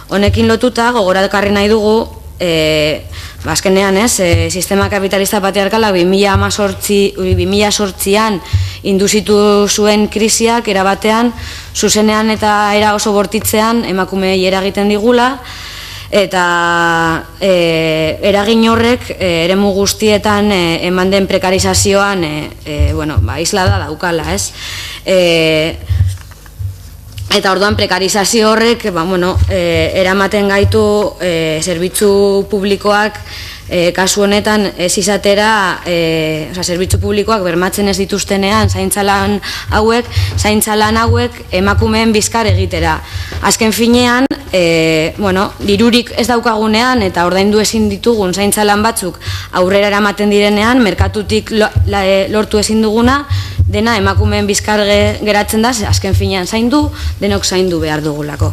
Honekin lotuta, gogorakarri nahi dugu, azkenean sistema kapitalista patriarkala 2018an induzitu zuen krisiak erabatean, zuzenean eta era oso bortitzean emakumei eragiten digula, eta eragin horrek eremu guztietan eman den prekarizazioan islada daukala, ez? Eta orduan prekarizazio horrek eramaten gaitu zerbitzu publikoak kasu honetan ez izatera, zerbitzu publikoak bermatzen ez dituztenean zaintzalan hauek emakumeen bizkar egitera. Azken finean, dirurik ez daukagunean eta ordaindu ezin ditugun zaintzalan batzuk aurrera eramaten direnean, merkatutik lortu ezin duguna, dena emakumeen bizkar geratzen da, azken finean zaindu, denok zaindu behar dugulako.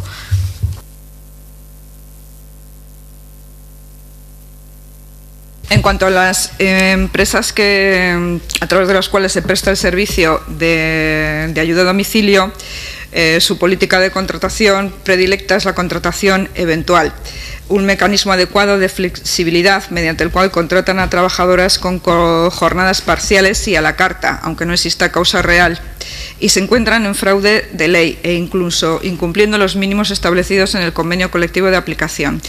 En cuanto a las empresas a través de las cuales se presta el servicio de ayuda a domicilio, su política de contratación predilecta es la contratación eventual, un mecanismo adecuado de flexibilidad mediante el cual contratan a trabajadoras con jornadas parciales y a la carta, aunque no exista causa real, y se encuentran en fraude de ley e incluso incumpliendo los mínimos establecidos en el convenio colectivo de aplicación.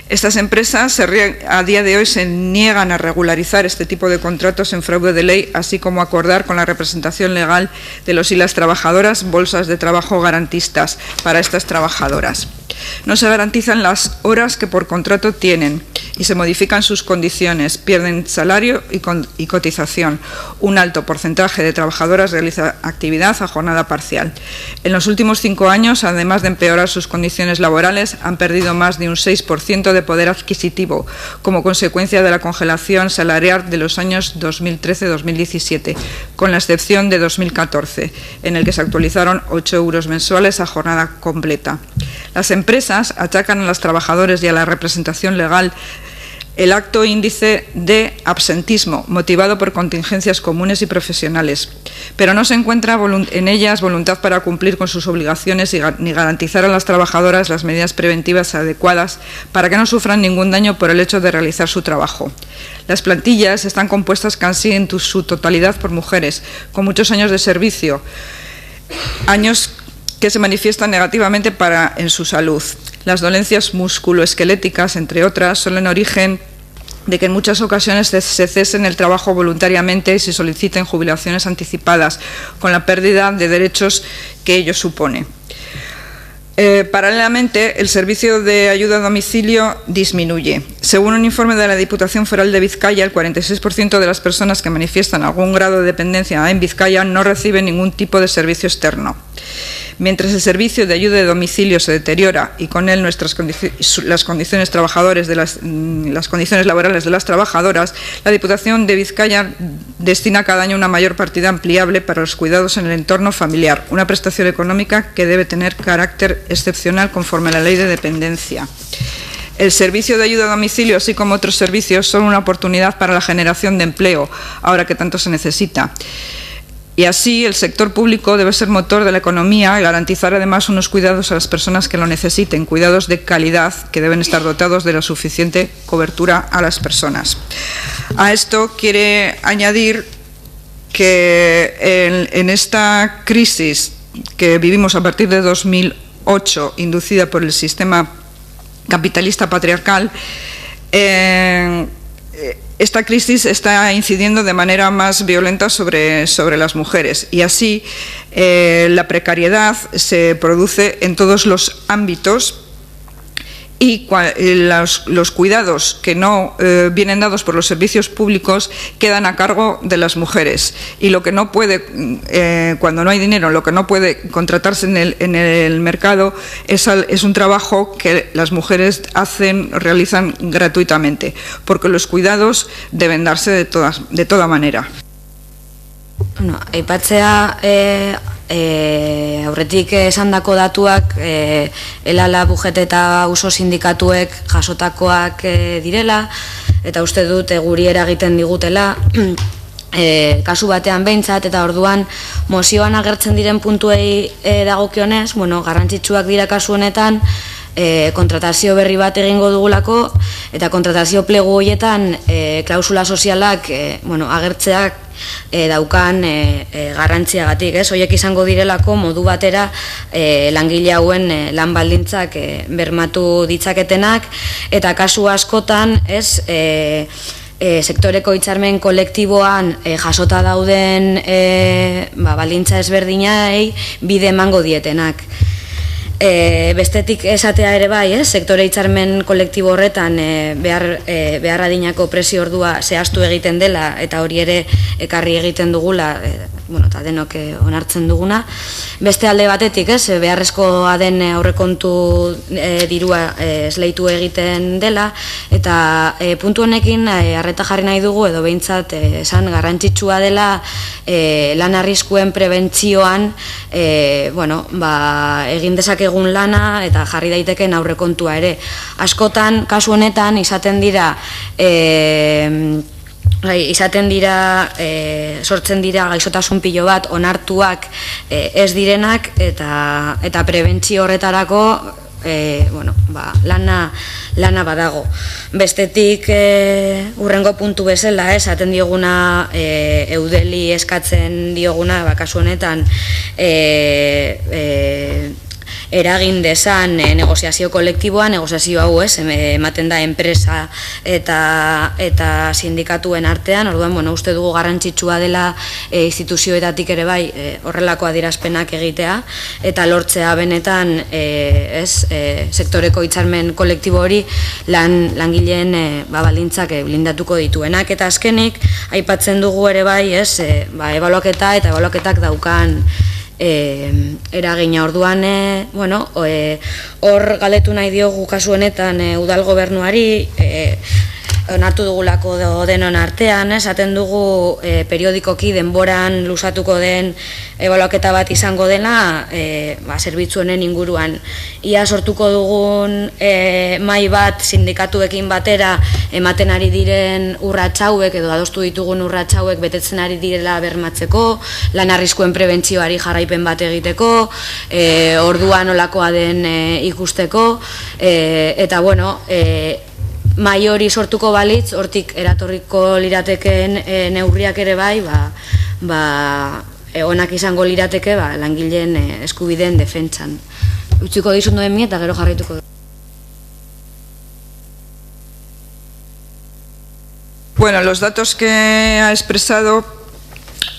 Estas empresas a día de hoy se niegan a regularizar este tipo de contratos en fraude de ley, así como acordar con la representación legal de los y las trabajadoras bolsas de trabajo garantistas para estas trabajadoras. No se garantizan las horas que por contrato tienen y se modifican sus condiciones, pierden salario y cotización. Un alto porcentaje de trabajadoras realiza actividad a jornada parcial. En los últimos 5 años, además de empeorar sus condiciones laborales, han perdido más de un 6% de poder adquisitivo como consecuencia de la congelación salarial de los años 2013-2017, con la excepción de 2014, en el que se actualizaron 8 euros mensuales a jornada completa. Las empresas achacan a los trabajadores y a la representación legal el alto índice de absentismo, motivado por contingencias comunes y profesionales, pero no se encuentra en ellas voluntad para cumplir con sus obligaciones ni garantizar a las trabajadoras las medidas preventivas adecuadas para que no sufran ningún daño por el hecho de realizar su trabajo. Las plantillas están compuestas casi en su totalidad por mujeres, con muchos años de servicio, años que se manifiestan negativamente en su salud. Las dolencias musculoesqueléticas, entre otras, son el origen de que en muchas ocasiones se cesen el trabajo voluntariamente y se soliciten jubilaciones anticipadas, con la pérdida de derechos que ello supone. Paralelamente, el servicio de ayuda a domicilio disminuye. Según un informe de la Diputación Foral de Vizcaya, el 46% de las personas que manifiestan algún grado de dependencia en Vizcaya no reciben ningún tipo de servicio externo. Mientras el servicio de ayuda de domicilio se deteriora y con él las condiciones laborales de las trabajadoras, la Diputación de Vizcaya destina cada año una mayor partida ampliable para los cuidados en el entorno familiar, una prestación económica que debe tener carácter excepcional conforme a la Ley de Dependencia. El servicio de ayuda a domicilio, así como otros servicios, son una oportunidad para la generación de empleo, ahora que tanto se necesita. Y así el sector público debe ser motor de la economía y garantizar además unos cuidados a las personas que lo necesiten, cuidados de calidad que deben estar dotados de la suficiente cobertura a las personas. A esto quiere añadir que en esta crisis que vivimos a partir de 2008, inducida por el sistema capitalista patriarcal, esta crisis está incidiendo de manera más violenta sobre las mujeres y así la precariedad se produce en todos los ámbitos y los cuidados que no vienen dados por los servicios públicos quedan a cargo de las mujeres y lo que no puede, cuando no hay dinero, lo que no puede contratarse en el mercado es un trabajo que las mujeres realizan gratuitamente, porque los cuidados deben darse de toda manera. Bueno, aipatzea aurretik esandako datuak elala bujete eta uso sindikatuek jasotakoak direla eta uste dut guri eragiten digutela kasu batean behintzat eta orduan mozioan agertzen diren puntuei dagokionez, garrantzitsuak dira kasu honetan kontratazio berri bat egingo dugulako, eta kontratazio plegu horietan klausula sozialak agertzeak daukan garrantziagatik, horiek izango direlako modu batera langile hauen lan baldintzak bermatu ditzaketenak, eta kasu askotan sektoreko hitzarmen kolektiboan jasota dauden baldintza ezberdinai bide emango dietenak. Bestetik esatea ere bai, sektore hitzarmen kolektibo horretan behar adinako presio ordua zehaztu egiten dela, eta hori ere ekarri egiten dugula, eta denok onartzen duguna. Beste alde batetik, beharrezkoa den aurrekontu dirua esleitu egiten dela, eta puntu honekin arreta jarri nahi dugu, edo behintzat esan garrantzitsua dela lan arriskuen prebentzioan egin dezakegu lana eta jarri daiteken aurrekontua ere. Askotan, kasu honetan, izaten dira sortzen dira gaixotasun pilo bat onartuak ez direnak, eta prebentzio horretarako lana badago. Bestetik hurrengo puntu bezala, esaten dioguna Eudeli eskatzen dioguna, kasu honetan eragin dezan negoziazio kolektiboa, negoziazio hau ematen da enpresa eta sindikatuen artean. Orduan, uste dugu garrantzitsua dela instituzioetatik ere bai horrelako adierazpenak egitea, eta lortzea benetan sektoreko hitzarmen kolektibo hori langileen baldintzak blindatuko dituenak. Eta azkenik, aipatzen dugu ere bai ebaluaketa eta ebaluaketak daukan eragina. Orduan, hor galetu nahi diogu kasu honetan udal gobernuari, onartu dugulako denon artean, esaten dugu periodikoki denboran luzatuko den ebaluaketa bat izango dela zerbitzu honen inguruan. Ia sortuko dugun mahai bat sindikatuekin batera ematen ari diren urrats hauek, edo adostu ditugun urrats hauek betetzen ari direla bermatzeko, lan arriskuen prebentzioari jarraipen bat egiteko, orduan nolakoa den ikusteko, eta mai hori sortuko balitz, hortik eratorriko lirateken neurriak ere bai, onak izango lirateke langileen eskubideen defentsan. Utziko dizun duen mi eta gero jarraituko. Bueno, los datos que ha expresado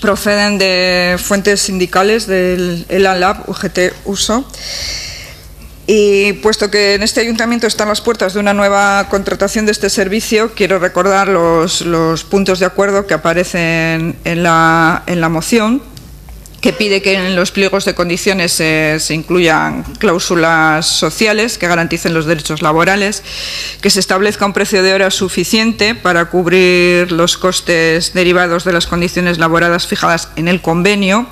proceden de fuentes sindicales del ELALAB, UGT, USO. Y puesto que en este ayuntamiento están las puertas de una nueva contratación de este servicio, quiero recordar los puntos de acuerdo que aparecen en la moción, que pide que en los pliegos de condiciones se incluyan cláusulas sociales que garanticen los derechos laborales, que se establezca un precio de hora suficiente para cubrir los costes derivados de las condiciones laborales fijadas en el convenio.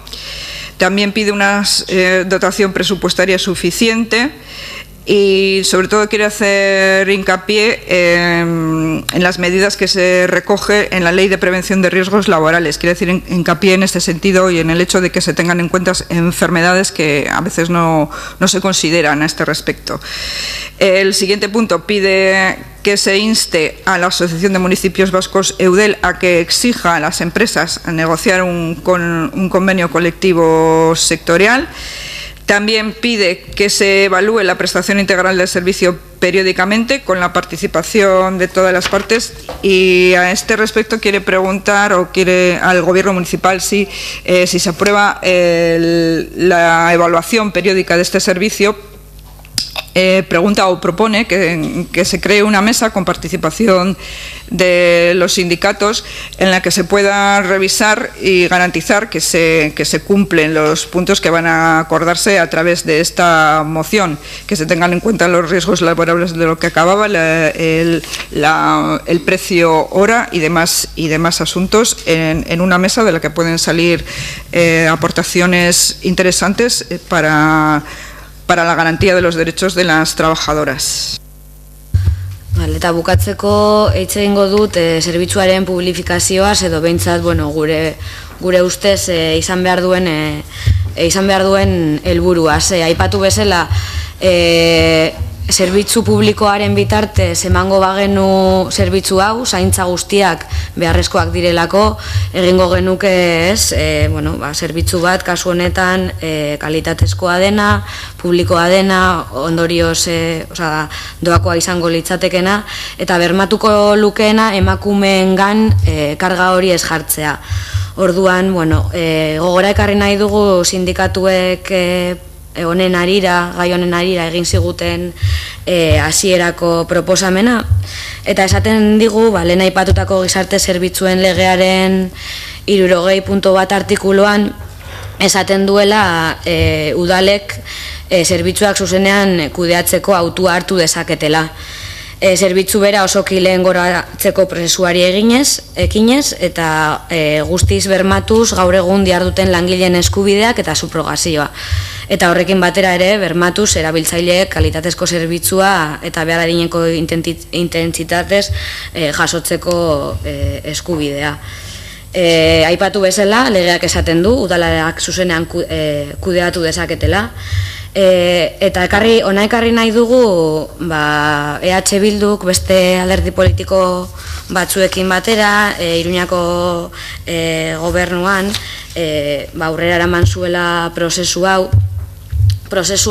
También pide una dotación presupuestaria suficiente y sobre todo quiere hacer hincapié en las medidas que se recoge en la Ley de Prevención de Riesgos Laborales. Quiere decir hincapié en este sentido y en el hecho de que se tengan en cuenta enfermedades que a veces no se consideran a este respecto. El siguiente punto pide que se inste a la Asociación de Municipios Vascos, EUDEL, a que exija a las empresas a negociar un convenio colectivo sectorial. También pide que se evalúe la prestación integral del servicio periódicamente con la participación de todas las partes, y a este respecto quiere preguntar al Gobierno municipal si se aprueba la evaluación periódica de este servicio. Pregunta o propone que se cree una mesa con participación de los sindicatos en la que se pueda revisar y garantizar que se cumplen los puntos que van a acordarse a través de esta moción, que se tengan en cuenta los riesgos laborables de lo que acababa, el precio hora y demás asuntos en una mesa de la que pueden salir aportaciones interesantes para la garantía de los derechos de las trabajadoras. Eta bukatzeko hitz egingo dut zerbitzuaren publifikazioaz, edo behintzat gure ustez izan behar duen helburuaz. Aipatu bezala zerbitzu publikoaren bitartez emango bagenu zerbitzu hau, zaintza guztiak beharrezkoak direlako, egingo genuke ez, zerbitzu bat, kasu honetan, kalitatezkoa dena, publikoa dena, ondorioz doakoa izango litzatekena, eta bermatuko lukeena emakumeengan karga hori ez jartzea. Orduan, gogora ekarri nahi dugu sindikatuek gai honen arira egin ziguten hasierako proposamena, eta esaten digu, lehen aipatutako gizarte zerbitzuen legearen 60.1 artikuluan esaten duela udalek zerbitzuak zuzenean kudeatzeko autua hartu dezaketela. Zerbitzu bera osoki lehen goratzeko prozesuari ekinez eta guztiz bermatuz gaur egun diharduten langileen eskubideak eta subrogazioa. Eta horrekin batera ere bermatuz erabiltzaileek kalitatezko zerbitzua eta behar adineko intentsitatez jasotzeko eskubidea. Aipatu bezala, legeak esaten du, udalak zuzenean kudeatu dezaketela. Eta ona ekarri nahi dugu EH Bilduk beste alderdi politiko batzuekin batera, Iruñako gobernuan aurrera eraman zuela prozesu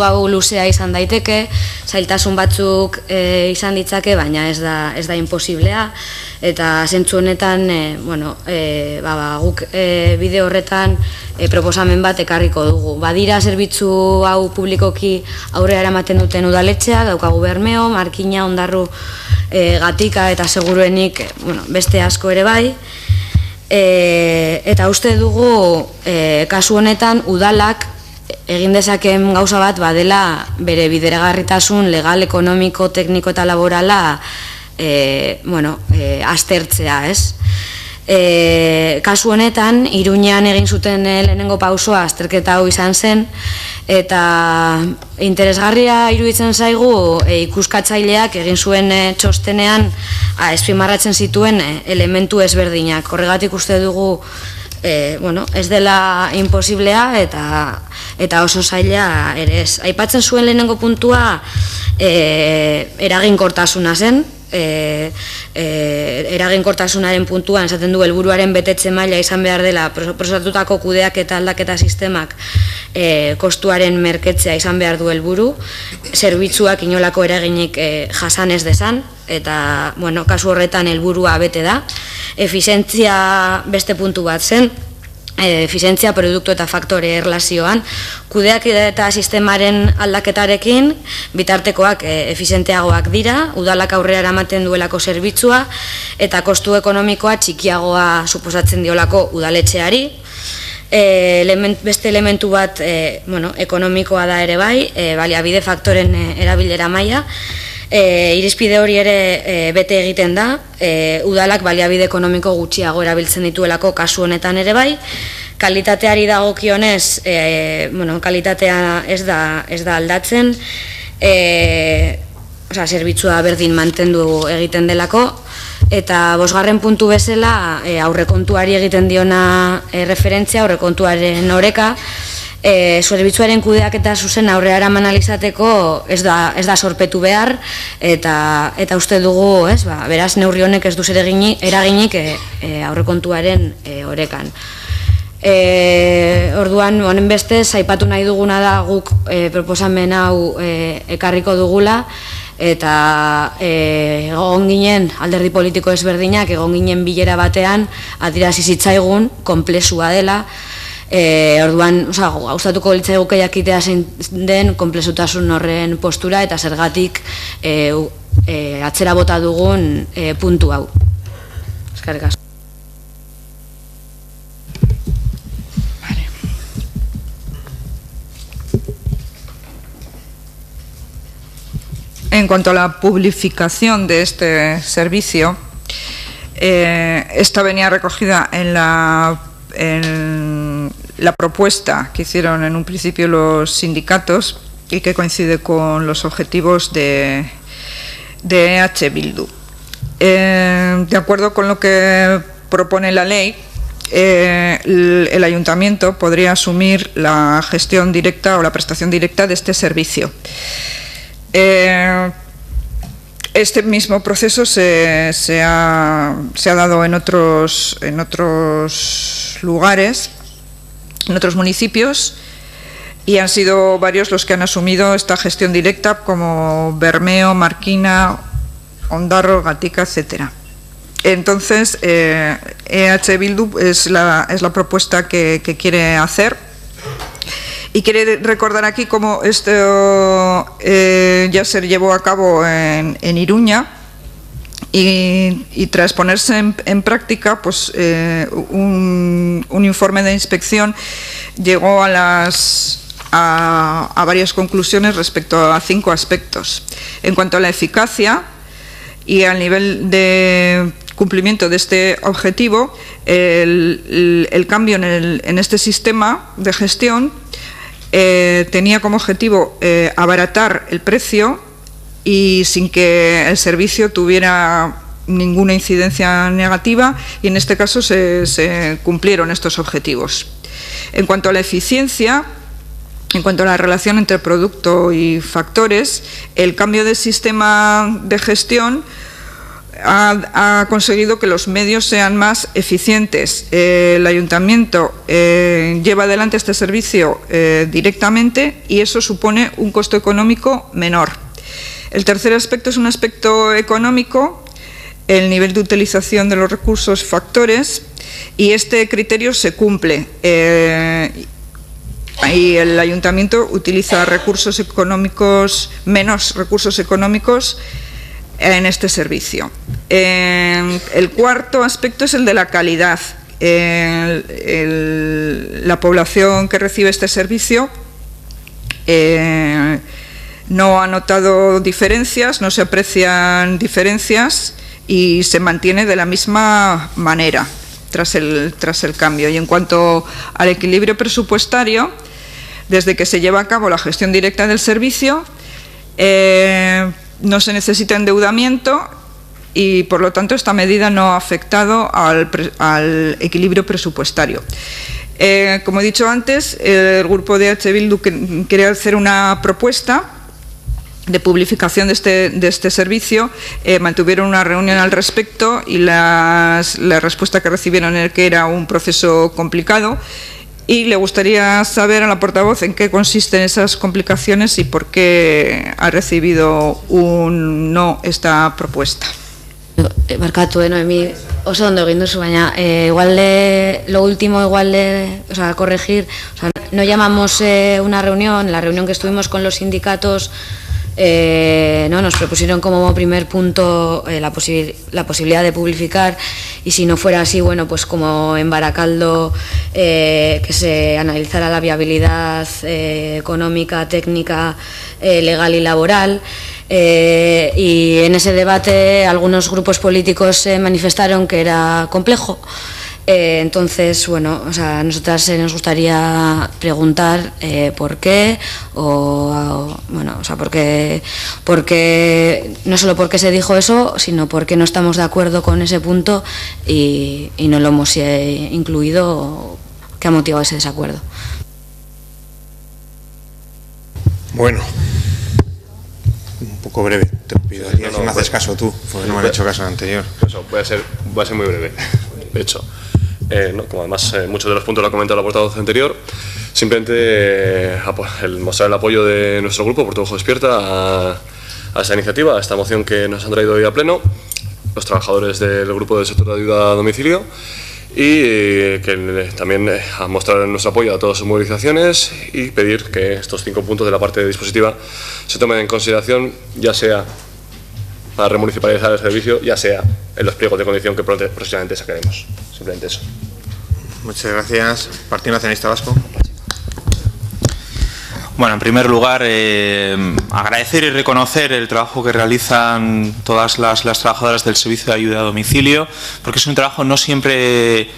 hau luzea izan daiteke, zailtasun batzuk izan ditzake, baina ez da imposiblea, eta zentzu honetan guk bide horretan proposamen bat ekarriko dugu. Badira zerbitzu hau publikoki aurrera eramaten duten udaletxea, daukagu Bermeo, Markina, Ondarru, Gatika eta seguruenik beste asko ere bai, eta uste dugu kasu honetan udalak egin dezaken gauza bat badela bere bideragarritasun legal, ekonomiko, tekniko eta laborala aztertzea, ez? Kasu honetan, Iruñean egin zuten lehenengo pausoa azterketa hau izan zen, eta interesgarria iruditzen zaigu ikuskatzaileak egin zuen txostenean azpimarratzen zituen elementu ezberdinak. Horregatik uste dugu ez dela imposiblea eta oso zaila ere ez. Aipatzen zuen lehenengo puntua eraginkortasuna zen, eraginkortasunaren puntuan esaten du helburuaren betetze maila izan behar dela proposatutako kudeak eta aldaketa sistemak kostuaren merketzea izan behar du helburu, zerbitzuak inolako eraginik jasan ez dezan, eta kasu horretan helburua bete da. Efizientzia beste puntu bat zen, efizientzia produktu eta faktore erlazioan, kudeak eta sistemaren aldaketarekin bitartekoak efizienteagoak dira, udalak aurrera eramaten duelako zerbitzua eta kostu ekonomikoa txikiagoa suposatzen diolako udaletxeari. Beste elementu bat ekonomikoa da ere bai, baliabide faktoren erabilera maila. Irizpide hori ere bete egiten da, udalak baliabide ekonomiko gutxiago erabiltzen dituelako kasu honetan ere bai. Kalitateari dagokionez, kalitatea ez da aldatzen, zerbitzua berdin mantendu egiten delako, eta 5. puntu bezala aurrekontuari egiten diona referentzia, aurrekontuaren oreka, zerbitzuaren kudeak eta zuzen aurrera eraman alizateko ez da sorpetu behar, eta uste dugu, beraz neurri honek ez du zer eraginik aurrekontuaren orekan. Orduan, honen bestez, aipatu nahi duguna da guk proposamen hau ekarriko dugula, eta egon ginen alderdi politiko ezberdinak, egon ginen bilera batean, adirazi zitzaigun, konplexua dela, orduan, gauzatuko litzaiguke jakitea zein den konplexutasun horren postura eta zergatik atzera bota dugun puntu hau. Eskerrik asko. En cuanto a la publificación de este servicio, esta venía recogida en la propuesta que hicieron en un principio los sindicatos y que coincide con los objetivos de EH Bildu. De acuerdo con lo que propone la ley, el ayuntamiento podría asumir la gestión directa o la prestación directa de este servicio. Este mismo proceso se ha dado en otros lugares, en otros municipios, y han sido varios los que han asumido esta gestión directa, como Bermeo, Marquina, Ondarro, Gatica, etcétera. Entonces, EH Bildu es la propuesta que quiere hacer, y quiere recordar aquí cómo esto ya se llevó a cabo en Iruña, y tras ponerse en práctica, pues un informe de inspección llegó a varias conclusiones respecto a 5 aspectos. En cuanto a la eficacia y al nivel de cumplimiento de este objetivo, el cambio en este sistema de gestión tenía como objetivo abaratar el precio y sin que el servicio tuviera ninguna incidencia negativa, y en este caso se cumplieron estos objetivos. En cuanto a la eficiencia, en cuanto a la relación entre producto y factores, el cambio de sistema de gestión ha conseguido que los medios sean más eficientes. El ayuntamiento lleva adelante este servicio directamente, y eso supone un costo económico menor. El tercer aspecto es un aspecto económico, el nivel de utilización de los recursos factores, y este criterio se cumple. Y el ayuntamiento utiliza menos recursos económicos en este servicio. El cuarto aspecto es el de la calidad. La población que recibe este servicio no ha notado diferencias, no se aprecian diferencias, y se mantiene de la misma manera tras el cambio. Y en cuanto al equilibrio presupuestario, desde que se lleva a cabo la gestión directa del servicio, no se necesita endeudamiento, y por lo tanto esta medida no ha afectado al equilibrio presupuestario. Como he dicho antes, el grupo de EH Bildu quiere hacer una propuesta de publificación de este servicio. Mantuvieron una reunión al respecto, y la respuesta que recibieron era que era un proceso complicado, y le gustaría saber a la portavoz en qué consisten esas complicaciones y por qué ha recibido un no esta propuesta. Barkatu, Noemi, oso ondo egin duzu, baina lo último corregir, no llamamos una reunión, la reunión que estuvimos con los sindicatos, nos propusieron como primer punto la posibilidad de publicar, y si no fuera así, bueno, pues como en Baracaldo, que se analizara la viabilidad económica, técnica, legal y laboral. Y en ese debate algunos grupos políticos manifestaron que era complejo. Entonces, bueno, a nosotras nos gustaría preguntar por qué, porque no solo por qué se dijo eso, sino por qué no estamos de acuerdo con ese punto y no lo hemos incluido, qué ha motivado ese desacuerdo. Bueno, un poco breve, te pido. Si me haces caso tú, porque no me han hecho caso anterior. Eso, voy a ser muy breve, de hecho. Como además muchos de los puntos lo ha comentado la portavoz anterior, simplemente mostrar el apoyo de nuestro grupo Porto Ojo Despierta a esta iniciativa, a esta moción que nos han traído hoy a pleno los trabajadores del grupo del sector de ayuda a domicilio, y que también a mostrar nuestro apoyo a todas sus movilizaciones y pedir que estos 5 puntos de la parte dispositiva se tomen en consideración, ya sea para remunicipalizar el servicio, ya sea en los pliegos de condición que próximamente sacaremos. Simplemente eso. Muchas gracias. Partido Nacionalista Vasco. Bueno, en primer lugar, agradecer y reconocer el trabajo que realizan todas las trabajadoras del servicio de ayuda a domicilio, porque es un trabajo no siempre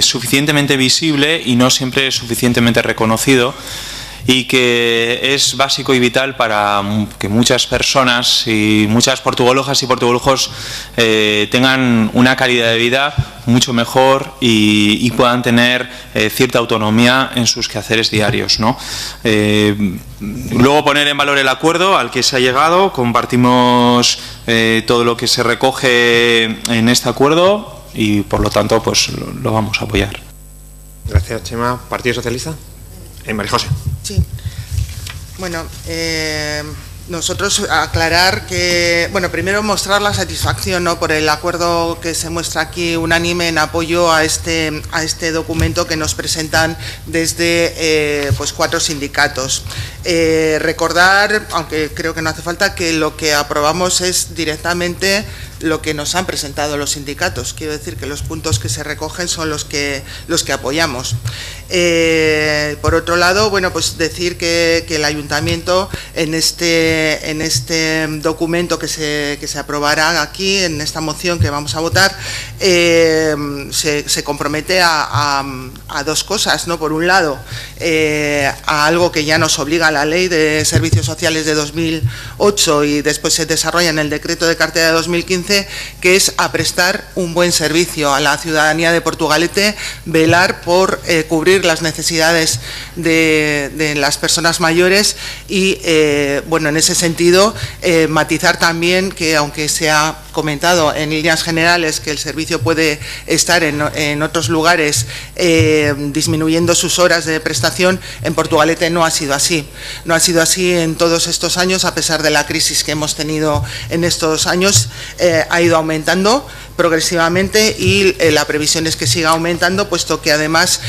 suficientemente visible y no siempre suficientemente reconocido. y que es básico y vital para que muchas personas y muchas portugolojas y portuguelos tengan una calidad de vida mucho mejor y puedan tener cierta autonomía en sus quehaceres diarios, ¿no? Luego poner en valor el acuerdo al que se ha llegado. Compartimos todo lo que se recoge en este acuerdo y por lo tanto pues lo vamos a apoyar. Gracias, Chema. ¿Partido Socialista? María José. Sí. Bueno, nosotros aclarar que, bueno, primero mostrar la satisfacción, ¿no?, por el acuerdo que se muestra aquí unánime en apoyo a este documento que nos presentan desde pues 4 sindicatos. Recordar, aunque creo que no hace falta, que lo que aprobamos es directamente lo que nos han presentado los sindicatos. Quiero decir que los puntos que se recogen son los que apoyamos. Por otro lado, bueno, pues decir que el Ayuntamiento en este documento que se aprobará aquí, en esta moción que vamos a votar, se compromete a 2 cosas, ¿no? Por un lado, a algo que ya nos obliga la Ley de Servicios Sociales de 2008 y después se desarrolla en el Decreto de Cartera de 2015, que es a prestar un buen servicio a la ciudadanía de Portugalete, velar por cubrir las necesidades de las personas mayores y, bueno, en ese sentido, matizar también que, aunque se ha comentado en líneas generales que el servicio puede estar en otros lugares disminuyendo sus horas de prestación, en Portugalete no ha sido así. No ha sido así en todos estos años, a pesar de la crisis que hemos tenido en estos años. Ha ido aumentando progresivamente y la previsión es que siga aumentando, puesto que además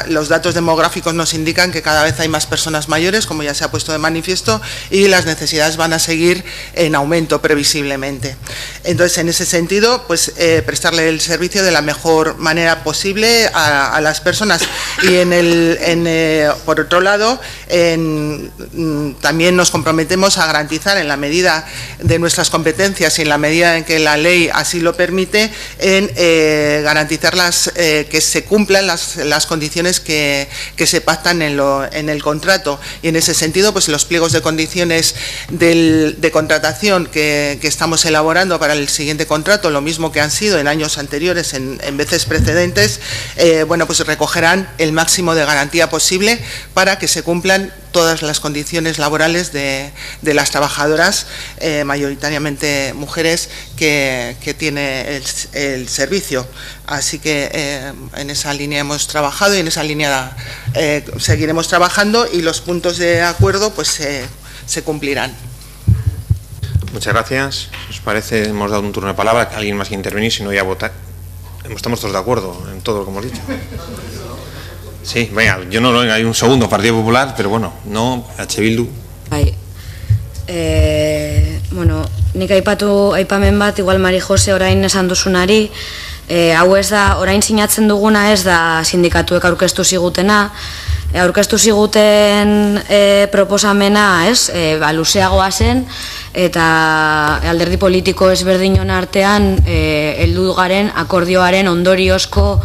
los datos demográficos nos indican que cada vez hay más personas mayores, como ya se ha puesto de manifiesto, y las necesidades van a seguir en aumento previsiblemente. Entonces, en ese sentido, pues prestarle el servicio de la mejor manera posible a las personas. Y por otro lado, también nos comprometemos a garantizar, en la medida de nuestras competencias y en la medida en que la ley así lo permite, en garantizar que se cumplan las condiciones que se pactan en el contrato. Y en ese sentido, pues los pliegos de condiciones de contratación que estamos elaborando para el siguiente contrato, lo mismo que han sido en años anteriores, en veces precedentes, bueno, pues recogerán el máximo de garantía posible para que se cumplan todas las condiciones laborales de las trabajadoras, mayoritariamente mujeres, que tiene el servicio. Así que en esa línea hemos trabajado y en esa línea seguiremos trabajando, y los puntos de acuerdo pues se cumplirán. Muchas gracias. Si os parece, hemos dado un turno de palabra. ¿Alguien más quiere intervenir? Si no, voy a votar. Estamos todos de acuerdo en todo lo que hemos dicho. Sí, venga, yo no hay un segundo, Partido Popular, pero bueno, no, H. Bildu. Bai. Bueno, nik aipamen bat, igual Mari Jose orain esan duzunari, hau ez da, orain sinatzen duguna ez da sindikatuek aurkeztu zigutena, aurkeztu ziguten proposamena, ez, luzeagoa zen, eta alderdi politiko ezberdinon artean heldu garen akordioaren ondoriozko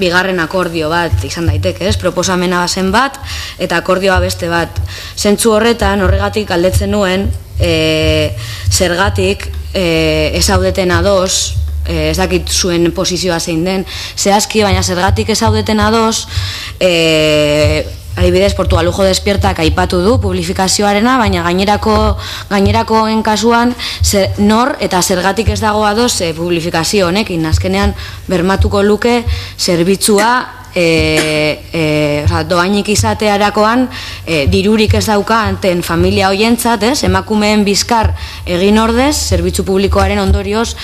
bigarren akordio bat izan daiteke, ez, proposamena bazen bat eta akordioa beste bat. Zentzu horretan, horregatik galdetzen nuen, zergatik ez zaudeten ados, ez dakit zuen posizioa zein den, zehazki, baina zergatik ez zaudeten ados, adibidez, Portugalujo Despiertak aipatu du publifikazioarena, baina gainerakoen kasuan nor eta zergatik ez dago ados publifikazio honekin. Azkenean bermatuko luke zerbitzua doainik izatearakoan dirurik ez daukaten familia hoientzat, emakumeen bizkar egin ordez, zerbitzu publikoaren ondorioz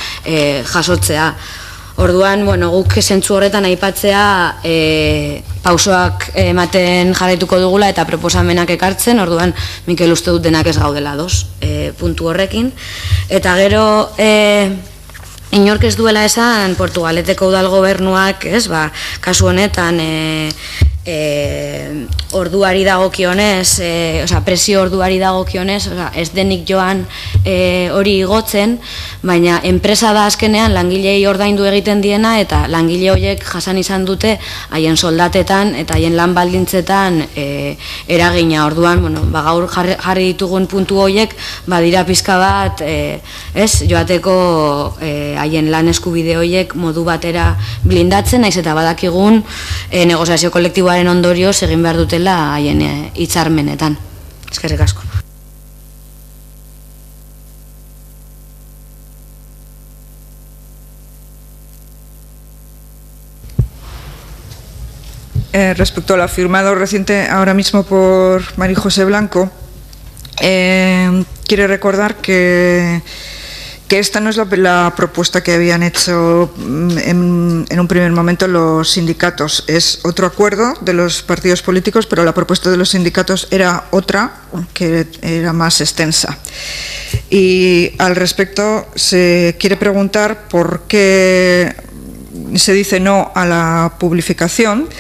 jasotzea. Orduan, bueno, guk zentzu horretan aipatzea pausoak ematen jarraituko dugula eta proposamenak ekartzen, orduan Mikel uste dut denak ez gaudela ados puntu horrekin. Eta gero inork ez duela esan Portugaleteko udal gobernuak, ez, kasu honetan orduari dagokionez, presio orduari dagokionez, ez denik joan hori igotzen, baina enpresa da azkenean langilei ordaindu egiten diena eta langile horiek jasan izan dute haien soldatetan eta haien lan baldintzetan eragina. Orduan, gaur jarri ditugun puntu horiek badira pizka bat joateko haien lan eskubide horiek modu batera blindatzen, naiz eta badakigun negoziazio kolektiboaren ondorioz egin behar dutela haien hitzarmenetan. Eskerrik asko. Respecto a lo afirmado reciente ahora mismo por María José Blanco, quiero recordar que esta no es la propuesta que habían hecho en un primer momento los sindicatos. Es otro acuerdo de los partidos políticos, pero la propuesta de los sindicatos era otra, que era más extensa. Y al respecto se quiere preguntar por qué se dice no a la publificación,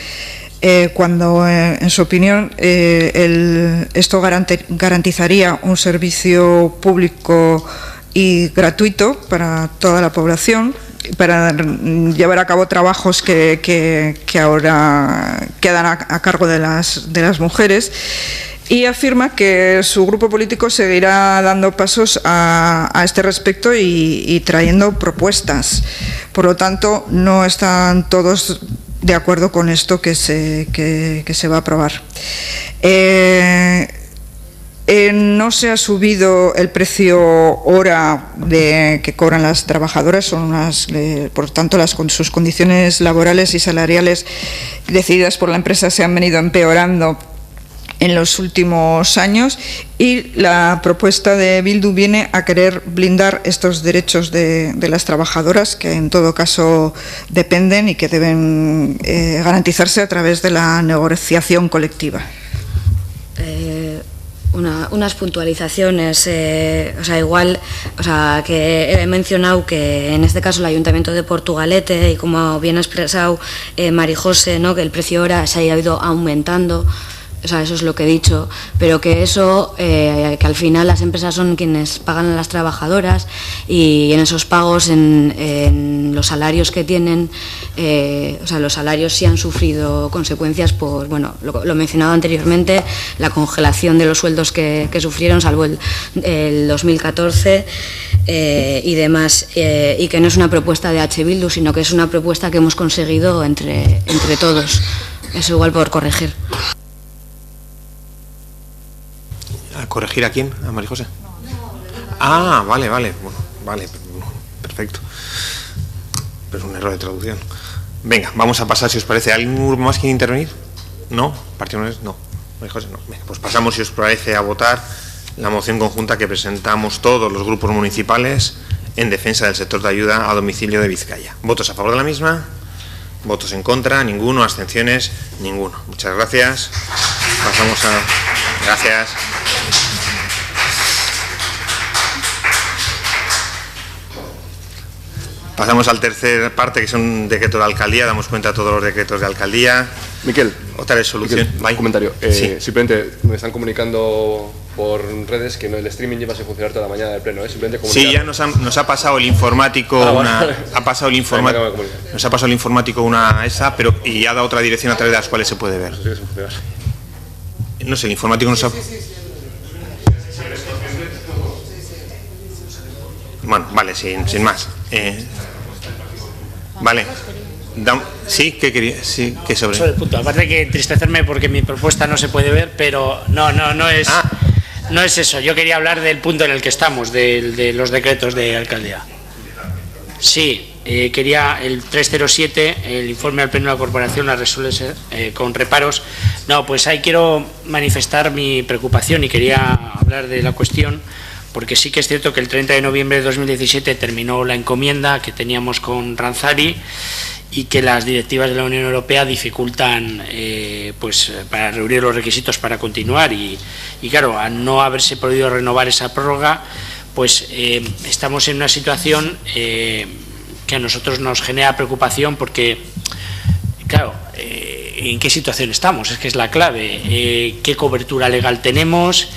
cuando, en su opinión, esto garantizaría un servicio público y gratuito para toda la población, para llevar a cabo trabajos que ahora quedan a cargo de las mujeres, y afirma que su grupo político seguirá dando pasos a este respecto y trayendo propuestas. Por lo tanto, no están todos de acuerdo con esto que se va a aprobar. No se ha subido el precio hora que cobran las trabajadoras, por tanto sus condiciones laborales y salariales decididas por la empresa se han venido empeorando en los últimos años, y la propuesta de Bildu viene a querer blindar estos derechos de las trabajadoras, que en todo caso dependen y que deben garantizarse a través de la negociación colectiva. Unas puntualizaciones, que he mencionado que en este caso el Ayuntamiento de Portugalete, y como bien ha expresado María José, que el precio hora se haya ido aumentando. Eso es lo que he dicho, pero que eso, que al final las empresas son quienes pagan a las trabajadoras, y en esos pagos, en los salarios que tienen, los salarios sí han sufrido consecuencias por, lo mencionado anteriormente, la congelación de los sueldos que sufrieron, salvo el 2014 y demás, y que no es una propuesta de H. Bildu, sino que es una propuesta que hemos conseguido entre todos. Eso igual por corregir. ¿A corregir a quién? ¿A María José? Ah, vale. Bueno, vale, perfecto. Pero es un error de traducción. Venga, vamos a pasar, si os parece. ¿Alguien más quiere intervenir? ¿No? ¿Partido no? María José, no. Venga, pues pasamos, si os parece, a votar la moción conjunta que presentamos todos los grupos municipales en defensa del sector de ayuda a domicilio de Vizcaya. ¿Votos a favor de la misma? ¿Votos en contra? Ninguno. ¿Abstenciones? Ninguno. Muchas gracias. Pasamos a... Gracias. Pasamos al tercer parte, que es un decreto de alcaldía. Damos cuenta de todos los decretos de alcaldía. Miquel, otra resolución. Un comentario. Sí. Simplemente me están comunicando por redes que el streaming lleva sin funcionar toda la mañana del pleno. Simplemente comunicar. Sí, ya nos ha pasado el informático ha pasado el informático. Nos ha pasado el informático y ha dado otra dirección a través de las cuales se puede ver. No sé, el informático nos ha... Bueno, vale, sin más. Vale. Sí, ¿qué quería? Sí, ¿qué sobre? Sobre el punto. Aparte de que entristecerme porque mi propuesta no se puede ver, pero no es... No es eso. Yo quería hablar del punto en el que estamos, de los decretos de alcaldía. Sí, quería el 307, el informe al Pleno de la Corporación, la resolución con reparos. No, pues ahí quiero manifestar mi preocupación y quería hablar de la cuestión, porque sí que es cierto que el 30 de noviembre de 2017 terminó la encomienda que teníamos con Ranzari, y que las directivas de la Unión Europea dificultan para reunir los requisitos para continuar, y claro, al no haberse podido renovar esa prórroga, pues estamos en una situación que a nosotros nos genera preocupación, porque claro, en qué situación estamos, es que es la clave, qué cobertura legal tenemos,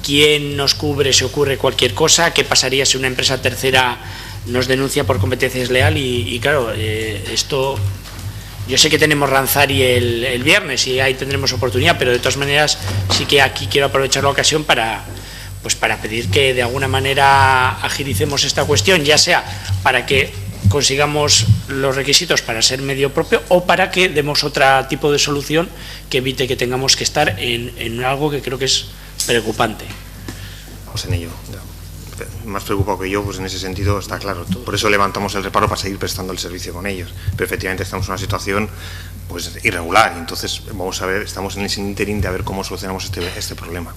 quién nos cubre si ocurre cualquier cosa, qué pasaría si una empresa tercera nos denuncia por competencia desleal y claro, esto, yo sé que tenemos Ranzari el viernes y ahí tendremos oportunidad, pero de todas maneras sí que aquí quiero aprovechar la ocasión para pedir que de alguna manera agilicemos esta cuestión, ya sea para que consigamos los requisitos para ser medio propio o para que demos otro tipo de solución que evite que tengamos que estar en algo que creo que es preocupante. Vamos en ello. Más preocupado que yo, pues en ese sentido está claro. Por eso levantamos el reparo para seguir prestando el servicio con ellos. Pero efectivamente estamos en una situación pues irregular y entonces vamos a ver, estamos en ese interín de a ver cómo solucionamos este problema.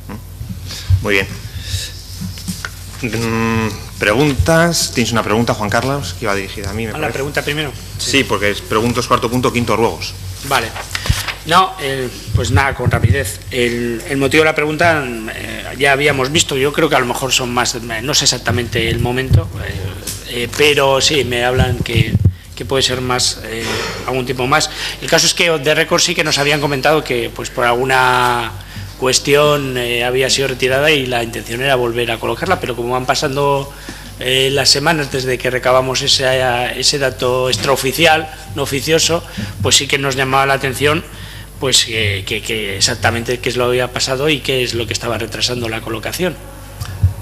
Muy bien. Preguntas. ¿Tienes una pregunta, Juan Carlos, que iba dirigida a mí? ¿A la pregunta primero? Sí, porque es preguntas cuarto punto, quinto ruegos. Vale. No, pues nada, con rapidez. El motivo de la pregunta ya habíamos visto, yo creo que a lo mejor son más, no sé exactamente el momento, pero sí, me hablan que puede ser más, algún tiempo más. El caso es que de récord sí que nos habían comentado que pues por alguna cuestión había sido retirada y la intención era volver a colocarla, pero como van pasando las semanas desde que recabamos ese dato extraoficial, no oficioso, pues sí que nos llamaba la atención pues que exactamente qué es lo que había pasado y qué es lo que estaba retrasando la colocación.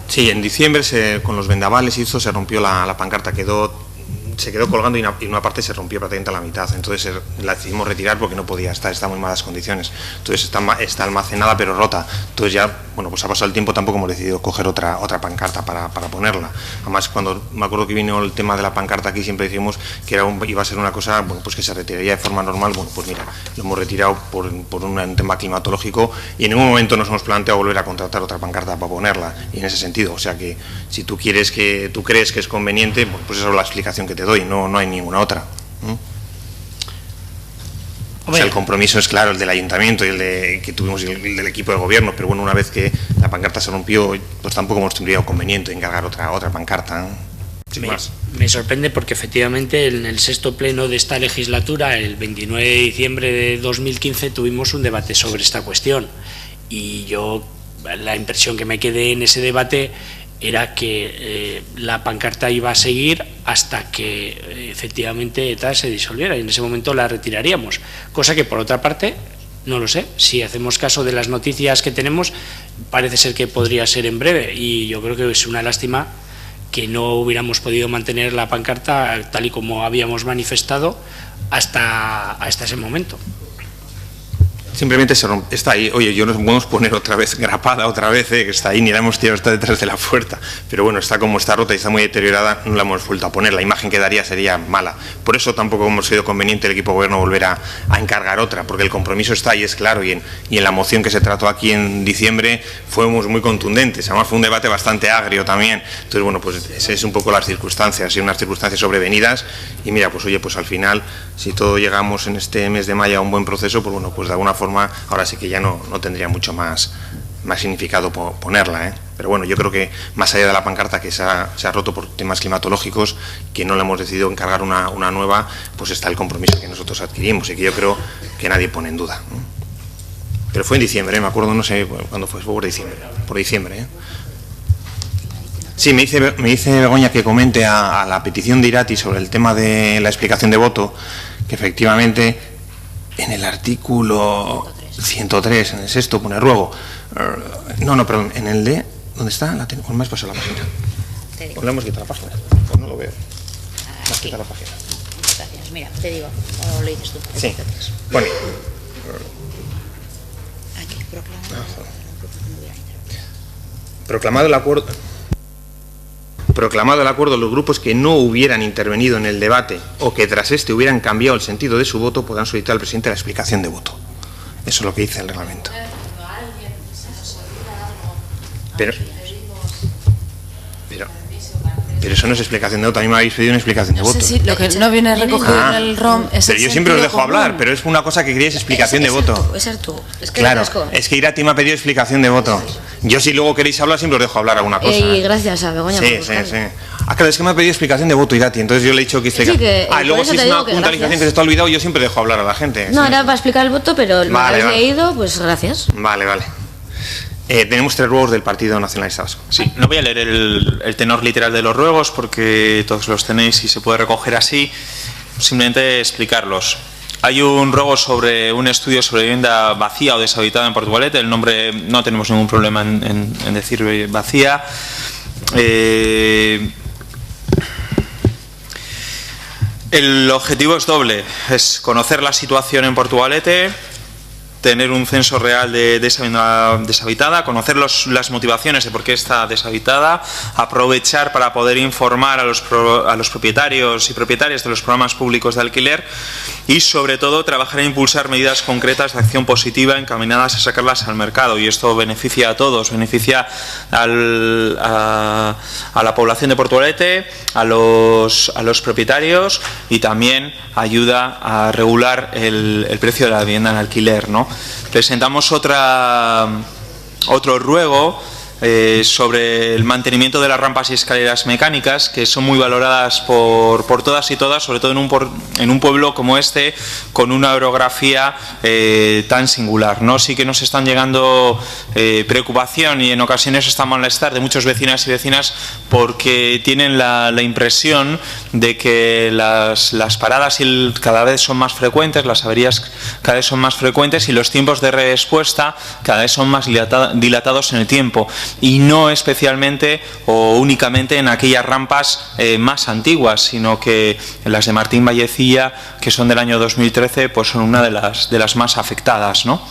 Sí, en diciembre con los vendavales hizo, se rompió la pancarta, se quedó colgando y una parte se rompió prácticamente a la mitad, entonces la decidimos retirar porque no podía estar, está en muy malas condiciones, entonces está almacenada pero rota, entonces ya, bueno, pues ha pasado el tiempo, tampoco hemos decidido coger otra pancarta para ponerla. Además, cuando me acuerdo que vino el tema de la pancarta aquí, siempre decimos que iba a ser una cosa, bueno, pues que se retiraría de forma normal. Bueno, pues mira, lo hemos retirado por un tema climatológico y en ningún momento nos hemos planteado volver a contratar otra pancarta para ponerla, y en ese sentido, o sea que si tú crees que es conveniente, pues esa es la explicación que te doy, no hay ninguna otra. O sea, el compromiso es claro, el del ayuntamiento y el que tuvimos, el del equipo de gobierno, pero bueno, una vez que la pancarta se rompió, pues tampoco hemos tenido conveniente encargar otra pancarta. Me sorprende porque efectivamente en el sexto pleno de esta legislatura, el 29 de diciembre de 2015, tuvimos un debate sobre esta cuestión y yo, la impresión que me quedé en ese debate era que la pancarta iba a seguir hasta que efectivamente ETA se disolviera y en ese momento la retiraríamos, cosa que por otra parte, no lo sé, si hacemos caso de las noticias que tenemos, parece ser que podría ser en breve y yo creo que es una lástima que no hubiéramos podido mantener la pancarta tal y como habíamos manifestado hasta ese momento. Simplemente está ahí. Oye, yo nos podemos poner otra vez grapada, que está ahí, ni la hemos tirado, está detrás de la puerta. Pero bueno, está como está rota y está muy deteriorada, no la hemos vuelto a poner. La imagen que daría sería mala. Por eso tampoco hemos sido conveniente el equipo de gobierno volver a encargar otra, porque el compromiso está ahí, es claro, y en la moción que se trató aquí en diciembre fuimos muy contundentes. Además fue un debate bastante agrio también. Entonces, bueno, pues ese es un poco las circunstancias, y unas circunstancias sobrevenidas. Y mira, pues oye, pues al final, si todo llegamos en este mes de mayo a un buen proceso, pues bueno, pues de alguna forma ahora sí que ya no tendría mucho más significado ponerla, pero bueno, yo creo que más allá de la pancarta que se ha roto por temas climatológicos, que no le hemos decidido encargar una nueva, pues está el compromiso que nosotros adquirimos y que yo creo que nadie pone en duda, pero fue en diciembre, me acuerdo, no sé cuándo fue por diciembre. Sí, me dice Begoña que comente a la petición de Irati sobre el tema de la explicación de voto, que efectivamente en el artículo 103, en el sexto, pone ruego. Perdón, en el de... ¿Dónde está? ¿Cuál más pasó la página? ¿O le hemos quitado la página? Pues no lo veo. Me has quitado la página. Gracias. Mira, te digo, o lo dices tú. Sí. Pone. Aquí, proclamado el acuerdo... Proclamado el acuerdo, los grupos que no hubieran intervenido en el debate o que tras este hubieran cambiado el sentido de su voto podrán solicitar al presidente la explicación de voto. Eso es lo que dice el reglamento. Pero eso no es explicación de voto. A mí me habéis pedido una explicación de voto. Sí, lo que no viene recogido en el ROM es pero yo siempre os dejo hablar, pero es una cosa que queréis explicación de voto. Es que claro, es que Irati me ha pedido explicación de voto. Yo si luego queréis hablar siempre os dejo hablar alguna cosa. Y gracias a Begoña por buscarlo. Sí. Ah, claro, es que me ha pedido explicación de voto Irati, entonces yo le he dicho que... y luego si es una puntualización que se está olvidado, yo siempre dejo hablar a la gente. No, era para explicar el voto, pero lo habéis leído, pues gracias. Vale. Tenemos 3 ruegos del Partido Nacionalista Vasco. Sí, no voy a leer el tenor literal de los ruegos porque todos los tenéis y se puede recoger así. Simplemente explicarlos. Hay un ruego sobre un estudio sobre vivienda vacía o deshabitada en Portugalete. El nombre no tenemos ningún problema en decir vacía. El objetivo es doble. Es conocer la situación en Portugalete, tener un censo real de esa vivienda deshabitada, conocer las motivaciones de por qué está deshabitada, aprovechar para poder informar a los propietarios y propietarias de los programas públicos de alquiler y sobre todo trabajar e impulsar medidas concretas de acción positiva encaminadas a sacarlas al mercado, y esto beneficia a todos, beneficia a la población de Portugalete, a los propietarios, y también ayuda a regular el precio de la vivienda en alquiler, ¿no? Presentamos otro ruego sobre el mantenimiento de las rampas y escaleras mecánicas, que son muy valoradas por todas y todas, sobre todo en un pueblo como este, con una orografía tan singular, ¿no? Sí que nos están llegando preocupación y en ocasiones está malestar de muchos vecinas y vecinas porque tienen la impresión de que las paradas cada vez son más frecuentes, las averías cada vez son más frecuentes y los tiempos de respuesta cada vez son más dilatados en el tiempo. Y no especialmente o únicamente en aquellas rampas más antiguas, sino que en las de Martín Vallecilla, que son del año 2013, pues son una de las más afectadas, ¿no?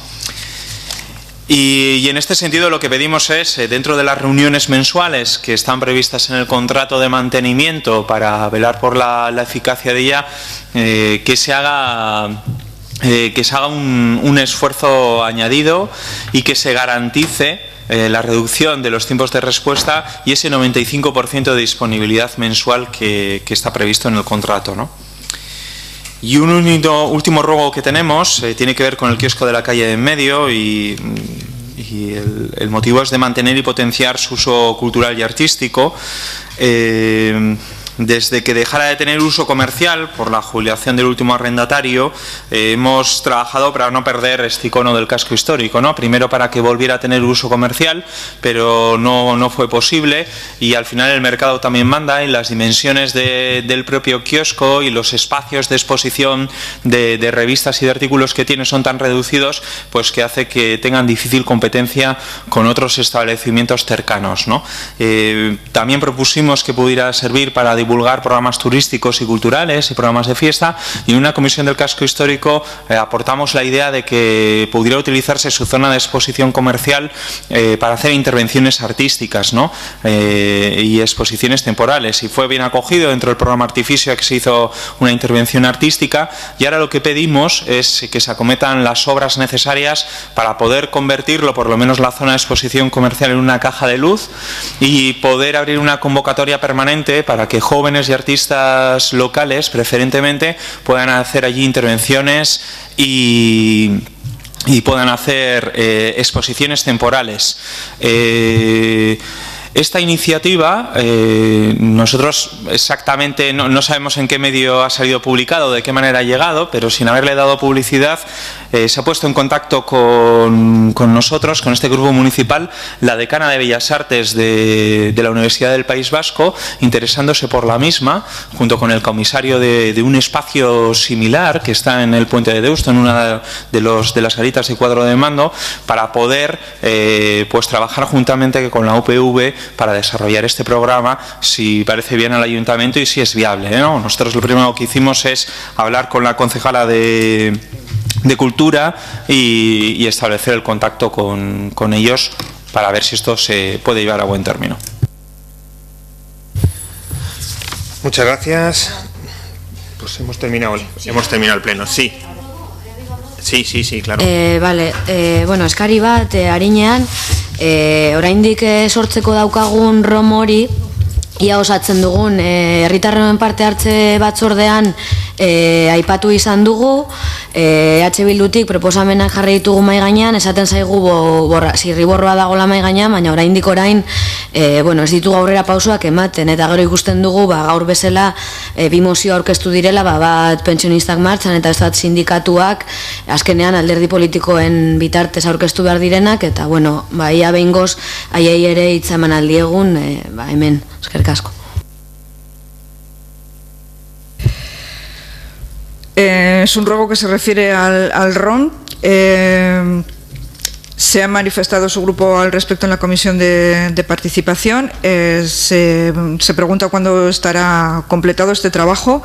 Y en este sentido lo que pedimos es, dentro de las reuniones mensuales que están previstas en el contrato de mantenimiento para velar por la eficacia de ella, que se haga un esfuerzo añadido y que se garantice la reducción de los tiempos de respuesta y ese 95% de disponibilidad mensual que está previsto en el contrato, ¿no? Y un último ruego que tenemos tiene que ver con el kiosco de la calle de en medio y el motivo es de mantener y potenciar su uso cultural y artístico. Desde que dejara de tener uso comercial por la jubilación del último arrendatario, hemos trabajado para no perder este icono del casco histórico, ¿no? Primero para que volviera a tener uso comercial, pero no fue posible, y al final el mercado también manda, y las dimensiones del propio kiosco y los espacios de exposición de revistas y de artículos que tiene son tan reducidos, pues que hace que tengan difícil competencia con otros establecimientos cercanos, ¿no? También propusimos que pudiera servir para divulgar programas turísticos y culturales y programas de fiesta, y en una comisión del casco histórico aportamos la idea de que pudiera utilizarse su zona de exposición comercial para hacer intervenciones artísticas, ¿no? Y exposiciones temporales, y fue bien acogido dentro del programa Artificio, que se hizo una intervención artística, y ahora lo que pedimos es que se acometan las obras necesarias para poder convertirlo, por lo menos la zona de exposición comercial, en una caja de luz y poder abrir una convocatoria permanente para que jóvenes y artistas locales, preferentemente, puedan hacer allí intervenciones y puedan hacer exposiciones temporales. Esta iniciativa, nosotros exactamente no sabemos en qué medio ha salido publicado, de qué manera ha llegado, pero sin haberle dado publicidad, se ha puesto en contacto con nosotros, con este grupo municipal, la decana de Bellas Artes de la Universidad del País Vasco, interesándose por la misma, junto con el comisario de un espacio similar que está en el Puente de Deusto, en una de las garitas de cuadro de mando, para poder pues trabajar juntamente con la UPV para desarrollar este programa, si parece bien al ayuntamiento y si es viable, ¿no? Nosotros lo primero que hicimos es hablar con la concejala de Cultura y establecer el contacto con ellos para ver si esto se puede llevar a buen término. Muchas gracias. Pues hemos terminado el pleno, sí. Sí, claro. Vale, bueno, eskari bat, arinean, oraindik sortzeko daukagun ROM hori, ia osatzen dugun herritarren parte hartze batzordean aipatu izan dugu, EH Bildutik proposamenak jarri ditugu mai gainean, esaten zaigu zirriborroa dagoela mai gainean, baina oraindik orain ez ditugu aurrera pausoak ematen, eta gero ikusten dugu gaur bezala bi mozio aurkeztu direla, bat pentsionistak martxan eta ez bat sindikatuak azkenean alderdi politikoen bitartez aurkeztu behar direnak, eta ia behingoz aiei ere hitza eman aldiegun hemen, eskerrik asko. Es un ruego que se refiere al RON. Se ha manifestado su grupo al respecto en la comisión de participación. Se pregunta cuándo estará completado este trabajo.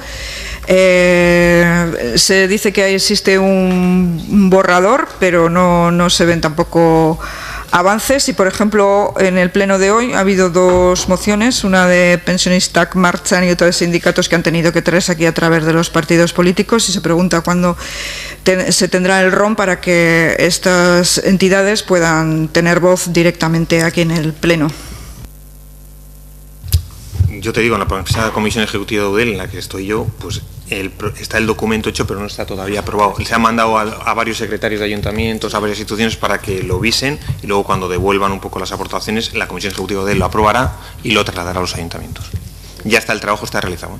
Se dice que existe un borrador, pero no se ven tampoco avances. Y, por ejemplo, en el pleno de hoy ha habido dos mociones, una de pensionistas marchan y otra de sindicatos que han tenido que traerse aquí a través de los partidos políticos, y se pregunta cuándo se tendrá el RON para que estas entidades puedan tener voz directamente aquí en el pleno. Yo te digo, en la próxima comisión ejecutiva de UDEL, en la que estoy yo, pues está el documento hecho, pero no está todavía aprobado. Se ha mandado a varios secretarios de ayuntamientos, a varias instituciones para que lo visen, y luego cuando devuelvan un poco las aportaciones, la comisión ejecutiva de UDEL lo aprobará y lo trasladará a los ayuntamientos. Ya está, el trabajo está realizado.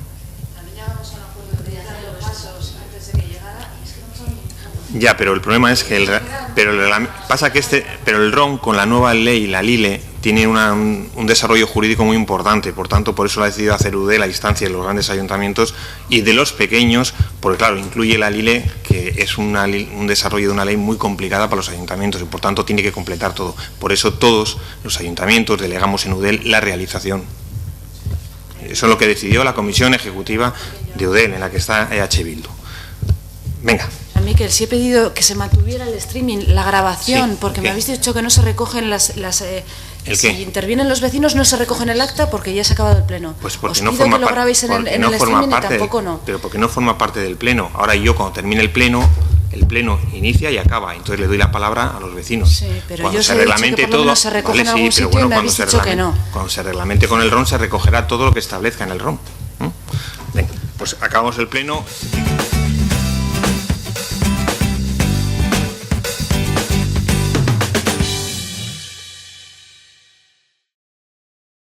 Ya, pero el problema es que el RON con la nueva ley, la LILE, tiene un desarrollo jurídico muy importante, por tanto, por eso lo ha decidido hacer UDEL a instancia de los grandes ayuntamientos y de los pequeños, porque claro, incluye la LILE, que es un desarrollo de una ley muy complicada para los ayuntamientos y por tanto tiene que completar todo. Por eso todos los ayuntamientos delegamos en UDEL la realización. Eso es lo que decidió la comisión ejecutiva de UDEL, en la que está EH Bildu. Venga. Miquel, sí he pedido que se mantuviera el streaming, la grabación, sí, porque me habéis dicho que no se recogen si intervienen los vecinos no se recogen el acta porque ya se ha acabado el pleno. Pues porque os no pido forma que lo grabéis en el streaming y tampoco no. Pero porque no forma parte del pleno. Ahora yo cuando termine el pleno inicia y acaba, entonces le doy la palabra a los vecinos. Sí, pero cuando yo se reglamente que por todo, se recoge en algún sitio y me habéis dicho que no. Cuando se reglamente con el RON se recogerá todo lo que establezca en el RON. Venga, pues acabamos el pleno.